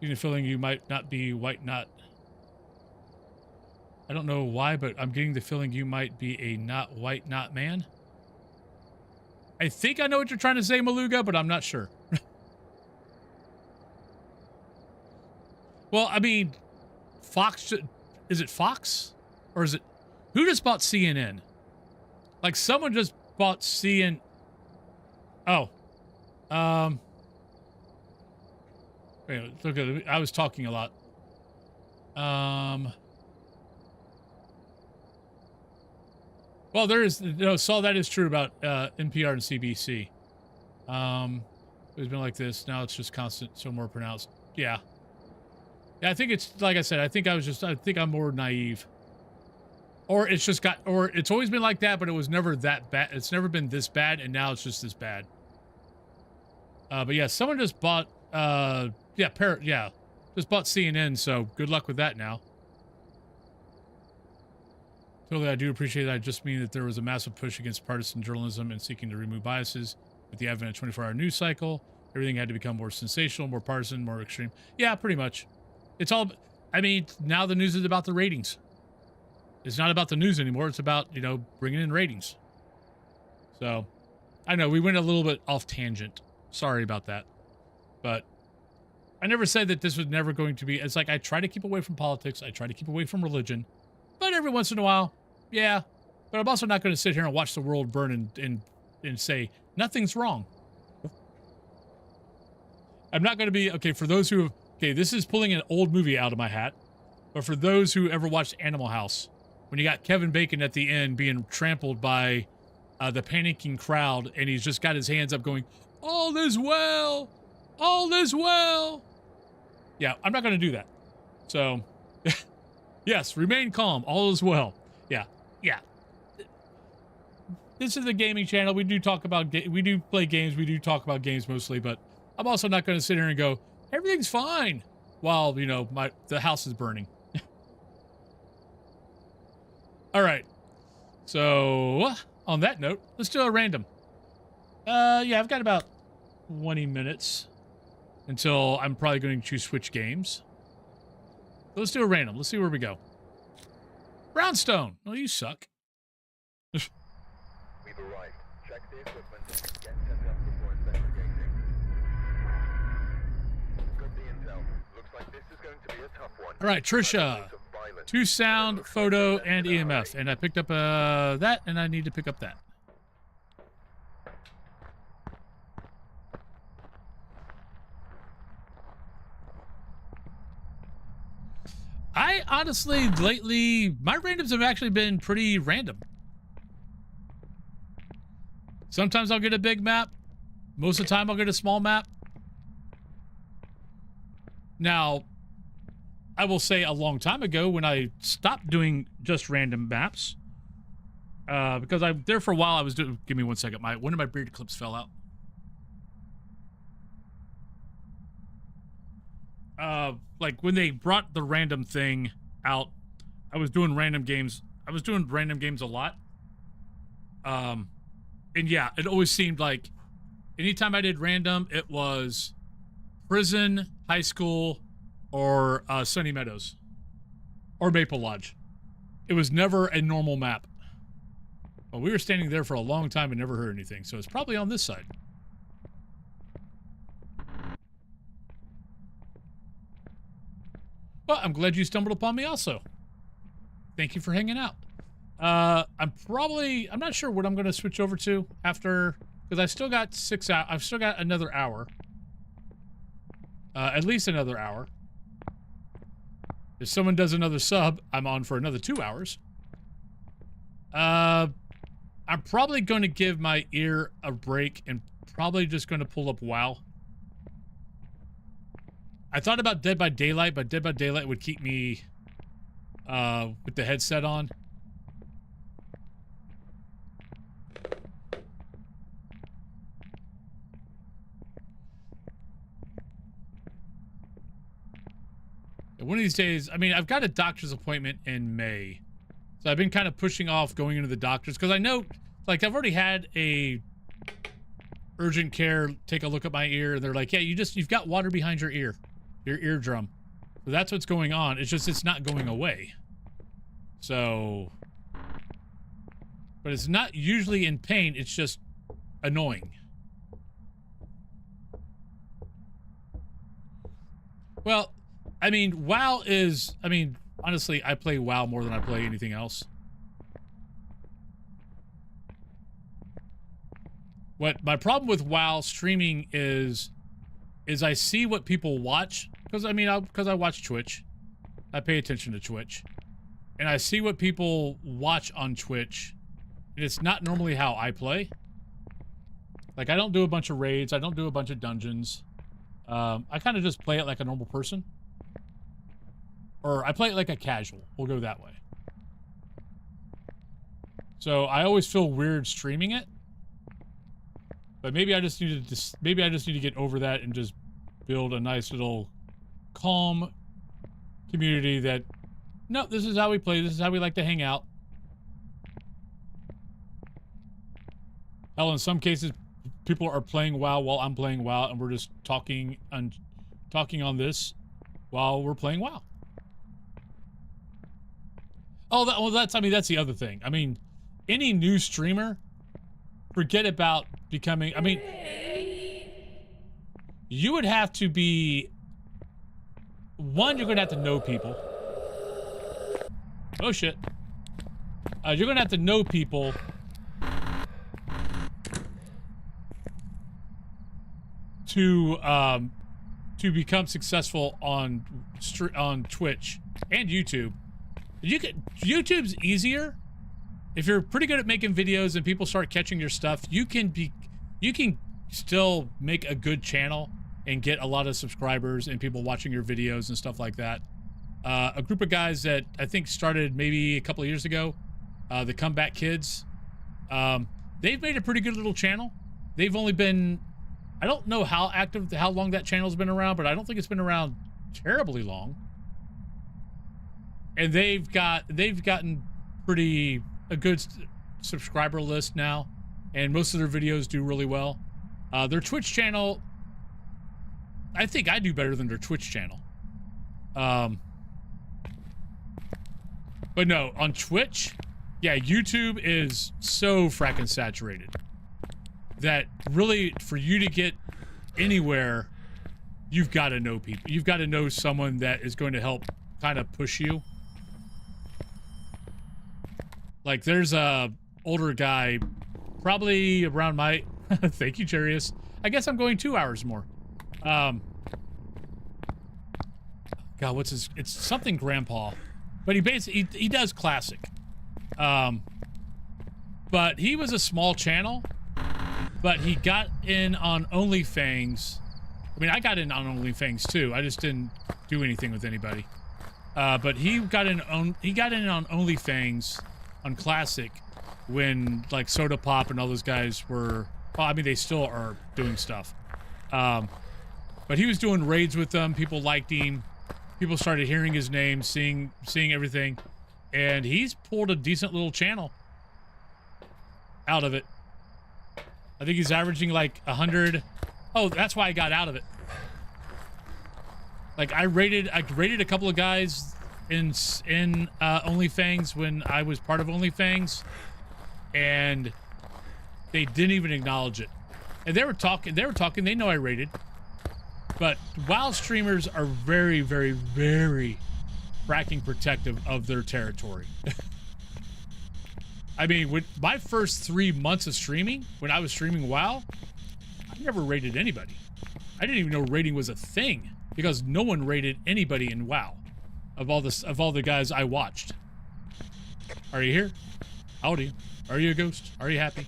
You get a feeling you might not be white, not. I don't know why, but I'm getting the feeling you might be a not white, not man. I think I know what you're trying to say, Maluga, but I'm not sure. Well, I mean, Fox, is it Fox? Or is it, who just bought CNN? Like, someone just bought CNN. Oh. Wait, look at it. I was talking a lot. Well, there is, no, Saul, that is true about NPR and CBC. It's been like this. Now it's just constant, so more pronounced. Yeah. Yeah, I think it's, like I said, I think I'm more naive. Or it's just or it's always been like that, but it was never that bad. It's never been this bad, and now it's just this bad. But yeah, someone just bought, just bought CNN, so good luck with that now. Totally, I do appreciate that. I just mean that there was a massive push against partisan journalism and seeking to remove biases. With the advent of 24-hour news cycle, everything had to become more sensational, more partisan, more extreme. Yeah, pretty much. It's all, I mean, now the news is about the ratings. It's not about the news anymore. It's about, bringing in ratings. So, I know, we went a little bit off tangent. Sorry about that. But I never said that this was never going to be, it's like I try to keep away from politics. I try to keep away from religion. But every once in a while, yeah. But I'm also not going to sit here and watch the world burn and say, nothing's wrong. I'm not going to be, okay, for those who, okay, this is pulling an old movie out of my hat. But for those who ever watched Animal House, when you got Kevin Bacon at the end being trampled by the panicking crowd, and he's just got his hands up going, all is well, all is well. Yeah, I'm not going to do that. So, yes, remain calm, all is well. Yeah, yeah. This is the gaming channel. We do talk about, we do play games, we do talk about games mostly, but I'm also not going to sit here and go, everything's fine, while, the house is burning. All right. So, on that note, let's do a random. Yeah, I've got about 20 minutes until I'm probably going to switch games. So let's do a random. Let's see where we go. Brownstone. Oh, you suck. We've arrived. Check the equipment and get set up before investigating. Got the intel. Looks like this is going to be a tough one. All right, Trisha. 2 sound, photo, and EMF. And I picked up that, and I need to pick up that. I honestly, lately, my randoms have actually been pretty random. Sometimes I'll get a big map. Most of the time I'll get a small map. Now, I will say a long time ago when I stopped doing just random maps, because there for a while I was doing, give me one second, one of my beard clips fell out. Like when they brought the random thing out, I was doing random games. I was doing random games a lot. And yeah, it always seemed like anytime I did random, it was prison, high school, or Sunny Meadows, or Maple Lodge. It was never a normal map. Well, we were standing there for a long time and never heard anything, so it's probably on this side. Well, I'm glad you stumbled upon me also. Thank you for hanging out. I'm not sure what I'm going to switch over to after, because I still got 6 hours. I've still got another hour. At least another hour. If someone does another sub, I'm on for another 2 hours. I'm probably going to give my ear a break and probably just going to pull up WoW. I thought about Dead by Daylight, but Dead by Daylight would keep me with the headset on. One of these days, I mean, I've got a doctor's appointment in May. So I've been kind of pushing off going into the doctor's because I know, like, I've already had a urgent care take a look at my ear. And they're like, yeah, you've got water behind your ear, your eardrum. So that's what's going on. It's just, it's not going away. So, but it's not usually in pain. It's just annoying. Well, I mean, WoW is, I mean, honestly, I play WoW more than I play anything else. What my problem with WoW streaming is I see what people watch, because I mean, because I watch Twitch. I pay attention to Twitch. And I see what people watch on Twitch, and it's not normally how I play. Like, I don't do a bunch of raids, I don't do a bunch of dungeons. I kind of just play it like a normal person. Or I play it like a casual. We'll go that way. So I always feel weird streaming it. But maybe I just need to get over that and just build a nice little calm community that, no, this is how we play. This is how we like to hang out. Hell, in some cases, people are playing WoW while I'm playing WoW, and we're just talking on this while we're playing WoW. Oh, well, that's the other thing. I mean, any new streamer, forget about becoming, I mean, you would have to be, one, you're going to have to know people. Oh, shit. You're going to have to know people to become successful on Twitch and YouTube. YouTube's easier. If you're pretty good at making videos and people start catching your stuff, you can still make a good channel and get a lot of subscribers and people watching your videos and stuff like that. A group of guys that I think started maybe a couple of years ago, the Comeback Kids, they've made a pretty good little channel. They've only been, I don't know how long that channel's been around, but I don't think it's been around terribly long. And they've gotten a good subscriber list now, and most of their videos do really well. Their Twitch channel, I think I do better than their Twitch channel. But no, on Twitch, yeah, YouTube is so fracking saturated that really, for you to get anywhere, you've got to know people. You've got to know someone that is going to help kind of push you. Like, there's a older guy, probably around my, thank you, Charius. I guess I'm going 2 hours more. God, what's his, it's something Grandpa. But he does classic. But he was a small channel, but he got in on OnlyFans. I mean, I got in on OnlyFans too. I just didn't do anything with anybody. But he got in on OnlyFans on Classic when, like, Soda Pop and all those guys were, well, I mean, they still are doing stuff. But he was doing raids with them. People liked him. People started hearing his name, seeing everything. And he's pulled a decent little channel out of it. I think he's averaging like 100. Oh, that's why I got out of it. Like, I rated a couple of guys in OnlyFans when I was part of OnlyFans, and they didn't even acknowledge it. And they were talking, they know I rated. But WoW streamers are very, very, very fracking protective of their territory. I mean, with my first 3 months of streaming, when I was streaming WoW, I never rated anybody. I didn't even know rating was a thing because no one rated anybody in WoW of all the guys I watched. Are you here? How old are you? Are you a ghost? Are you happy?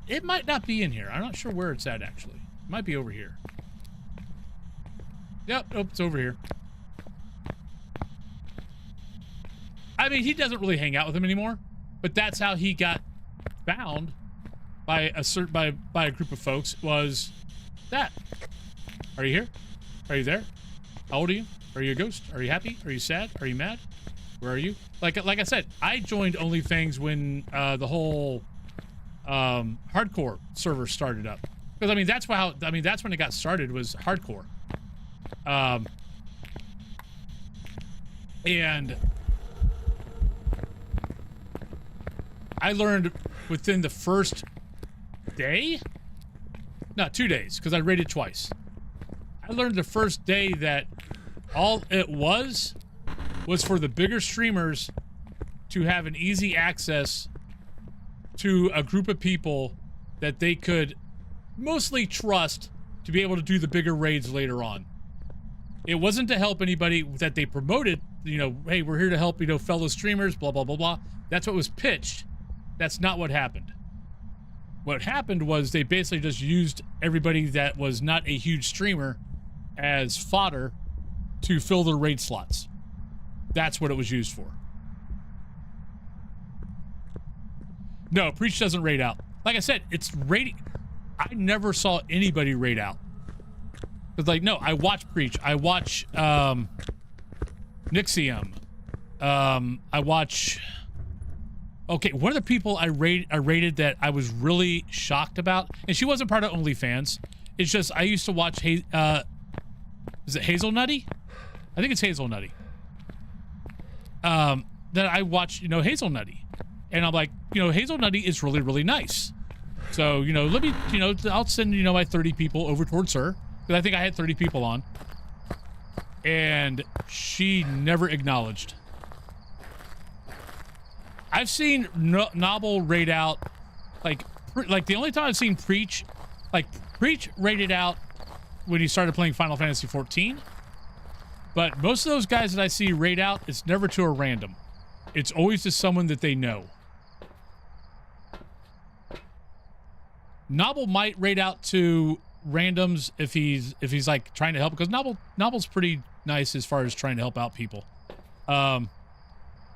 It might not be in here. I'm not sure where it's at, actually. It might be over here. Yep, nope, it's over here. I mean, he doesn't really hang out with him anymore, but that's how he got found by a group of folks, was that. Are you here? Are you there? How old are you? Are you a ghost? Are you happy? Are you sad? Are you mad? Where are you? Like I said, I joined OnlyFans when the whole hardcore server started up. Because I mean that's when it got started, was hardcore. And I learned within the first day, no, 2 days, because I rated twice. I learned the first day that all it was for the bigger streamers to have an easy access to a group of people that they could mostly trust to be able to do the bigger raids later on. It wasn't to help anybody that they promoted, you know, hey, we're here to help, you know, fellow streamers, blah, blah, blah, blah. That's what was pitched. That's not what happened. What happened was they basically just used everybody that was not a huge streamer as fodder to fill their raid slots. That's what it was used for. No, Preach doesn't raid out. Like I said, it's raiding. I never saw anybody raid out. It's like, no, I watch Preach. I watch Nixium. I watch... Okay, one of the people I rated that I was really shocked about, and she wasn't part of OnlyFans. It's just I used to watch. Is it Hazelnutty? I think it's Hazelnutty. That I watch, you know, Hazelnutty, and I'm like, you know, Hazelnutty is really, really nice. So, you know, let me, you know, I'll send, you know, my 30 people over towards her, because I think I had 30 people on, and she never acknowledged. I've seen Novel raid out, like the only time I've seen Preach raided out when he started playing Final Fantasy XIV. But most of those guys that I see raid out, it's never to a random. It's always to someone that they know. Novel might raid out to randoms if he's like trying to help, because Novel's pretty nice as far as trying to help out people.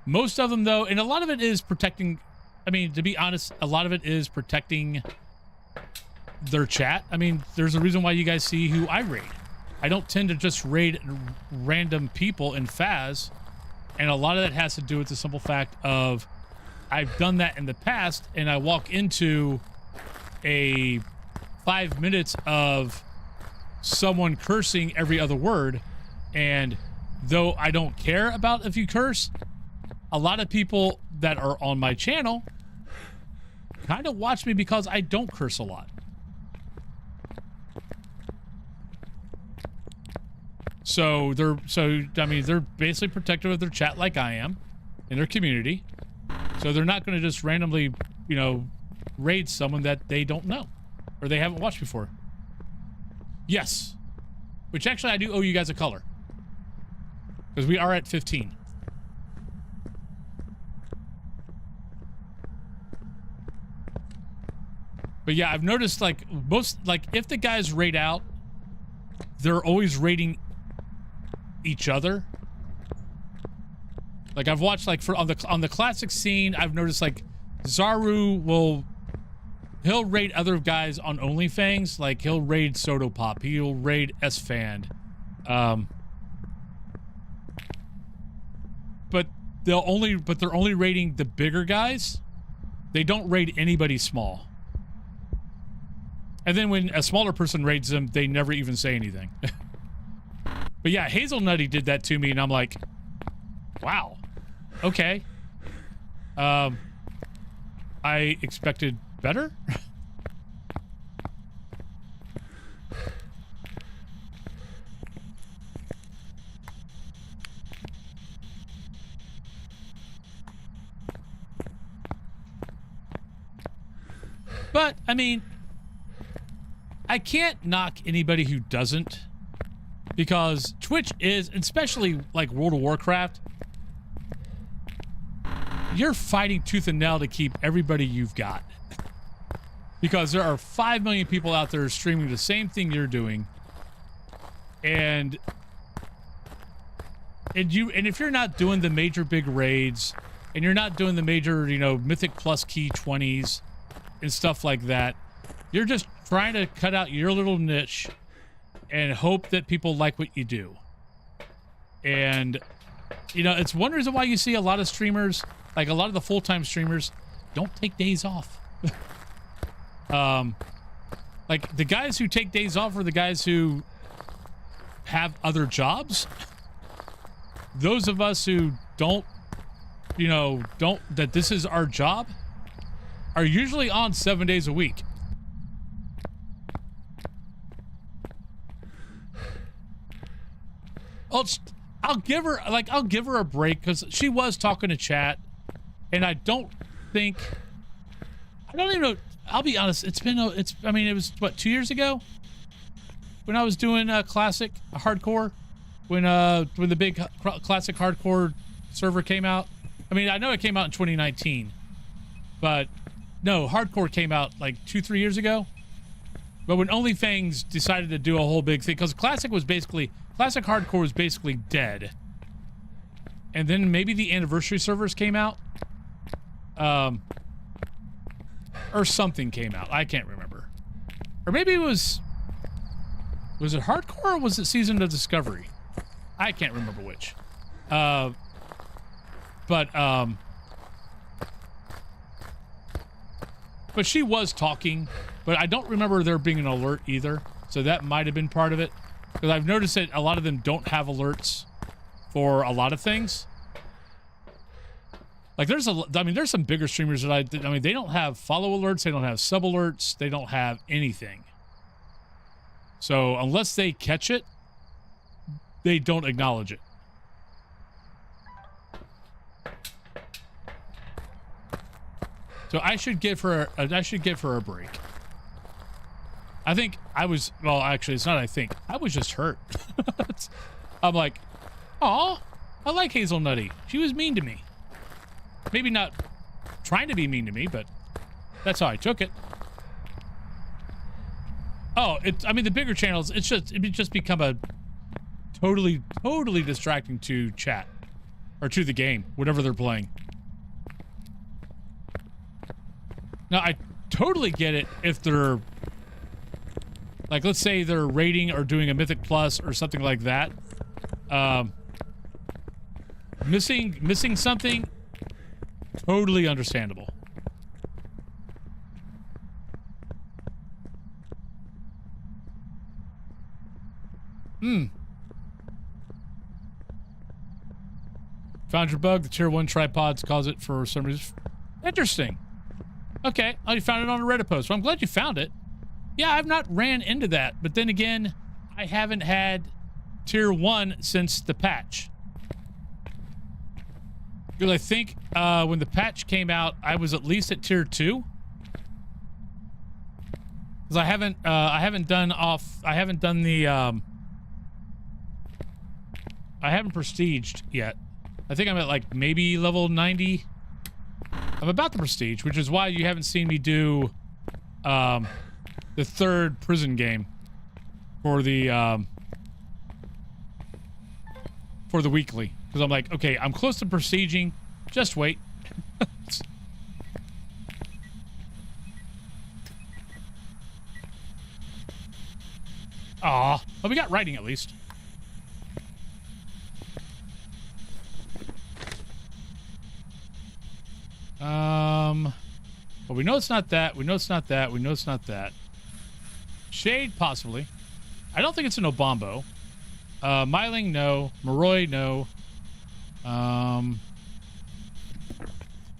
Most of them, though, and a lot of it is protecting... I mean, to be honest, a lot of it is protecting their chat. I mean, there's a reason why you guys see who I raid. I don't tend to just raid random people in Phas, and a lot of that has to do with the simple fact of I've done that in the past, and I walk into a 5 minutes of someone cursing every other word, and though I don't care about if you curse, a lot of people that are on my channel kind of watch me because I don't curse a lot. So they're basically protective of their chat like I am in their community. So they're not going to just randomly, you know, raid someone that they don't know or they haven't watched before. Yes. Which actually I do owe you guys a color, because we are at 15. But yeah, I've noticed like if the guys raid out, they're always raiding each other. Like I've watched like on the classic scene, I've noticed like Zaru he'll raid other guys on OnlyFans. Like he'll raid Sotopop, he'll raid S-Fan. But they're only raiding the bigger guys. They don't raid anybody small. And then when a smaller person raids them, they never even say anything. But yeah, Hazelnutty did that to me, and I'm like, wow, okay. I expected better. But, I mean, I can't knock anybody who doesn't, because Twitch is, especially like World of Warcraft, you're fighting tooth and nail to keep everybody you've got. Because there are 5 million people out there streaming the same thing you're doing. And if you're not doing the major big raids, and you're not doing the major, you know, Mythic Plus Key 20s and stuff like that, you're just trying to cut out your little niche and hope that people like what you do. And, you know, it's one reason why you see a lot of streamers, like a lot of the full-time streamers, don't take days off. Like, the guys who take days off are the guys who have other jobs. Those of us who don't, you know, that this is our job, are usually on 7 days a week. I'll give her a break, because she was talking to chat, and I don't even know. I'll be honest. I mean, it was what, 2 years ago when I was doing classic hardcore, when the big classic hardcore server came out. I mean, I know it came out in 2019, but no, hardcore came out like 2-3 years ago. But when OnlyFans decided to do a whole big thing, because classic hardcore was basically dead, and then maybe the anniversary servers came out, or something came out. I can't remember. Or maybe it was it hardcore, or was it Season of Discovery? I can't remember which. But she was talking, but I don't remember there being an alert either. So that might have been part of it, because I've noticed that a lot of them don't have alerts for a lot of things. Like, there's some bigger streamers that they don't have follow alerts, they don't have sub alerts, they don't have anything. So unless they catch it, they don't acknowledge it. So I should give her a break. I think I was, well, actually, it's not I think. I was just hurt. I'm like, aw, I like Hazelnutty. She was mean to me. Maybe not trying to be mean to me, but that's how I took it. Oh, I mean, the bigger channels, it just become a totally distracting to chat. Or to the game, whatever they're playing. Now, I totally get it if they're, like, let's say they're raiding or doing a Mythic Plus or something like that. Missing something, totally understandable. Found your bug. The tier 1 tripods cause it for some reason. Interesting. Okay. Oh, you found it on a Reddit post. Well, I'm glad you found it. Yeah, I've not ran into that. But then again, I haven't had tier 1 since the patch. Because I think when the patch came out, I was at least at tier 2. Because I haven't prestiged yet. I think I'm at like maybe level 90. I'm about the prestige, which is why you haven't seen me do the 3rd prison game for the weekly. Because I'm like, okay, I'm close to prestiging. Just wait. Aw. Well, we got writing at least. Well, we know it's not that. We know it's not that. We know it's not that. Shade, possibly. I don't think it's an Obombo. Myling, no. Moroi, no.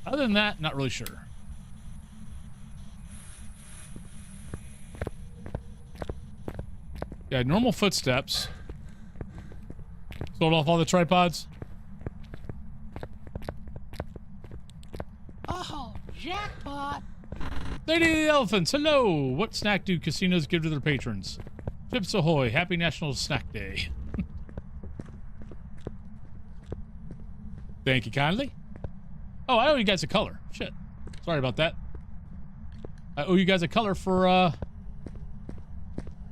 Other than that, not really sure. Yeah, normal footsteps. Sold off all the tripods. Oh, jackpot! Lady of the Elephants, hello! What snack do casinos give to their patrons? Chips ahoy, happy National Snack Day. Thank you kindly. Oh, I owe you guys a color. Shit. Sorry about that. I owe you guys a color for,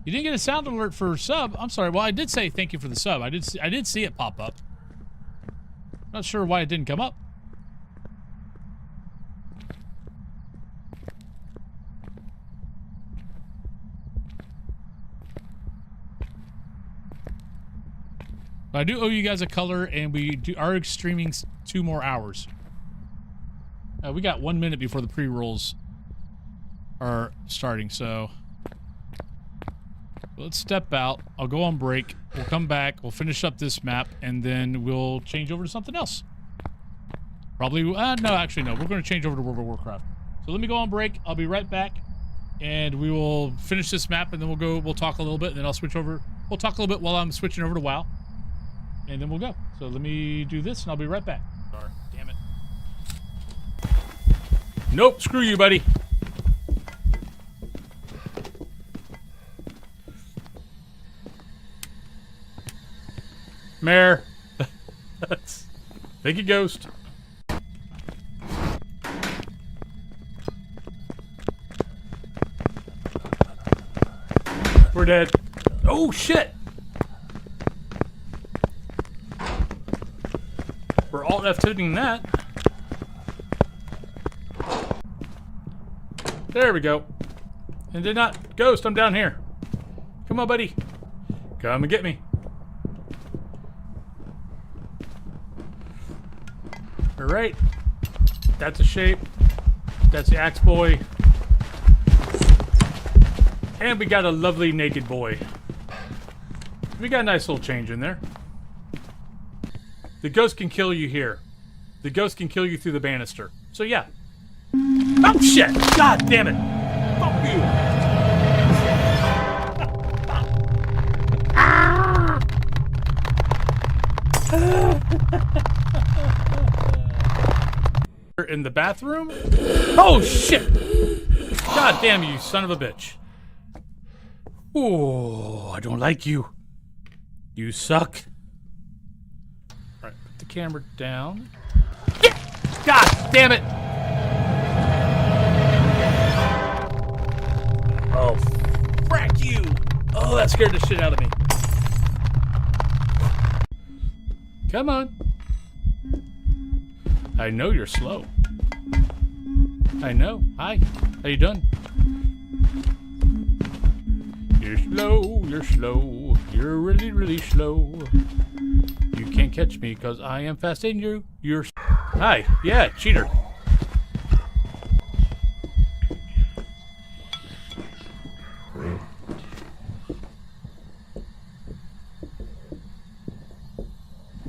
You didn't get a sound alert for sub. I'm sorry. Well, I did say thank you for the sub. I did see it pop up. Not sure why it didn't come up. I do owe you guys a color, and we are streaming 2 more hours. We got 1 minute before the pre-rolls are starting, so let's step out. I'll go on break. We'll come back. We'll finish up this map, and then we'll change over to something else. Probably, no, actually, no. We're going to change over to World of Warcraft. So let me go on break. I'll be right back, and we will finish this map, and then we'll talk a little bit, and then I'll switch over. We'll talk a little bit while I'm switching over to WoW. And then we'll go. So let me do this, and I'll be right back. Sorry, damn it. Nope, screw you, buddy. Mare. Thank you, Ghost. We're dead. Oh, shit. We're alt F-tipping that. There we go. And did not. Ghost, I'm down here. Come on, buddy. Come and get me. Alright. That's a shape. That's the axe boy. And we got a lovely naked boy. We got a nice little change in there. The ghost can kill you here. The ghost can kill you through the banister. So yeah. Oh shit! God damn it! Fuck you! In the bathroom? Oh shit! God damn you, son of a bitch. Oh, I don't like you. You suck. Alright, put the camera down. God damn it! Oh, frack you! Oh, that scared the shit out of me. Come on. I know you're slow. I know. Hi. How you doing? You're slow, you're slow. You're really, really slow. You can't catch me because I am fast and you're... Hi. Yeah, cheater.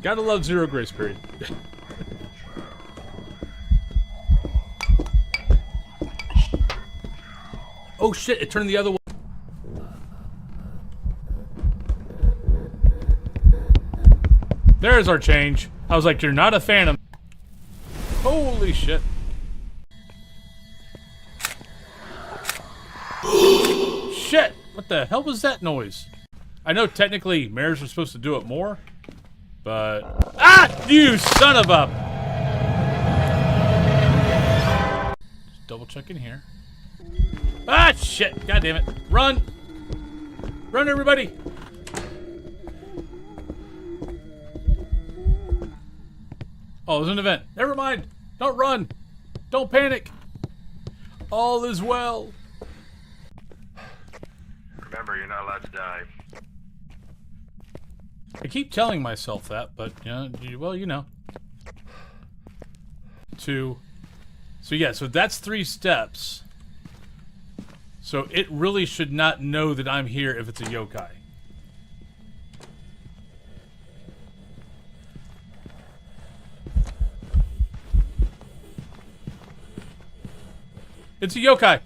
Gotta love zero grace period. Oh shit, it turned the other way. There's our change. I was like, you're not a phantom. Holy shit. Shit, what the hell was that noise? I know technically mares are supposed to do it more, but... Ah! You son of a... Just double checking here. Ah, shit! God damn it. Run! Run, everybody! Oh, there's an event. Never mind. Don't run. Don't panic. All is well. Remember, you're not allowed to die. I keep telling myself that, but, well, you know. So yeah, so that's 3 steps. So it really should not know that I'm here if it's a yokai. It's a yokai.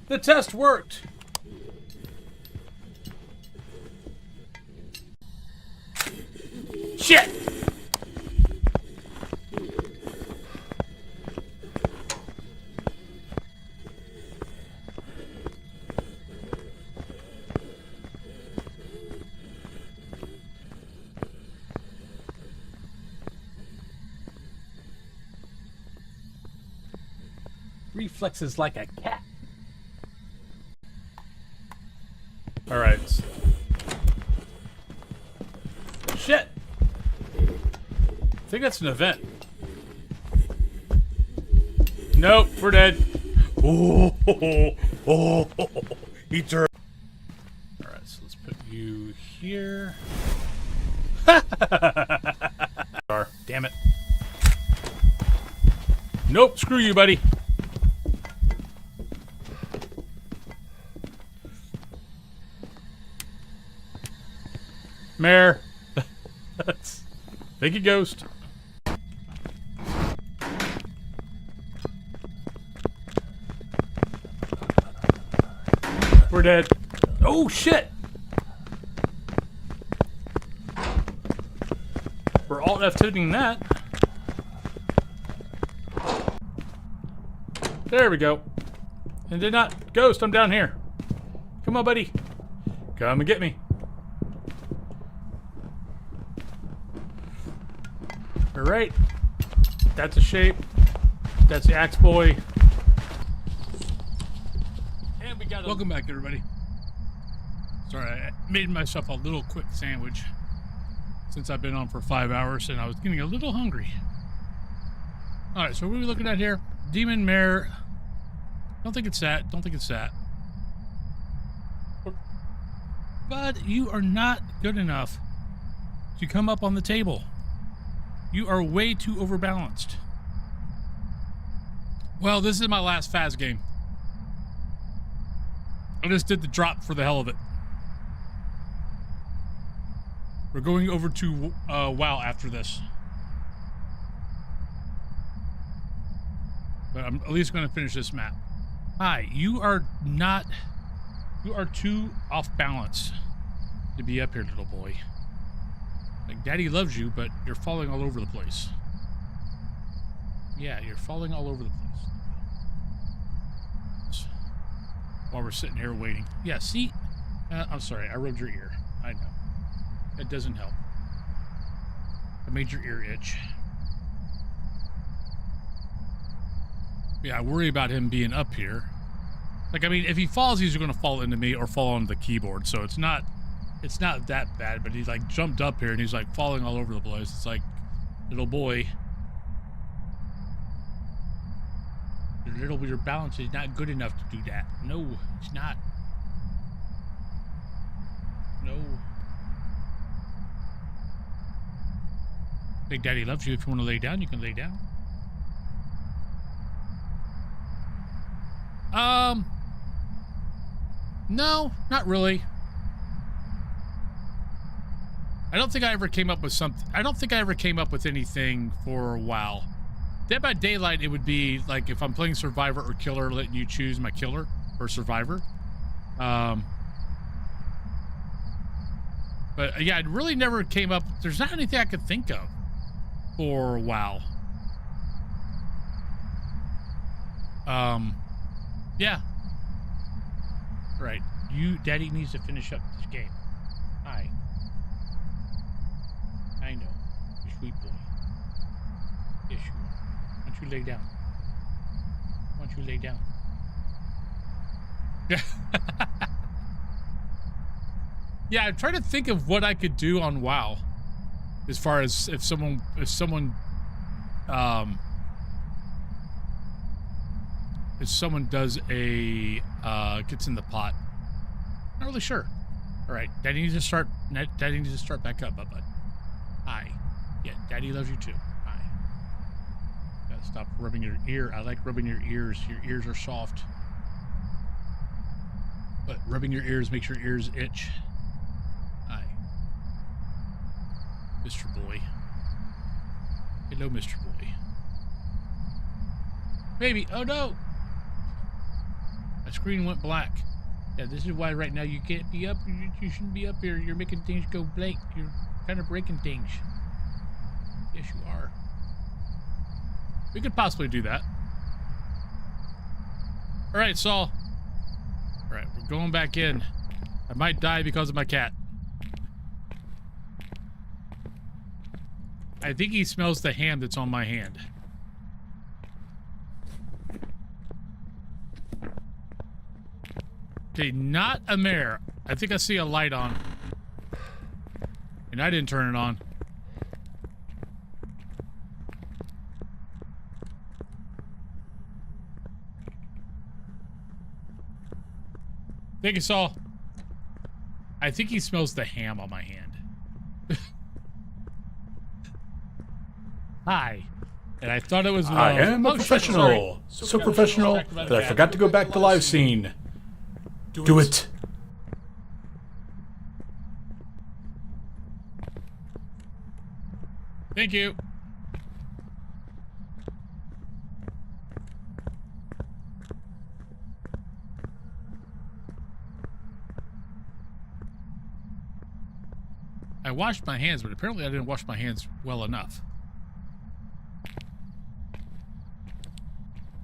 The test worked. Shit. flexes like a cat. All right. Shit. I think that's an event. Nope, we're dead. Oh, he turned. All right, so let's put you here. Damn it. Nope, screw you, buddy. Mare. Thank you, Ghost. We're dead. Oh, shit. We're alt F2ing that. There we go. And did not. Ghost, I'm down here. Come on, buddy. Come and get me. Alright. That's a shape. That's the axe boy. And we got a... Welcome back, everybody. Sorry, I made myself a little quick sandwich since I've been on for 5 hours and I was getting a little hungry. Alright, so what are we looking at here? Demon Mare. Don't think it's that. Don't think it's that. But you are not good enough to come up on the table. You are way too overbalanced. Well, this is my last Phas game. I just did the drop for the hell of it. We're going over to WoW after this. But I'm at least going to finish this map. Hi, you are not... You are too off balance to be up here, little boy. Like, Daddy loves you, but you're falling all over the place. Yeah, you're falling all over the place. While we're sitting here waiting. Yeah, see? I'm sorry, I rubbed your ear. I know. That doesn't help. I made your ear itch. Yeah, I worry about him being up here. Like, I mean, if he falls, he's going to fall into me or fall onto the keyboard. So it's not that bad. But he's like jumped up here and he's like falling all over the place. It's like, little boy, your balance is not good enough to do that. No, it's not. No. Big Daddy loves you. If you want to lay down, you can lay down. No, not really. I don't think I ever came up with something. I don't think I ever came up with anything for a while. Dead by Daylight, it would be like if I'm playing Survivor or Killer, letting you choose my Killer or Survivor. But yeah, it really never came up. There's not anything I could think of for a while. Yeah. Right. Daddy needs to finish up this game. Hi. I know. You sweet boy. Yes, you are. Why don't you lay down? Why don't you lay down? Yeah. Yeah, I'm trying to think of what I could do on WoW. As far as if someone does a gets in the pot. Not really sure. All right, Daddy needs to start. Daddy needs to start back up, bud. Hi. Yeah, Daddy loves you too. Hi. Gotta stop rubbing your ear. I like rubbing your ears. Your ears are soft. But rubbing your ears makes your ears itch. Hi. Mr. Boy. Hello, Mr. Boy. Maybe. Oh no! My screen went black. Yeah, this is why right now you can't be up. You shouldn't be up here. You're making things go blank. You're kind of breaking things. Yes, you are. We could possibly do that. All right, Saul. All right, we're going back in. I might die because of my cat. I think he smells the ham that's on my hand. Okay, not a mare. I think I see a light on. And I didn't turn it on. Think it's all. I think he smells the ham on my hand. Hi. And I thought it was I am a shit, professional. sorry. So professional that I forgot to go back to live scene. Do it. Thank you. I washed my hands, but apparently I didn't wash my hands well enough.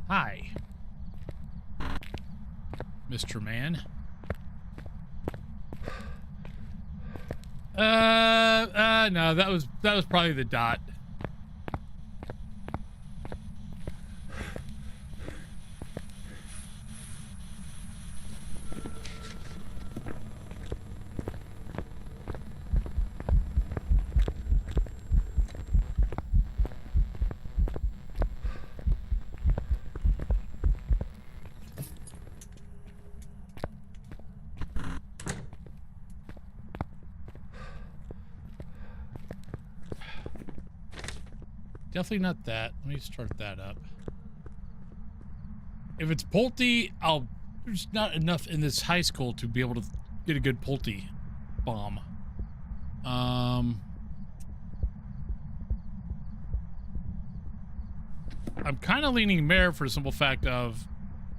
Hi, Mr. Man. No, that was probably the dot. Definitely not that. Let me start that up. If it's Pulte, there's not enough in this high school to be able to get a good Pulte bomb. I'm kind of leaning Mare for the simple fact of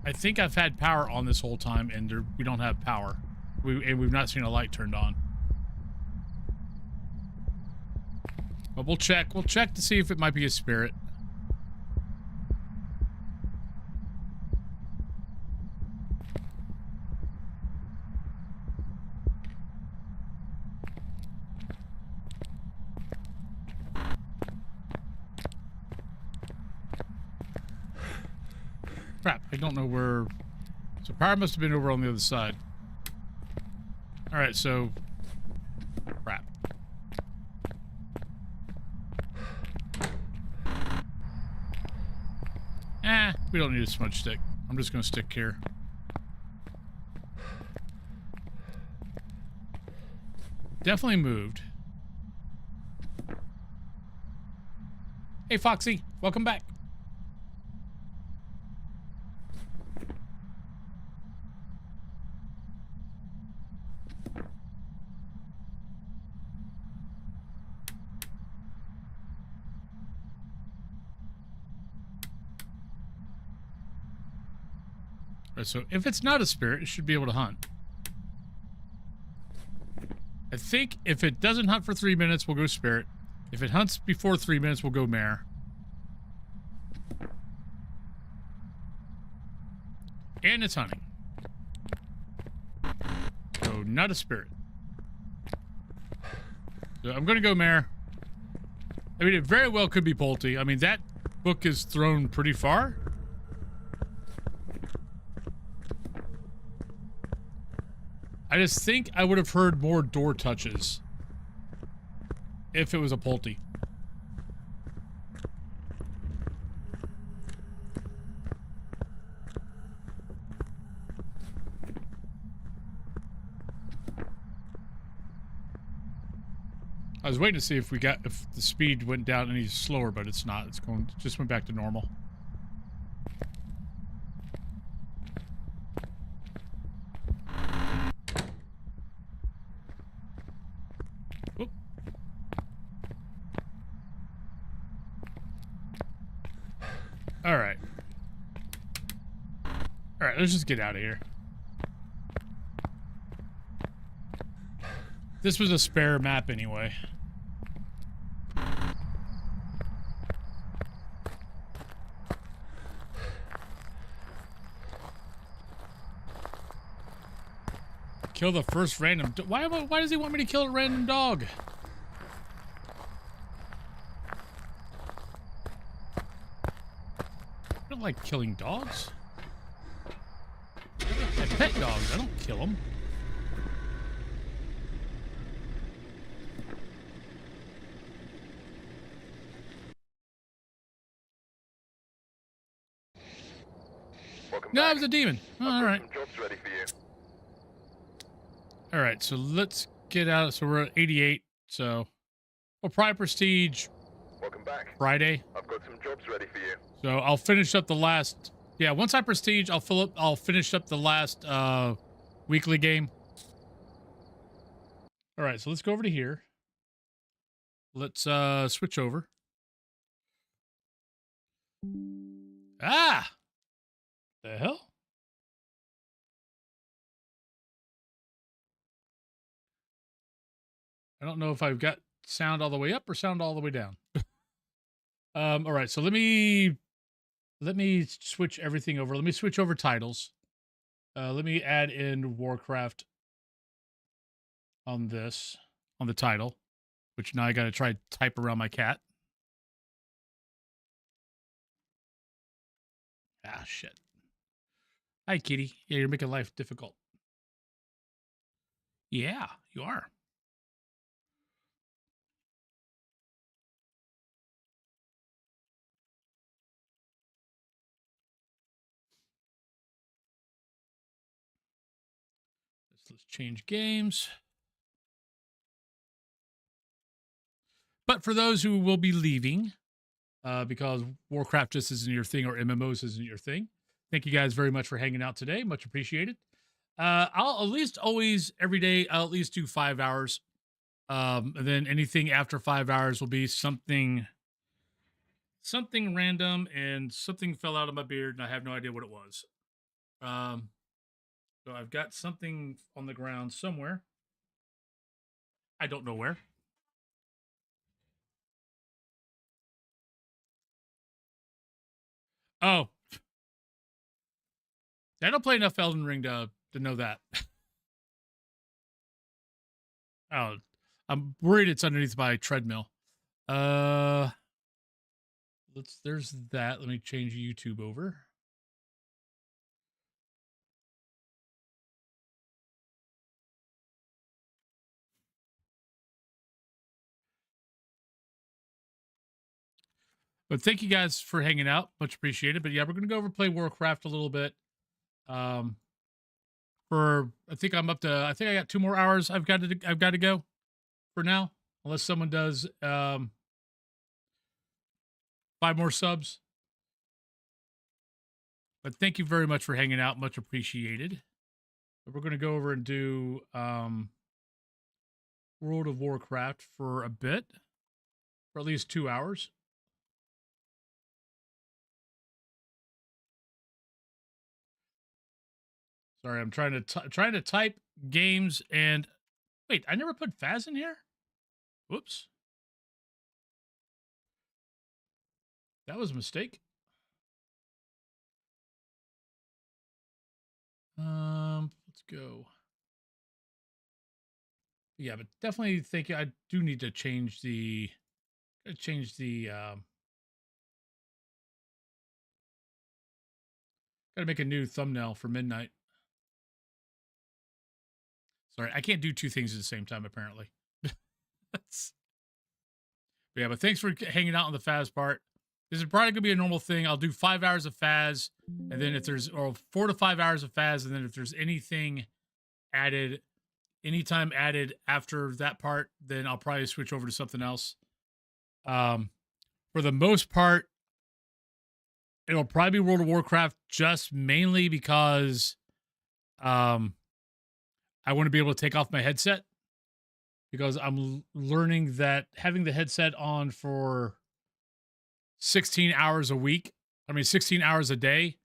I think I've had power on this whole time and we don't have power. We've not seen a light turned on. But we'll check. We'll check to see if it might be a spirit. Crap, I don't know where... So power must have been over on the other side. Alright, so... Crap. We don't need a smudge stick. I'm just gonna stick here. Definitely moved. Hey, Foxy. Welcome back. Right, so if it's not a spirit, it should be able to hunt. I think if it doesn't hunt for 3 minutes, we'll go spirit. If it hunts before 3 minutes, we'll go mare. And it's hunting. So not a spirit. So I'm going to go mare. I mean, it very well could be Pulte. I mean, that book is thrown pretty far. I just think I would have heard more door touches if it was a Pulte. I was waiting to see if the speed went down any slower, but it's not. It just went back to normal. Alright. Alright, let's just get out of here. This was a spare map anyway. Kill the first random... Why does he want me to kill a random dog? I don't like killing dogs. I pet dogs. I don't kill them. No, it was a demon. Oh, all right. Some jobs ready for you. All right, so let's get out. So we're at 88. So, well, probably Prestige Welcome back. Friday. I've got some jobs ready for you. So I'll finish up the last. Yeah, once I Prestige, I'll finish up the last weekly game. All right, so let's go over to here. Let's switch over. Ah! The hell? I don't know if I've got sound all the way up or sound all the way down. All right, so let me switch everything over. Let me switch over titles. Let me add in Warcraft on this, on the title, which now I got to try to type around my cat. Ah, shit. Hi, kitty. Yeah, you're making life difficult. Yeah, you are. Let's change games. But for those who will be leaving, because Warcraft just isn't your thing or MMOs isn't your thing, thank you guys very much for hanging out today. Much appreciated. I'll at least always, every day, I'll at least do 5 hours. And then anything after 5 hours will be something random, and something fell out of my beard and I have no idea what it was. So I've got something on the ground somewhere. I don't know where. Oh. I don't play enough Elden Ring to know that. Oh, I'm worried it's underneath my treadmill. There's that. Let me change YouTube over. But thank you guys for hanging out. Much appreciated. But yeah, we're gonna go over play Warcraft a little bit. I think I got 2 more hours I've got to go for now. Unless someone does 5 more subs. But thank you very much for hanging out. Much appreciated. But we're gonna go over and do World of Warcraft for a bit. For at least 2 hours. Sorry, I'm trying to type games and wait, I never put Phas in here? Whoops. That was a mistake. Let's go. Yeah, but definitely think I do need to change the gotta make a new thumbnail for midnight. Sorry, I can't do 2 things at the same time, apparently. Yeah, but thanks for hanging out on the Phas part. This is probably going to be a normal thing. I'll do 5 hours of Phas, and then if there's, or 4 to 5 hours of Phas, and then if there's anything added, anytime added after that part, then I'll probably switch over to something else. For the most part, it'll probably be World of Warcraft, just mainly because I want to be able to take off my headset, because I'm learning that having the headset on for 16 hours a week, 16 hours a day.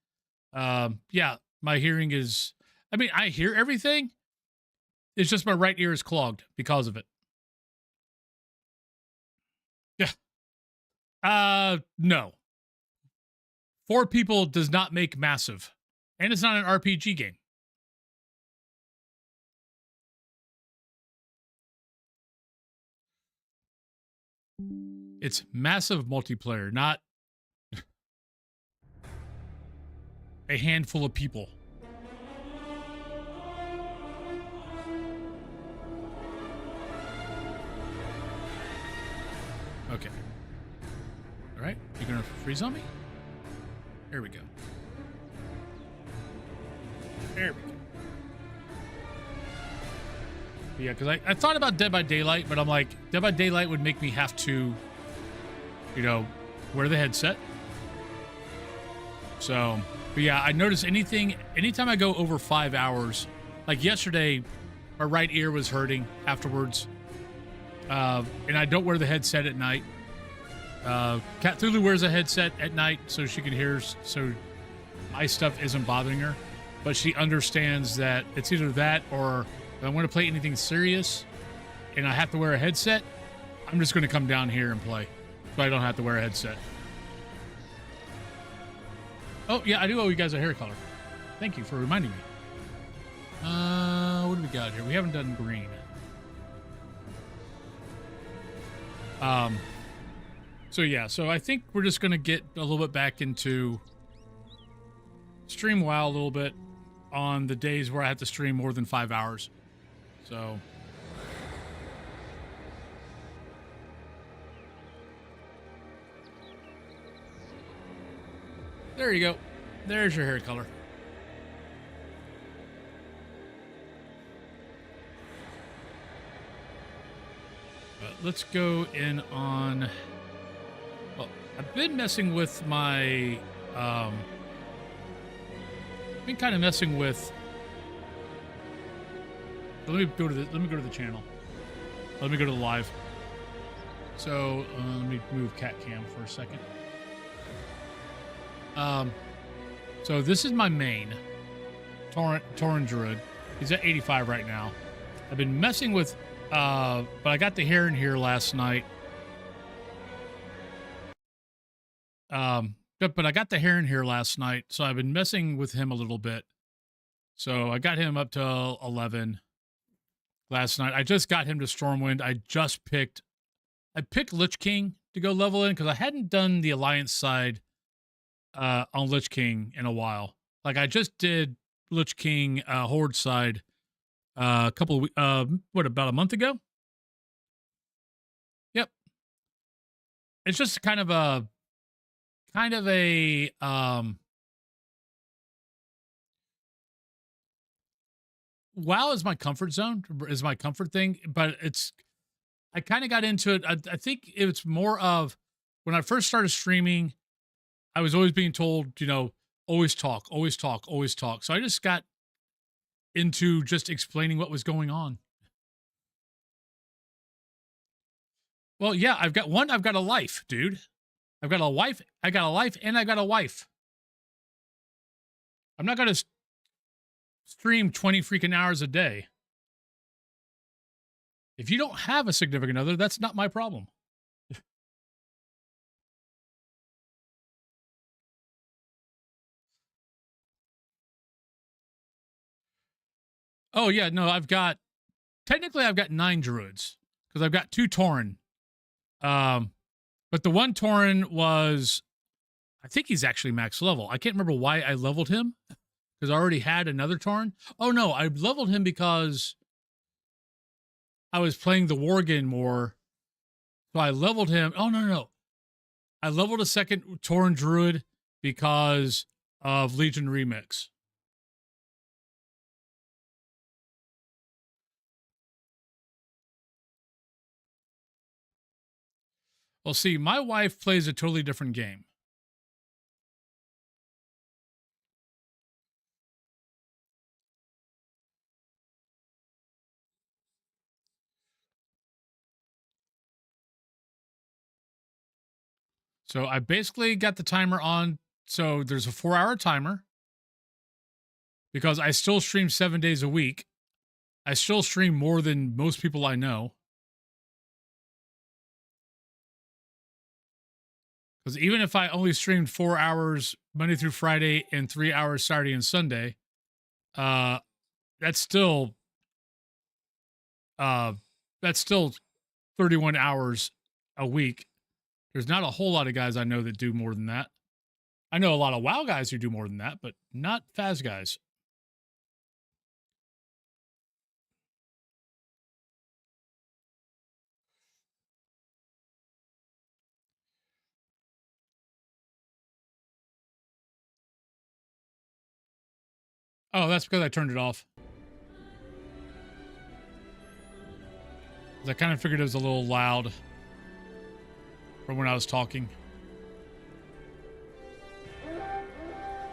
Yeah, my hearing is, I hear everything. It's just my right ear is clogged because of it. Yeah. No. 4 people does not make massive. And it's not an RPG game. It's massive multiplayer, not a handful of people. Okay. All right. You're going to freeze on me? There we go. There we go. Yeah, because I thought about Dead by Daylight, but I'm like, Dead by Daylight would make me have to, you know, wear the headset. So, but yeah, I notice anytime I go over 5 hours, like yesterday, my right ear was hurting afterwards. And I don't wear the headset at night. Cat Thulu wears a headset at night so she can hear, so my stuff isn't bothering her. But she understands that it's either that or if I want to play anything serious and I have to wear a headset, I'm just going to come down here and play so I don't have to wear a headset. Oh, yeah, I do owe you guys a hair color. Thank you for reminding me. What do we got here? We haven't done green. So yeah, so I think we're just going to get a little bit back into stream WoW a little bit on the days where I have to stream more than 5 hours. So there you go. There's your hair color. But let's go in on... Well, I've been messing with my... been kind of messing with... Let me go to the channel. Let me go to the live. So let me move cat cam for a second. So this is my main Tauren Druid. He's at 85 right now. I've been messing with but I got the hair in here last night. But I got the hair in here last night, so I've been messing with him a little bit. So I got him up to 11 last night. I just got him to Stormwind. I picked Lich King to go level in because I hadn't done the Alliance side on Lich King in a while. Like I just did Lich King Horde side a couple of about a month ago? Yep. It's just kind of a WoW is my comfort zone, is my comfort thing, but I kind of got into it. I think it's more of when I first started streaming, I was always being told, you know, always talk, always talk, always talk. So I just got into just explaining what was going on. Well, yeah, I've got a life, dude. I've got a wife, and I got a wife. I'm not going to stream 20 freaking hours a day. If you don't have a significant other, that's not my problem. Oh, yeah, no, technically I've got 9 druids because I've got 2 Tauren. But the one Tauren was, I think he's actually max level. I can't remember why I leveled him because I already had another Tauren. Oh, no, I leveled him because I was playing the Worgen more. So I leveled him. Oh, no. I leveled a second Tauren Druid because of Legion Remix. Well, see, my wife plays a totally different game. So I basically got the timer on. So there's a 4-hour timer because I still stream 7 days a week. I still stream more than most people I know. Because even if I only streamed 4 hours Monday through Friday and 3 hours Saturday and Sunday, that's still 31 hours a week. There's not a whole lot of guys I know that do more than that. I know a lot of WoW guys who do more than that, but not Phas guys. Oh, that's because I turned it off. I kind of figured it was a little loud from when I was talking.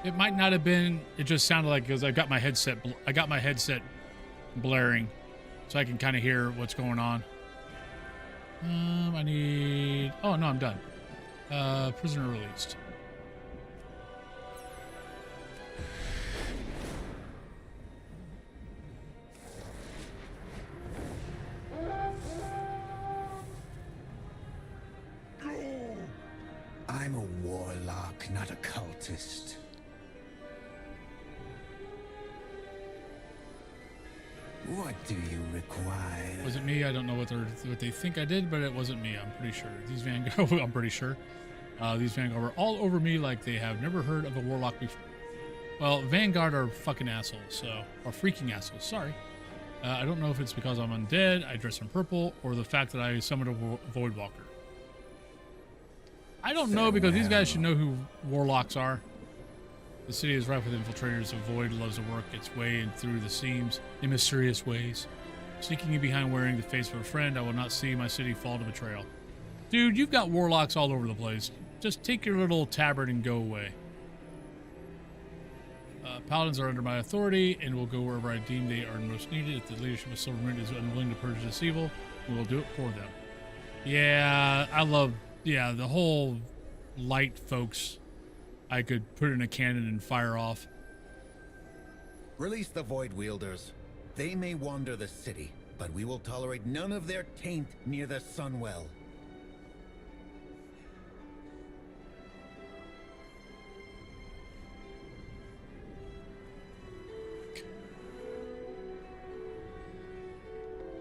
It might not have been. It just sounded like because I got my headset blaring, so I can kind of hear what's going on. I need. Oh no, I'm done. Prisoner released. I'm a warlock, not a cultist. What do you require? Was it me? I don't know what they think I did, but it wasn't me. I'm pretty sure. These Vanguard. I'm pretty sure. These Vanguard were all over me like they have never heard of a warlock before. Well, Vanguard are fucking assholes, so or freaking assholes. Sorry. I don't know if it's because I'm undead, I dress in purple, or the fact that I summoned a Void Walker. I don't know because these guys should know who warlocks are. The city is rife with infiltrators. The Void loves to work its way in through the seams in mysterious ways. Sneaking in behind wearing the face of a friend, I will not see my city fall to betrayal. Dude, you've got warlocks all over the place. Just take your little tabard and go away. Paladins are under my authority and will go wherever I deem they are most needed. If the leadership of Silvermint is unwilling to purge this evil, we will do it for them. Yeah, I love... Yeah, the whole light folks I could put in a cannon and fire off. Release the Void Wielders. They may wander the city, but we will tolerate none of their taint near the Sunwell.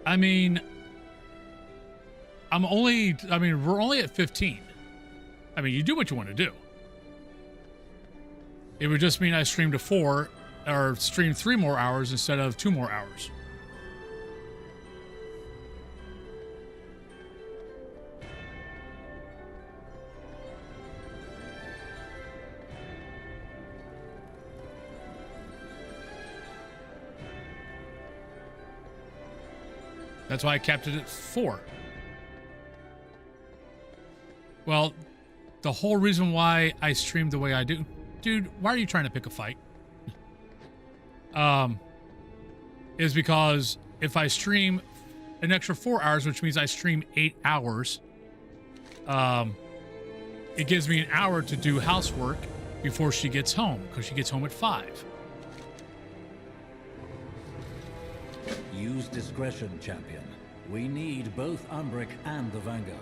I mean, we're only at 15. I mean, you do what you want to do. It would just mean I streamed to 4 or streamed 3 more hours instead of 2 more hours. That's why I kept it at 4. Well, the whole reason why I streamed the way I do... Dude, why are you trying to pick a fight? Is because if I stream an extra 4 hours, which means I stream 8 hours, it gives me an hour to do housework before she gets home, because she gets home at 5. Use discretion, champion. We need both Umbric and the Vanguard.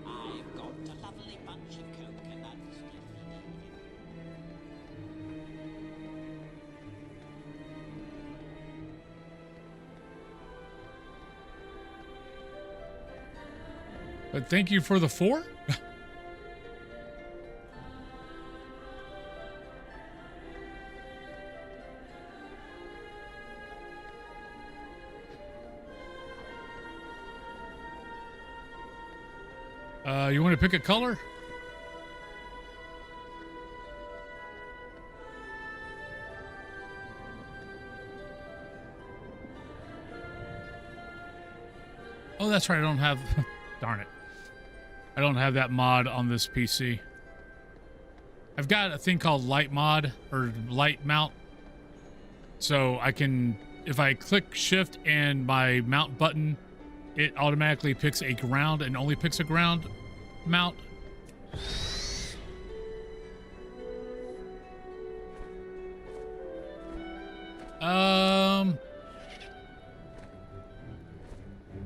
I've got a lovely bunch of coconuts. But thank you for the 4? You want to pick a color? Oh, that's right. I don't have... Darn it. I don't have that mod on this PC. I've got a thing called light mod or light mount. So I can... If I click shift and my mount button, it automatically picks a ground and only picks a ground mount.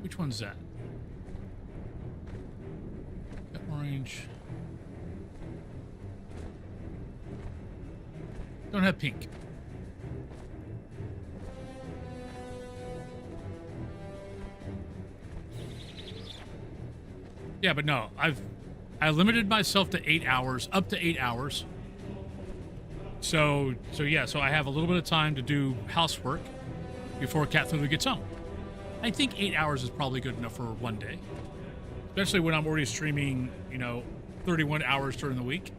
Which one's that? Got orange. Don't have pink. Yeah, but no, I limited myself to 8 hours, up to 8 hours. So yeah, so I have a little bit of time to do housework before Cthulhu gets home. I think 8 hours is probably good enough for one day, especially when I'm already streaming, you know, 31 hours during the week.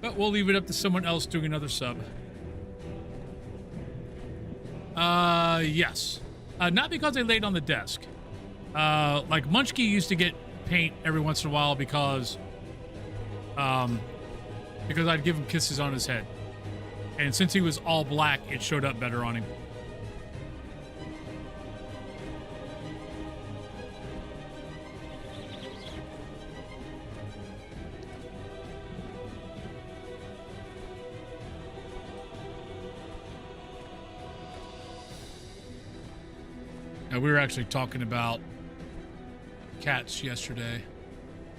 But we'll leave it up to someone else doing another sub. Yes. Not because I laid on the desk. Like Munchkie used to get paint every once in a while because I'd give him kisses on his head. And since he was all black, it showed up better on him. Now, we were actually talking about cats yesterday.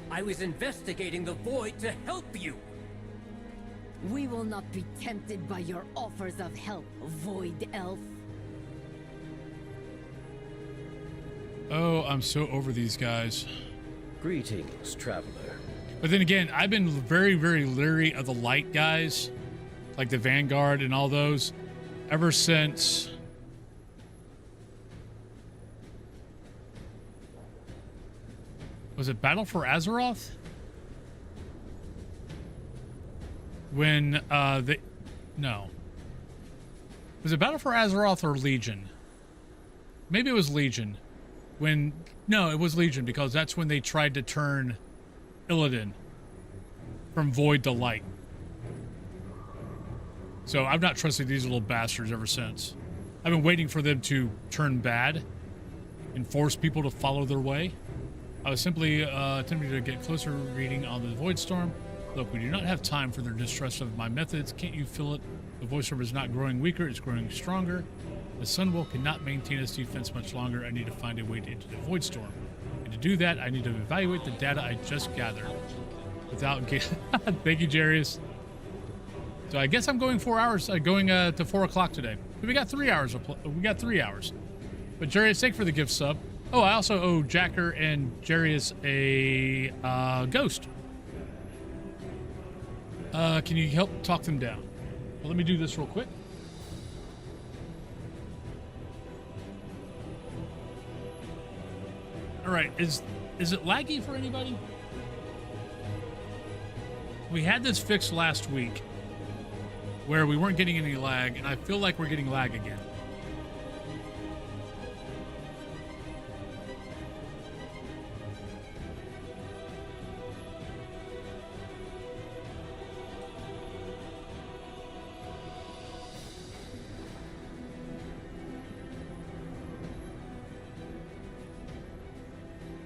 I was investigating the void to help you. We will not be tempted by your offers of help, Void Elf. Oh, I'm so over these guys. Greetings, traveler. But then again, I've been very, very leery of the light guys, like the Vanguard and all those, ever since... Was it Battle for Azeroth? When, no. Was it Battle for Azeroth or Legion? Maybe it was Legion. No, it was Legion, because that's when they tried to turn Illidan from void to light. So I've not trusted these little bastards ever since. I've been waiting for them to turn bad and force people to follow their way. I was simply attempting to get closer reading on the Void Storm. Look, we do not have time for their distrust of my methods. Can't you feel it? The Void Storm is not growing weaker, it's growing stronger. The Sunwell cannot maintain its defense much longer. I need to find a way to enter the Void Storm. And to do that, I need to evaluate the data I just gathered. Without thank you, Jarius. So I guess I'm going 4 hours, going to 4 o'clock today. We got 3 hours. We got 3 hours. But Jarius, thank you for the gift sub. Oh, I also owe Jacker and Jarius a ghost. Can you help talk them down? Well, let me do this real quick. All right, is it laggy for anybody? We had this fixed last week where we weren't getting any lag, and I feel like we're getting lag again.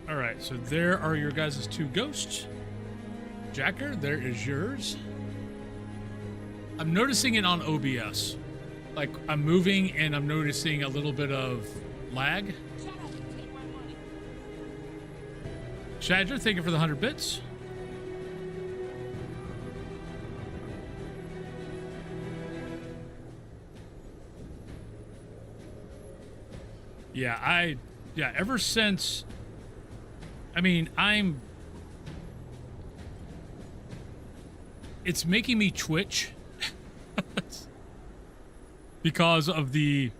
All right, so there are your guys' 2 ghosts. Jacker, there is yours. I'm noticing it on OBS. Like, I'm moving and I'm noticing a little bit of lag. Shadra, thank you for the 100 bits. Yeah, ever since... I mean, it's making me twitch because of it's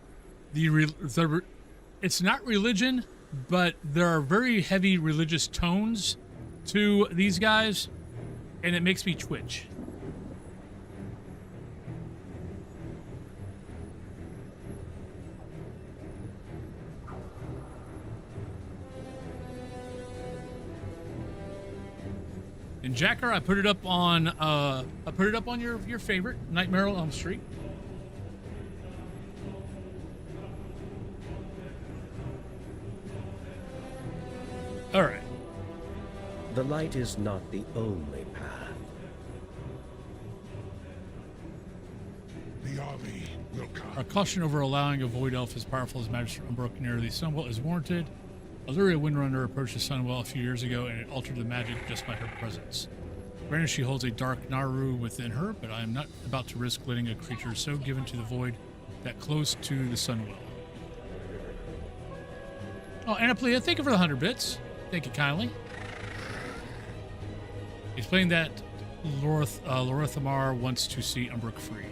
not religion, but there are very heavy religious tones to these guys, and it makes me twitch. And Jacker, I put it up on your favorite, Nightmare on Elm Street. All right. The light is not the only path. The army will come. Our caution over allowing a Void Elf as powerful as Magistrate Unbroken near the Sunwell is warranted. Illyria Windrunner approached the Sunwell a few years ago, and it altered the magic just by her presence. Granted, she holds a dark Naru within her, but I am not about to risk letting a creature so given to the Void that close to the Sunwell. Oh, Anaplia, thank you for the 100 bits. Thank you kindly. Explain that Lorethamar wants to see Umbrook freed.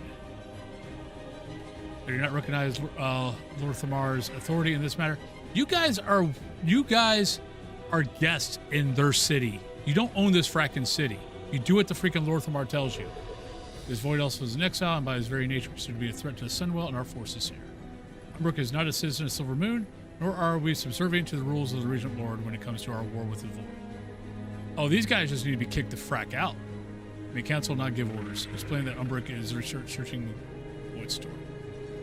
They do not recognize Lorthamar's authority in this matter. You guys are guests in their city. You don't own this fracking city. You do what the freaking Lorthamar tells you. This void also is an exile, and by his very nature considered to be a threat to the Sunwell and our forces here. Umbrook is not a citizen of Silver Moon, nor are we subservient to the rules of the Regent Lord when it comes to our war with the Void. Oh, these guys just need to be kicked the frack out. May Council not give orders. Explain that Umbrook is searching Void Storm.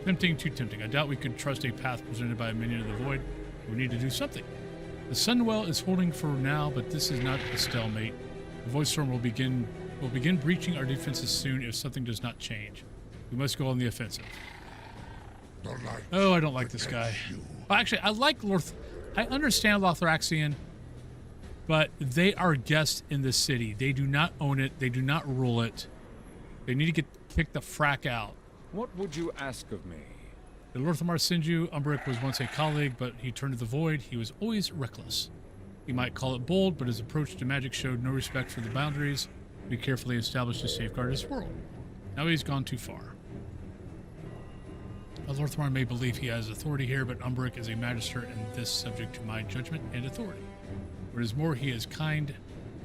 Tempting, too tempting. I doubt we could trust a path presented by a minion of the Void. We need to do something. The Sunwell is holding for now, but this is not a stalemate. The Void Storm will begin breaching our defenses soon if something does not change. We must go on the offensive. Oh, I don't like this guy. Well, actually, I like I understand Lothraxian, but they are guests in the city. They do not own it. They do not rule it. They need to get kicked the frack out. What would you ask of me? The Lorthamar Sinju, Umbrook was once a colleague, but he turned to the Void. He was always reckless. He might call it bold, but his approach to magic showed no respect for the boundaries we carefully established to safeguard his world. Now he's gone too far. Lorthamar may believe he has authority here, but Umbrook is a magister and this subject to my judgment and authority. What is more, he is kind.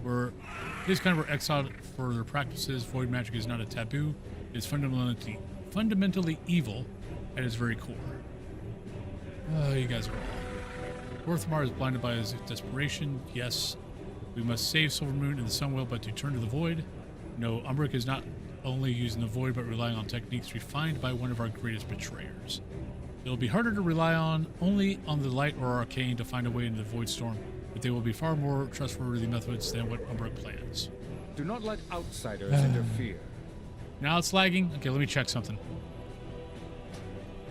Were exiled for their practices. Void magic is not a taboo. It is fundamentally evil at its very core. You guys are all. Lorthamar is blinded by his desperation. Yes, we must save Silver Moon and the Sunwell, but to turn to the Void. No, Umbrook is not only using the Void, but relying on techniques refined by one of our greatest betrayers. It will be harder to rely only on the light or arcane to find a way into the Void Storm, but they will be far more trustworthy methods than what Umbrook plans. Do not let outsiders interfere. Now it's lagging. Okay, let me check something.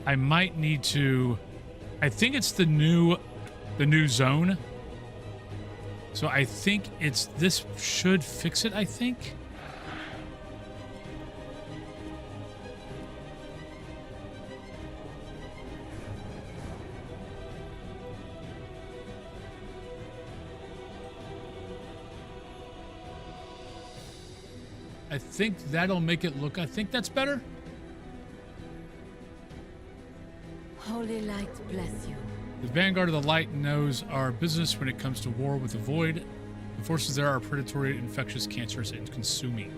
I might need to... I think it's the new zone. So I think this should fix it, I think. I think that'll make it look, I think that's better. Holy light bless you. The Vanguard of the Light knows our business when it comes to war with the Void. The forces there are predatory, infectious, cancerous, and consuming.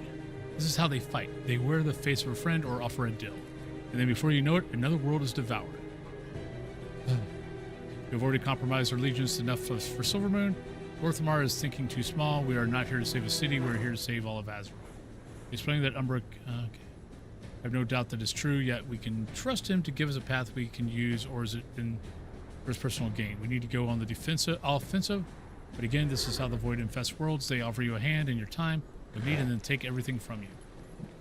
This is how they fight. They wear the face of a friend or offer a deal. And then before you know it, another world is devoured. We've already compromised our legions enough for Silver Moon. Lorthamar is thinking too small. We are not here to save a city. We're here to save all of Azeroth. Explaining that Umbrook... okay. I have no doubt that is true, yet we can trust him to give us a path we can use, or is it in for his personal gain? We need to go on the offensive, but again, this is how the Void infests worlds. They offer you a hand and your time of need and then take everything from you.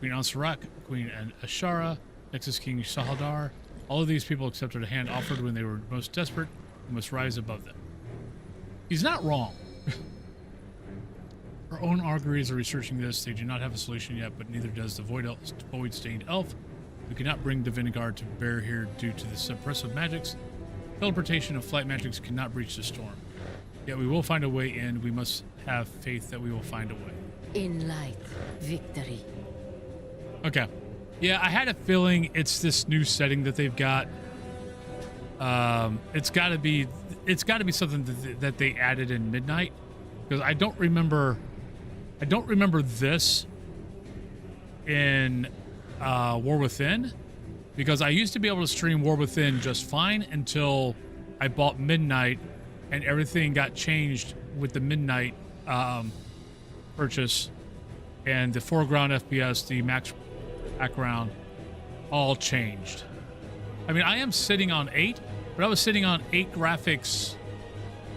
Queen Ansarak, Queen Ashara, Nexus King Sahaldar, all of these people accepted a hand offered when they were most desperate and must rise above them. He's not wrong. Our own auguries are researching this. They do not have a solution yet, but neither does the Void-stained elf. We cannot bring the Vanguard to bear here due to the suppressive magics. Teleportation and flight magics cannot breach the storm. Yet we will find a way in. We must have faith that we will find a way. In light, victory. Okay. Yeah, I had a feeling it's this new setting that they've got. It's got to be something that they added in Midnight, because I don't remember this in War Within, because I used to be able to stream War Within just fine until I bought Midnight and everything got changed with the Midnight purchase, and the foreground FPS, the max background, all changed. I mean, I am sitting on 8, but I was sitting on 8 graphics,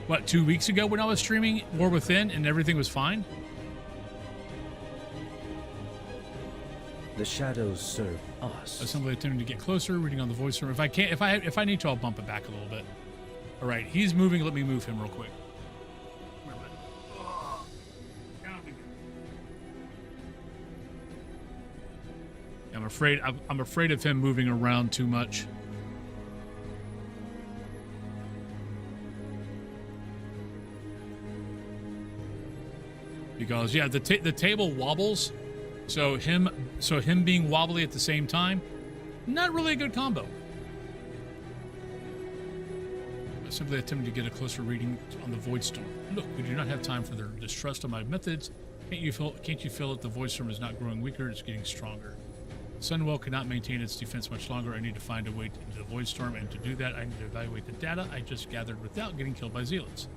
what, 2 weeks ago when I was streaming War Within and everything was fine? The shadows serve us. Assembly attempting to get closer, reading on the voice room. If I need to, I'll bump it back a little bit. All right, he's moving. Let me move him real quick. I'm afraid of him moving around too much. Because yeah, the table wobbles, so him being wobbly at the same time, not really a good combo. simply attempting to get a closer reading on the Void Storm. Look, we do not have time for their distrust of my methods. Can't you feel that the Void Storm is not growing weaker, it's getting stronger. Sunwell cannot maintain its defense much longer. I need to find a way into the Void Storm, and to do that, I need to evaluate the data I just gathered without getting killed by zealots.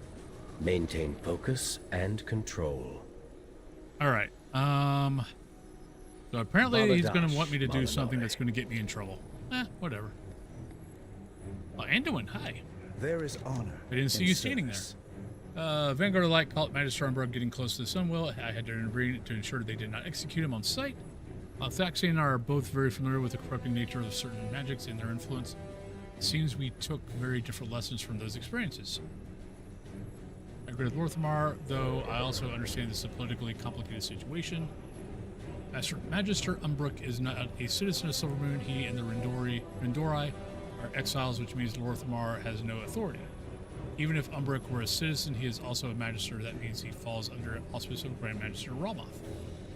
Maintain focus and control. Alright, so apparently he's going to want me to do something that's going to get me in trouble. Whatever. Oh, Anduin, hi. There is honor. I didn't see you standing there. Vanguard of the Light called Magister Umbra getting close to the Sunwell. I had to intervene to ensure they did not execute him on sight. Thaxi and I are both very familiar with the corrupting nature of certain magics and their influence. It seems we took very different lessons from those experiences. I agree with Lorthamar, though I also understand this is a politically complicated situation. Magister Umbrook is not a citizen of Silvermoon. He and the Rindori are exiles, which means Lorthamar has no authority. Even if Umbrook were a citizen, he is also a magister. That means he falls under auspice of Grand Magister Ramoth,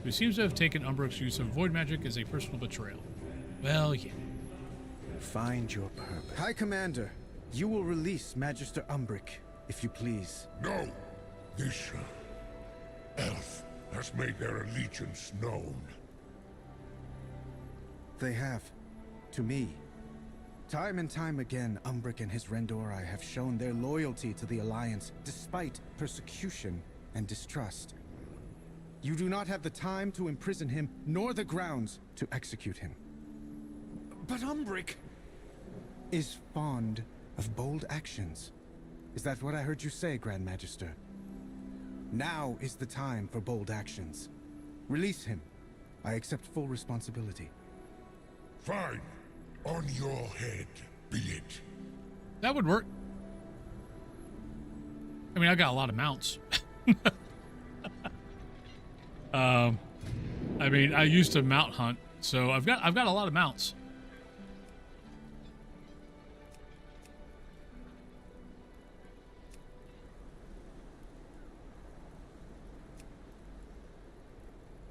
who seems to have taken Umbrook's use of void magic as a personal betrayal. Well, yeah. Find your purpose. High Commander, you will release Magister Umbric, if you please. No! This elf has made their allegiance known. They have. To me. Time and time again, Umbric and his Rendori have shown their loyalty to the Alliance, despite persecution and distrust. You do not have the time to imprison him, nor the grounds to execute him. But Umbric is fond of bold actions. Is that what I heard you say, Grand Magister? Now is the time for bold actions. Release him. I accept full responsibility. Fine. On your head, be it. That would work. I mean, I got a lot of mounts. I mean, I used to mount hunt, so I've got a lot of mounts.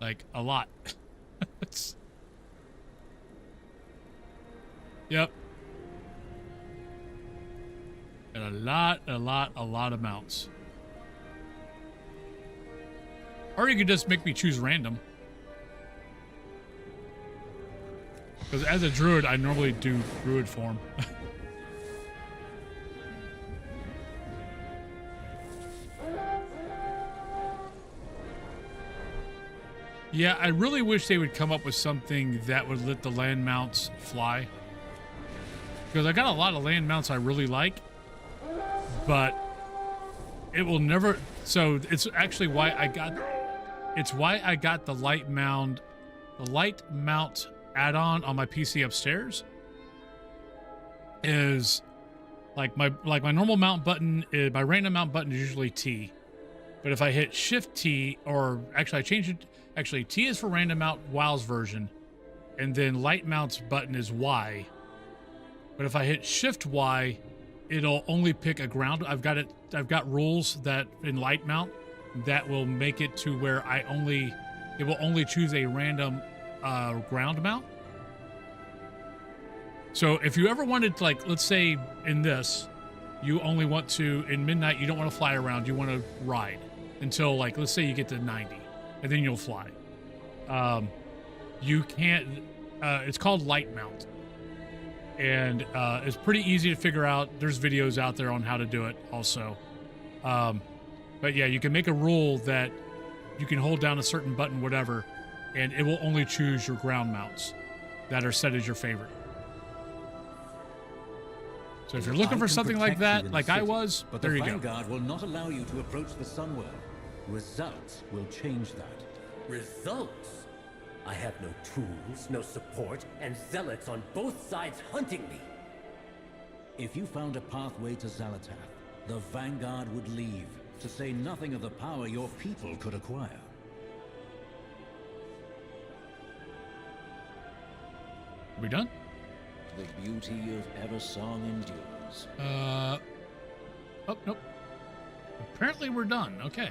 Like a lot. Yep. And a lot of mounts. Or you could just make me choose random. Because as a druid, I normally do druid form. Yeah, I really wish they would come up with something that would let the land mounts fly. Because I got a lot of land mounts I really like, but it will never. So it's actually why I got the light mount add-on on my PC upstairs. Is like my normal mount button, my random mount button is usually T, but if I hit Shift T, or actually I changed it. Actually, T is for random mount WoW's version, and then light mounts button is Y. But if I hit Shift Y, it'll only pick a ground. I've got rules that in light mount that will make it to where it will only choose a random ground mount. So if you ever wanted, like, let's say in this, you only want to, in midnight, you don't want to fly around, you want to ride until, like, let's say you get to 90, and then you'll fly. You can't, it's called light mount. And it's pretty easy to figure out. There's videos out there on how to do it also. But yeah, you can make a rule that you can hold down a certain button, whatever, and it will only choose your ground mounts that are set as your favorite. So if you're looking for something like that, like I was, but there you the go. Vanguard will not allow you to approach the Sunwell. Results will change that. Results? I have no tools, no support, and zealots on both sides hunting me. If you found a pathway to Xalatath, the Vanguard would leave, to say nothing of the power your people could acquire. Are we done? The beauty of Eversong endures. Oh, nope. Apparently we're done. Okay.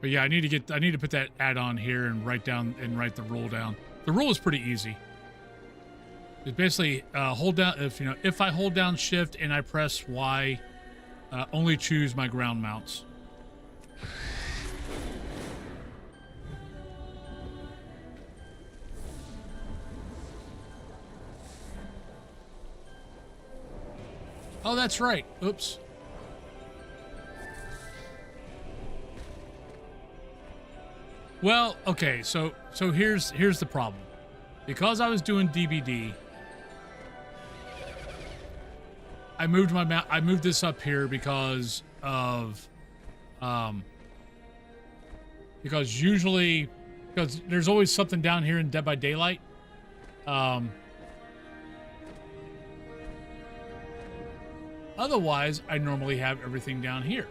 But yeah, I need to put that add-on here and write the rule down. The rule is pretty easy. It's basically hold down, if I hold down shift and I press Y, only choose my ground mounts. Oh, that's right. Oops. Well, okay, so here's the problem. Because I was doing DBD, I moved this up here because of because there's always something down here in Dead by Daylight. Otherwise, I normally have everything down here.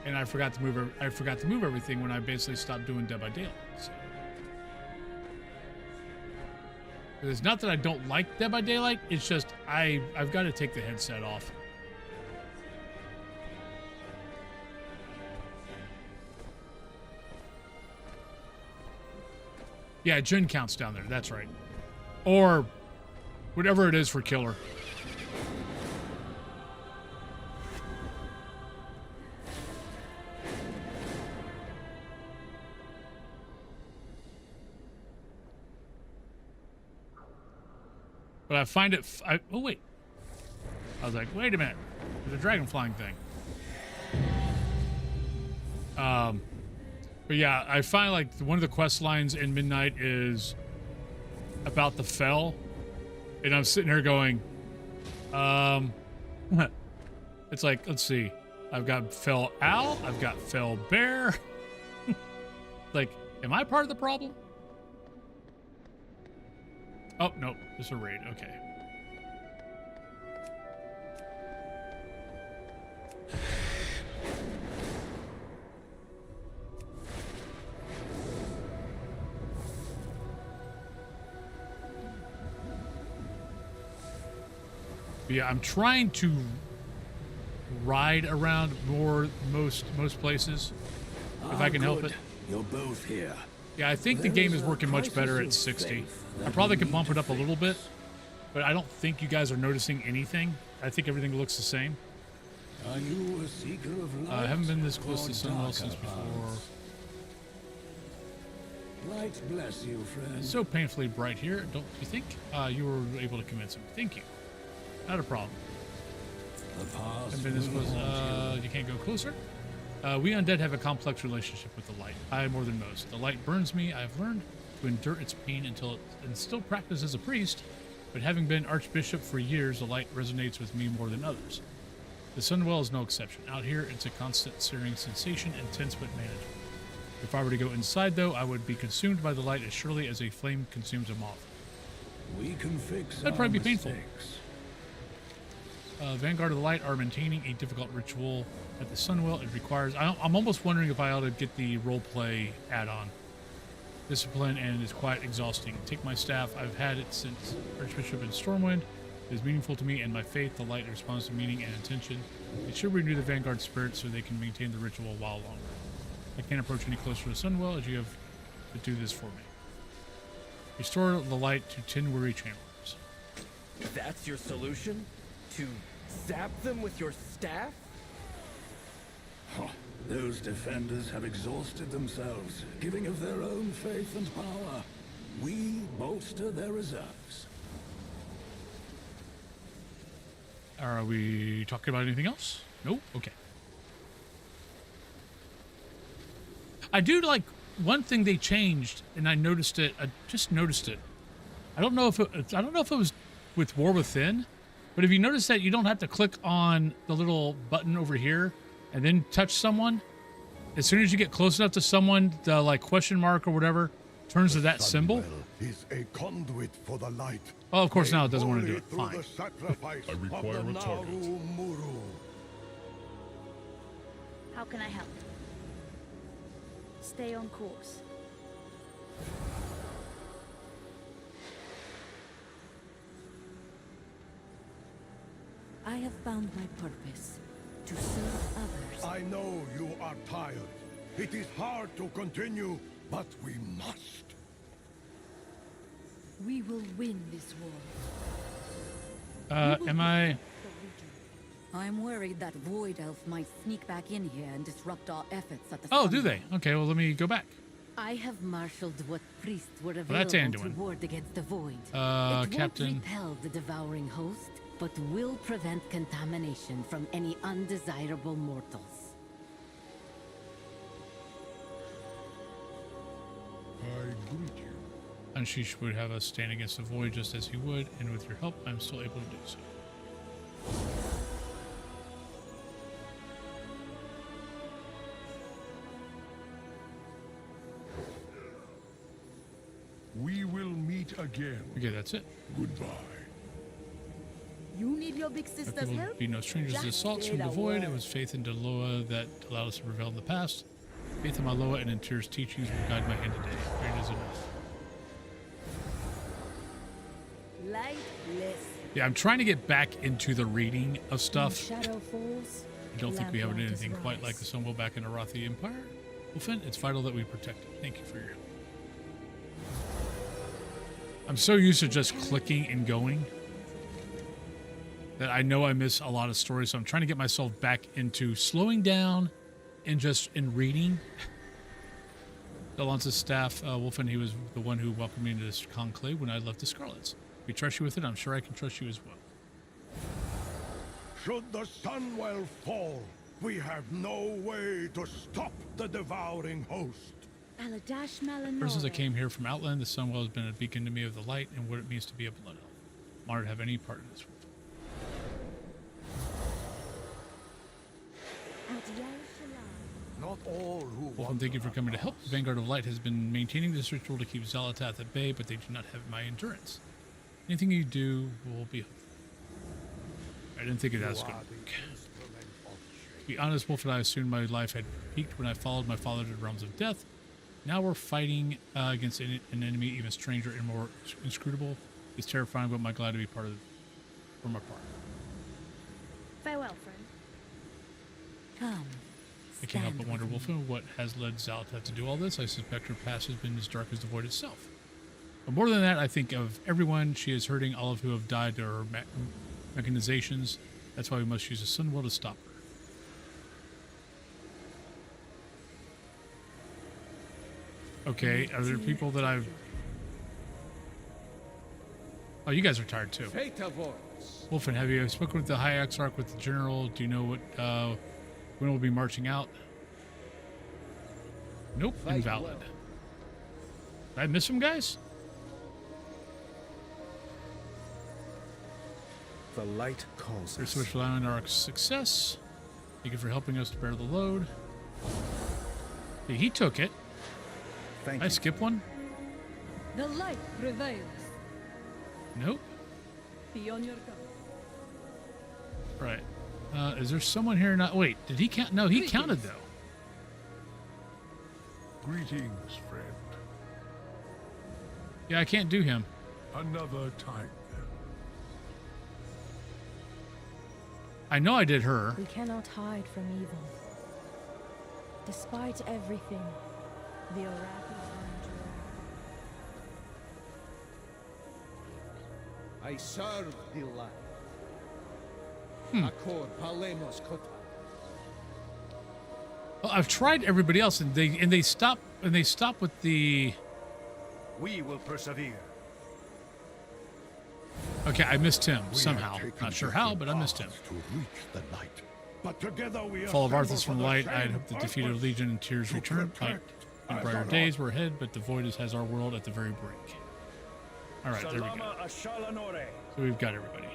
And I forgot to move everything when I basically stopped doing Dead by Daylight. So. It's not that I don't like Dead by Daylight, it's just I've got to take the headset off. Yeah, Jin counts down there, that's right. Or whatever it is for killer. But I find it... oh, wait. I was like, wait a minute. There's a dragon flying thing. But yeah, I find like one of the quest lines in Midnight is about the fell. And I'm sitting here going, it's like, let's see. I've got fell owl. I've got fell bear. Like, am I part of the problem? Oh, no, it's a raid. Okay. But yeah, I'm trying to ride around most places if I can help it. You're both here. Yeah, I think the game is working much better at 60. I probably could bump it up a little bit, but I don't think you guys are noticing anything. I think everything looks the same. Are you a seeker of light? I haven't been this close to Sunwell since before. Light bless you, friend. It's so painfully bright here. Don't you think you were able to convince him? Thank you. Not a problem. Haven't been this close. You can't go closer. We undead have a complex relationship with the light. I more than most. The light burns me. I've learned to endure its pain and still practice as a priest, but having been archbishop for years, the light resonates with me more than others. The Sunwell is no exception. Out here, it's a constant searing sensation, intense but manageable. If I were to go inside, though, I would be consumed by the light as surely as a flame consumes a moth. We can fix That'd probably be painful. mistakes. Vanguard of the Light are maintaining a difficult ritual at the Sunwell. It requires... I'm almost wondering if I ought to get the roleplay add-on. Discipline and is quite exhausting. Take my staff. I've had it since Archbishop in Stormwind. It is meaningful to me and my faith. The light responds to meaning and intention. It should renew the Vanguard spirit so they can maintain the ritual a while longer. I can't approach any closer to the Sunwell as you have to do this for me. Restore the light to 10 weary channelers. That's your solution? To zap them with your staff? Those defenders have exhausted themselves, giving of their own faith and power. We bolster their reserves. Are we talking about anything else? Nope. Okay. I do like one thing they changed, and I noticed it. I just noticed it. I don't know if it was with War Within, but if you notice that you don't have to click on the little button over here and then touch someone. As soon as you get close enough to someone, the like question mark or whatever turns to that symbol. Is a conduit for the light. Oh, of course now it doesn't want to do it. Fine. I require a target. How can I help? Stay on course. I have found my purpose, to serve others. I know you are tired. It is hard to continue, but we must. We will win this war. Am I? I'm worried that Void Elf might sneak back in here and disrupt our efforts at the Oh, Sun. do they? Okay, well, let me go back. I have marshaled what priests were Well, that's available to Anduin. ward against the Void. Captain. It won't repel the devouring host, but will prevent contamination from any undesirable mortals. I greet you. Anshish would have us stand against the Void just as he would, and with your help, I'm still able to do so. We will meet again. Okay, that's it. Goodbye. You need your big There sister's will help? be no strangers to Just assaults say from the the Void. It word. was faith in Deloa that allowed us to prevail in the past. Faith in my Loa and in Tyr's teachings will guide my hand today. Great is enough. Lightless. Yeah, I'm trying to get back into the reading of stuff. Shadow falls. I don't think we have lamplight anything is quite rise. like the Sunwell back in Arathi Empire. Wolfen, it's vital that we protect it. Thank you for your help. I'm so used to just clicking and going that I know I miss a lot of stories, so I'm trying to get myself back into slowing down and just in reading. Alonso's staff, Wolfen, he was the one who welcomed me into this conclave when I left the Scarlets. We trust you with it. I'm sure I can trust you as well. Should the Sunwell fall, we have no way to stop the devouring host. Aladash Malanor. Ever since I came here from Outland, the Sunwell has been a beacon to me of the light and what it means to be a blood elf. I'm honored to have any part in this. Not all who Wolfen, thank you for coming to help. The Vanguard of Light has been maintaining this ritual to keep Xalatath at bay, but they do not have my endurance. Anything you do will be helpful. I didn't think it was going to work. To be honest, Wolf and I assumed my life had peaked when I followed my father to the realms of death. Now we're fighting against an enemy even stranger and more inscrutable. It's terrifying, but I'm glad to be part of from apart. Farewell, friend. Come. I can't help but wonder, Wolfen, what has led Xalatath to do all this. I suspect her past has been as dark as the Void itself. But more than that, I think of everyone she is hurting, all of who have died to her mechanizations. That's why we must use the Sunwell to stop her. Okay, are there people that I've... Oh, you guys are tired too. Wolfen, have you spoken with the High Exarch, with the General? Do you know what, when we'll be marching out? Nope, invalid. Did I miss some guys? The light calls Thanks us. so much for allowing our success. Thank you for helping us to bear the load. Yeah, he took it. Thank Did I skip one? The light prevails. Nope. Be on your guard. Right. Is there someone here? Not. Wait, did he count? No, he counted though. Greetings, friend. Yeah, I can't do him. Another time. I know I did her. We cannot hide from evil. Despite everything, the Arathi I serve the light. Akor palemos kota. Well, I've tried everybody else, and they stop with the. We will persevere. Okay, I missed him We somehow. have taken Not sure how, but I missed him. to reach the light. But together we Fall of assemble Arthas for from the light. same I'd hope the defeated purpose. Legion and Tears return. Light and as brighter an days were ahead, but the Void has our world at the very brink. All right, there we go. Salama ashalanore. So we've got everybody.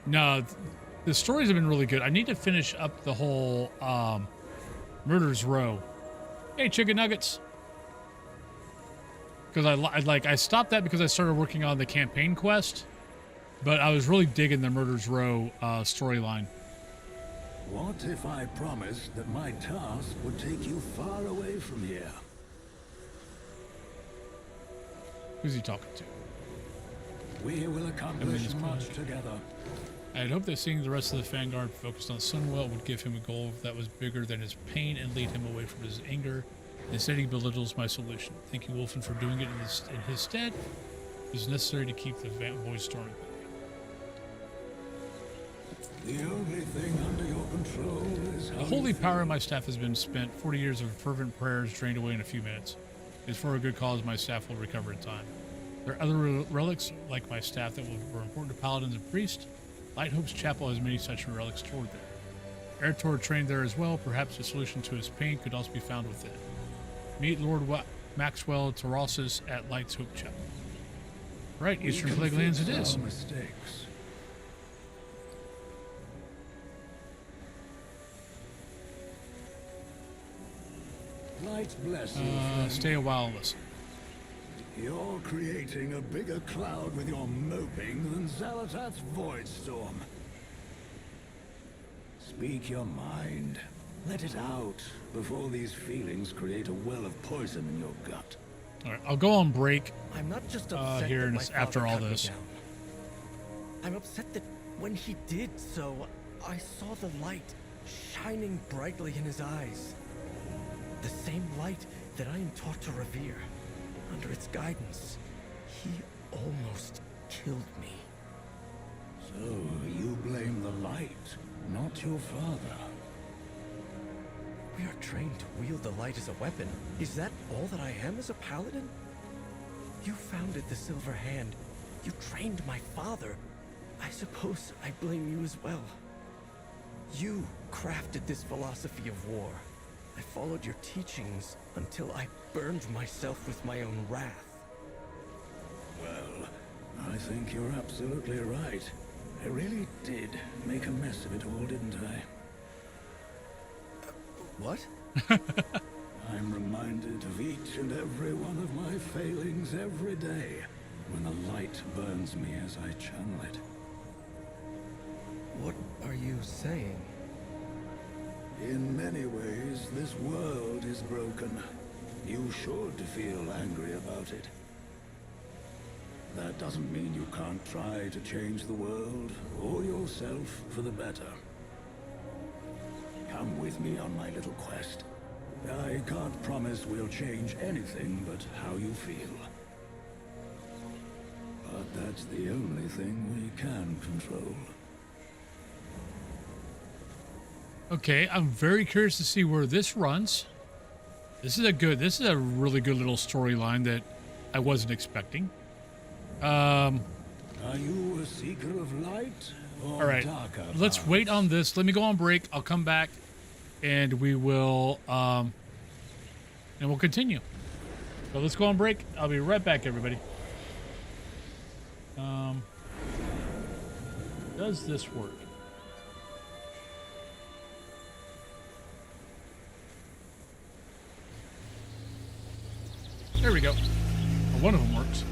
No, the stories have been really good. I need to finish up the whole Murder's Row. Hey, chicken nuggets. Because I stopped that because I started working on the campaign quest, but I was really digging the Murder's Row storyline. What if I promised that my task would take you far away from here? Who's he talking to? We will accomplish much together. I had hoped that seeing the rest of the Vanguard focused on Sunwell would give him a goal that was bigger than his pain and lead him away from his anger. Instead, he belittles my solution. Thank you, Wolfen, for doing it in his stead. It is necessary to keep the void storm. The only thing under your control is The holy power of my staff has been spent. 40 years of fervent prayers drained away in a few minutes. It is for a good cause. My staff will recover in time. There are other relics like my staff that were important to paladins and priests. Lighthope's chapel has many such relics stored there. Ertor trained there as well. Perhaps a solution to his pain could also be found within. Meet Lord Maxwell Tarosis at Lighthope Chapel. Right, Eastern Plague Lands it is. Mistakes. Light bless you. Stay a while and listen. You're creating a bigger cloud with your moping than Zalatath's void storm. Speak your mind. Let it out before these feelings create a well of poison in your gut. All right, I'll go on break. I'm not just upset here that and my after father all cut me this. down. I'm upset that when he did so, I saw the light shining brightly in his eyes. The same light that I am taught to revere. Under its guidance, he almost killed me. So you blame the light, not your father. We are trained to wield the light as a weapon. Is that all that I am as a paladin? You founded the Silver Hand. You trained my father. I suppose I blame you as well. You crafted this philosophy of war. I followed your teachings until I burned myself with my own wrath. Well, I think you're absolutely right. I really did make a mess of it all, didn't I? What? I'm reminded of each and every one of my failings every day when the light burns me as I channel it. What are you saying? In many ways, this world is broken. You should feel angry about it. That doesn't mean you can't try to change the world or yourself for the better. Come with me on my little quest. I can't promise we'll change anything but how you feel. But that's the only thing we can control. Okay, I'm very curious to see where this runs. This is a really good little storyline that I wasn't expecting. Are you a seeker of light or all right, darker let's powers? wait on this. Let me go on break. I'll come back and we will and we'll continue. So let's go on break. I'll be right back, everybody. Does this work? There we go. Well, one of them works.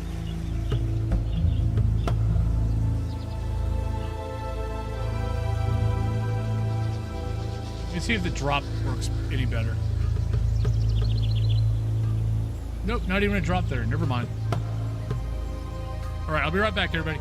Let's see if the drop works any better. Nope, not even a drop there. Never mind. All right, I'll be right back, everybody.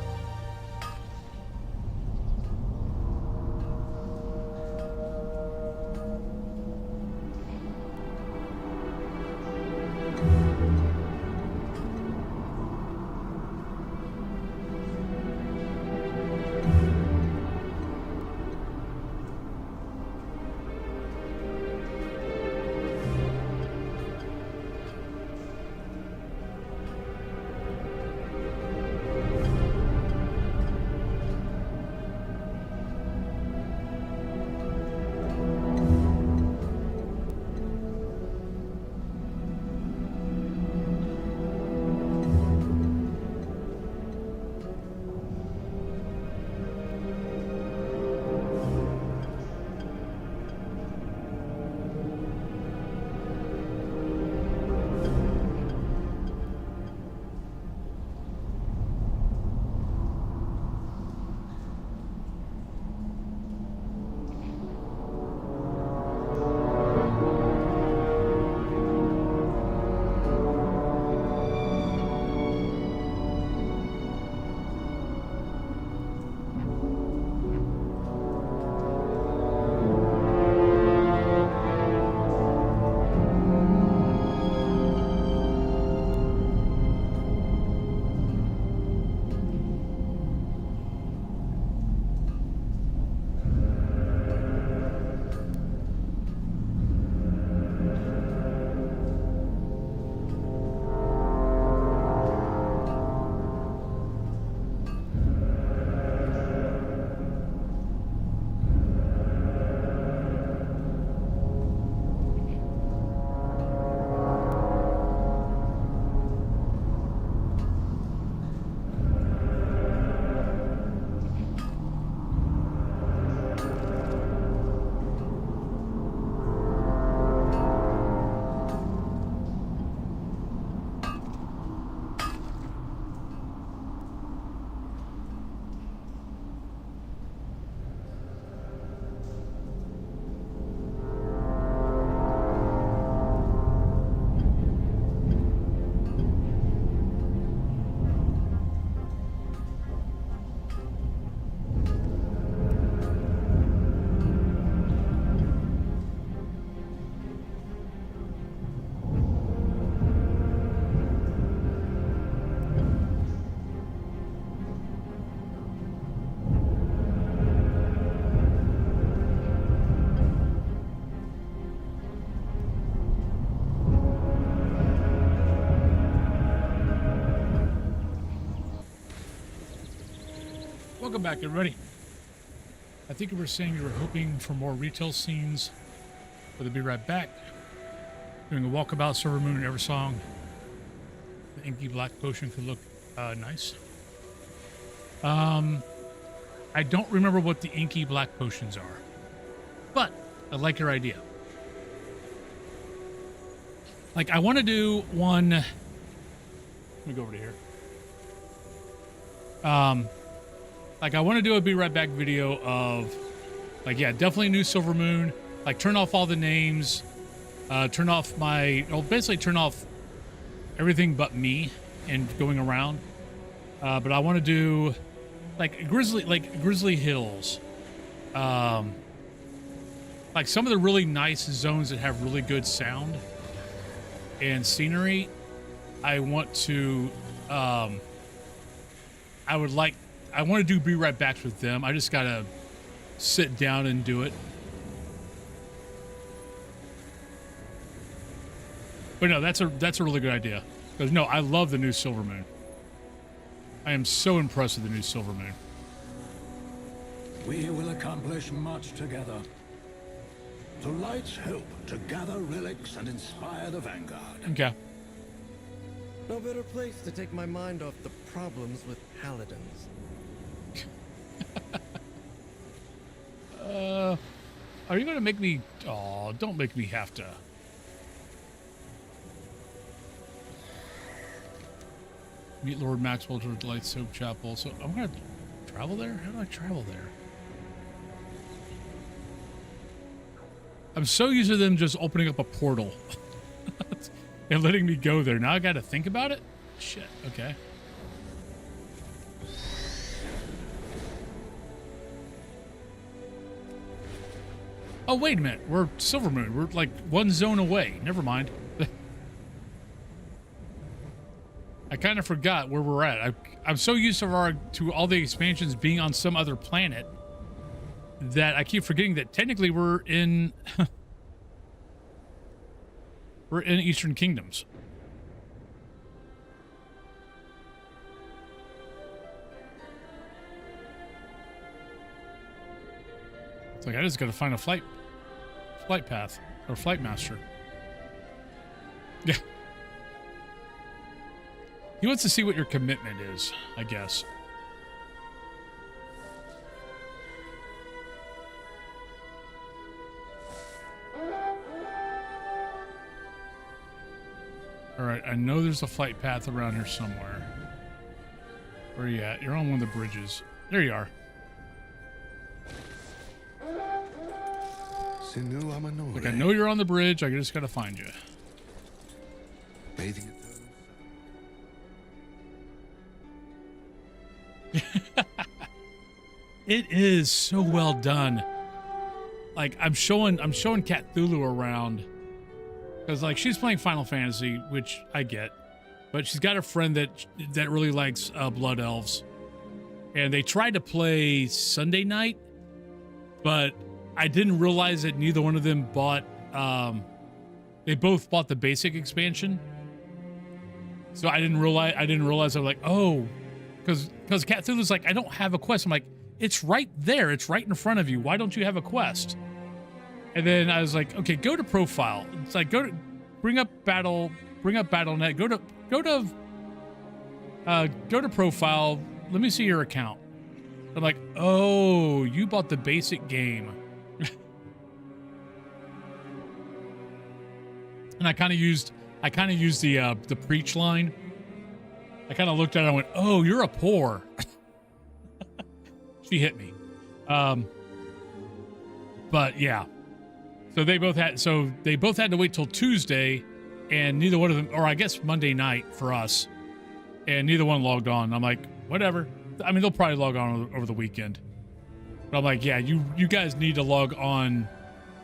Welcome back, everybody. I think you were saying you were hoping for more retail scenes, but they'll be right back. Doing a walkabout Silver Moon and Eversong. The inky black potion could look nice. I don't remember what the inky black potions are, but I like your idea. Like, I want to do one. Let me go over to here. Like, I want to do a Be Right Back video of, like, yeah, definitely new Silver Moon. Like, turn off all the names. Turn off my, well, basically turn off everything but me and going around. But I want to do, like, Grizzly Hills. Like, some of the really nice zones that have really good sound and scenery. I want to, I want to do Be Right Backs with them. I just gotta sit down and do it. But no, that's a really good idea. Because no, I love the new Silver Moon. I am so impressed with the new Silver Moon. We will accomplish much together. To light's hope, to gather relics and inspire the Vanguard. Okay. No better place to take my mind off the problems with paladins. Are you gonna make me? Oh, don't make me have to. Meet Lord Maxwell to the Light Soap Chapel. So I'm gonna travel there. How do I travel there? I'm so used to them just opening up a portal and letting me go there. Now I got to think about it. Shit. Okay. Oh, wait a minute. We're Silver Moon. We're like one zone away. Never mind. I kind of forgot where we're at. I'm so used to all the expansions being on some other planet that I keep forgetting that technically we're in we're in Eastern Kingdoms. It's like I just got to find a flight path or flight master. Yeah. He wants to see what your commitment is, I guess. All right, I know there's a flight path around here somewhere. Where are you at? You're on one of the bridges. There you are. Like, I know you're on the bridge. I just gotta find you. Bathing It is so well done. Like, I'm showing Cthulhu around because, like, she's playing Final Fantasy, which I get, but she's got a friend that really likes Blood Elves, and they tried to play Sunday Night, but I didn't realize that neither one of them bought. They both bought the basic expansion, so I didn't realize. I was like, oh, because Cthulhu's like, I don't have a quest. I'm like, it's right there. It's right in front of you. Why don't you have a quest? And then I was like, okay, go to profile. It's like, bring up BattleNet. Go to profile. Let me see your account. I'm like, oh, you bought the basic game. And I kind of used the preach line. I kind of looked at it and went, oh, you're a poor. She hit me. But yeah. So they both had to wait till Tuesday, and neither one of them, or I guess Monday night for us, and neither one logged on. I'm like, whatever. I mean, they'll probably log on over the weekend. But I'm like, yeah, you guys need to log on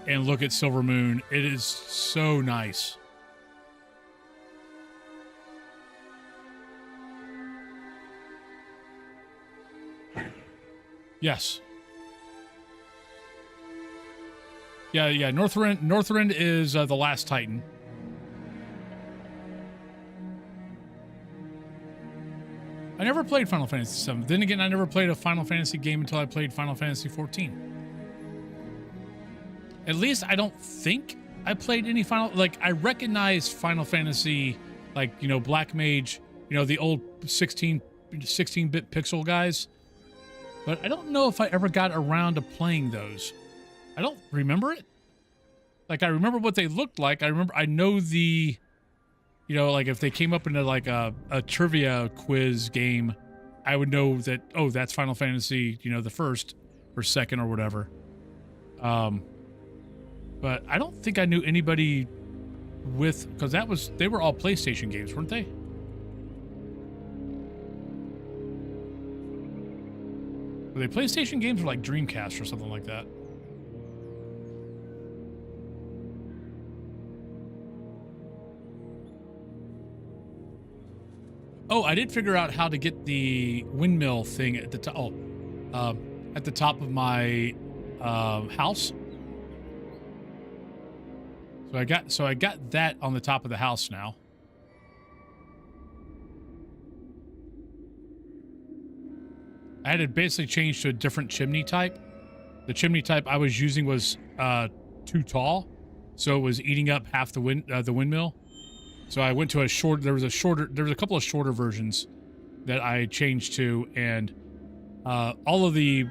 and look at Silver Moon. It is so nice. Yes. Yeah. Northrend is the last Titan. I never played Final Fantasy VII. Then again, I never played a Final Fantasy game until I played Final Fantasy XIV. At least I don't think I played any Final... Like, I recognize Final Fantasy, like, you know, Black Mage, you know, the old 16-bit pixel guys. But I don't know if I ever got around to playing those. I don't remember it. Like, I remember what they looked like. I know the... You know, like if they came up into like a trivia quiz game, I would know that, oh, that's Final Fantasy, you know, the first or second or whatever. But I don't think I knew anybody with, because they were all PlayStation games, weren't they? Were they PlayStation games or like Dreamcast or something like that? Oh, I did figure out how to get the windmill thing at the top. Oh, at the top of my house. So I got that on the top of the house now. I had to basically change to a different chimney type. The chimney type I was using was too tall, so it was eating up half the windmill. So I went to there was a couple of shorter versions that I changed to, and all of the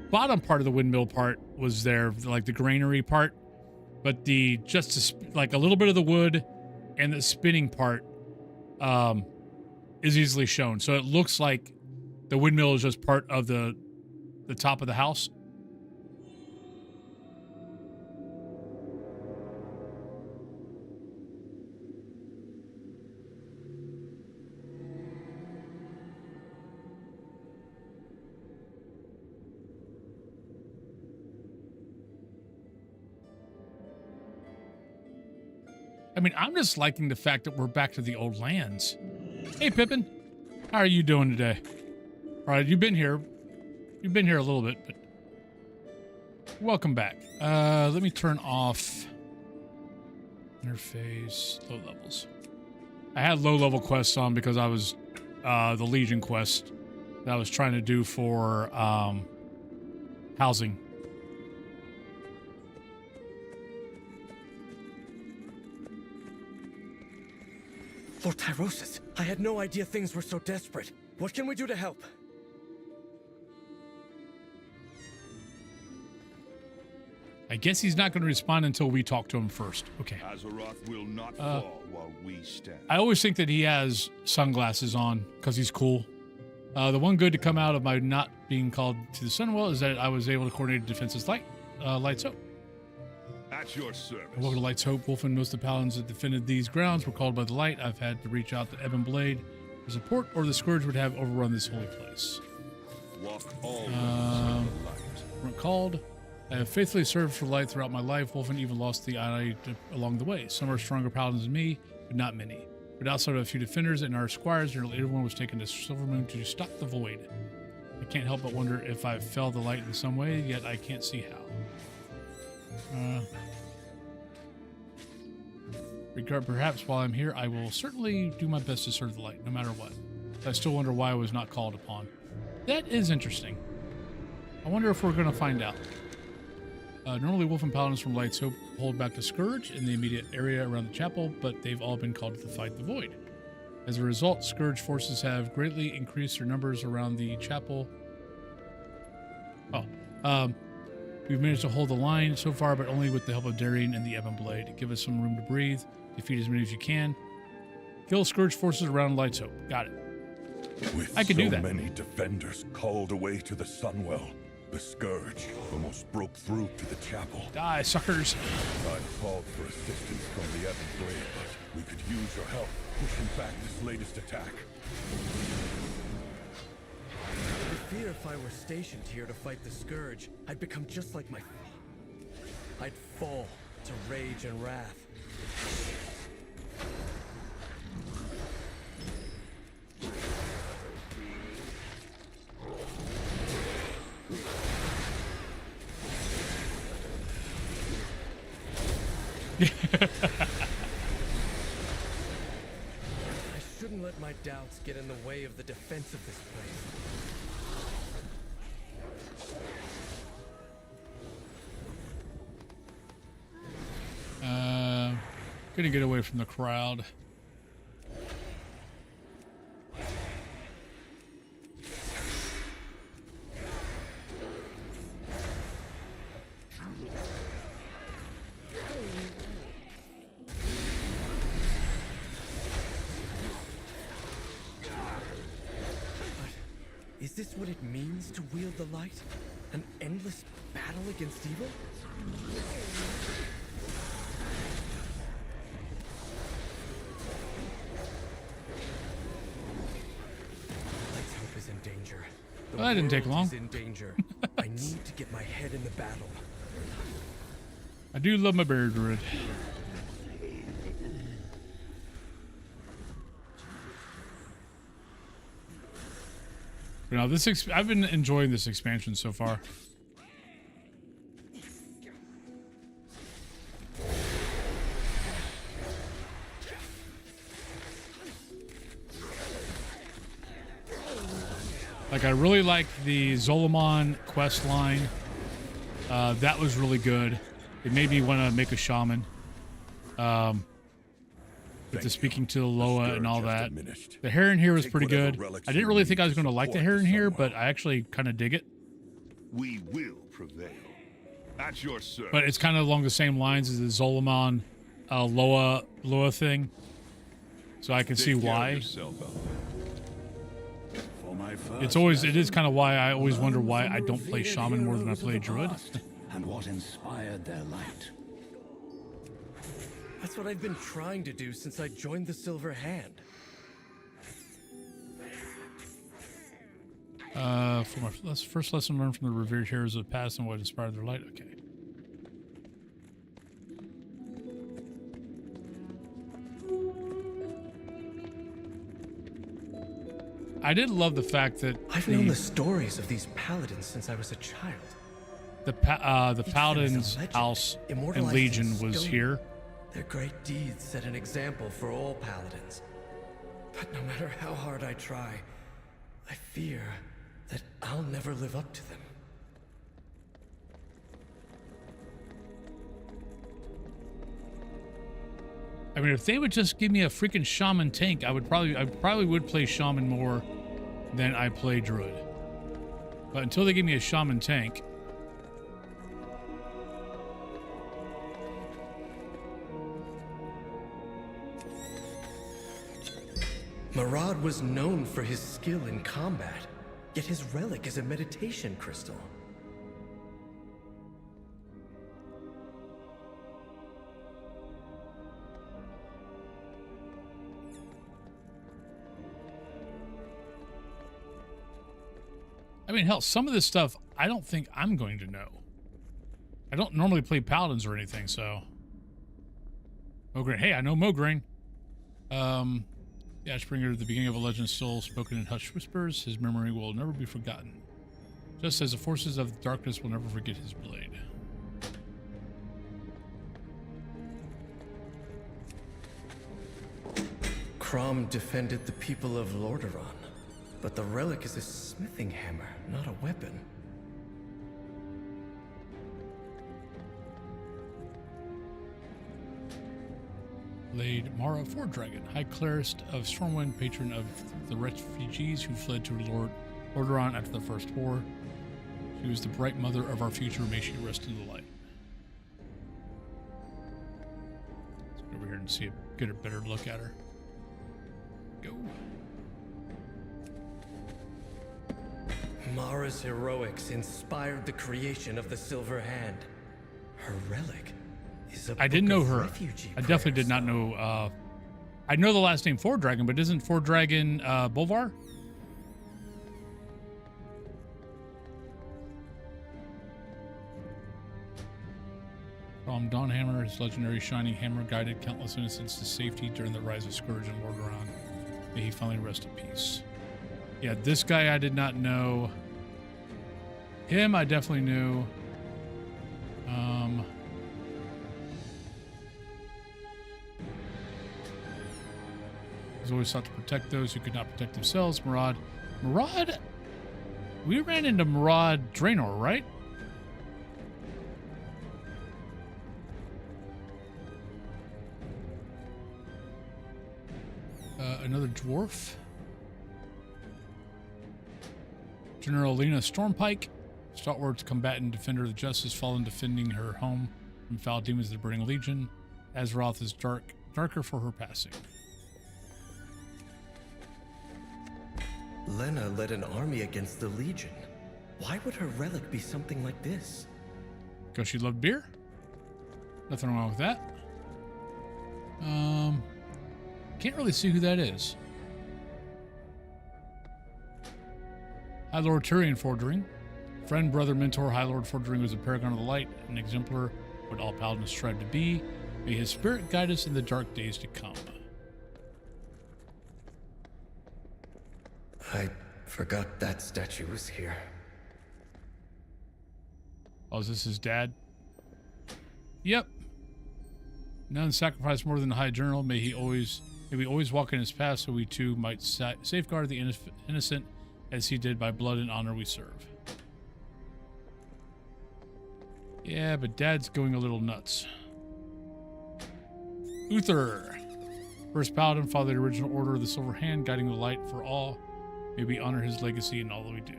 bottom part of the windmill part was there, like the granary part, but like a little bit of the wood and the spinning part is easily shown. So it looks like the windmill is just part of the top of the house. I mean, I'm just liking the fact that we're back to the old lands. Hey, Pippin. How are you doing today? All right, you've been here. You've been here a little bit, but welcome back. Let me turn off interface, low levels. I had low level quests on because I was the Legion quest that I was trying to do for housing. Lord Tyrosus, I had no idea things were so desperate. What can we do to help? I guess he's not going to respond until we talk to him first. Okay. Azeroth will not fall while we stand. I always think that he has sunglasses on because he's cool. The one good to come out of my not being called to the Sunwell is that I was able to coordinate Defense's Light's Hope. At your service. Welcome to Light's Hope. Wolf and most of the paladins that defended these grounds were called by the Light. I've had to reach out to Ebon Blade for support, or the Scourge would have overrun this holy place. Walk all weren't called. I have faithfully served for Light throughout my life. Wolfen even lost the eye along the way. Some are stronger paladins than me, but not many. But outside of a few defenders and our squires, nearly everyone was taken to Silvermoon to stop the void. I can't help but wonder if I fell the light in some way, yet I can't see how. Perhaps while I'm here, I will certainly do my best to serve the light, no matter what. But I still wonder why I was not called upon. That is interesting. I wonder if we're going to find out. Normally, Wolf and Paladins from Light's Hope hold back the Scourge in the immediate area around the chapel, but they've all been called to fight the Void. As a result, Scourge forces have greatly increased their numbers around the chapel. We've managed to hold the line so far, but only with the help of Darien and the Ebon Blade. Give us some room to breathe. Defeat as many as you can. Kill Scourge forces around Light's Hope. Got it. I can do that. With so many defenders called away to the Sunwell, the Scourge almost broke through to the chapel. Die, suckers. I called for assistance from the Ebon Blade, but we could use your help pushing back this latest attack. I fear if I were stationed here to fight the Scourge, I'd become just like my father. I'd fall to rage and wrath. I shouldn't let my doubts get in the way of the defense of this place. Gonna get away from the crowd. Is this what it means to wield the light? An endless battle against evil? Light's hope is in danger. The Well, that didn't take world long. is in danger. I need to get my head in the battle. I do love my bear druid. Now I've been enjoying this expansion so far. Like, I really like the Zolomon quest line. That was really good. It made me want to make a shaman. With the speaking to the Loa and all that. The Heron here was pretty good. I didn't really think I was going to like the Heron here, but I actually kind of dig it. We will prevail. At your service. But it's kind of along the same lines as the Zolomon Loa thing. So I can see why. It is kind of why I always wonder why I don't play Shaman more than I play Druid. And what inspired their light. That's what I've been trying to do since I joined the Silver Hand. For my first lesson learned from the revered heroes of the past and what inspired their light. Okay. I did love the fact that I've known the stories of these paladins since I was a child. The paladins house and Legion was here. Their great deeds set an example for all paladins. But no matter how hard I try, I fear that I'll never live up to them. I mean, if they would just give me a freaking shaman tank, I probably would play shaman more than I play druid. But until they give me a shaman tank, Marad was known for his skill in combat, yet his relic is a meditation crystal. I mean, hell, some of this stuff I don't think I'm going to know. I don't normally play paladins or anything, so. Mograine. Hey, I know Mograine. The Ashbringer at the beginning of a legend still spoken in hushed whispers. His memory will never be forgotten. Just as the forces of darkness will never forget his blade. Crom defended the people of Lordaeron, but the relic is a smithing hammer, not a weapon. Laid Mara Ford Dragon, High Clerist of Stormwind, patron of the refugees who fled to Lordaeron after the First War. She was the bright mother of our future. May she rest in the light. Let's go over here and get a better look at her. Go. Mara's heroics inspired the creation of the Silver Hand. Her relic is a I didn't know her. refugee I definitely prayers. did not know. I know the last name Ford Dragon, but isn't Ford Dragon Bolvar? Dawnhammer, his legendary shining hammer, guided countless innocents to safety during the rise of Scourge and Lordaeron. May he finally rest in peace. Yeah, this guy I did not know. Him I definitely knew. He's always sought to protect those who could not protect themselves. Murad, we ran into Murad Draenor, right? Another dwarf. General Lena Stormpike, stalwart combatant, defender of the justice, fallen defending her home from foul demons of the Burning Legion. Azeroth is darker for her passing. Lena led an army against the Legion. Why would her relic be something like this? Because she loved beer? Nothing wrong with that. Can't really see who that is. High Lord Tyrion Fordring. Friend, brother, mentor, High Lord Fordring was a paragon of the light, an exemplar of what all paladins strive to be. May his spirit guide us in the dark days to come. I forgot that statue was here. Oh, is this his dad? Yep. None sacrifice more than the High General. May we always walk in his path, so we too might safeguard the innocent as he did by blood and honor we serve. Yeah, but Dad's going a little nuts. Uther. First Paladin, father of the original Order of the Silver Hand, guiding the light for all. May we honor his legacy in all that we do.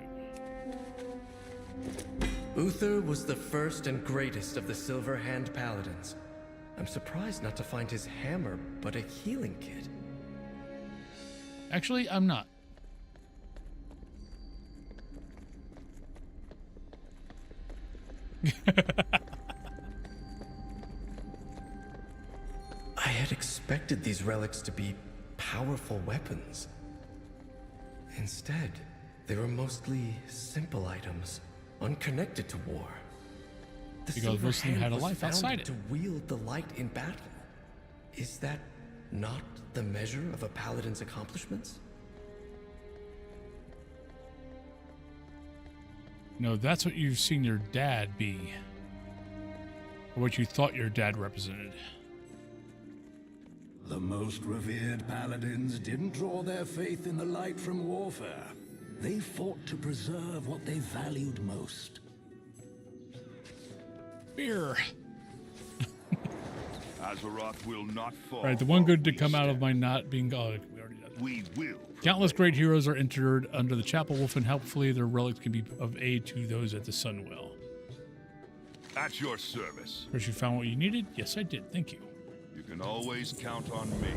Uther was the first and greatest of the Silver Hand Paladins. I'm surprised not to find his hammer, but a healing kit. Actually, I'm not. I had expected these relics to be powerful weapons. Instead, they were mostly simple items, unconnected to war. The Because Silver most of them Hand had a was life outside founded it. to wield the light in battle. Is that not the measure of a paladin's accomplishments? No, that's what you've seen your dad be. Or what you thought your dad represented. The most revered paladins didn't draw their faith in the light from warfare. They fought to preserve what they valued most. Beer. Azeroth will not fall. Right, the one good to come out of my not being God. We already did that. We will. Countless great heroes are entered under the Chapel Wolf, and helpfully their relics can be of aid to those at the Sunwell. At your service. First, you found what you needed? Yes, I did. Thank you. You can always count on me.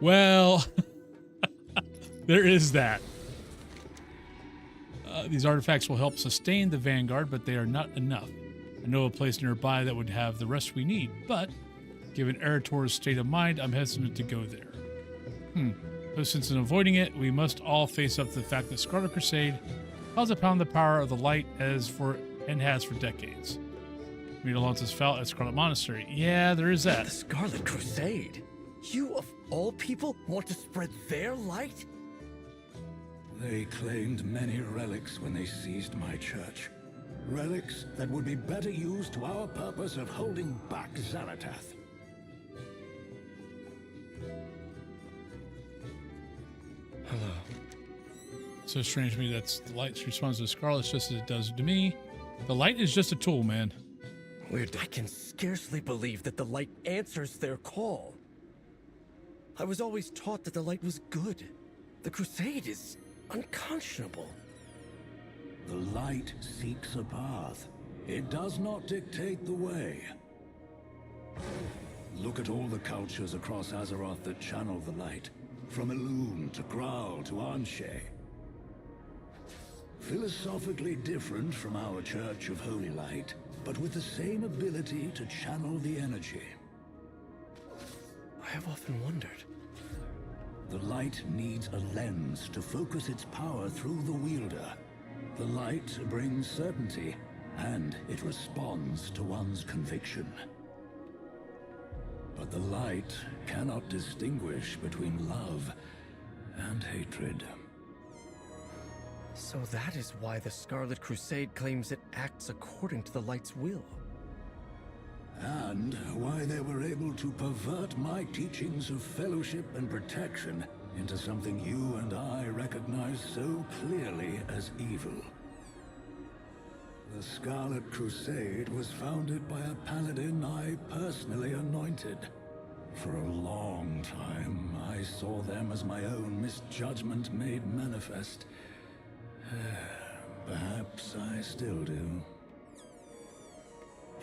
Well, there is that. These artifacts will help sustain the Vanguard, but they are not enough. I know a place nearby that would have the rest we need, but given Erator's state of mind, I'm hesitant to go there. So since in avoiding it, we must all face up to the fact that Scarlet Crusade calls upon the power of the light has for decades. Meet Alonso's felt at Scarlet Monastery. Yeah, there is that. The Scarlet Crusade? You, of all people, want to spread their light? They claimed many relics when they seized my church. Relics that would be better used to our purpose of holding back Xalatath. Hello. So strange to me that's the light responds to the Scarlet just as it does to me. The light is just a tool, man. Weird. I can scarcely believe that the light answers their call. I was always taught that the light was good. The Crusade is unconscionable. The light seeks a path. It does not dictate the way. Look at all the cultures across Azeroth that channel the light. From Elune to Graal to Anshe. Philosophically different from our Church of Holy Light, but with the same ability to channel the energy. I have often wondered. The light needs a lens to focus its power through the wielder. The light brings certainty, and it responds to one's conviction. But the light cannot distinguish between love and hatred. So that is why the Scarlet Crusade claims it acts according to the light's will. and why they were able to pervert my teachings of fellowship and protection into something you and I recognize so clearly as evil. The Scarlet Crusade was founded by a paladin I personally anointed. For a long time, I saw them as my own misjudgment made manifest. Perhaps I still do.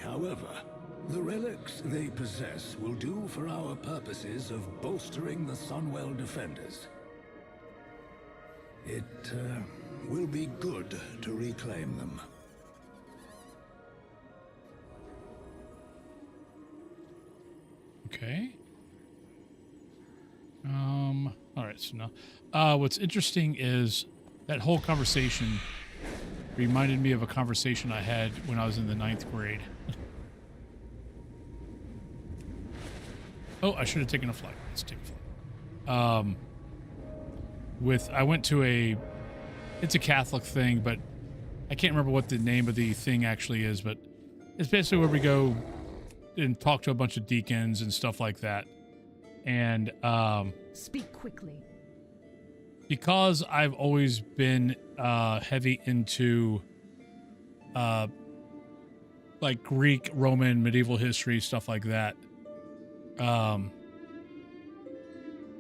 However, the relics they possess will do for our purposes of bolstering the Sunwell defenders. It will be good to reclaim them. Okay. All right, so now, what's interesting is that whole conversation reminded me of a conversation I had when I was in the 9th grade. Oh, I should have taken a flight. Let's take a flight. I went to it's a Catholic thing, but I can't remember what the name of the thing actually is, but it's basically where we go and talk to a bunch of deacons and stuff like that. And Speak quickly. Because I've always been heavy into like Greek, Roman, medieval history, stuff like that.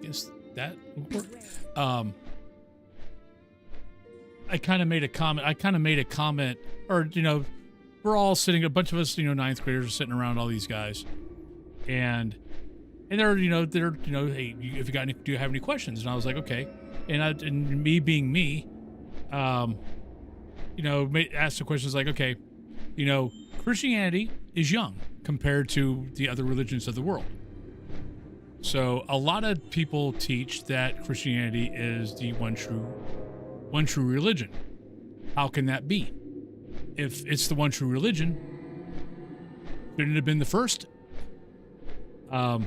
Guess that would work. I kind of made a comment, or, you know, we're all sitting, a bunch of us, you know, 9th graders are sitting around all these guys, and they're, hey, if you got any, do you have any questions? And I was like, okay. And me being me, asked the questions like, okay, you know, Christianity is young compared to the other religions of the world. So a lot of people teach that Christianity is the one true religion. How can that be? If it's the one true religion, shouldn't it have been the first? And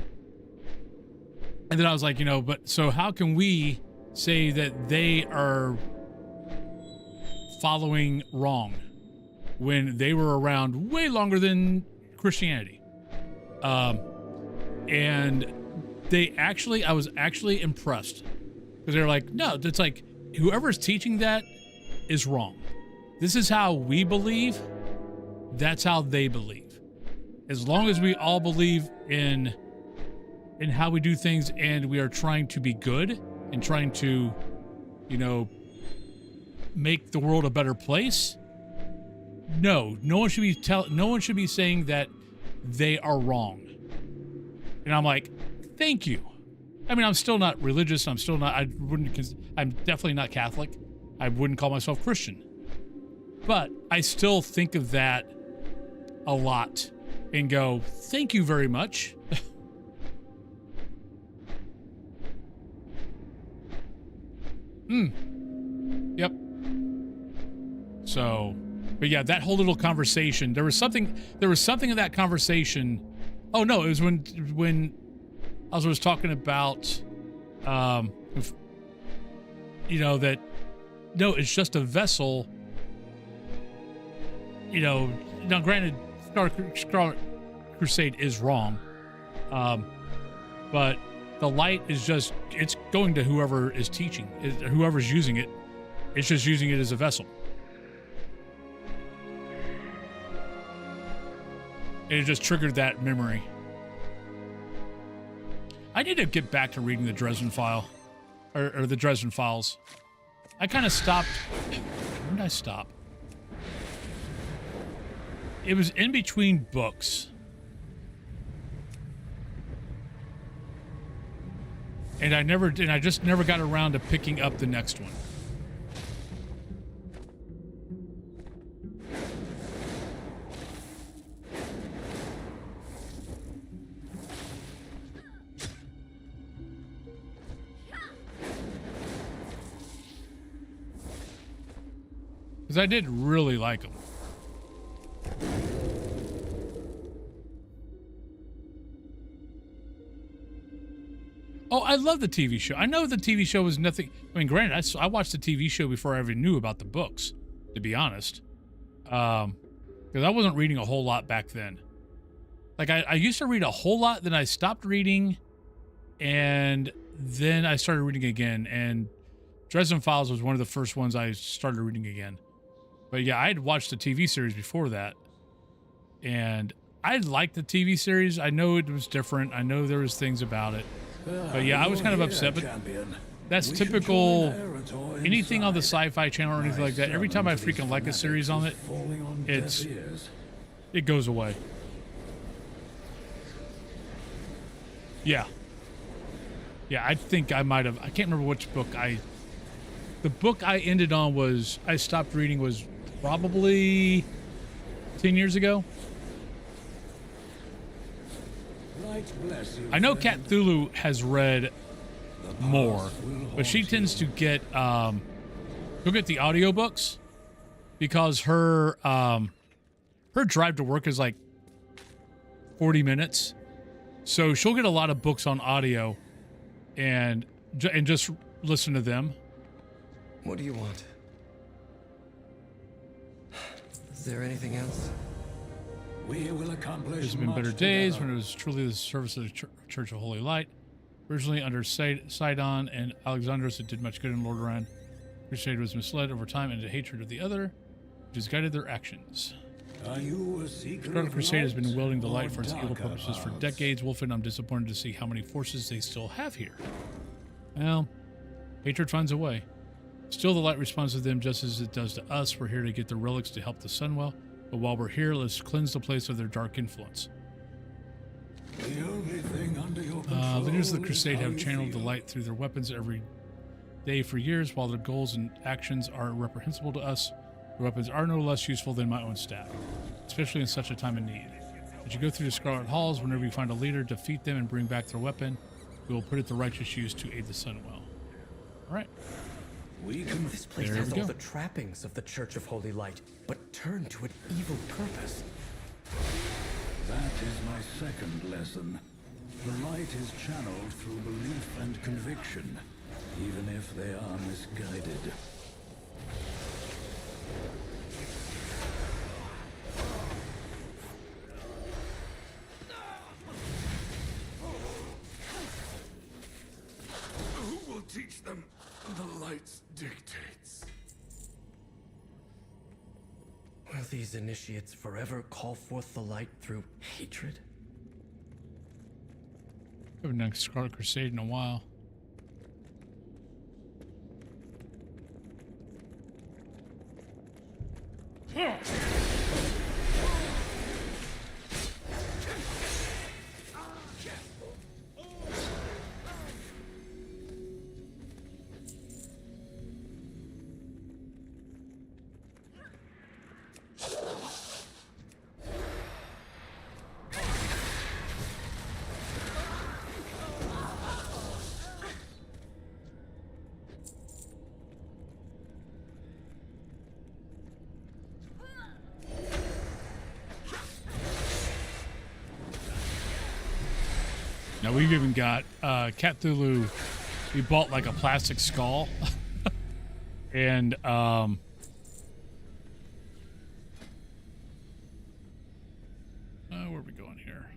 then I was like, but so how can we say that they are following wrong when they were around way longer than Christianity? And I was actually impressed, because they're like, no, it's like, whoever's teaching that is wrong. This is how we believe. That's how they believe. As long as we all believe in how we do things, and we are trying to be good and trying to, make the world a better place. No one should be saying that they are wrong. And I'm like, thank you. I mean, I'm still not religious. I'm definitely not Catholic. I wouldn't call myself Christian. But I still think of that a lot and go, thank you very much. Yep. So, but yeah, that whole little conversation, there was something in that conversation. Oh no, it was when I was talking about, that, no, it's just a vessel. Now granted, Scarlet Crusade is wrong, but the light is just, it's going to whoever is teaching, whoever's using it. It's just using it as a vessel. And it just triggered that memory. I need to get back to reading the Dresden File, or the Dresden Files. I kind of stopped. When did I stop? It was in between books. And I just never got around to picking up the next one. Because I did really like them. Oh, I love the TV show. I know the TV show was nothing. I mean, granted, I watched the TV show before I ever knew about the books, to be honest. Because I wasn't reading a whole lot back then. Like I used to read a whole lot, then I stopped reading, and then I started reading again. And Dresden Files was one of the first ones I started reading again. But yeah, I had watched the TV series before that, and I liked the TV series. I know it was different. I know there was things about it, but yeah, I was kind of upset. But that's typical. Anything on the Sci-Fi Channel or anything like that. Every time I freaking like a series on it, it goes away. Yeah. Yeah, I think I might have. I can't remember which book the book I ended on was, I stopped reading was probably 10 years ago. I know Cat Thulu has read more, but she tends to get, go get the audiobooks because her drive to work is like 40 minutes. So she'll get a lot of books on audio and just listen to them. What do you want? Is there anything else? We will accomplish. There's been better days when it was truly the service of the Church of Holy Light. Originally under Sidon and Alexandros, it did much good in Lordaeron. Crusade was misled over time into hatred of the other, which has guided their actions. Are you a seeker? Scarlet Crusade has been wielding the light for its evil purposes for decades. Wolfen, I'm disappointed to see how many forces they still have here. Well, hatred finds a way. Still, the light responds to them just as it does to us. We're here to get the relics to help the Sunwell, but while we're here, let's cleanse the place of their dark influence. The only thing under your control leaders of the Crusade have channeled the light through their weapons every day for years. While their goals and actions are reprehensible to us, their weapons are no less useful than my own staff, especially in such a time of need. As you go through the Scarlet Halls, whenever you find a leader, defeat them and bring back their weapon. We will put it to righteous use to aid the Sunwell. All right. This place has all the trappings of the Church of Holy Light, but turned to an evil purpose. That is my second lesson. The light is channeled through belief and conviction, even if they are misguided. Who will teach them the light's dictates? Will these initiates forever call forth the light through hatred? I haven't done Scarlet Crusade in a while. Now we've even got Cthulhu. We bought like a plastic skull, and where are we going here?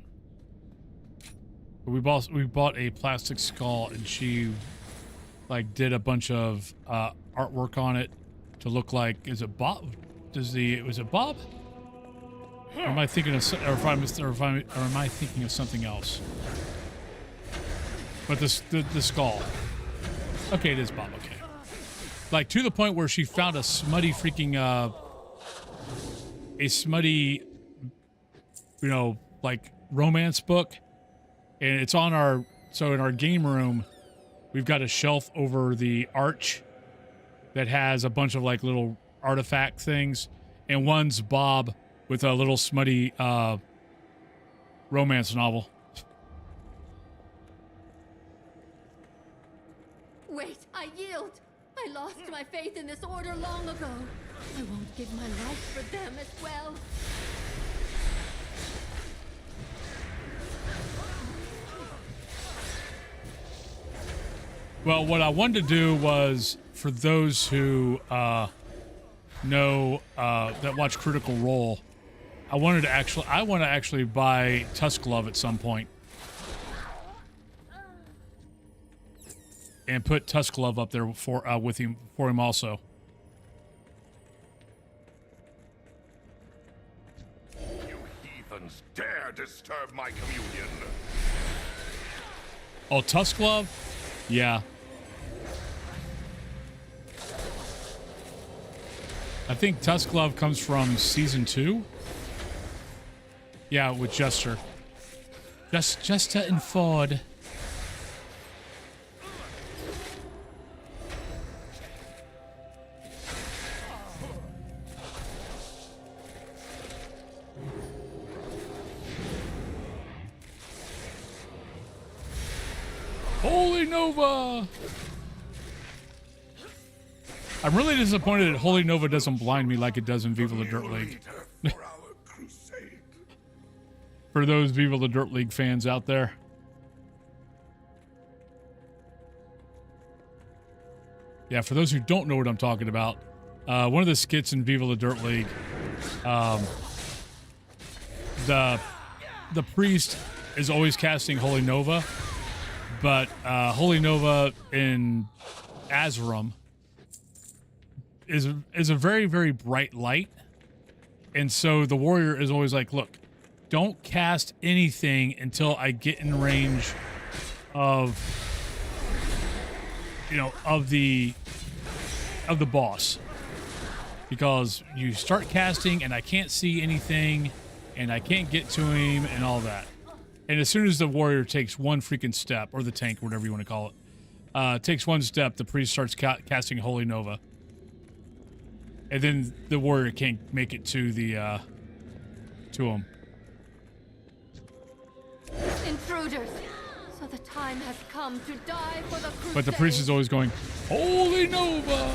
We bought a plastic skull, and she like did a bunch of artwork on it to look like, is it Bob? Was it Bob? Or am I thinking of, or am I thinking of something else? But the skull. Okay, it is Bob. Okay, like to the point where she found a smutty freaking like romance book, and it's on our, so in our game room, we've got a shelf over the arch that has a bunch of like little artifact things, and one's Bob with a little smutty romance novel. Wait, I yield. I lost my faith in this order long ago. I won't give my life for them as well. Well, what I wanted to do was, for those who know that watch Critical Role, I want to actually buy Tusk Glove at some point. And put Tusk Glove up there for him also. You heathens dare disturb my communion. Oh, Tusk Glove? Yeah. I think Tusk Glove comes from season 2. Yeah, with Jester. Jester and Ford. Holy Nova! I'm really disappointed that Holy Nova doesn't blind me like it does in Viva la Dirt League. For those Viva la Dirt League fans out there. Yeah, for those who don't know what I'm talking about, one of the skits in Viva la Dirt League, the priest is always casting Holy Nova, but Holy Nova in Azerum is a very, very bright light. And so the warrior is always like, look, don't cast anything until I get in range of, you know, of the boss. Because you start casting and I can't see anything and I can't get to him and all that. And as soon as the warrior takes one freaking step, or the tank, whatever you want to call it, takes one step, the priest starts casting Holy Nova. And then the warrior can't make it to the, to him. Intruders! So the time has come to die for the crusade. But the priest is always going, Holy Nova!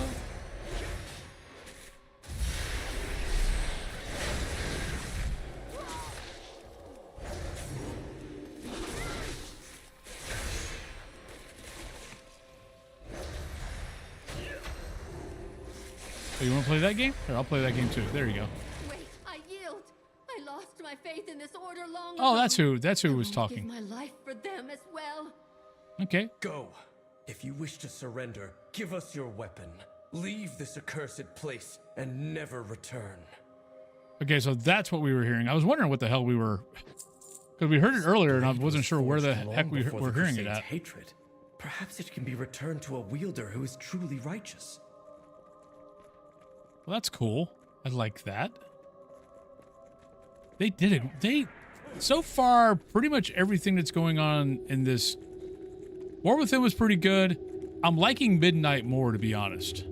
Oh, you want to play that game? Here, I'll play that game too. There you go. Wait, I yield. I lost my faith in this order long ago. Oh, that's who was talking. Give my life for them as well. Okay. Go. If you wish to surrender, give us your weapon. Leave this accursed place and never return. Okay, so that's what we were hearing. I was wondering what the hell we were... Because we heard it earlier, and I wasn't sure where the heck we were hearing it at. Hatred. Perhaps it can be returned to a wielder who is truly righteous. Well, that's cool. I like that. They did it. So far, pretty much everything that's going on in this War Within was pretty good. I'm liking Midnight more, to be honest.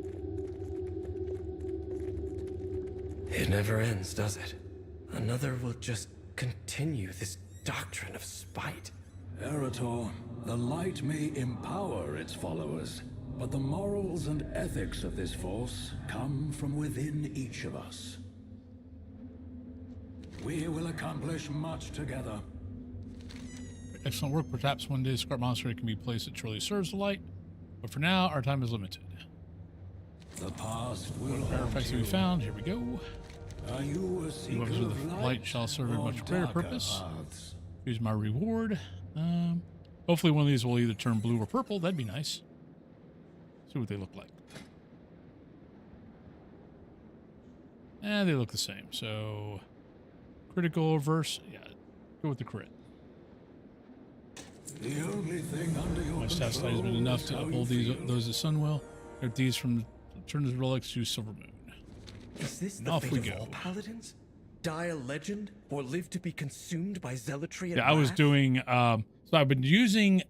It never ends, does it? Another will just continue this doctrine of spite. Erator, the light may empower its followers, but the morals and ethics of this force come from within each of us. We will accomplish much together. Excellent work. Perhaps one day a Scarlet Monastery can be a place that truly serves the light. But for now, our time is limited. The past will artifacts that we found. Here we go. Are you a seeker Whoever of of the light shall serve a much greater purpose. paths? Here's my reward. Hopefully one of these will either turn blue or purple. That'd be nice. See what they look like. They look the same. So, critical or verse? Yeah, go with the crit. The only thing under your My staff size has been enough to uphold those at Sunwell. Get these from turn the relics to Silver Moon. Is this And the off fate we of go. all paladins? Die a legend or live to be consumed by zealotry and Yeah, I was wrath? doing so I've been using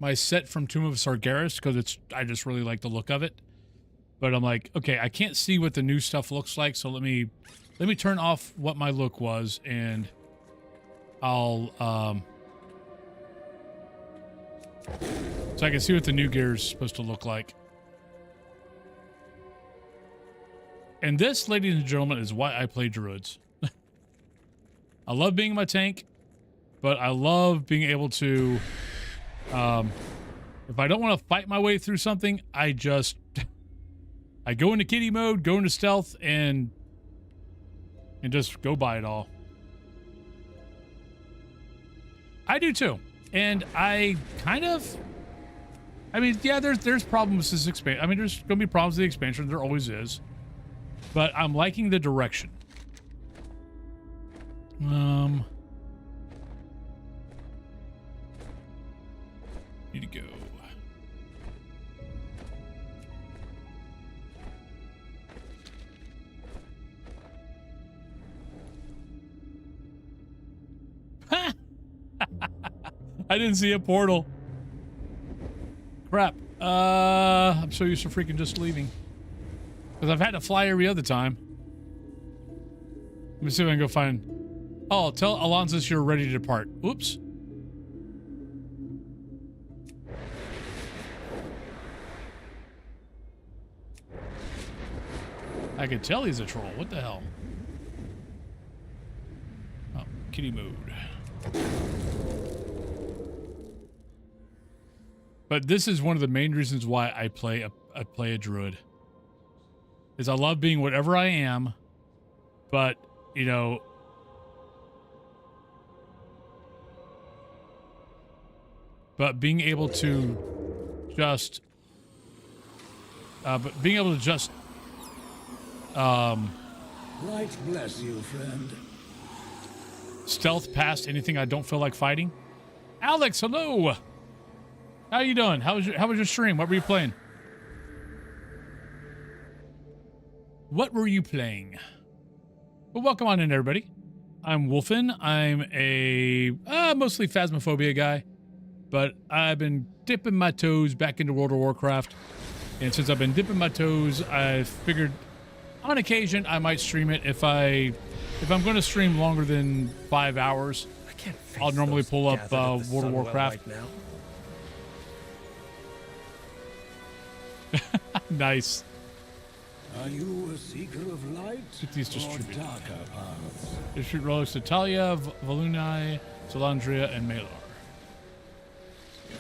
my set from Tomb of Sargeras because I just really like the look of it. But I'm like, okay, I can't see what the new stuff looks like, so let me turn off what my look was, and I'll so I can see what the new gear is supposed to look like. And this, ladies and gentlemen, is why I play druids. I love being in my tank, but I love being able to, if I don't want to fight my way through something, I go into kitty mode, go into stealth, and and just go by it all. I do too. And I kind of, I mean, yeah, there's problems with this expansion. I mean, there's going to be problems with the expansion. There always is. But I'm liking the direction. Need to go. I didn't see a portal. Crap. I'm so used to freaking just leaving. Because I've had to fly every other time. Let me see if I can go find... Oh, tell Alonsus you're ready to depart. Oops. I could tell he's a troll. What the hell? Oh, kitty mode. But this is one of the main reasons why I play a druid. Is I love being whatever I am, but, you know, but being able to just Right bless you, friend. Stealth past anything I don't feel like fighting. Alex, hello. How you doing? How was your stream? What were you playing? What were you playing? Well, welcome on in, everybody. I'm Wolfen. I'm a mostly phasmophobia guy, but I've been dipping my toes back into World of Warcraft. And since I've been dipping my toes, I figured on occasion I might stream it. If I'm going to stream longer than 5 hours, I'll normally pull up World of Warcraft. Right now. Nice. Are you a seeker of light Get these or distributed. darker paths? Distribute relics to Talia, Valunai, Salandria, and Malar.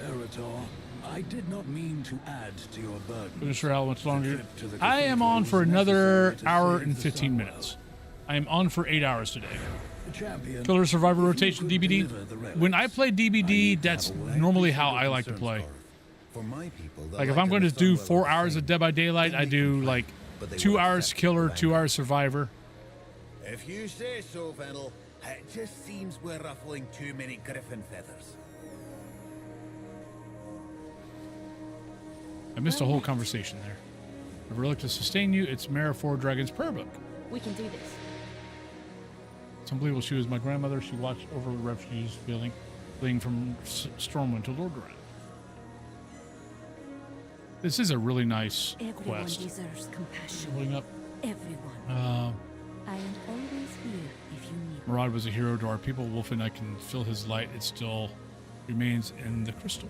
Erator, I did not mean to add to your burden. I'm not sure how much longer. I am on for another hour and 15 minutes. I am on for 8 hours today. Killer Survivor Rotation DBD. When I play DBD, that's normally how I like to play. Like if I'm going to do 4 hours of Dead by Daylight, I do like 2 hours Killer, 2 hours Survivor. If you say so, Vendel, it just seems we're ruffling too many griffin feathers. I missed a whole conversation there. A relic to sustain you. It's Mara 4 Dragon's Prayer Book. We can do this. It's unbelievable. She was my grandmother. She watched over the refugees fleeing from Stormwind to Lordaeron. This is a really nice quest. Everyone deserves compassion. Holding up. Everyone. Uh, I am always here if you need me. Murad was a hero to our people. Wolfen, I can feel his light. It still remains in the crystal.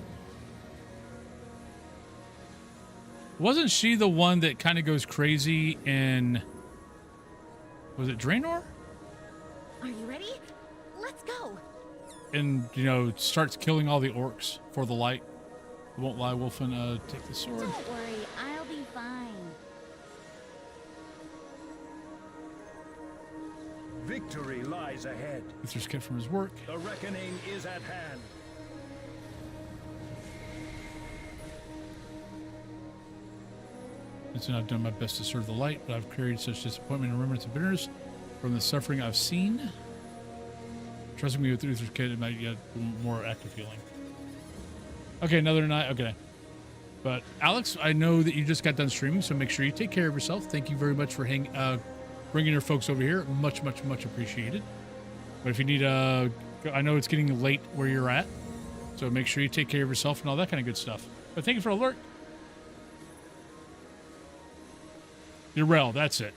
Wasn't she the one that kind of goes crazy in... Was it Draenor? Are you ready? Let's go. And, you know, starts killing all the orcs for the light. I won't lie, Wolfen, take the sword. Don't worry, I'll be fine. Victory lies ahead. Uther's kept from his work. The reckoning is at hand. Since I've done my best to serve the light, but I've carried such disappointment and remembrance of bitterness from the suffering I've seen. Trusting me with Uther's kid, it might get more active healing. Okay, another night. Okay. But Alex, I know that you just got done streaming, so make sure you take care of yourself. Thank you very much for bringing your folks over here. Much, much, much appreciated. But if you need I know it's getting late where you're at, so make sure you take care of yourself and all that kind of good stuff. But thank you for the alert. Urel, that's it.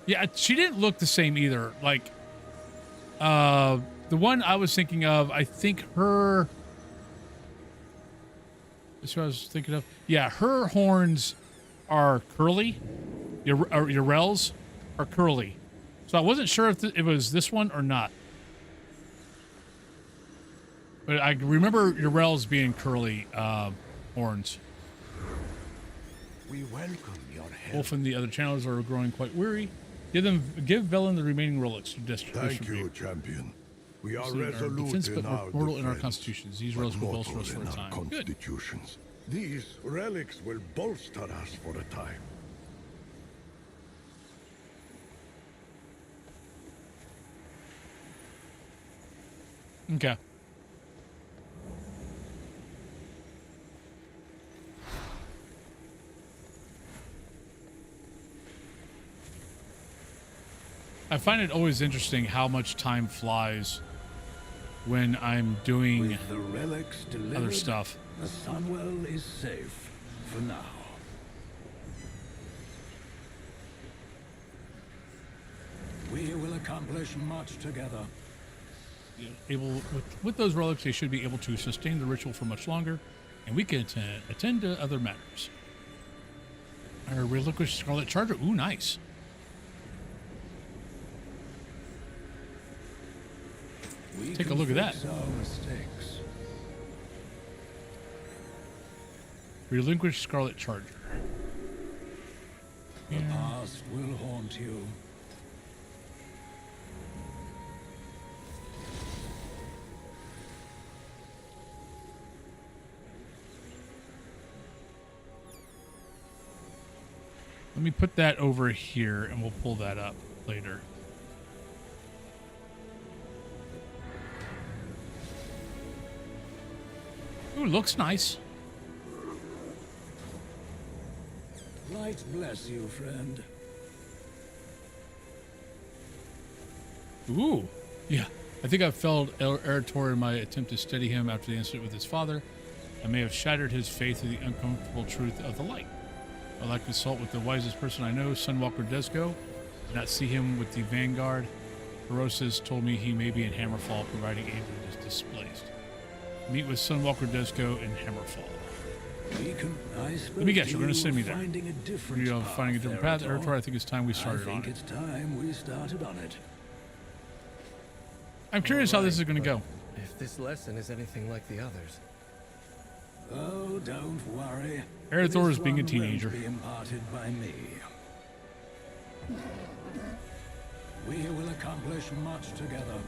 Yeah, she didn't look the same either. Like, the one I was thinking of, I think her... That's what I was thinking of. Yeah, her horns are curly. Urel's are curly. So I wasn't sure if it was this one or not. But I remember Urel's being curly horns. We welcome your help. Wolf and the other channels are growing quite weary. Give Velen the remaining relics to Thank you, champion. We are Defense, resolute in but our mortal in our defense, constitutions. These but relics will bolster mortal us for in a our time. Good. constitutions. These relics will bolster us for a time. Okay. I find it always interesting how much time flies when I'm doing With the relics other delivered, stuff. the Sunwell is safe for now. We will accomplish much together. With those relics, they should be able to sustain the ritual for much longer, and we can attend to other matters. Our relinquished Scarlet Charger. Ooh, nice. Take a look at that. Relinquished Scarlet Charger. The past will haunt you. Let me put that over here, and we'll pull that up later. Ooh, looks nice. Light bless you, friend. Ooh, yeah. I think I failed Erator in my attempt to steady him after the incident with his father. I may have shattered his faith in the uncomfortable truth of the light. I'd like to consult with the wisest person I know, Sunwalker Desgo. Did not see him with the Vanguard. Herosis told me he may be in Hammerfall, providing aid when it is displaced. Meet with Sunwalker Desgo in Hammerfall. Let me guess, you're going to send me there. Finding a different You're finding a different path. Erator, I think it's time we started on it. it's time we started on it. I'm curious how this is going to go. If this lesson is anything like the others. Oh, don't worry. Erator is This being a one teenager. won't be imparted by me. We will accomplish much together.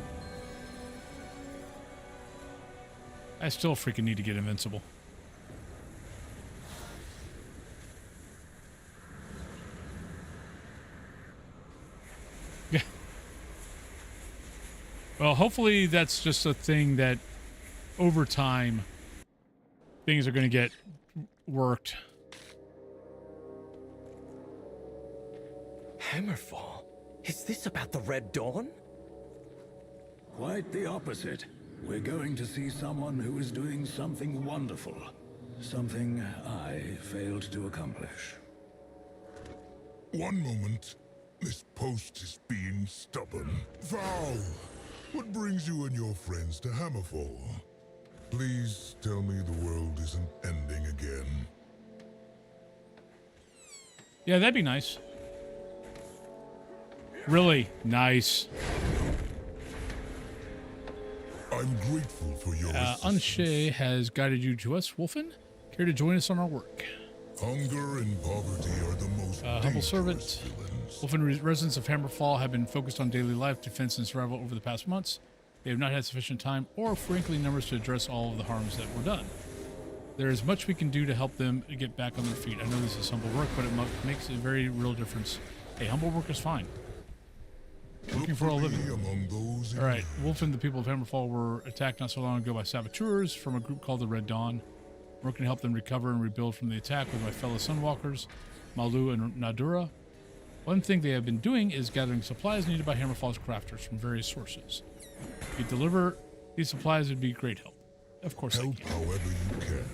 I still freaking need to get invincible. Yeah. Well, hopefully that's just a thing that over time things are going to get worked. Hammerfall? Is this about the Red Dawn? Quite the opposite. We're going to see someone who is doing something wonderful. Something I failed to accomplish. One moment. This post is being stubborn. Val, what brings you and your friends to Hammerfall? Please tell me the world isn't ending again. Yeah, that'd be nice. Really nice. I'm grateful for your Unshay has guided you to us, Wolfen. Care to join us on our work? Hunger and poverty are the most Humble servant. Wolfen residents of Hammerfall have been focused on daily life, defense, and survival over the past months. They have not had sufficient time or frankly numbers to address all of the harms that were done. There is much we can do to help them get back on their feet. I know this is humble work, but it makes a very real difference. Hey, humble work is fine. Working for a living. All right, Wolf and the people of Hammerfall were attacked not so long ago by saboteurs from a group called the Red Dawn. I'm working to help them recover and rebuild from the attack with my fellow Sunwalkers, Malu and Nadura. One thing they have been doing is gathering supplies needed by Hammerfall's crafters from various sources. If you deliver these supplies, would be great help. Of course, help however you can.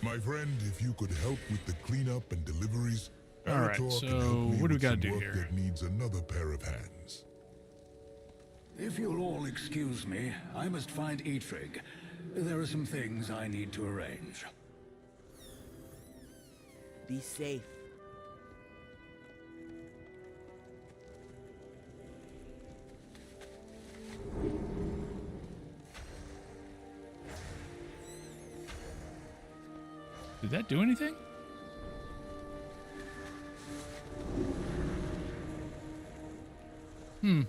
My friend, if you could help with the cleanup and deliveries. All right, so what do we got to do here? That needs another pair of hands. If you'll all excuse me, I must find Eitrig. There are some things I need to arrange. Be safe. Did that do anything? Hmm.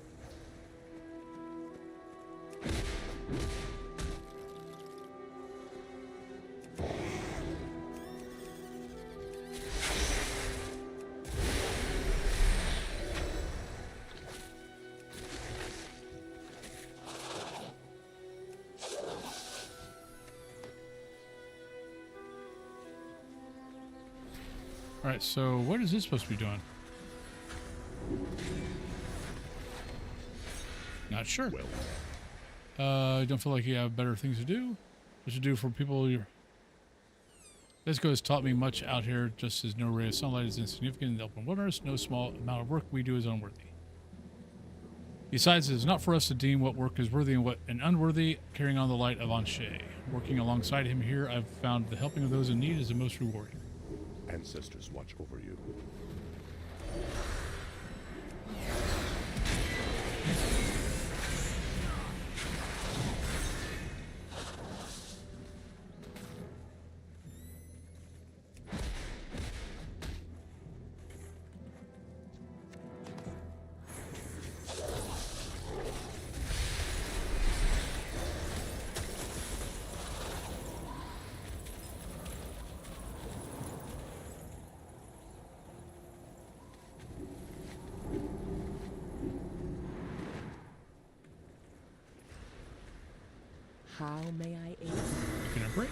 All right, so what is this supposed to be doing? Not sure. You don't feel like you have better things to do? What you do for people you're... This has taught me much out here, just as no ray of sunlight is insignificant in the open wilderness. No small amount of work we do is unworthy. Besides, it is not for us to deem what work is worthy and what and unworthy, carrying on the light of Anshe. Working alongside him here, I've found the helping of those in need is the most rewarding. Ancestors watch over you. How may I aid? Taking a break.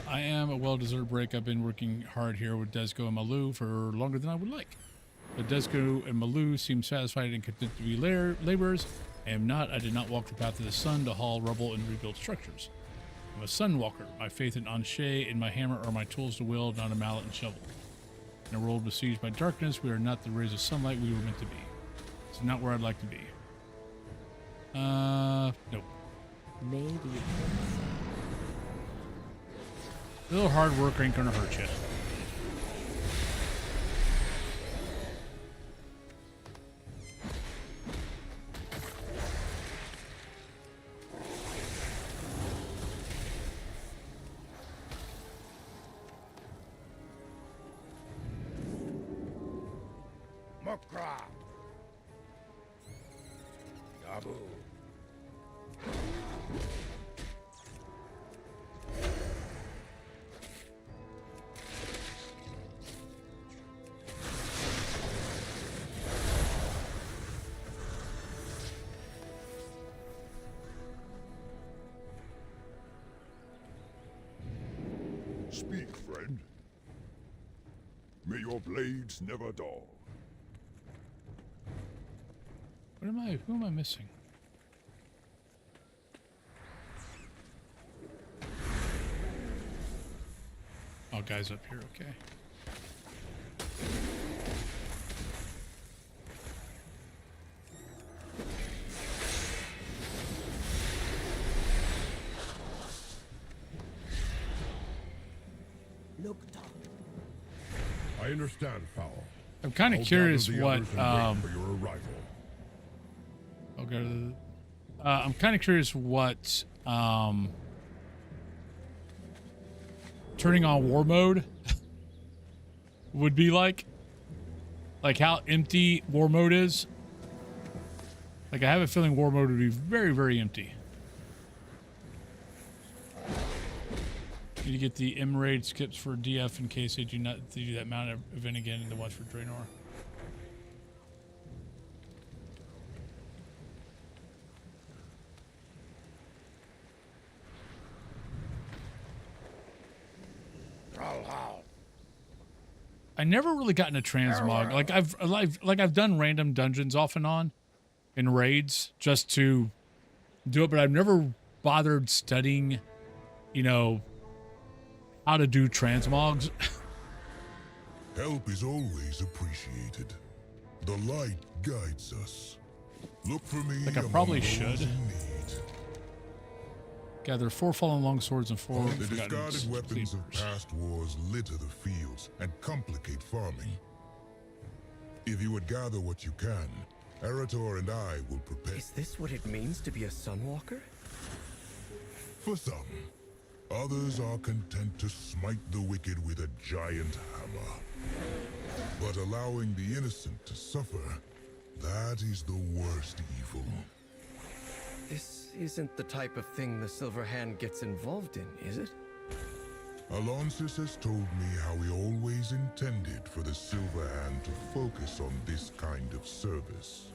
I am a well-deserved break. I've been working hard here with Desco and Malou for longer than I would like. But Desco and Malou seem satisfied and content to be laborers. I am not. I did not walk the path of the sun to haul rubble and rebuild structures. I'm a sun walker. My faith in Anshe and my hammer are my tools to wield, not a mallet and shovel. In a world besieged by darkness, we are not the rays of sunlight we were meant to be. It's not where I'd like to be. Nope. Maybe. A little hard work ain't gonna hurt you. Mokra. Dabu. Speak, friend. May your blades never dull. What am I? Who am I missing? Oh, guys up here. Okay. I understand, Fowl. I'm kind of curious what. For your arrival. Okay. I'm kind of curious what turning on war mode would be like. Like how empty war mode is. Like I have a feeling war mode would be very, very empty. Need to get the M-Raid skips for DF in case they do not do that mount event again in the watch for Draenor. I never really gotten a transmog. Like I've done random dungeons off and on in raids just to do it, but I've never bothered studying, you know, how to do transmogs. Help is always appreciated. The light guides us. Look for me. Like I probably should. Gather 4 fallen longswords and 4 The discarded weapons of past wars litter the fields and complicate farming. If you would gather what you can, Arator and I will prepare. Is this what it means to be a Sunwalker? For some. Others are content to smite the wicked with a giant hammer. But allowing the innocent to suffer, that is the worst evil. This isn't the type of thing the Silver Hand gets involved in, is it? Alonsis has told me how he always intended for the Silver Hand to focus on this kind of service.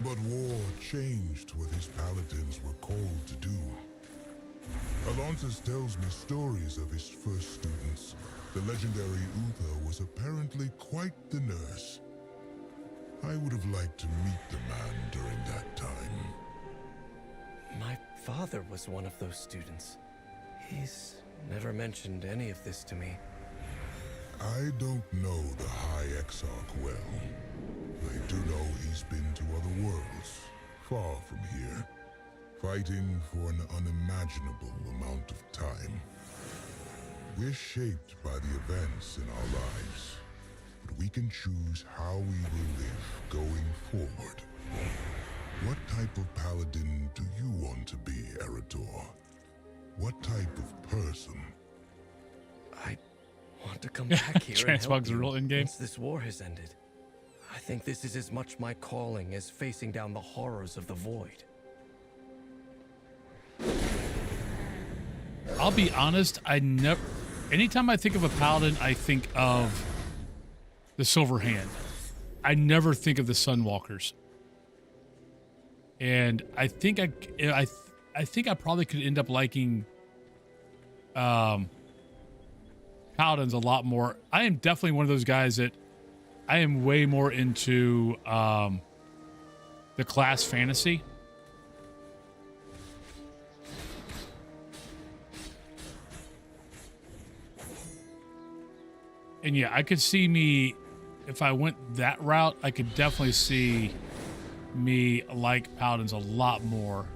But war changed what his paladins were called to do. Alonsis tells me stories of his first students. The legendary Uther was apparently quite the nurse. I would have liked to meet the man during that time. My father was one of those students. He's never mentioned any of this to me. I don't know the High Exarch well. I do know he's been to other worlds, far from here, fighting for an unimaginable amount of time. We're shaped by the events in our lives, but we can choose how we will live going forward. What type of paladin do you want to be, Eridor? What type of person? I want to come back here and help Transmogs are real you in-game. once this war has ended. I think this is as much my calling as facing down the horrors of the Void. I'll be honest, anytime I think of a paladin, I think of the Silver Hand. I never think of the Sunwalkers. And I think I think I probably could end up liking paladins a lot more. I am definitely one of those guys that I am way more into the class fantasy. And yeah, I could see me, if I went that route, I could definitely see me like paladins a lot more.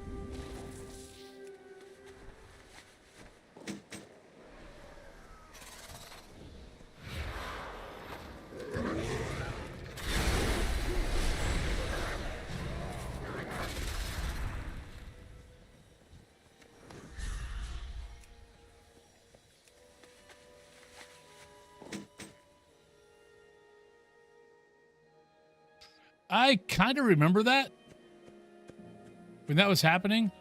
I kind of remember that when that was happening.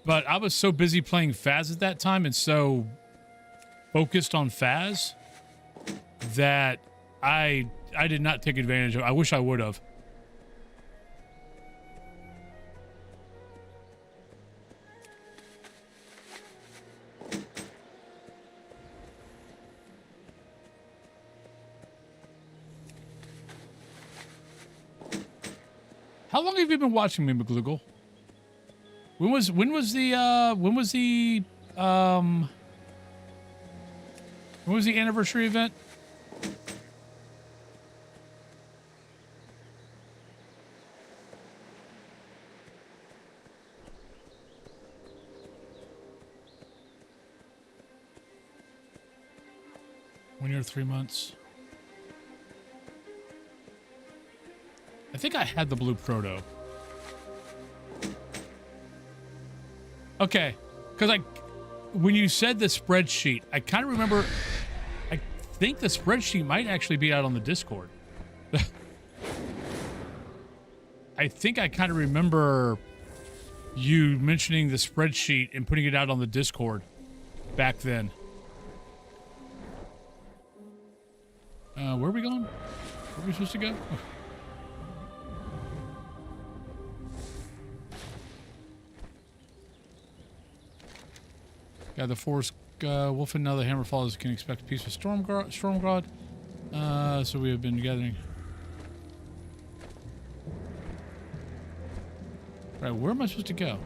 But I was so busy playing Phas at that time and so focused on Phas that I did not take advantage of. I wish I would have. How long have you been watching me, McGluggle? When was the anniversary event? One year, 3 months. I think I had the blue proto. Okay, because when you said the spreadsheet, I kind of remember, I think the spreadsheet might actually be out on the Discord. I think I kind of remember you mentioning the spreadsheet and putting it out on the Discord back then. Where are we going? Where are we supposed to go? Got the forest wolf and now the hammer follows can expect a piece of Stormgod. So we have been gathering. Right, where am I supposed to go?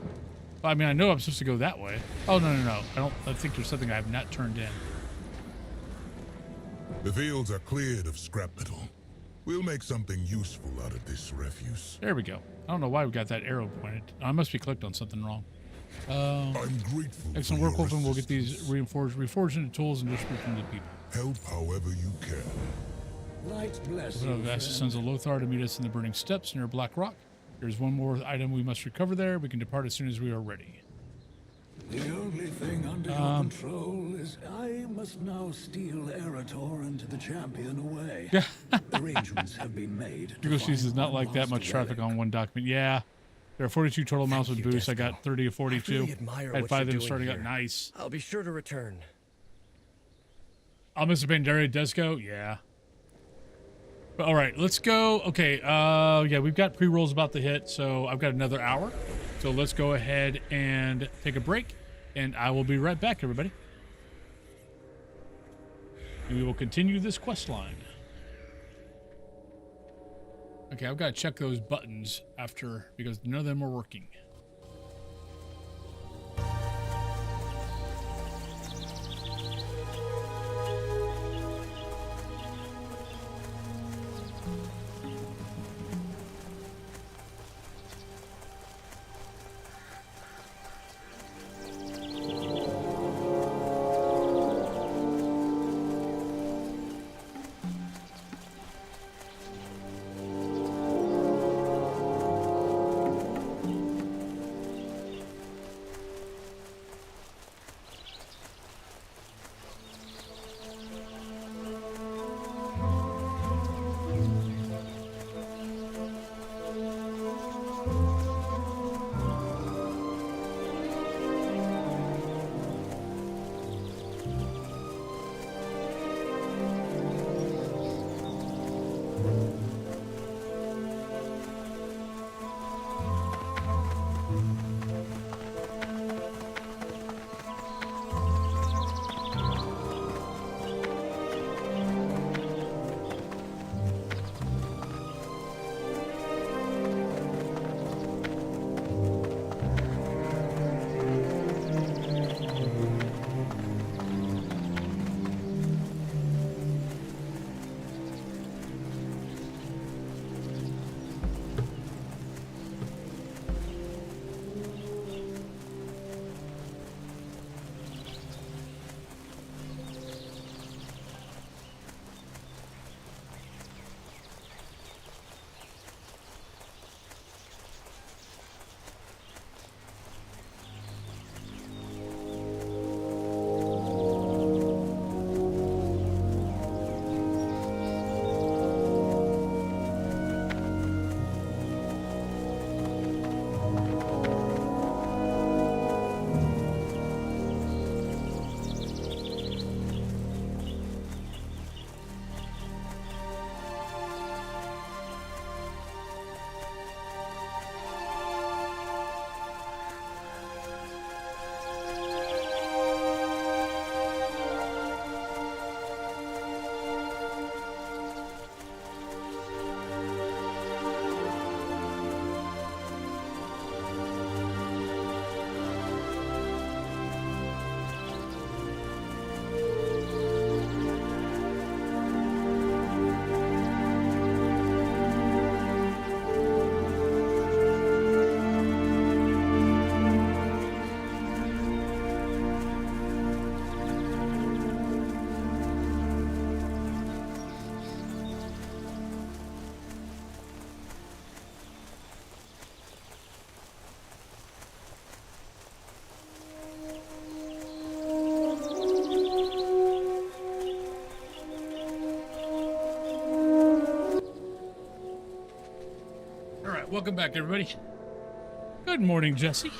Well, I mean, I know I'm supposed to go that way. Oh, no. I think there's something I have not turned in. The fields are cleared of scrap metal. We'll make something useful out of this refuse. There we go. I don't know why we got that arrow pointed. I must be clicked on something wrong. I'm grateful. Excellent work, Wolf, and we'll get these reforged into tools and distribute them to people. Help however you can. Light bless you. Vast sends a Lothar to meet us in the burning steps near Black Rock. There's one more item we must recover there. We can depart as soon as we are ready. The only thing under your control is I must now steal Erator and the champion away. Arrangements have been made. Google Sheets does not like that much traffic on one document. Yeah. There are 42 total mounts with boosts. I got 30 to 42. Really admire I had what 5 you're of them doing starting here. out. Nice. I'll be sure to return. Oh, Mr. Bandera does go? Yeah. But all right, let's go. Okay, yeah, we've got pre-rolls about to hit, so I've got another hour. So let's go ahead and take a break, and I will be right back, everybody. And we will continue this quest line. Okay, I've got to check those buttons after, because none of them are working. Welcome back, everybody. Good morning, Jesse.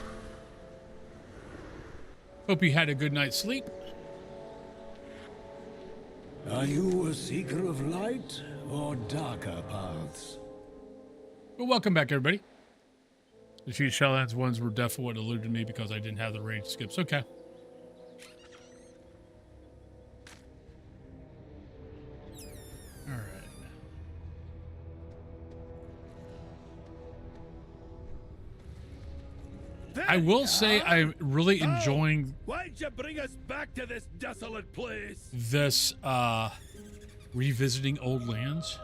Hope you had a good night's sleep. Are you a seeker of light or darker paths? Well, welcome back, everybody. The Cheat Shelllands ones were definitely what eluded me because I didn't have the range skips. Okay. All right. I will say I'm really enjoying Why'd you bring us back to this desolate place? this revisiting old lands.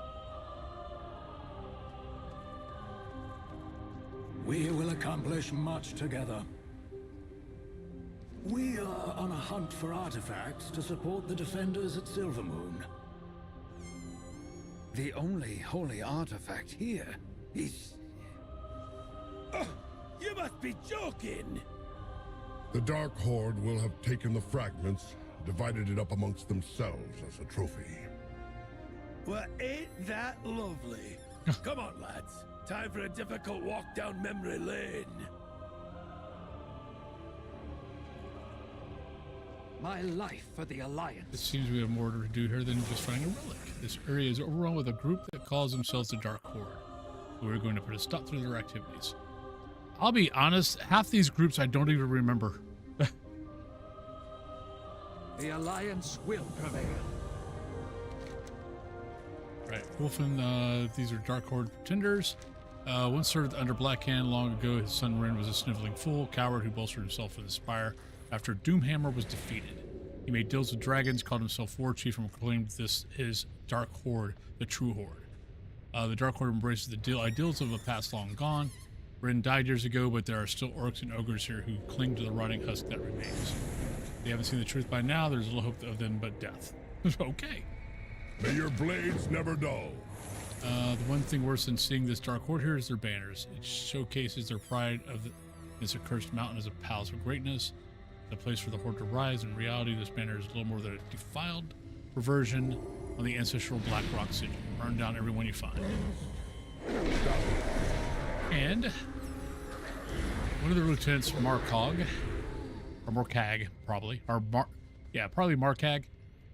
We will accomplish much together. We are on a hunt for artifacts to support the defenders at Silvermoon. The only holy artifact here is... You must be joking! The Dark Horde will have taken the fragments, divided it up amongst themselves as a trophy. Well, ain't that lovely? Come on, lads. Time for a difficult walk down memory lane. My life for the Alliance. It seems we have more to do here than just finding a relic. This area is overrun with a group that calls themselves the Dark Horde. We're going to put a stop to their activities. I'll be honest, half these groups I don't even remember. The Alliance will prevail. Right, Wolfen, these are Dark Horde pretenders. Once served under Black Hand long ago, his son Ren was a sniveling fool, coward who bolstered himself with a spire after Doomhammer was defeated. He made deals with dragons, called himself War Chief, and proclaimed this his Dark Horde, the true Horde. The Dark Horde embraces the ideals of a past long gone. Ren died years ago, but there are still orcs and ogres here who cling to the rotting husk that remains. They haven't seen the truth by now. There's little hope of them but death. Okay. May your blades never dull. The one thing worse than seeing this Dark Horde here is their banners. It showcases their pride of this accursed mountain as a palace of greatness, the place for the Horde to rise. In reality, this banner is little more than a defiled perversion on the ancestral Black Rock City. Burn down everyone you find. And one of the lieutenants, Marcog, or Morcag, probably, or probably Marcag,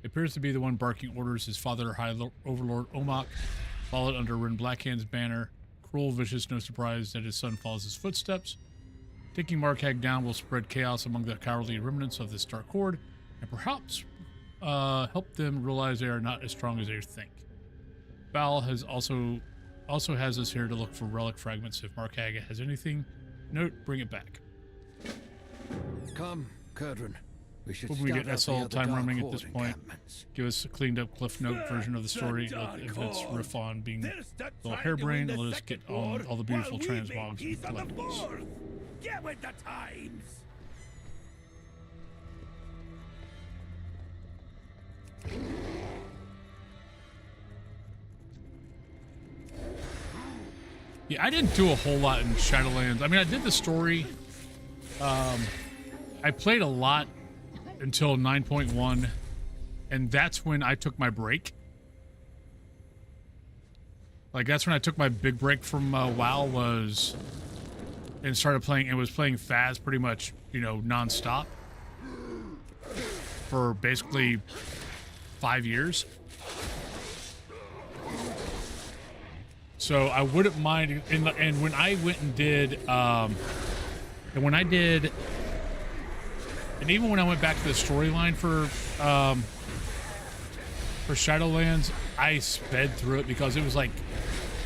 appears to be the one barking orders. His father, High Overlord Apoc, followed under Ren Blackhand's banner. Cruel, vicious, no surprise that his son follows his footsteps. Taking Marcag down will spread chaos among the cowardly remnants of this Dark Horde, and perhaps help them realize they are not as strong as they think. Val has also has us here to look for relic fragments. If Marcag has anything, note, bring it back. Come, Kurdran. We should we get SL time roaming at this point. Give us a cleaned up Cliff Note version of the story if it's riff on being a little harebrained, and let us get on all the beautiful transmogs and collectibles. Get with the times. Yeah, I didn't do a whole lot in Shadowlands. I mean, I did the story. I played a lot until 9.1, and that's when I took my break. Like, that's when I took my big break from WoW and started playing, and was playing Phas pretty much, non-stop for basically 5 years. So I wouldn't mind, and when I went and did, and even when I went back to the storyline for Shadowlands, I sped through it because it was like,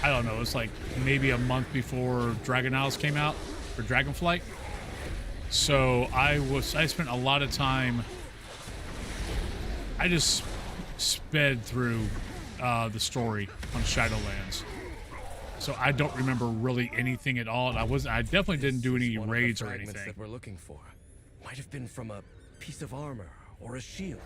I don't know, it was like maybe a month before Dragon Isles came out, or Dragonflight. So I spent a lot of time, I just sped through the story on Shadowlands. So I don't remember really anything at all. I definitely didn't do any raids or anything. That we're looking for might have been from a piece of armor or a shield.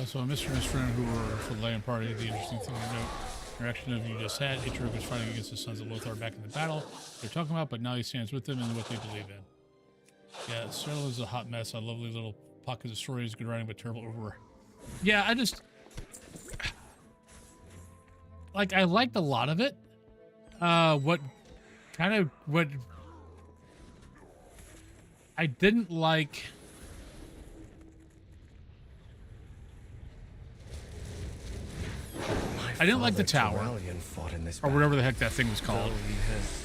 So Mr. and his friend who were for the land party, the interesting thing to note, interaction of you just had, Atrug was fighting against the sons of Lothar back in the battle they're talking about, but now he stands with them and what they believe in. Yeah, Cyril is a hot mess, a lovely little pocket of stories, good writing, but terrible over. Yeah, I just, like, I liked a lot of it. What I didn't like, I didn't like the tower, or whatever the heck that thing was called.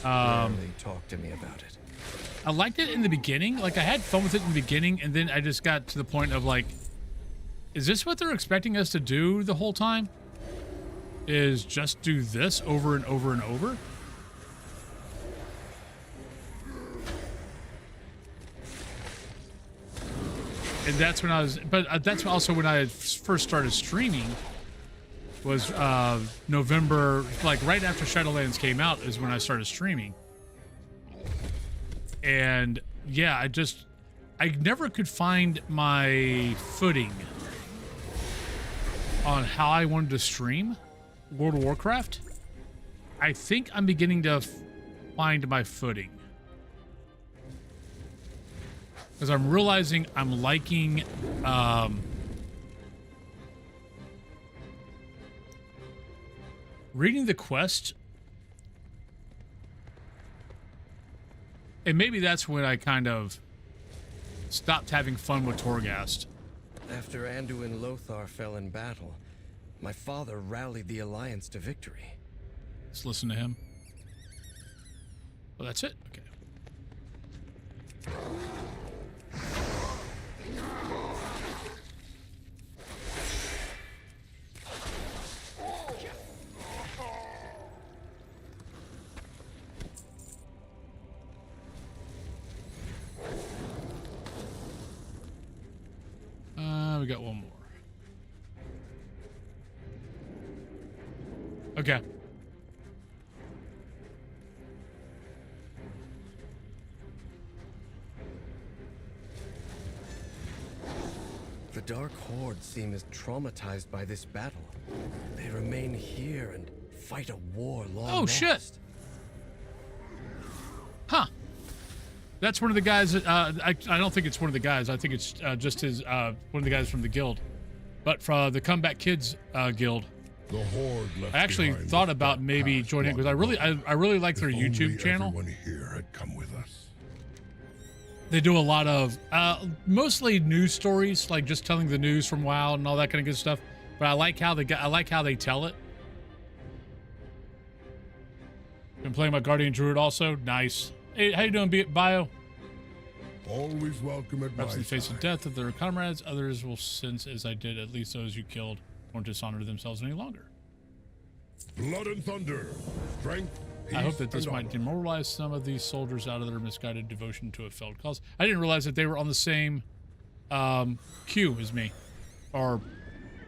Talk to me about it. I liked it in the beginning. Like, I had fun with it in the beginning, and then I just got to the point of, like, is this what they're expecting us to do the whole time? Is just do this over and over and over? And that's when I was, but that's also when I first started streaming. Was November, like right after Shadowlands came out, is when I started streaming. And yeah, I never could find my footing on how I wanted to stream World of Warcraft. I think I'm beginning to find my footing. Because I'm realizing I'm liking reading the quest. And maybe that's when I kind of stopped having fun with Torghast. After Anduin Lothar fell in battle, my father rallied the Alliance to victory. Let's listen to him. Oh, that's it? Okay. We got one more. Okay. The Dark Horde seem as traumatized by this battle. They remain here and fight a war long Oh, lost. shit. Huh. That's one of the guys that, I don't think it's one of the guys. I think it's just his, one of the guys from the guild. But from the Comeback Kids guild. The Horde left I actually thought about maybe joining because I really like their YouTube channel. Everyone here had come with us. They do a lot of mostly news stories, like just telling the news from WoW and all that kind of good stuff. But I like how they tell it. Been playing my Guardian Druid also. Nice. Hey, how you doing, Bio? Always welcome at Perhaps in the face of death of their comrades, others will sense, as I did, at least those you killed won't dishonor themselves any longer. Blood and thunder, strength. I hope that this might demoralize some of these soldiers out of their misguided devotion to a failed cause. I didn't realize that they were on the same queue as me. Or,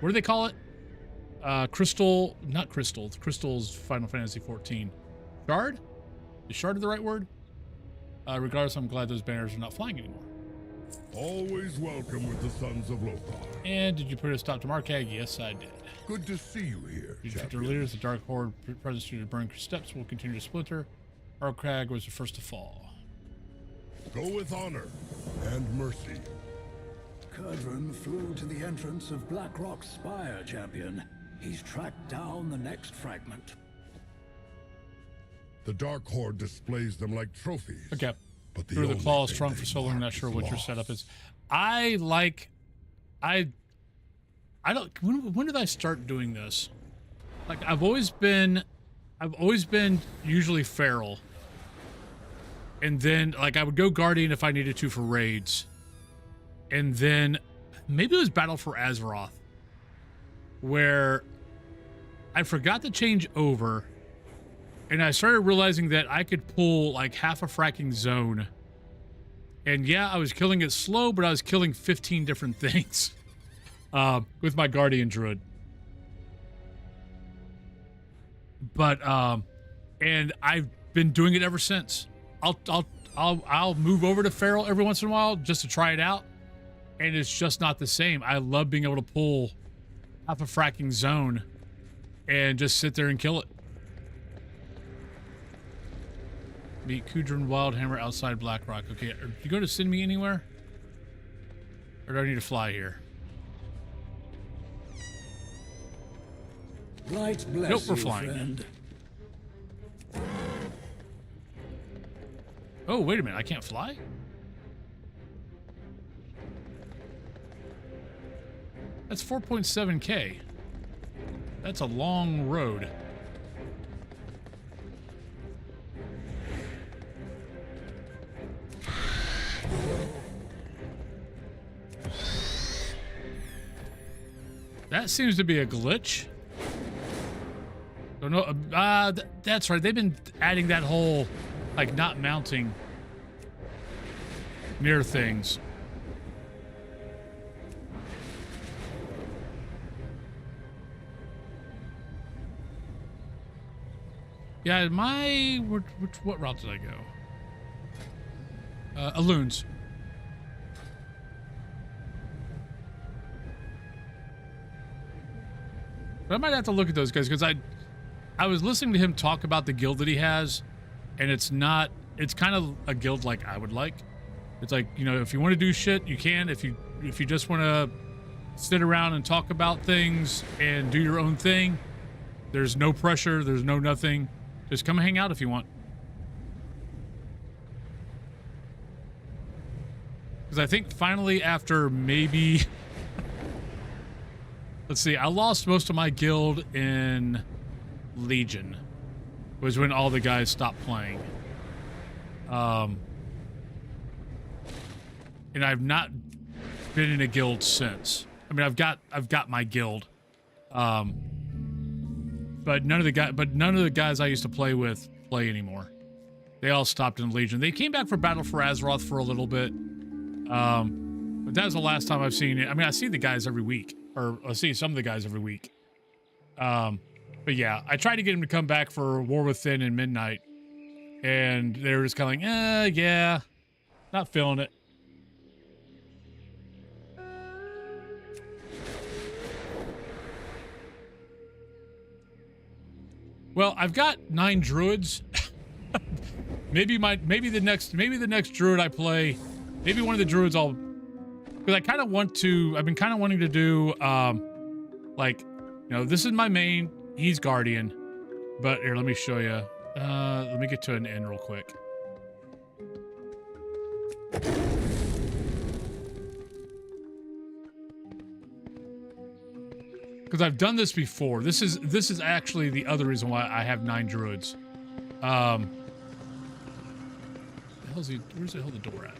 what do they call it? Crystal, not Crystal. Crystal's Final Fantasy 14. Shard? Is Shard the right word? Regardless, I'm glad those banners are not flying anymore. Always welcome with the Sons of Lothar. And did you put a stop to Markag? Yes, I did. Good to see you here. You defeat their leaders, the Dark Horde presence to burn steps will continue to splinter. Markag was the first to fall. Go with honor and mercy. Kurdran flew to the entrance of Blackrock's spire, champion. He's tracked down the next fragment. The Dark Horde displays them like trophies. Okay. But Through the claw is strong for so long, not sure what your setup is. I don't, when did I start doing this? Like, I've always been usually feral. And then, like, I would go Guardian if I needed to for raids. And then, maybe it was Battle for Azeroth, where I forgot to change over. And I started realizing that I could pull like half a fracking zone. And yeah, I was killing it slow, but I was killing 15 different things with my Guardian Druid. But and I've been doing it ever since. I'll move over to Feral every once in a while just to try it out. And it's just not the same. I love being able to pull half a fracking zone and just sit there and kill it. Meet Kudran Wildhammer outside Blackrock. Okay, are you going to send me anywhere? Or do I need to fly here? Light bless nope, we're you, flying. Friend. Oh, wait a minute. I can't fly? That's 4.7K. That's a long road. That seems to be a glitch. Don't know. That's right. They've been adding that whole, like, not mounting near things. Yeah, what route did I go? Aloons. But I might have to look at those guys, because I was listening to him talk about the guild that he has, and it's kind of a guild like I would like. It's like, you know, if you want to do shit, you can. If you just want to sit around and talk about things and do your own thing, there's no pressure, there's no nothing. Just come hang out if you want. Because I think finally, after maybe... Let's see, I lost most of my guild in Legion. Was when all the guys stopped playing. And I've not been in a guild since. I mean, I've got my guild. But none of the guys I used to play with play anymore. They all stopped in Legion. They came back for Battle for Azeroth for a little bit. But that was the last time I've seen it. I mean, I see the guys every week, or I see some of the guys every week. But yeah, I tried to get them to come back for War Within and Midnight, and they were just kind of like, yeah, not feeling it. Well, I've got 9 druids. maybe the next druid I play, maybe one of the druids because I kind of want to. I've been kind of wanting to do, like, you know, this is my main. He's Guardian, but here, let me show you. Let me get to an end real quick. Because I've done this before. This is actually the other reason why I have 9 druids. The hell's he? Where's the hell the door at?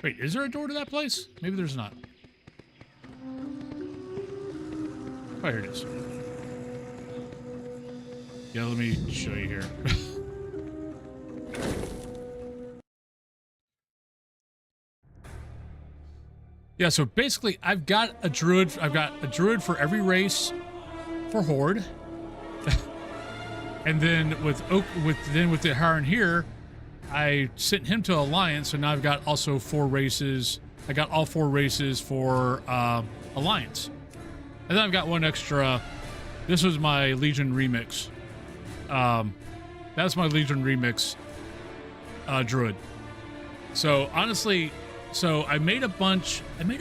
Wait, is there a door to that place? Maybe there's not. Oh, here it is. Yeah, let me show you here. Yeah, so basically, I've got a druid for every race for Horde. And then with the Haran here, I sent him to Alliance, so now I've got also 4 races. I got all 4 races for Alliance. And then I've got one extra. This was my Legion remix. That's my Legion remix druid. So honestly, I made a bunch. Why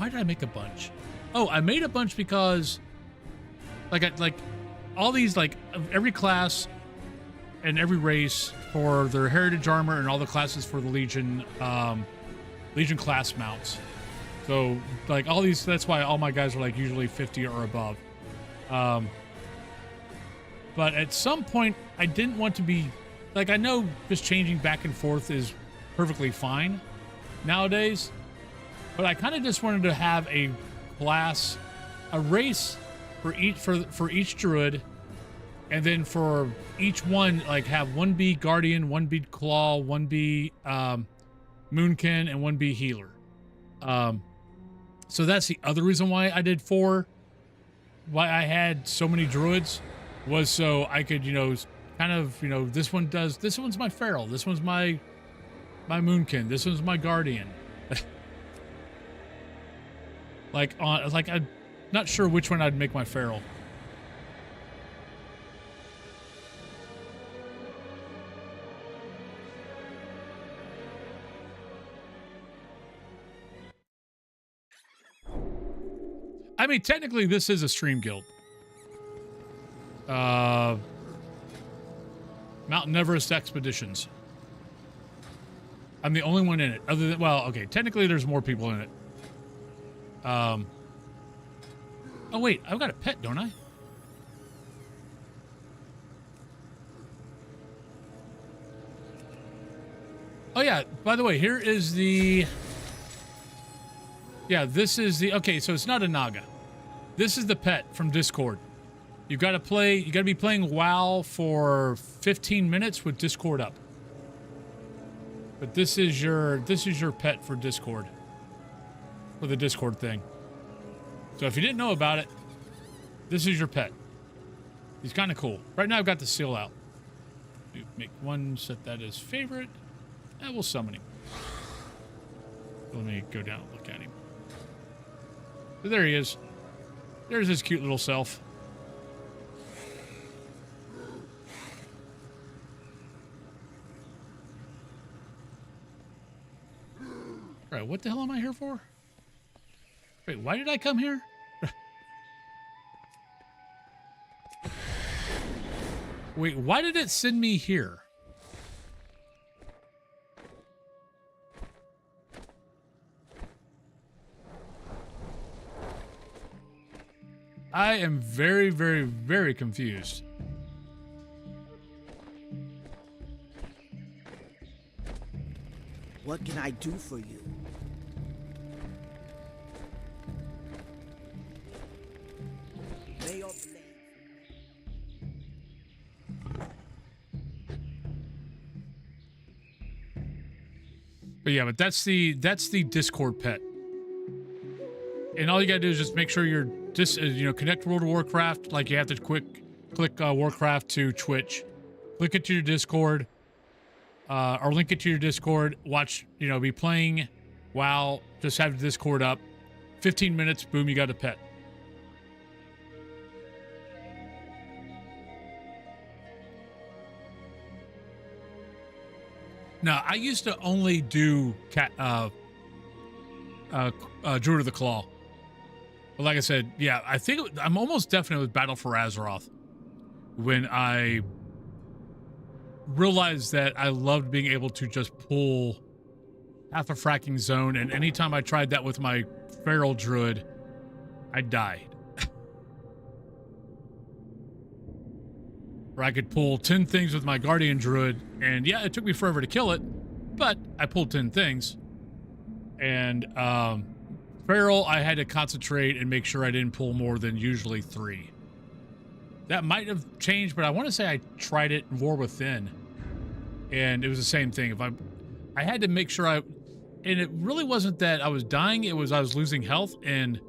did I make a bunch? Oh, I made a bunch because like all these, like, every class and every race for their heritage armor and all the classes for the Legion Legion class mounts. So like all these, that's why all my guys are like usually 50 or above. But at some point I didn't want to be like, I know just changing back and forth is perfectly fine nowadays, but I kind of just wanted to have a class, a race for each druid, and then for each one, like, have one be Guardian, one be Claw, one be Moonkin, and one be Healer. So that's the other reason why I did 4. Why I had so many druids was so I could, you know, kind of, you know, this one's my Feral, this one's my Moonkin, this one's my Guardian. I'm not sure which one I'd make my Feral. I mean, technically, this is a stream guild. Mount Everest Expeditions. I'm the only one in it. Other than, well, okay, technically, there's more people in it. Oh wait, I've got a pet, don't I? Oh yeah, by the way, here is the... Yeah, this is the... Okay, so it's not a Naga. This is the pet from Discord. You've got to be playing WoW for 15 minutes with Discord up. But this is your pet for Discord. for the Discord thing. So if you didn't know about it, this is your pet. He's kind of cool. Right now I've got the seal out. Make one, set that as favorite, and we'll summon him. Let me go down and look at him. So there he is. There's his cute little self. All right, what the hell am I here for? Wait, why did I come here? Wait, why did it send me here? I am very, very, very confused. What can I do for you? May your blade... But yeah, but that's the Discord pet. And all you gotta do is just make sure you're connect World of Warcraft. Like you have to click Warcraft to Twitch, click it to your Discord, or link it to your Discord. Watch, be playing WoW. Just have the Discord up. 15 minutes, boom, you got a pet. Now, I used to only do Druid of the Claw. But like I said, yeah, I think I'm almost definitely with Battle for Azeroth when I realized that I loved being able to just pull half a fracking zone, and anytime I tried that with my Feral Druid, I died. Or I could pull 10 things with my Guardian Druid, and yeah, it took me forever to kill it, but I pulled 10 things. And Feral, I had to concentrate and make sure I didn't pull more than usually 3. That might have changed, but I want to say I tried it in War Within, and it was the same thing. If I had to make sure and it really wasn't that I was dying, it was I was losing health, and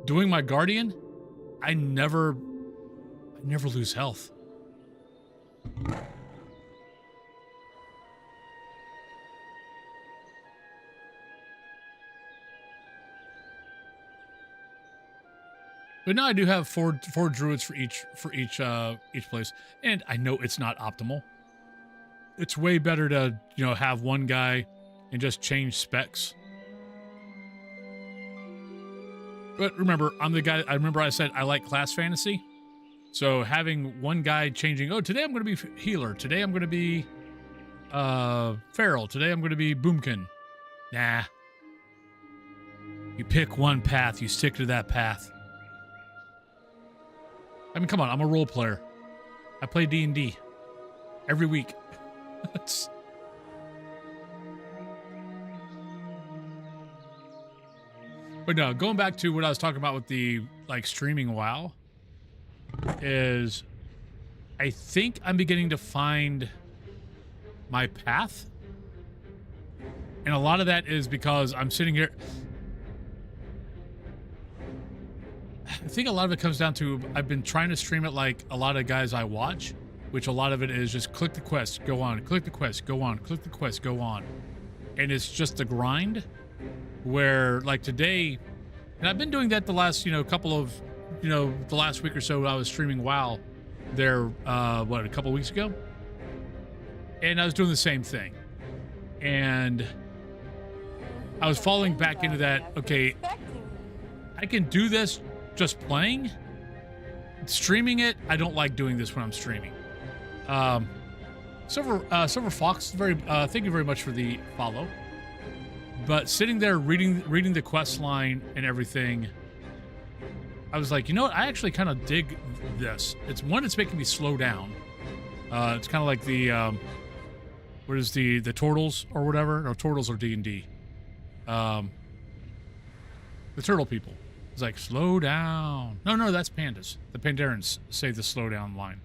doing my Guardian, I never lose health. But now I do have four druids for each place, and I know it's not optimal. It's way better to have one guy and just change specs. But remember, I'm the guy. I said I like class fantasy, so having one guy changing. Oh, today I'm going to be healer. Today I'm going to be feral. Today I'm going to be boomkin. Nah. You pick one path. You stick to that path. I mean, come on, I'm a role player. I play D&D every week. But no, going back to what I was talking about with the streaming WoW is I think I'm beginning to find my path. And a lot of that is because I'm sitting here. I think a lot of it comes down to I've been trying to stream it like a lot of guys I watch, which a lot of it is just click the quest, go on, click the quest, go on, click the quest, go on. And it's just a grind where like today, and I've been doing that the last, couple of, the last week or so I was streaming WoW there, a couple weeks ago? And I was doing the same thing. And I was falling back into that, okay, I can do this just playing. Streaming it, I don't like doing this when I'm streaming. Silver Fox, thank you very much for the follow. But sitting there reading the quest line and everything, I was like, you know what? I actually kind of dig this. It's making me slow down. It's kind of like the what is the turtles or whatever? No, turtles or D&D. The turtle people. It's like, slow down. No, that's pandas. The Pandarans say the slow down line.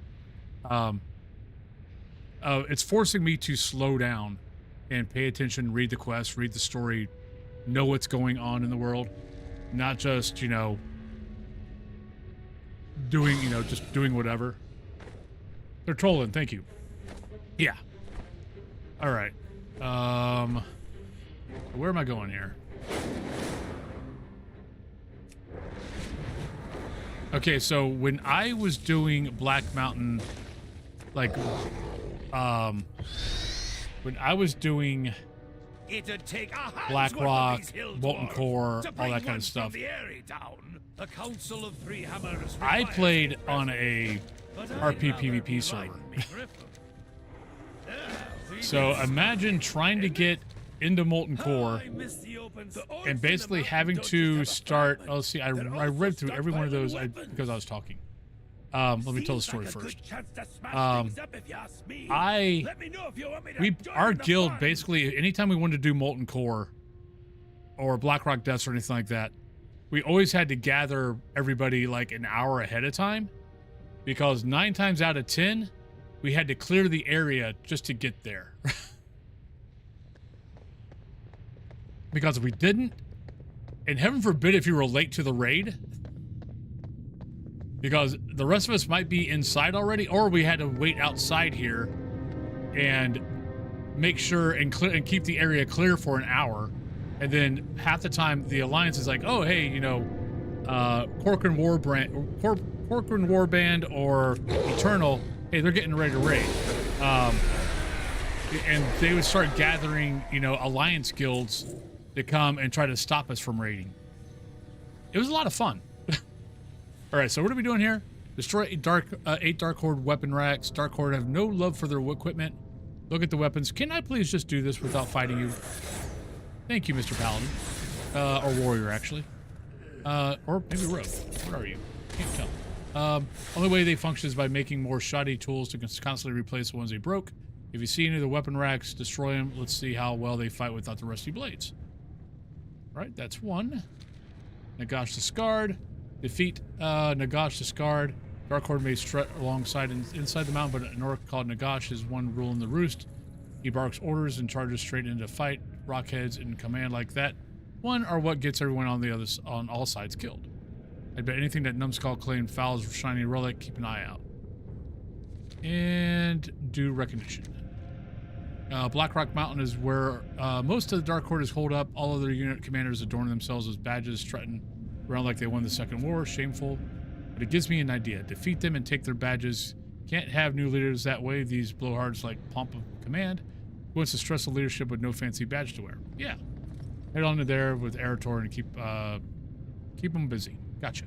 It's forcing me to slow down and pay attention, read the quest, read the story know what's going on in the world, not just, you know, doing, you know, just doing whatever. They're trolling, thank you. Yeah. All right. Where am I going here? Okay, so when I was doing Black Mountain, like, when I was doing It'd take a Black Rock, Molten Dwarves Core, to all bring that kind one of stuff, from the Airy Town. The Council of Three Hammers I requires played a on a RP PvP server. So imagine trying to get into Molten Core and basically having to start. Oh, see, I read through every one of those because I was talking. Let me tell the story first. Our guild basically, anytime we wanted to do Molten Core or Blackrock Deaths or anything like that, we always had to gather everybody like an hour ahead of time, because 9 times out of 10, we had to clear the area just to get there. Because if we didn't, and heaven forbid if you were late to the raid, because the rest of us might be inside already, or we had to wait outside here and make sure and keep the area clear for an hour. And then half the time the Alliance is like, oh, hey, you know, Corcoran Warband or Eternal, hey, they're getting ready to raid. And they would start gathering, you know, Alliance guilds to come and try to stop us from raiding. It was a lot of fun. All right, so what are we doing here? Destroy 8 Dark Horde weapon racks. Dark Horde have no love for their equipment. Look at the weapons. Can I please just do this without fighting you? Thank you, Mr. Paladin. Or Warrior, actually. Or maybe Rogue. What are you? Can't tell. Only way they function is by making more shoddy tools to constantly replace the ones they broke. If you see any of the weapon racks, destroy them. Let's see how well they fight without the rusty blades. All right, that's one. Nagash the Scarred. Defeat Nagash the Scarred. Dark Horde may strut alongside inside the mountain, but an orc called Nagash is one ruling the roost. He barks orders and charges straight into fight. Rockheads in command like that one are what gets everyone on all sides killed. I bet anything that Numbskull claimed fouls shiny relic, keep an eye out. And do recognition. Blackrock Mountain is where most of the Dark Horde is holed up. All other unit commanders adorn themselves with badges, strutting around like they won the Second War. Shameful. But it gives me an idea. Defeat them and take their badges. Can't have new leaders that way. These blowhards like pomp of command. Who wants to stress the leadership with no fancy badge to wear? Yeah. Head on to there with Erator and keep them busy. Gotcha.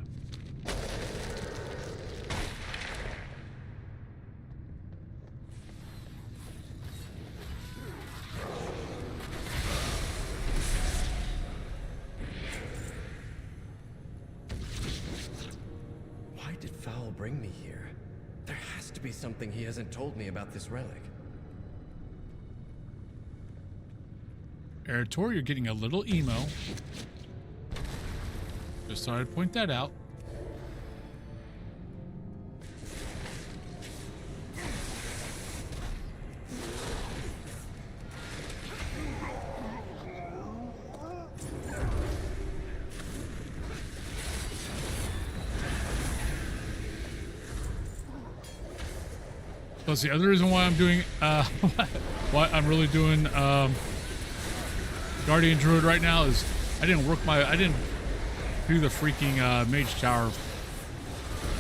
Why did Fowl bring me here? There has to be something he hasn't told me about this relic. Erator, you're getting a little emo. Just thought I'd point that out. Plus the other reason why I'm doing, why I'm really doing, Guardian Druid right now is I didn't do the freaking Mage Tower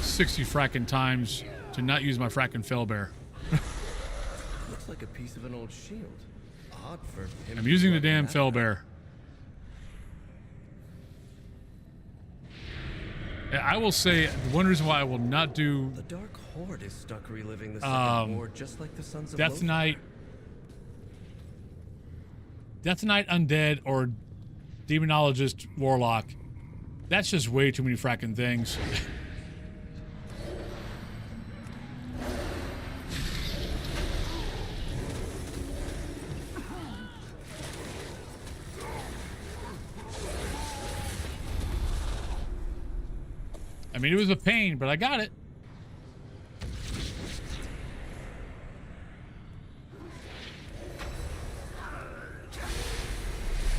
60 fracking times to not use my fracking Fellbear. Looks like a piece of an old shield. Odd for him. I'm using the damn Fellbear. I will say one reason why I will not do the Dark Horde is stuck reliving the Second War just like the Sons of Death Knight Undead or Demonologist Warlock. That's just way too many fracking things. I mean, it was a pain, but I got it.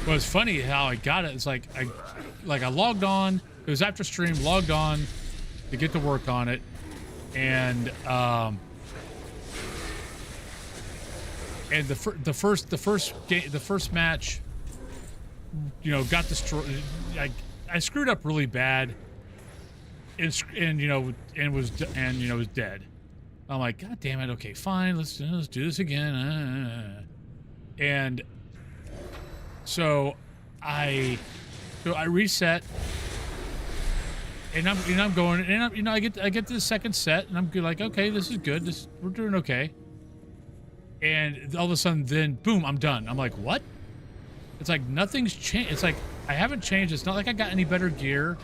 Well, it's funny how I got it. It's like I logged on. It was after stream. Logged on to get to work on it, and the first match, you know, got destroyed. I screwed up really bad, and was dead. I'm like, God damn it. Okay, fine. Let's do this again. And so I reset, and I'm going, and I get to the second set, and I'm like, okay, this is good. We're doing okay. And all of a sudden, then boom, I'm done. I'm like, what? It's like nothing's changed. It's like I haven't changed. It's not like I got any better gear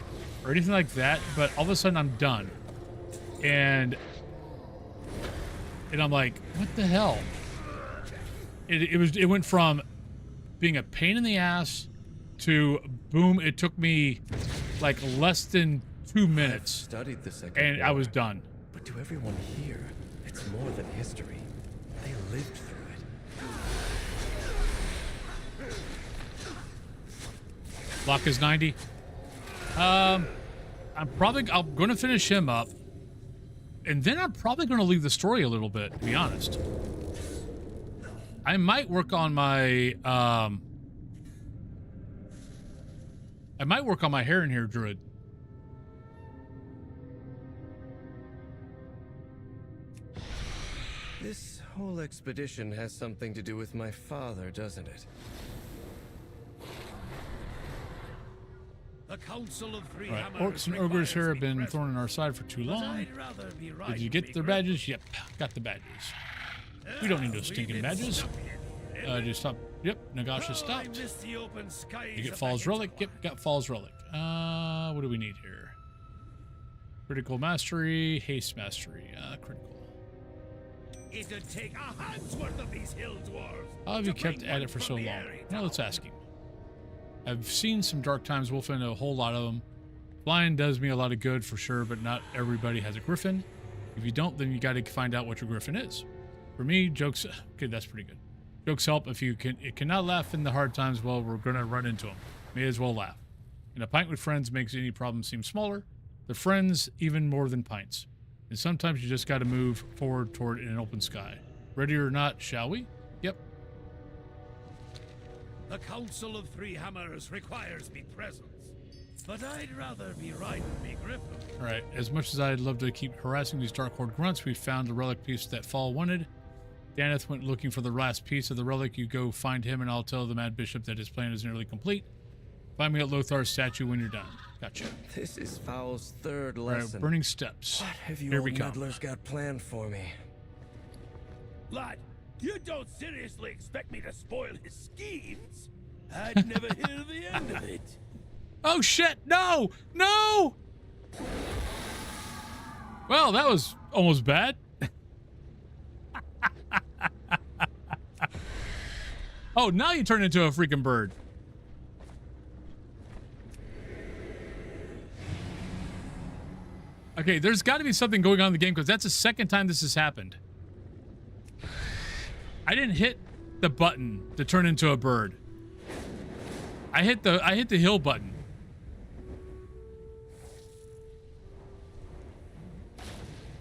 or anything like that. But all of a sudden, I'm done. And I'm like, what the hell? It went from being a pain in the ass to boom. It took me like less than 2 minutes. I've studied the Second and War, I was done. But to everyone here, it's more than history. They lived through it. Lock is 90. I'm going to finish him up, and then I'm probably going to leave the story a little bit, to be honest. I might work on my hair in here druid. This whole expedition has something to do with my father, doesn't it? The Council of Three Right. Hammers Orcs and ogres here have been thorn in our side for too long. Did you get their badges? Yep, got the badges. We don't need those stinking badges. Just stop. Yep, Nagash is stopped. You get Fall's Relic. Yep, got Fall's Relic. What do we need here? Critical Mastery, Haste Mastery, critical. It'd take a hand's worth of these hill dwarves. How have you kept at it for so long? Well, let's ask him. I've seen some Dark Times Wolfen, a whole lot of them. Flying does me a lot of good for sure, but not everybody has a Griffin. If you don't, then you got to find out what your Griffin is. For me, jokes. Okay, that's pretty good. Jokes help if you can. It cannot laugh in the hard times. Well, we're gonna run into them. May as well laugh. And a pint with friends makes any problem seem smaller. The friends even more than pints. And sometimes you just got to move forward toward an open sky. Ready or not, shall we? Yep. The Council of Three Hammers requires me presence, but I'd rather be riding me Griffin. All right. As much as I'd love to keep harassing these Dark Horde grunts, we found the relic piece that Fall wanted. Daneth went looking for the last piece of the relic. You go find him, and I'll tell the Mad Bishop that his plan is nearly complete. Find me at Lothar's statue when you're done. Gotcha. This is Foul's third All lesson. right, Burning Steps. What have you Here old we come. meddlers got planned for me? Lad, you don't seriously expect me to spoil his schemes? I'd never hear the end of it. Oh shit! No! No! Well, that was almost bad. Oh, now you turn into a freaking bird. Okay, there's got to be something going on in the game because that's the second time this has happened. I didn't hit the button to turn into a bird. I hit the hill button.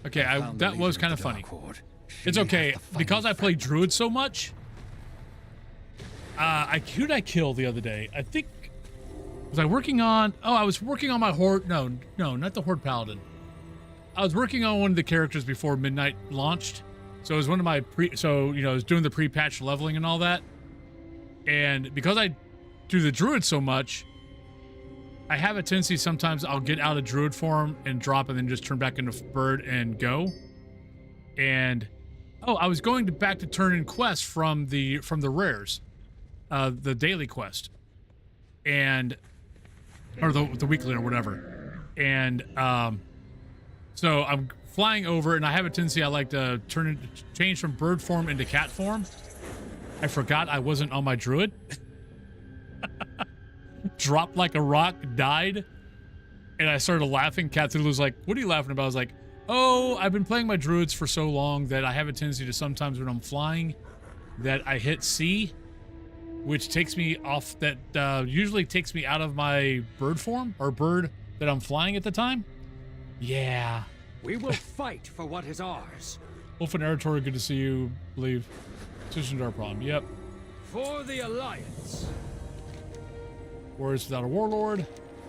Okay, that was kind of funny. It's okay because I play druid so much. Who did I kill the other day? I think was I working on? Oh, I was working on my horde. No, not the horde paladin. I was working on one of the characters before midnight launched. So it was one of my I was doing the pre-patch leveling and all that. And because I do the druid so much, I have a tendency sometimes I'll get out of druid form and drop and then just turn back into bird and go. And I was going back to turn in quests from the rares, the daily quest, and or the weekly or whatever. And so I'm flying over, and I have a tendency I like to change from bird form into cat form. I forgot I wasn't on my druid. Dropped like a rock, died, and I started laughing. Cthulhu was like, "What are you laughing about?" I was like, "Oh, I've been playing my druids for so long that I have a tendency to sometimes when I'm flying, that I hit C, which takes me off that usually takes me out of my bird form or bird that I'm flying at the time. Yeah. We will fight for what is ours. Wolf and Eritor, good to see you. Believe. Solution to our problem. Yep. For the Alliance. Warriors without a warlord.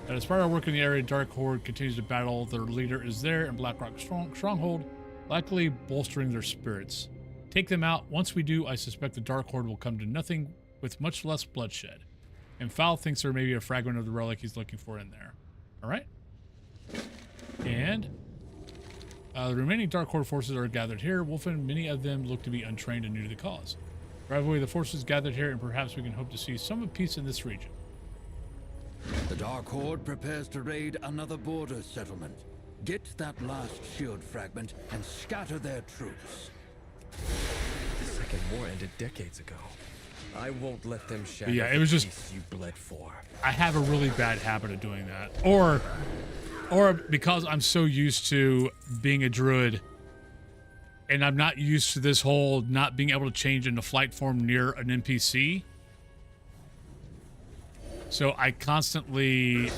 Despite our work in the area, Dark Horde continues to battle. Their leader is there in Blackrock Stronghold, likely bolstering their spirits. Take them out. Once we do, I suspect the Dark Horde will come to nothing with much less bloodshed. And Foul thinks there may be a fragment of the relic he's looking for in there. All right. And the remaining Dark Horde forces are gathered here. Wolfen, many of them look to be untrained and new to the cause. Drive away the forces gathered here, and perhaps we can hope to see some of peace in this region. The Dark Horde prepares to raid another border settlement. Get that last shield fragment and scatter their troops. The Second War ended decades ago. I won't let them shatter Yeah, it was the just peace you bled for. I have a really bad habit of doing that. Or because I'm so used to being a druid and I'm not used to this whole not being able to change into flight form near an NPC. So I constantly,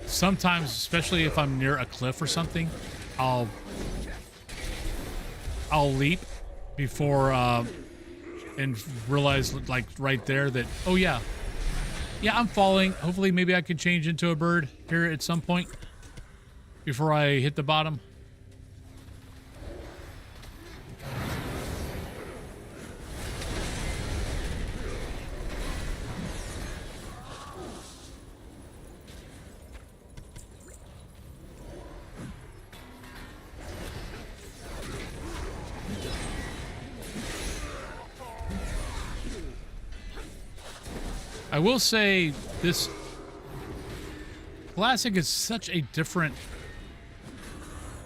sometimes, especially if I'm near a cliff or something, I'll leap before, and realize like right there that, oh yeah, I'm falling. Hopefully maybe I can change into a bird here at some point before I hit the bottom. I will say this Classic is such a different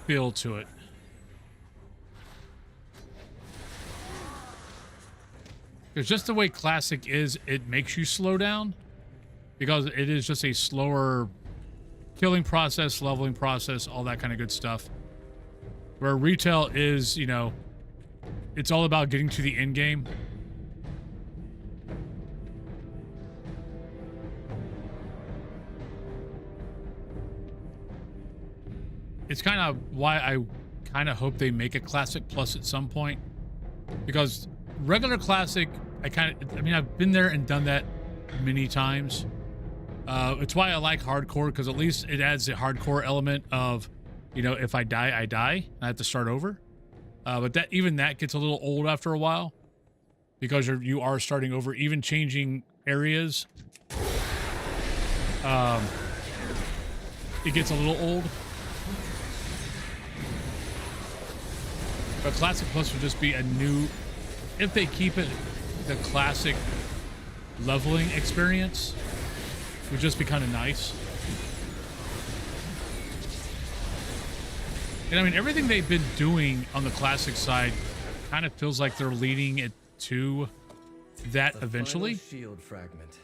feel to it. Because just the way Classic is, it makes you slow down. Because it is just a slower killing process, leveling process, all that kind of good stuff. Where Retail is, you know, it's all about getting to the end game. It's kind of why I kind of hope they make a Classic Plus at some point. Because regular Classic, I mean, I've been there and done that many times. It's why I like Hardcore, because at least it adds the hardcore element of, you know, if I die, I die. I have to start over. But that even that gets a little old after a while, because you are starting over. Even changing areas, it gets a little old. But Classic Plus would just be a new, if they keep it the classic leveling experience, would just be kind of nice. And I mean, everything they've been doing on the Classic side kind of feels like they're leading it to that the eventually. Final shield fragment,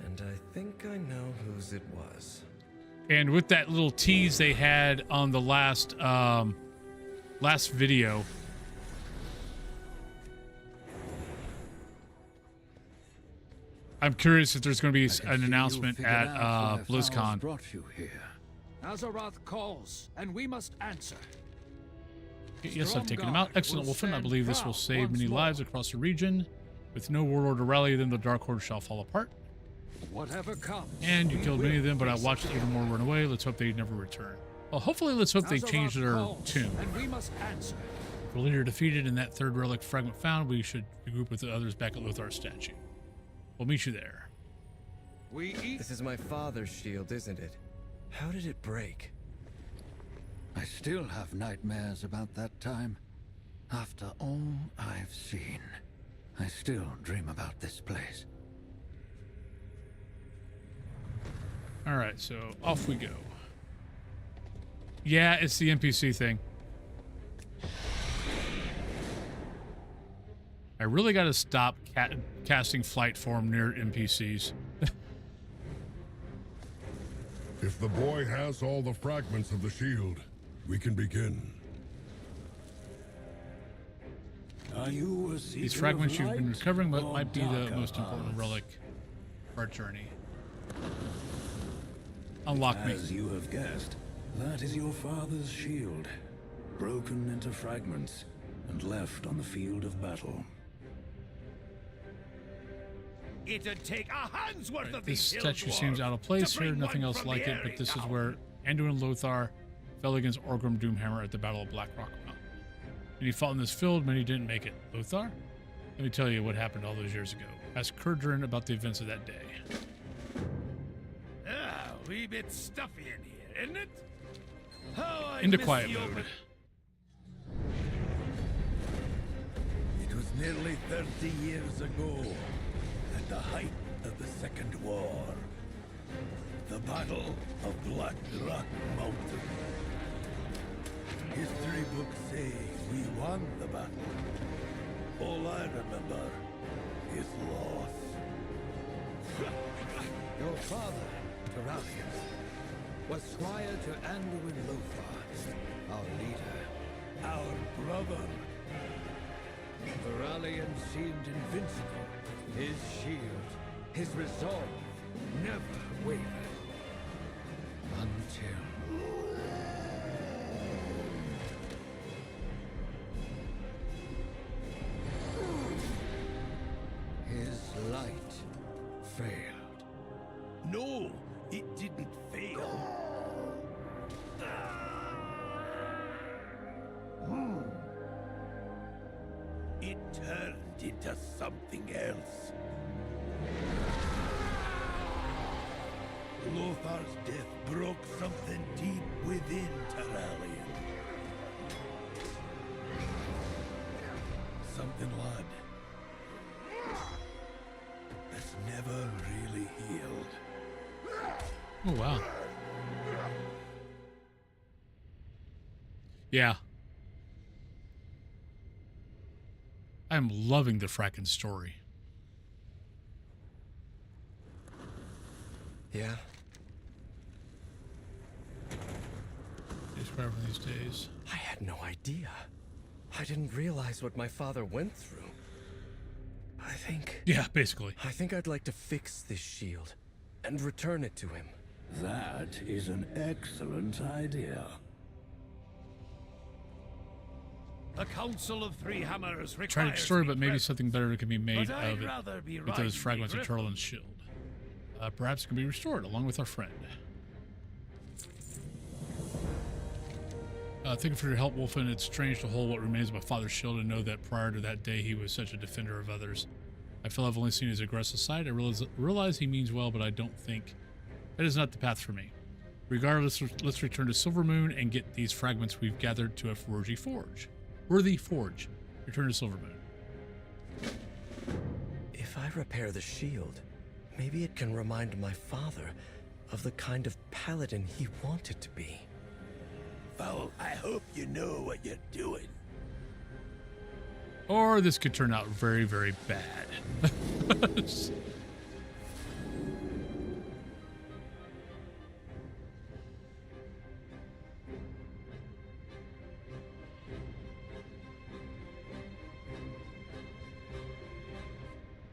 and I think I know whose it was. And with that little tease they had on the last video, I'm curious if there's going to be an announcement at BlizzCon. Brought you here. Azeroth calls, and we must answer. Yes, I've taken him out. Excellent, Wolfen. I believe this will save many lives across the region. With no warlord to rally, then the Dark Horde shall fall apart. Whatever comes. And you killed many of them, but I watched even more run away. Let's hope they never return. Well, hopefully, let's hope they change their tune. And we must answer. The leader defeated and that third relic fragment found, we should regroup with the others back at Lothar's statue. We'll meet you there. This is my father's shield, isn't it? How did it break? I still have nightmares about that time. After all I've seen, I still dream about this place. All right, so off we go. Yeah, it's the NPC thing. I really got to stop casting flight form near NPCs. If the boy has all the fragments of the shield, we can begin. Are you a seeker These fragments of you've been light recovering or might be the darker most important arts? relic of our journey. Unlock me. As you have guessed, that is your father's shield, broken into fragments and left on the field of battle. It'd take a hand's worth of This these statue hill seems dwarves out of place to here, bring nothing one else from like the it, but area this is down. where Anduin Lothar fell against Orgrim Doomhammer at the Battle of Black Rock Mountain. And he fought in this field, but he didn't make it. Lothar? Let me tell you what happened all those years ago. Ask Kurdrin about the events of that day. Ah, a wee bit stuffy in here, isn't it? Oh, I Into miss quiet the mode. open- It was nearly 30 years ago, at the height of the Second War. The Battle of Black Rock Mountain. History books say we won the battle. All I remember is loss. Your father, Terralius, was squire to Anduin Lothar, our leader. Our brother. Terralian seemed invincible. His shield, his resolve, never wavered. Until... his light failed. No, it didn't fail. It turned into something else. Lothar's death broke something deep within Terralian. Something, lad, that's never really healed. Oh, wow. Yeah. I'm loving the fracking story. Yeah. Describe these days. I had no idea. I didn't realize what my father went through. Yeah, basically. I think I'd like to fix this shield and return it to him. That is an excellent idea. The Council of Three Hammers requires Tragic story, but maybe regret. something better can be made But of I'd it rather be with riding those fragments the of griffin. Turlin's shield. Perhaps it can be restored along with our friend. Thank you for your help, Wolfen. It's strange to hold what remains of my father's shield and know that prior to that day he was such a defender of others. I feel I've only seen his aggressive side. I realize he means well, but I don't think that is not the path for me. Regardless, let's return to Silvermoon and get these fragments we've gathered to a worthy forge. Return to Silvermoon. If I repair the shield, maybe it can remind my father of the kind of paladin he wanted to be. Well, I hope you know what you're doing. Or this could turn out very, very bad.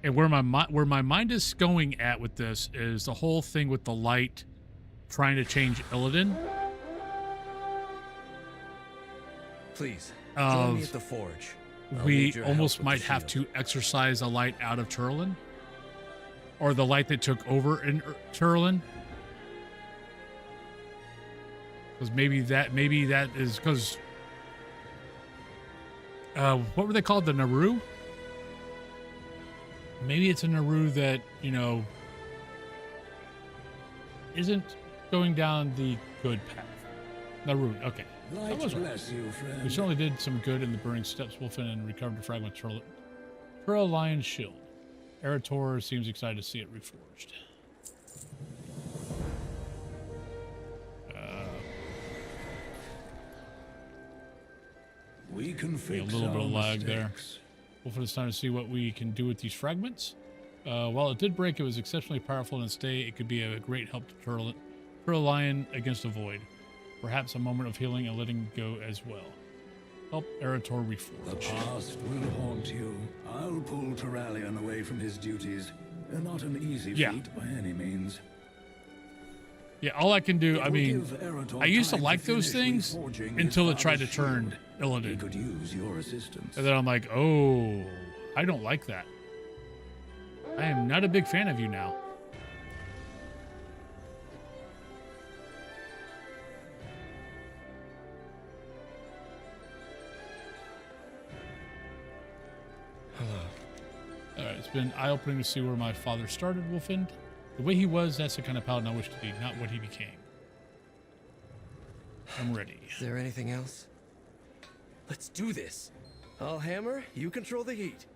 And where my mind is going at with this is the whole thing with the light trying to change Illidan. Please, join me at the forge. I'll need We your almost help with might the have shield. to exorcise the light out of Turlin. Or the light that took over in Turlin. Because maybe that is because what were they called? The Naru? Maybe it's a Naru that, you know, isn't going down the good path. Naru, okay. Light That was right. bless you, friend. We certainly did some good in the Burning Steps, Wolfen, and recovered a fragment of Turl Lion's shield. Erator seems excited to see it reforged. We can A fix little bit our of lag there. mistakes. Wolfen, it's time to see what we can do with these fragments. While it did break, it was exceptionally powerful, and stay, it could be a great help to Turl Lion against the Void. Perhaps a moment of healing and letting go as well. Help Eretor The reforge. past will haunt you. I'll pull Terralion away from his duties. They're not an easy Yeah. feat by any means. Yeah, all I can do, It I will mean, give Eretor I used to time like those finish things reforging his until it tried to father's turn shield. He Illidan. could use your assistance. And then I'm like, oh, I don't like that. I am not a big fan of you now. Alright, it's been eye-opening to see where my father started, Wolfend. The way he was, that's the kind of paladin I wish to be, not what he became. I'm ready. Is there anything else? Let's do this. I'll hammer, you control the heat.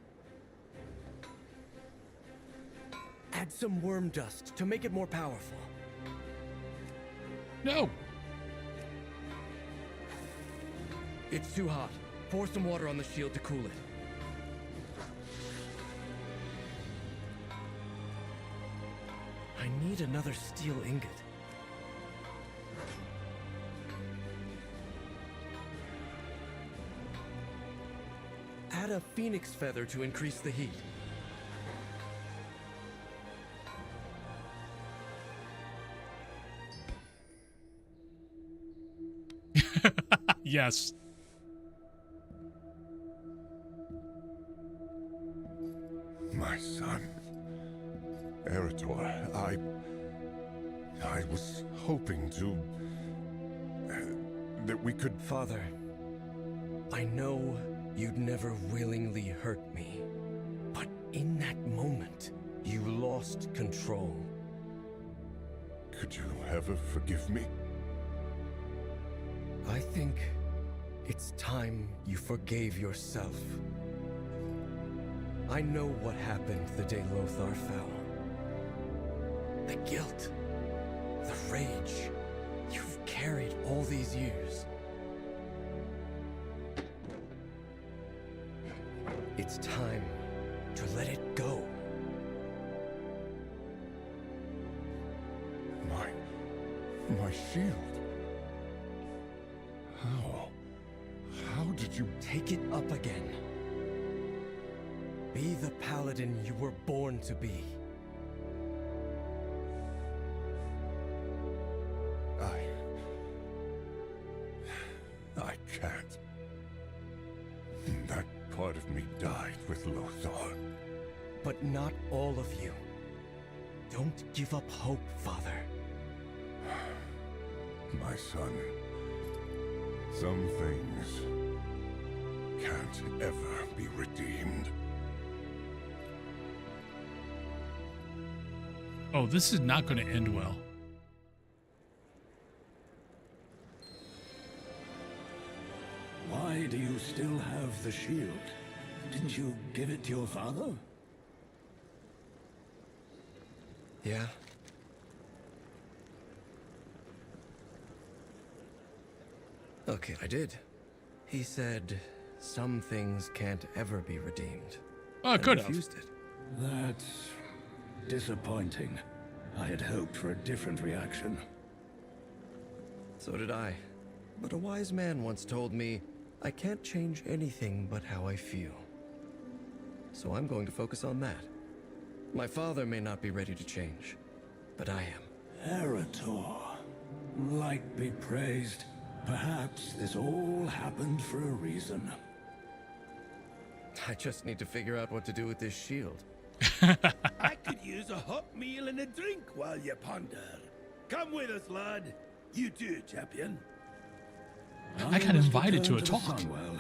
Add some worm dust to make it more powerful. No! It's too hot. Pour some water on the shield to cool it. I need another steel ingot. Add a phoenix feather to increase the heat. Yes. My son. Eretor, I was hoping to... that we could... Father, I know you'd never willingly hurt me, but in that moment, you lost control. Could you ever forgive me? I think it's time you forgave yourself. I know what happened the day Lothar fell. The guilt, the rage you've carried all these years. It's time to let it go. My shield. How did you... Take it up again. Be the paladin you were born to be. I can't. That part of me died with Lothar. But not all of you. Don't give up hope, Father. My son, some things can't ever be redeemed. Oh, this is not going to end well. Why do you still have the shield? Didn't you give it to your father? Yeah? Okay, I did. He said some things can't ever be redeemed. Oh, I could have. Refused it. That's disappointing. I had hoped for a different reaction. So did I. But a wise man once told me, I can't change anything but how I feel. So I'm going to focus on that. My father may not be ready to change, but I am. Eretor, light be praised. Perhaps this all happened for a reason. I just need to figure out what to do with this shield. I could use a hot meal and a drink while you ponder. Come with us, lad. You too, champion. I got invited to a the talk. Sunwell.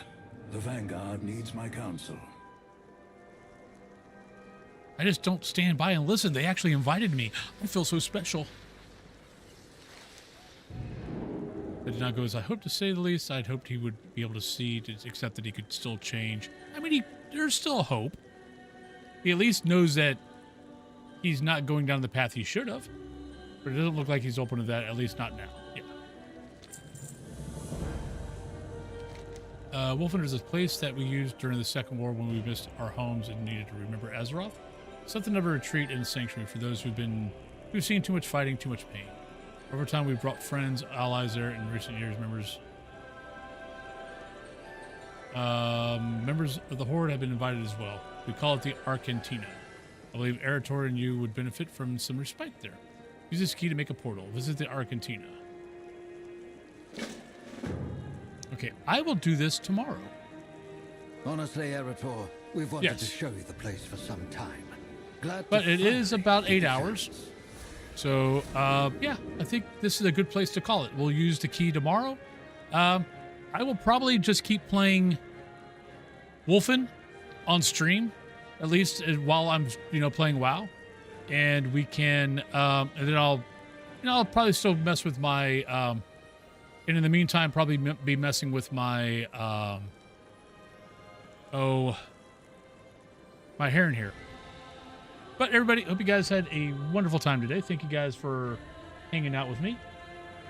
The Vanguard needs my counsel. I just don't stand by and listen. They actually invited me. I feel so special. It did not go as I hoped, to say the least. I'd hoped he would be able to see, except that he could still change. I mean, there's still hope. He at least knows that he's not going down the path he should have. But it doesn't look like he's open to that, at least not now. Yeah. Wolfender is a place that we used during the Second War when we missed our homes and needed to remember Azeroth. Something of a retreat and a sanctuary for those who've seen too much fighting, too much pain. Over time, we've brought friends, allies there. In recent years, members Members of the Horde have been invited as well. We call it the Argentina. I believe Erator and you would benefit from some respite there. Use this key to make a portal. Visit the Argentina. Okay, I will do this tomorrow. Honestly, Erator, we've wanted to show you the place for some time. Glad but to it is finally about get 8 the hours. chance. So, yeah, I think this is a good place to call it. We'll use the key tomorrow. I will probably just keep playing Wolfen on stream, at least while I'm, playing WoW. And we can, and then I'll probably still mess with my, and in the meantime, probably be messing with my, my Heron here. But everybody, hope you guys had a wonderful time today. Thank you guys for hanging out with me.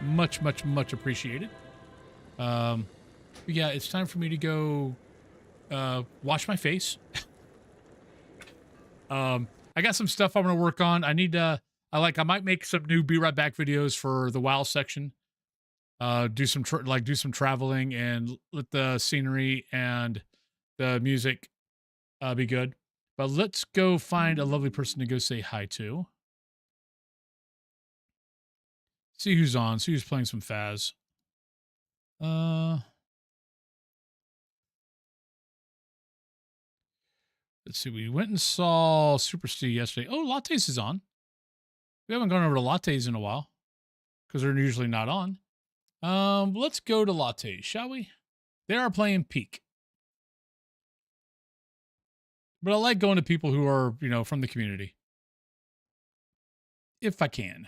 Much, much, much appreciated. But yeah, it's time for me to go wash my face. I got some stuff I'm going to work on. I need to, I might make some new Be Right Back videos for the WoW section. Do some traveling and let the scenery and the music be good. But let's go find a lovely person to go say hi to. See who's on. See who's playing some Phas. Let's see. We went and saw Super Steve yesterday. Oh, Lattes is on. We haven't gone over to Lattes in a while because they're usually not on. Let's go to Lattes, shall we? They are playing Peak. But I like going to people who are, from the community. If I can.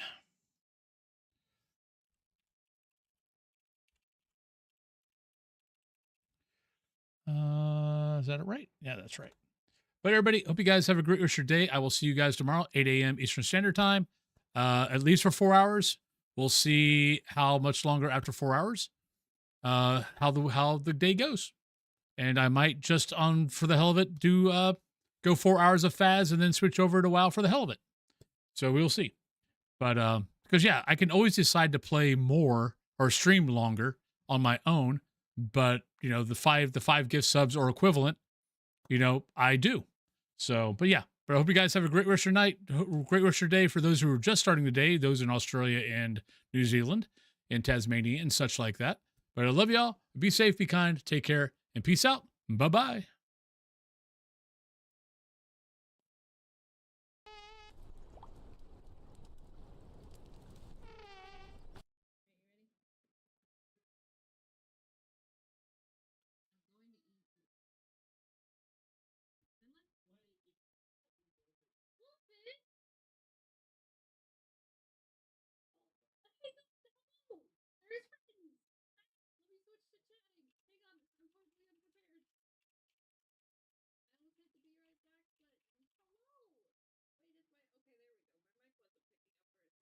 Is that it right? Yeah, that's right. But everybody, hope you guys have a great rest of your day. I will see you guys tomorrow, 8 a.m. Eastern Standard Time, at least for 4 hours. We'll see how much longer after 4 hours, how the day goes. And I might just for the hell of it, do go 4 hours of Phas and then switch over to WoW for the hell of it. So we'll see. But because yeah, I can always decide to play more or stream longer on my own. But the five gift subs or equivalent, I do. So, but yeah. But I hope you guys have a great rest of your night, great rest of your day for those who are just starting the day, those in Australia and New Zealand and Tasmania and such like that. But I love y'all. Be safe, be kind, take care, and peace out. Bye-bye.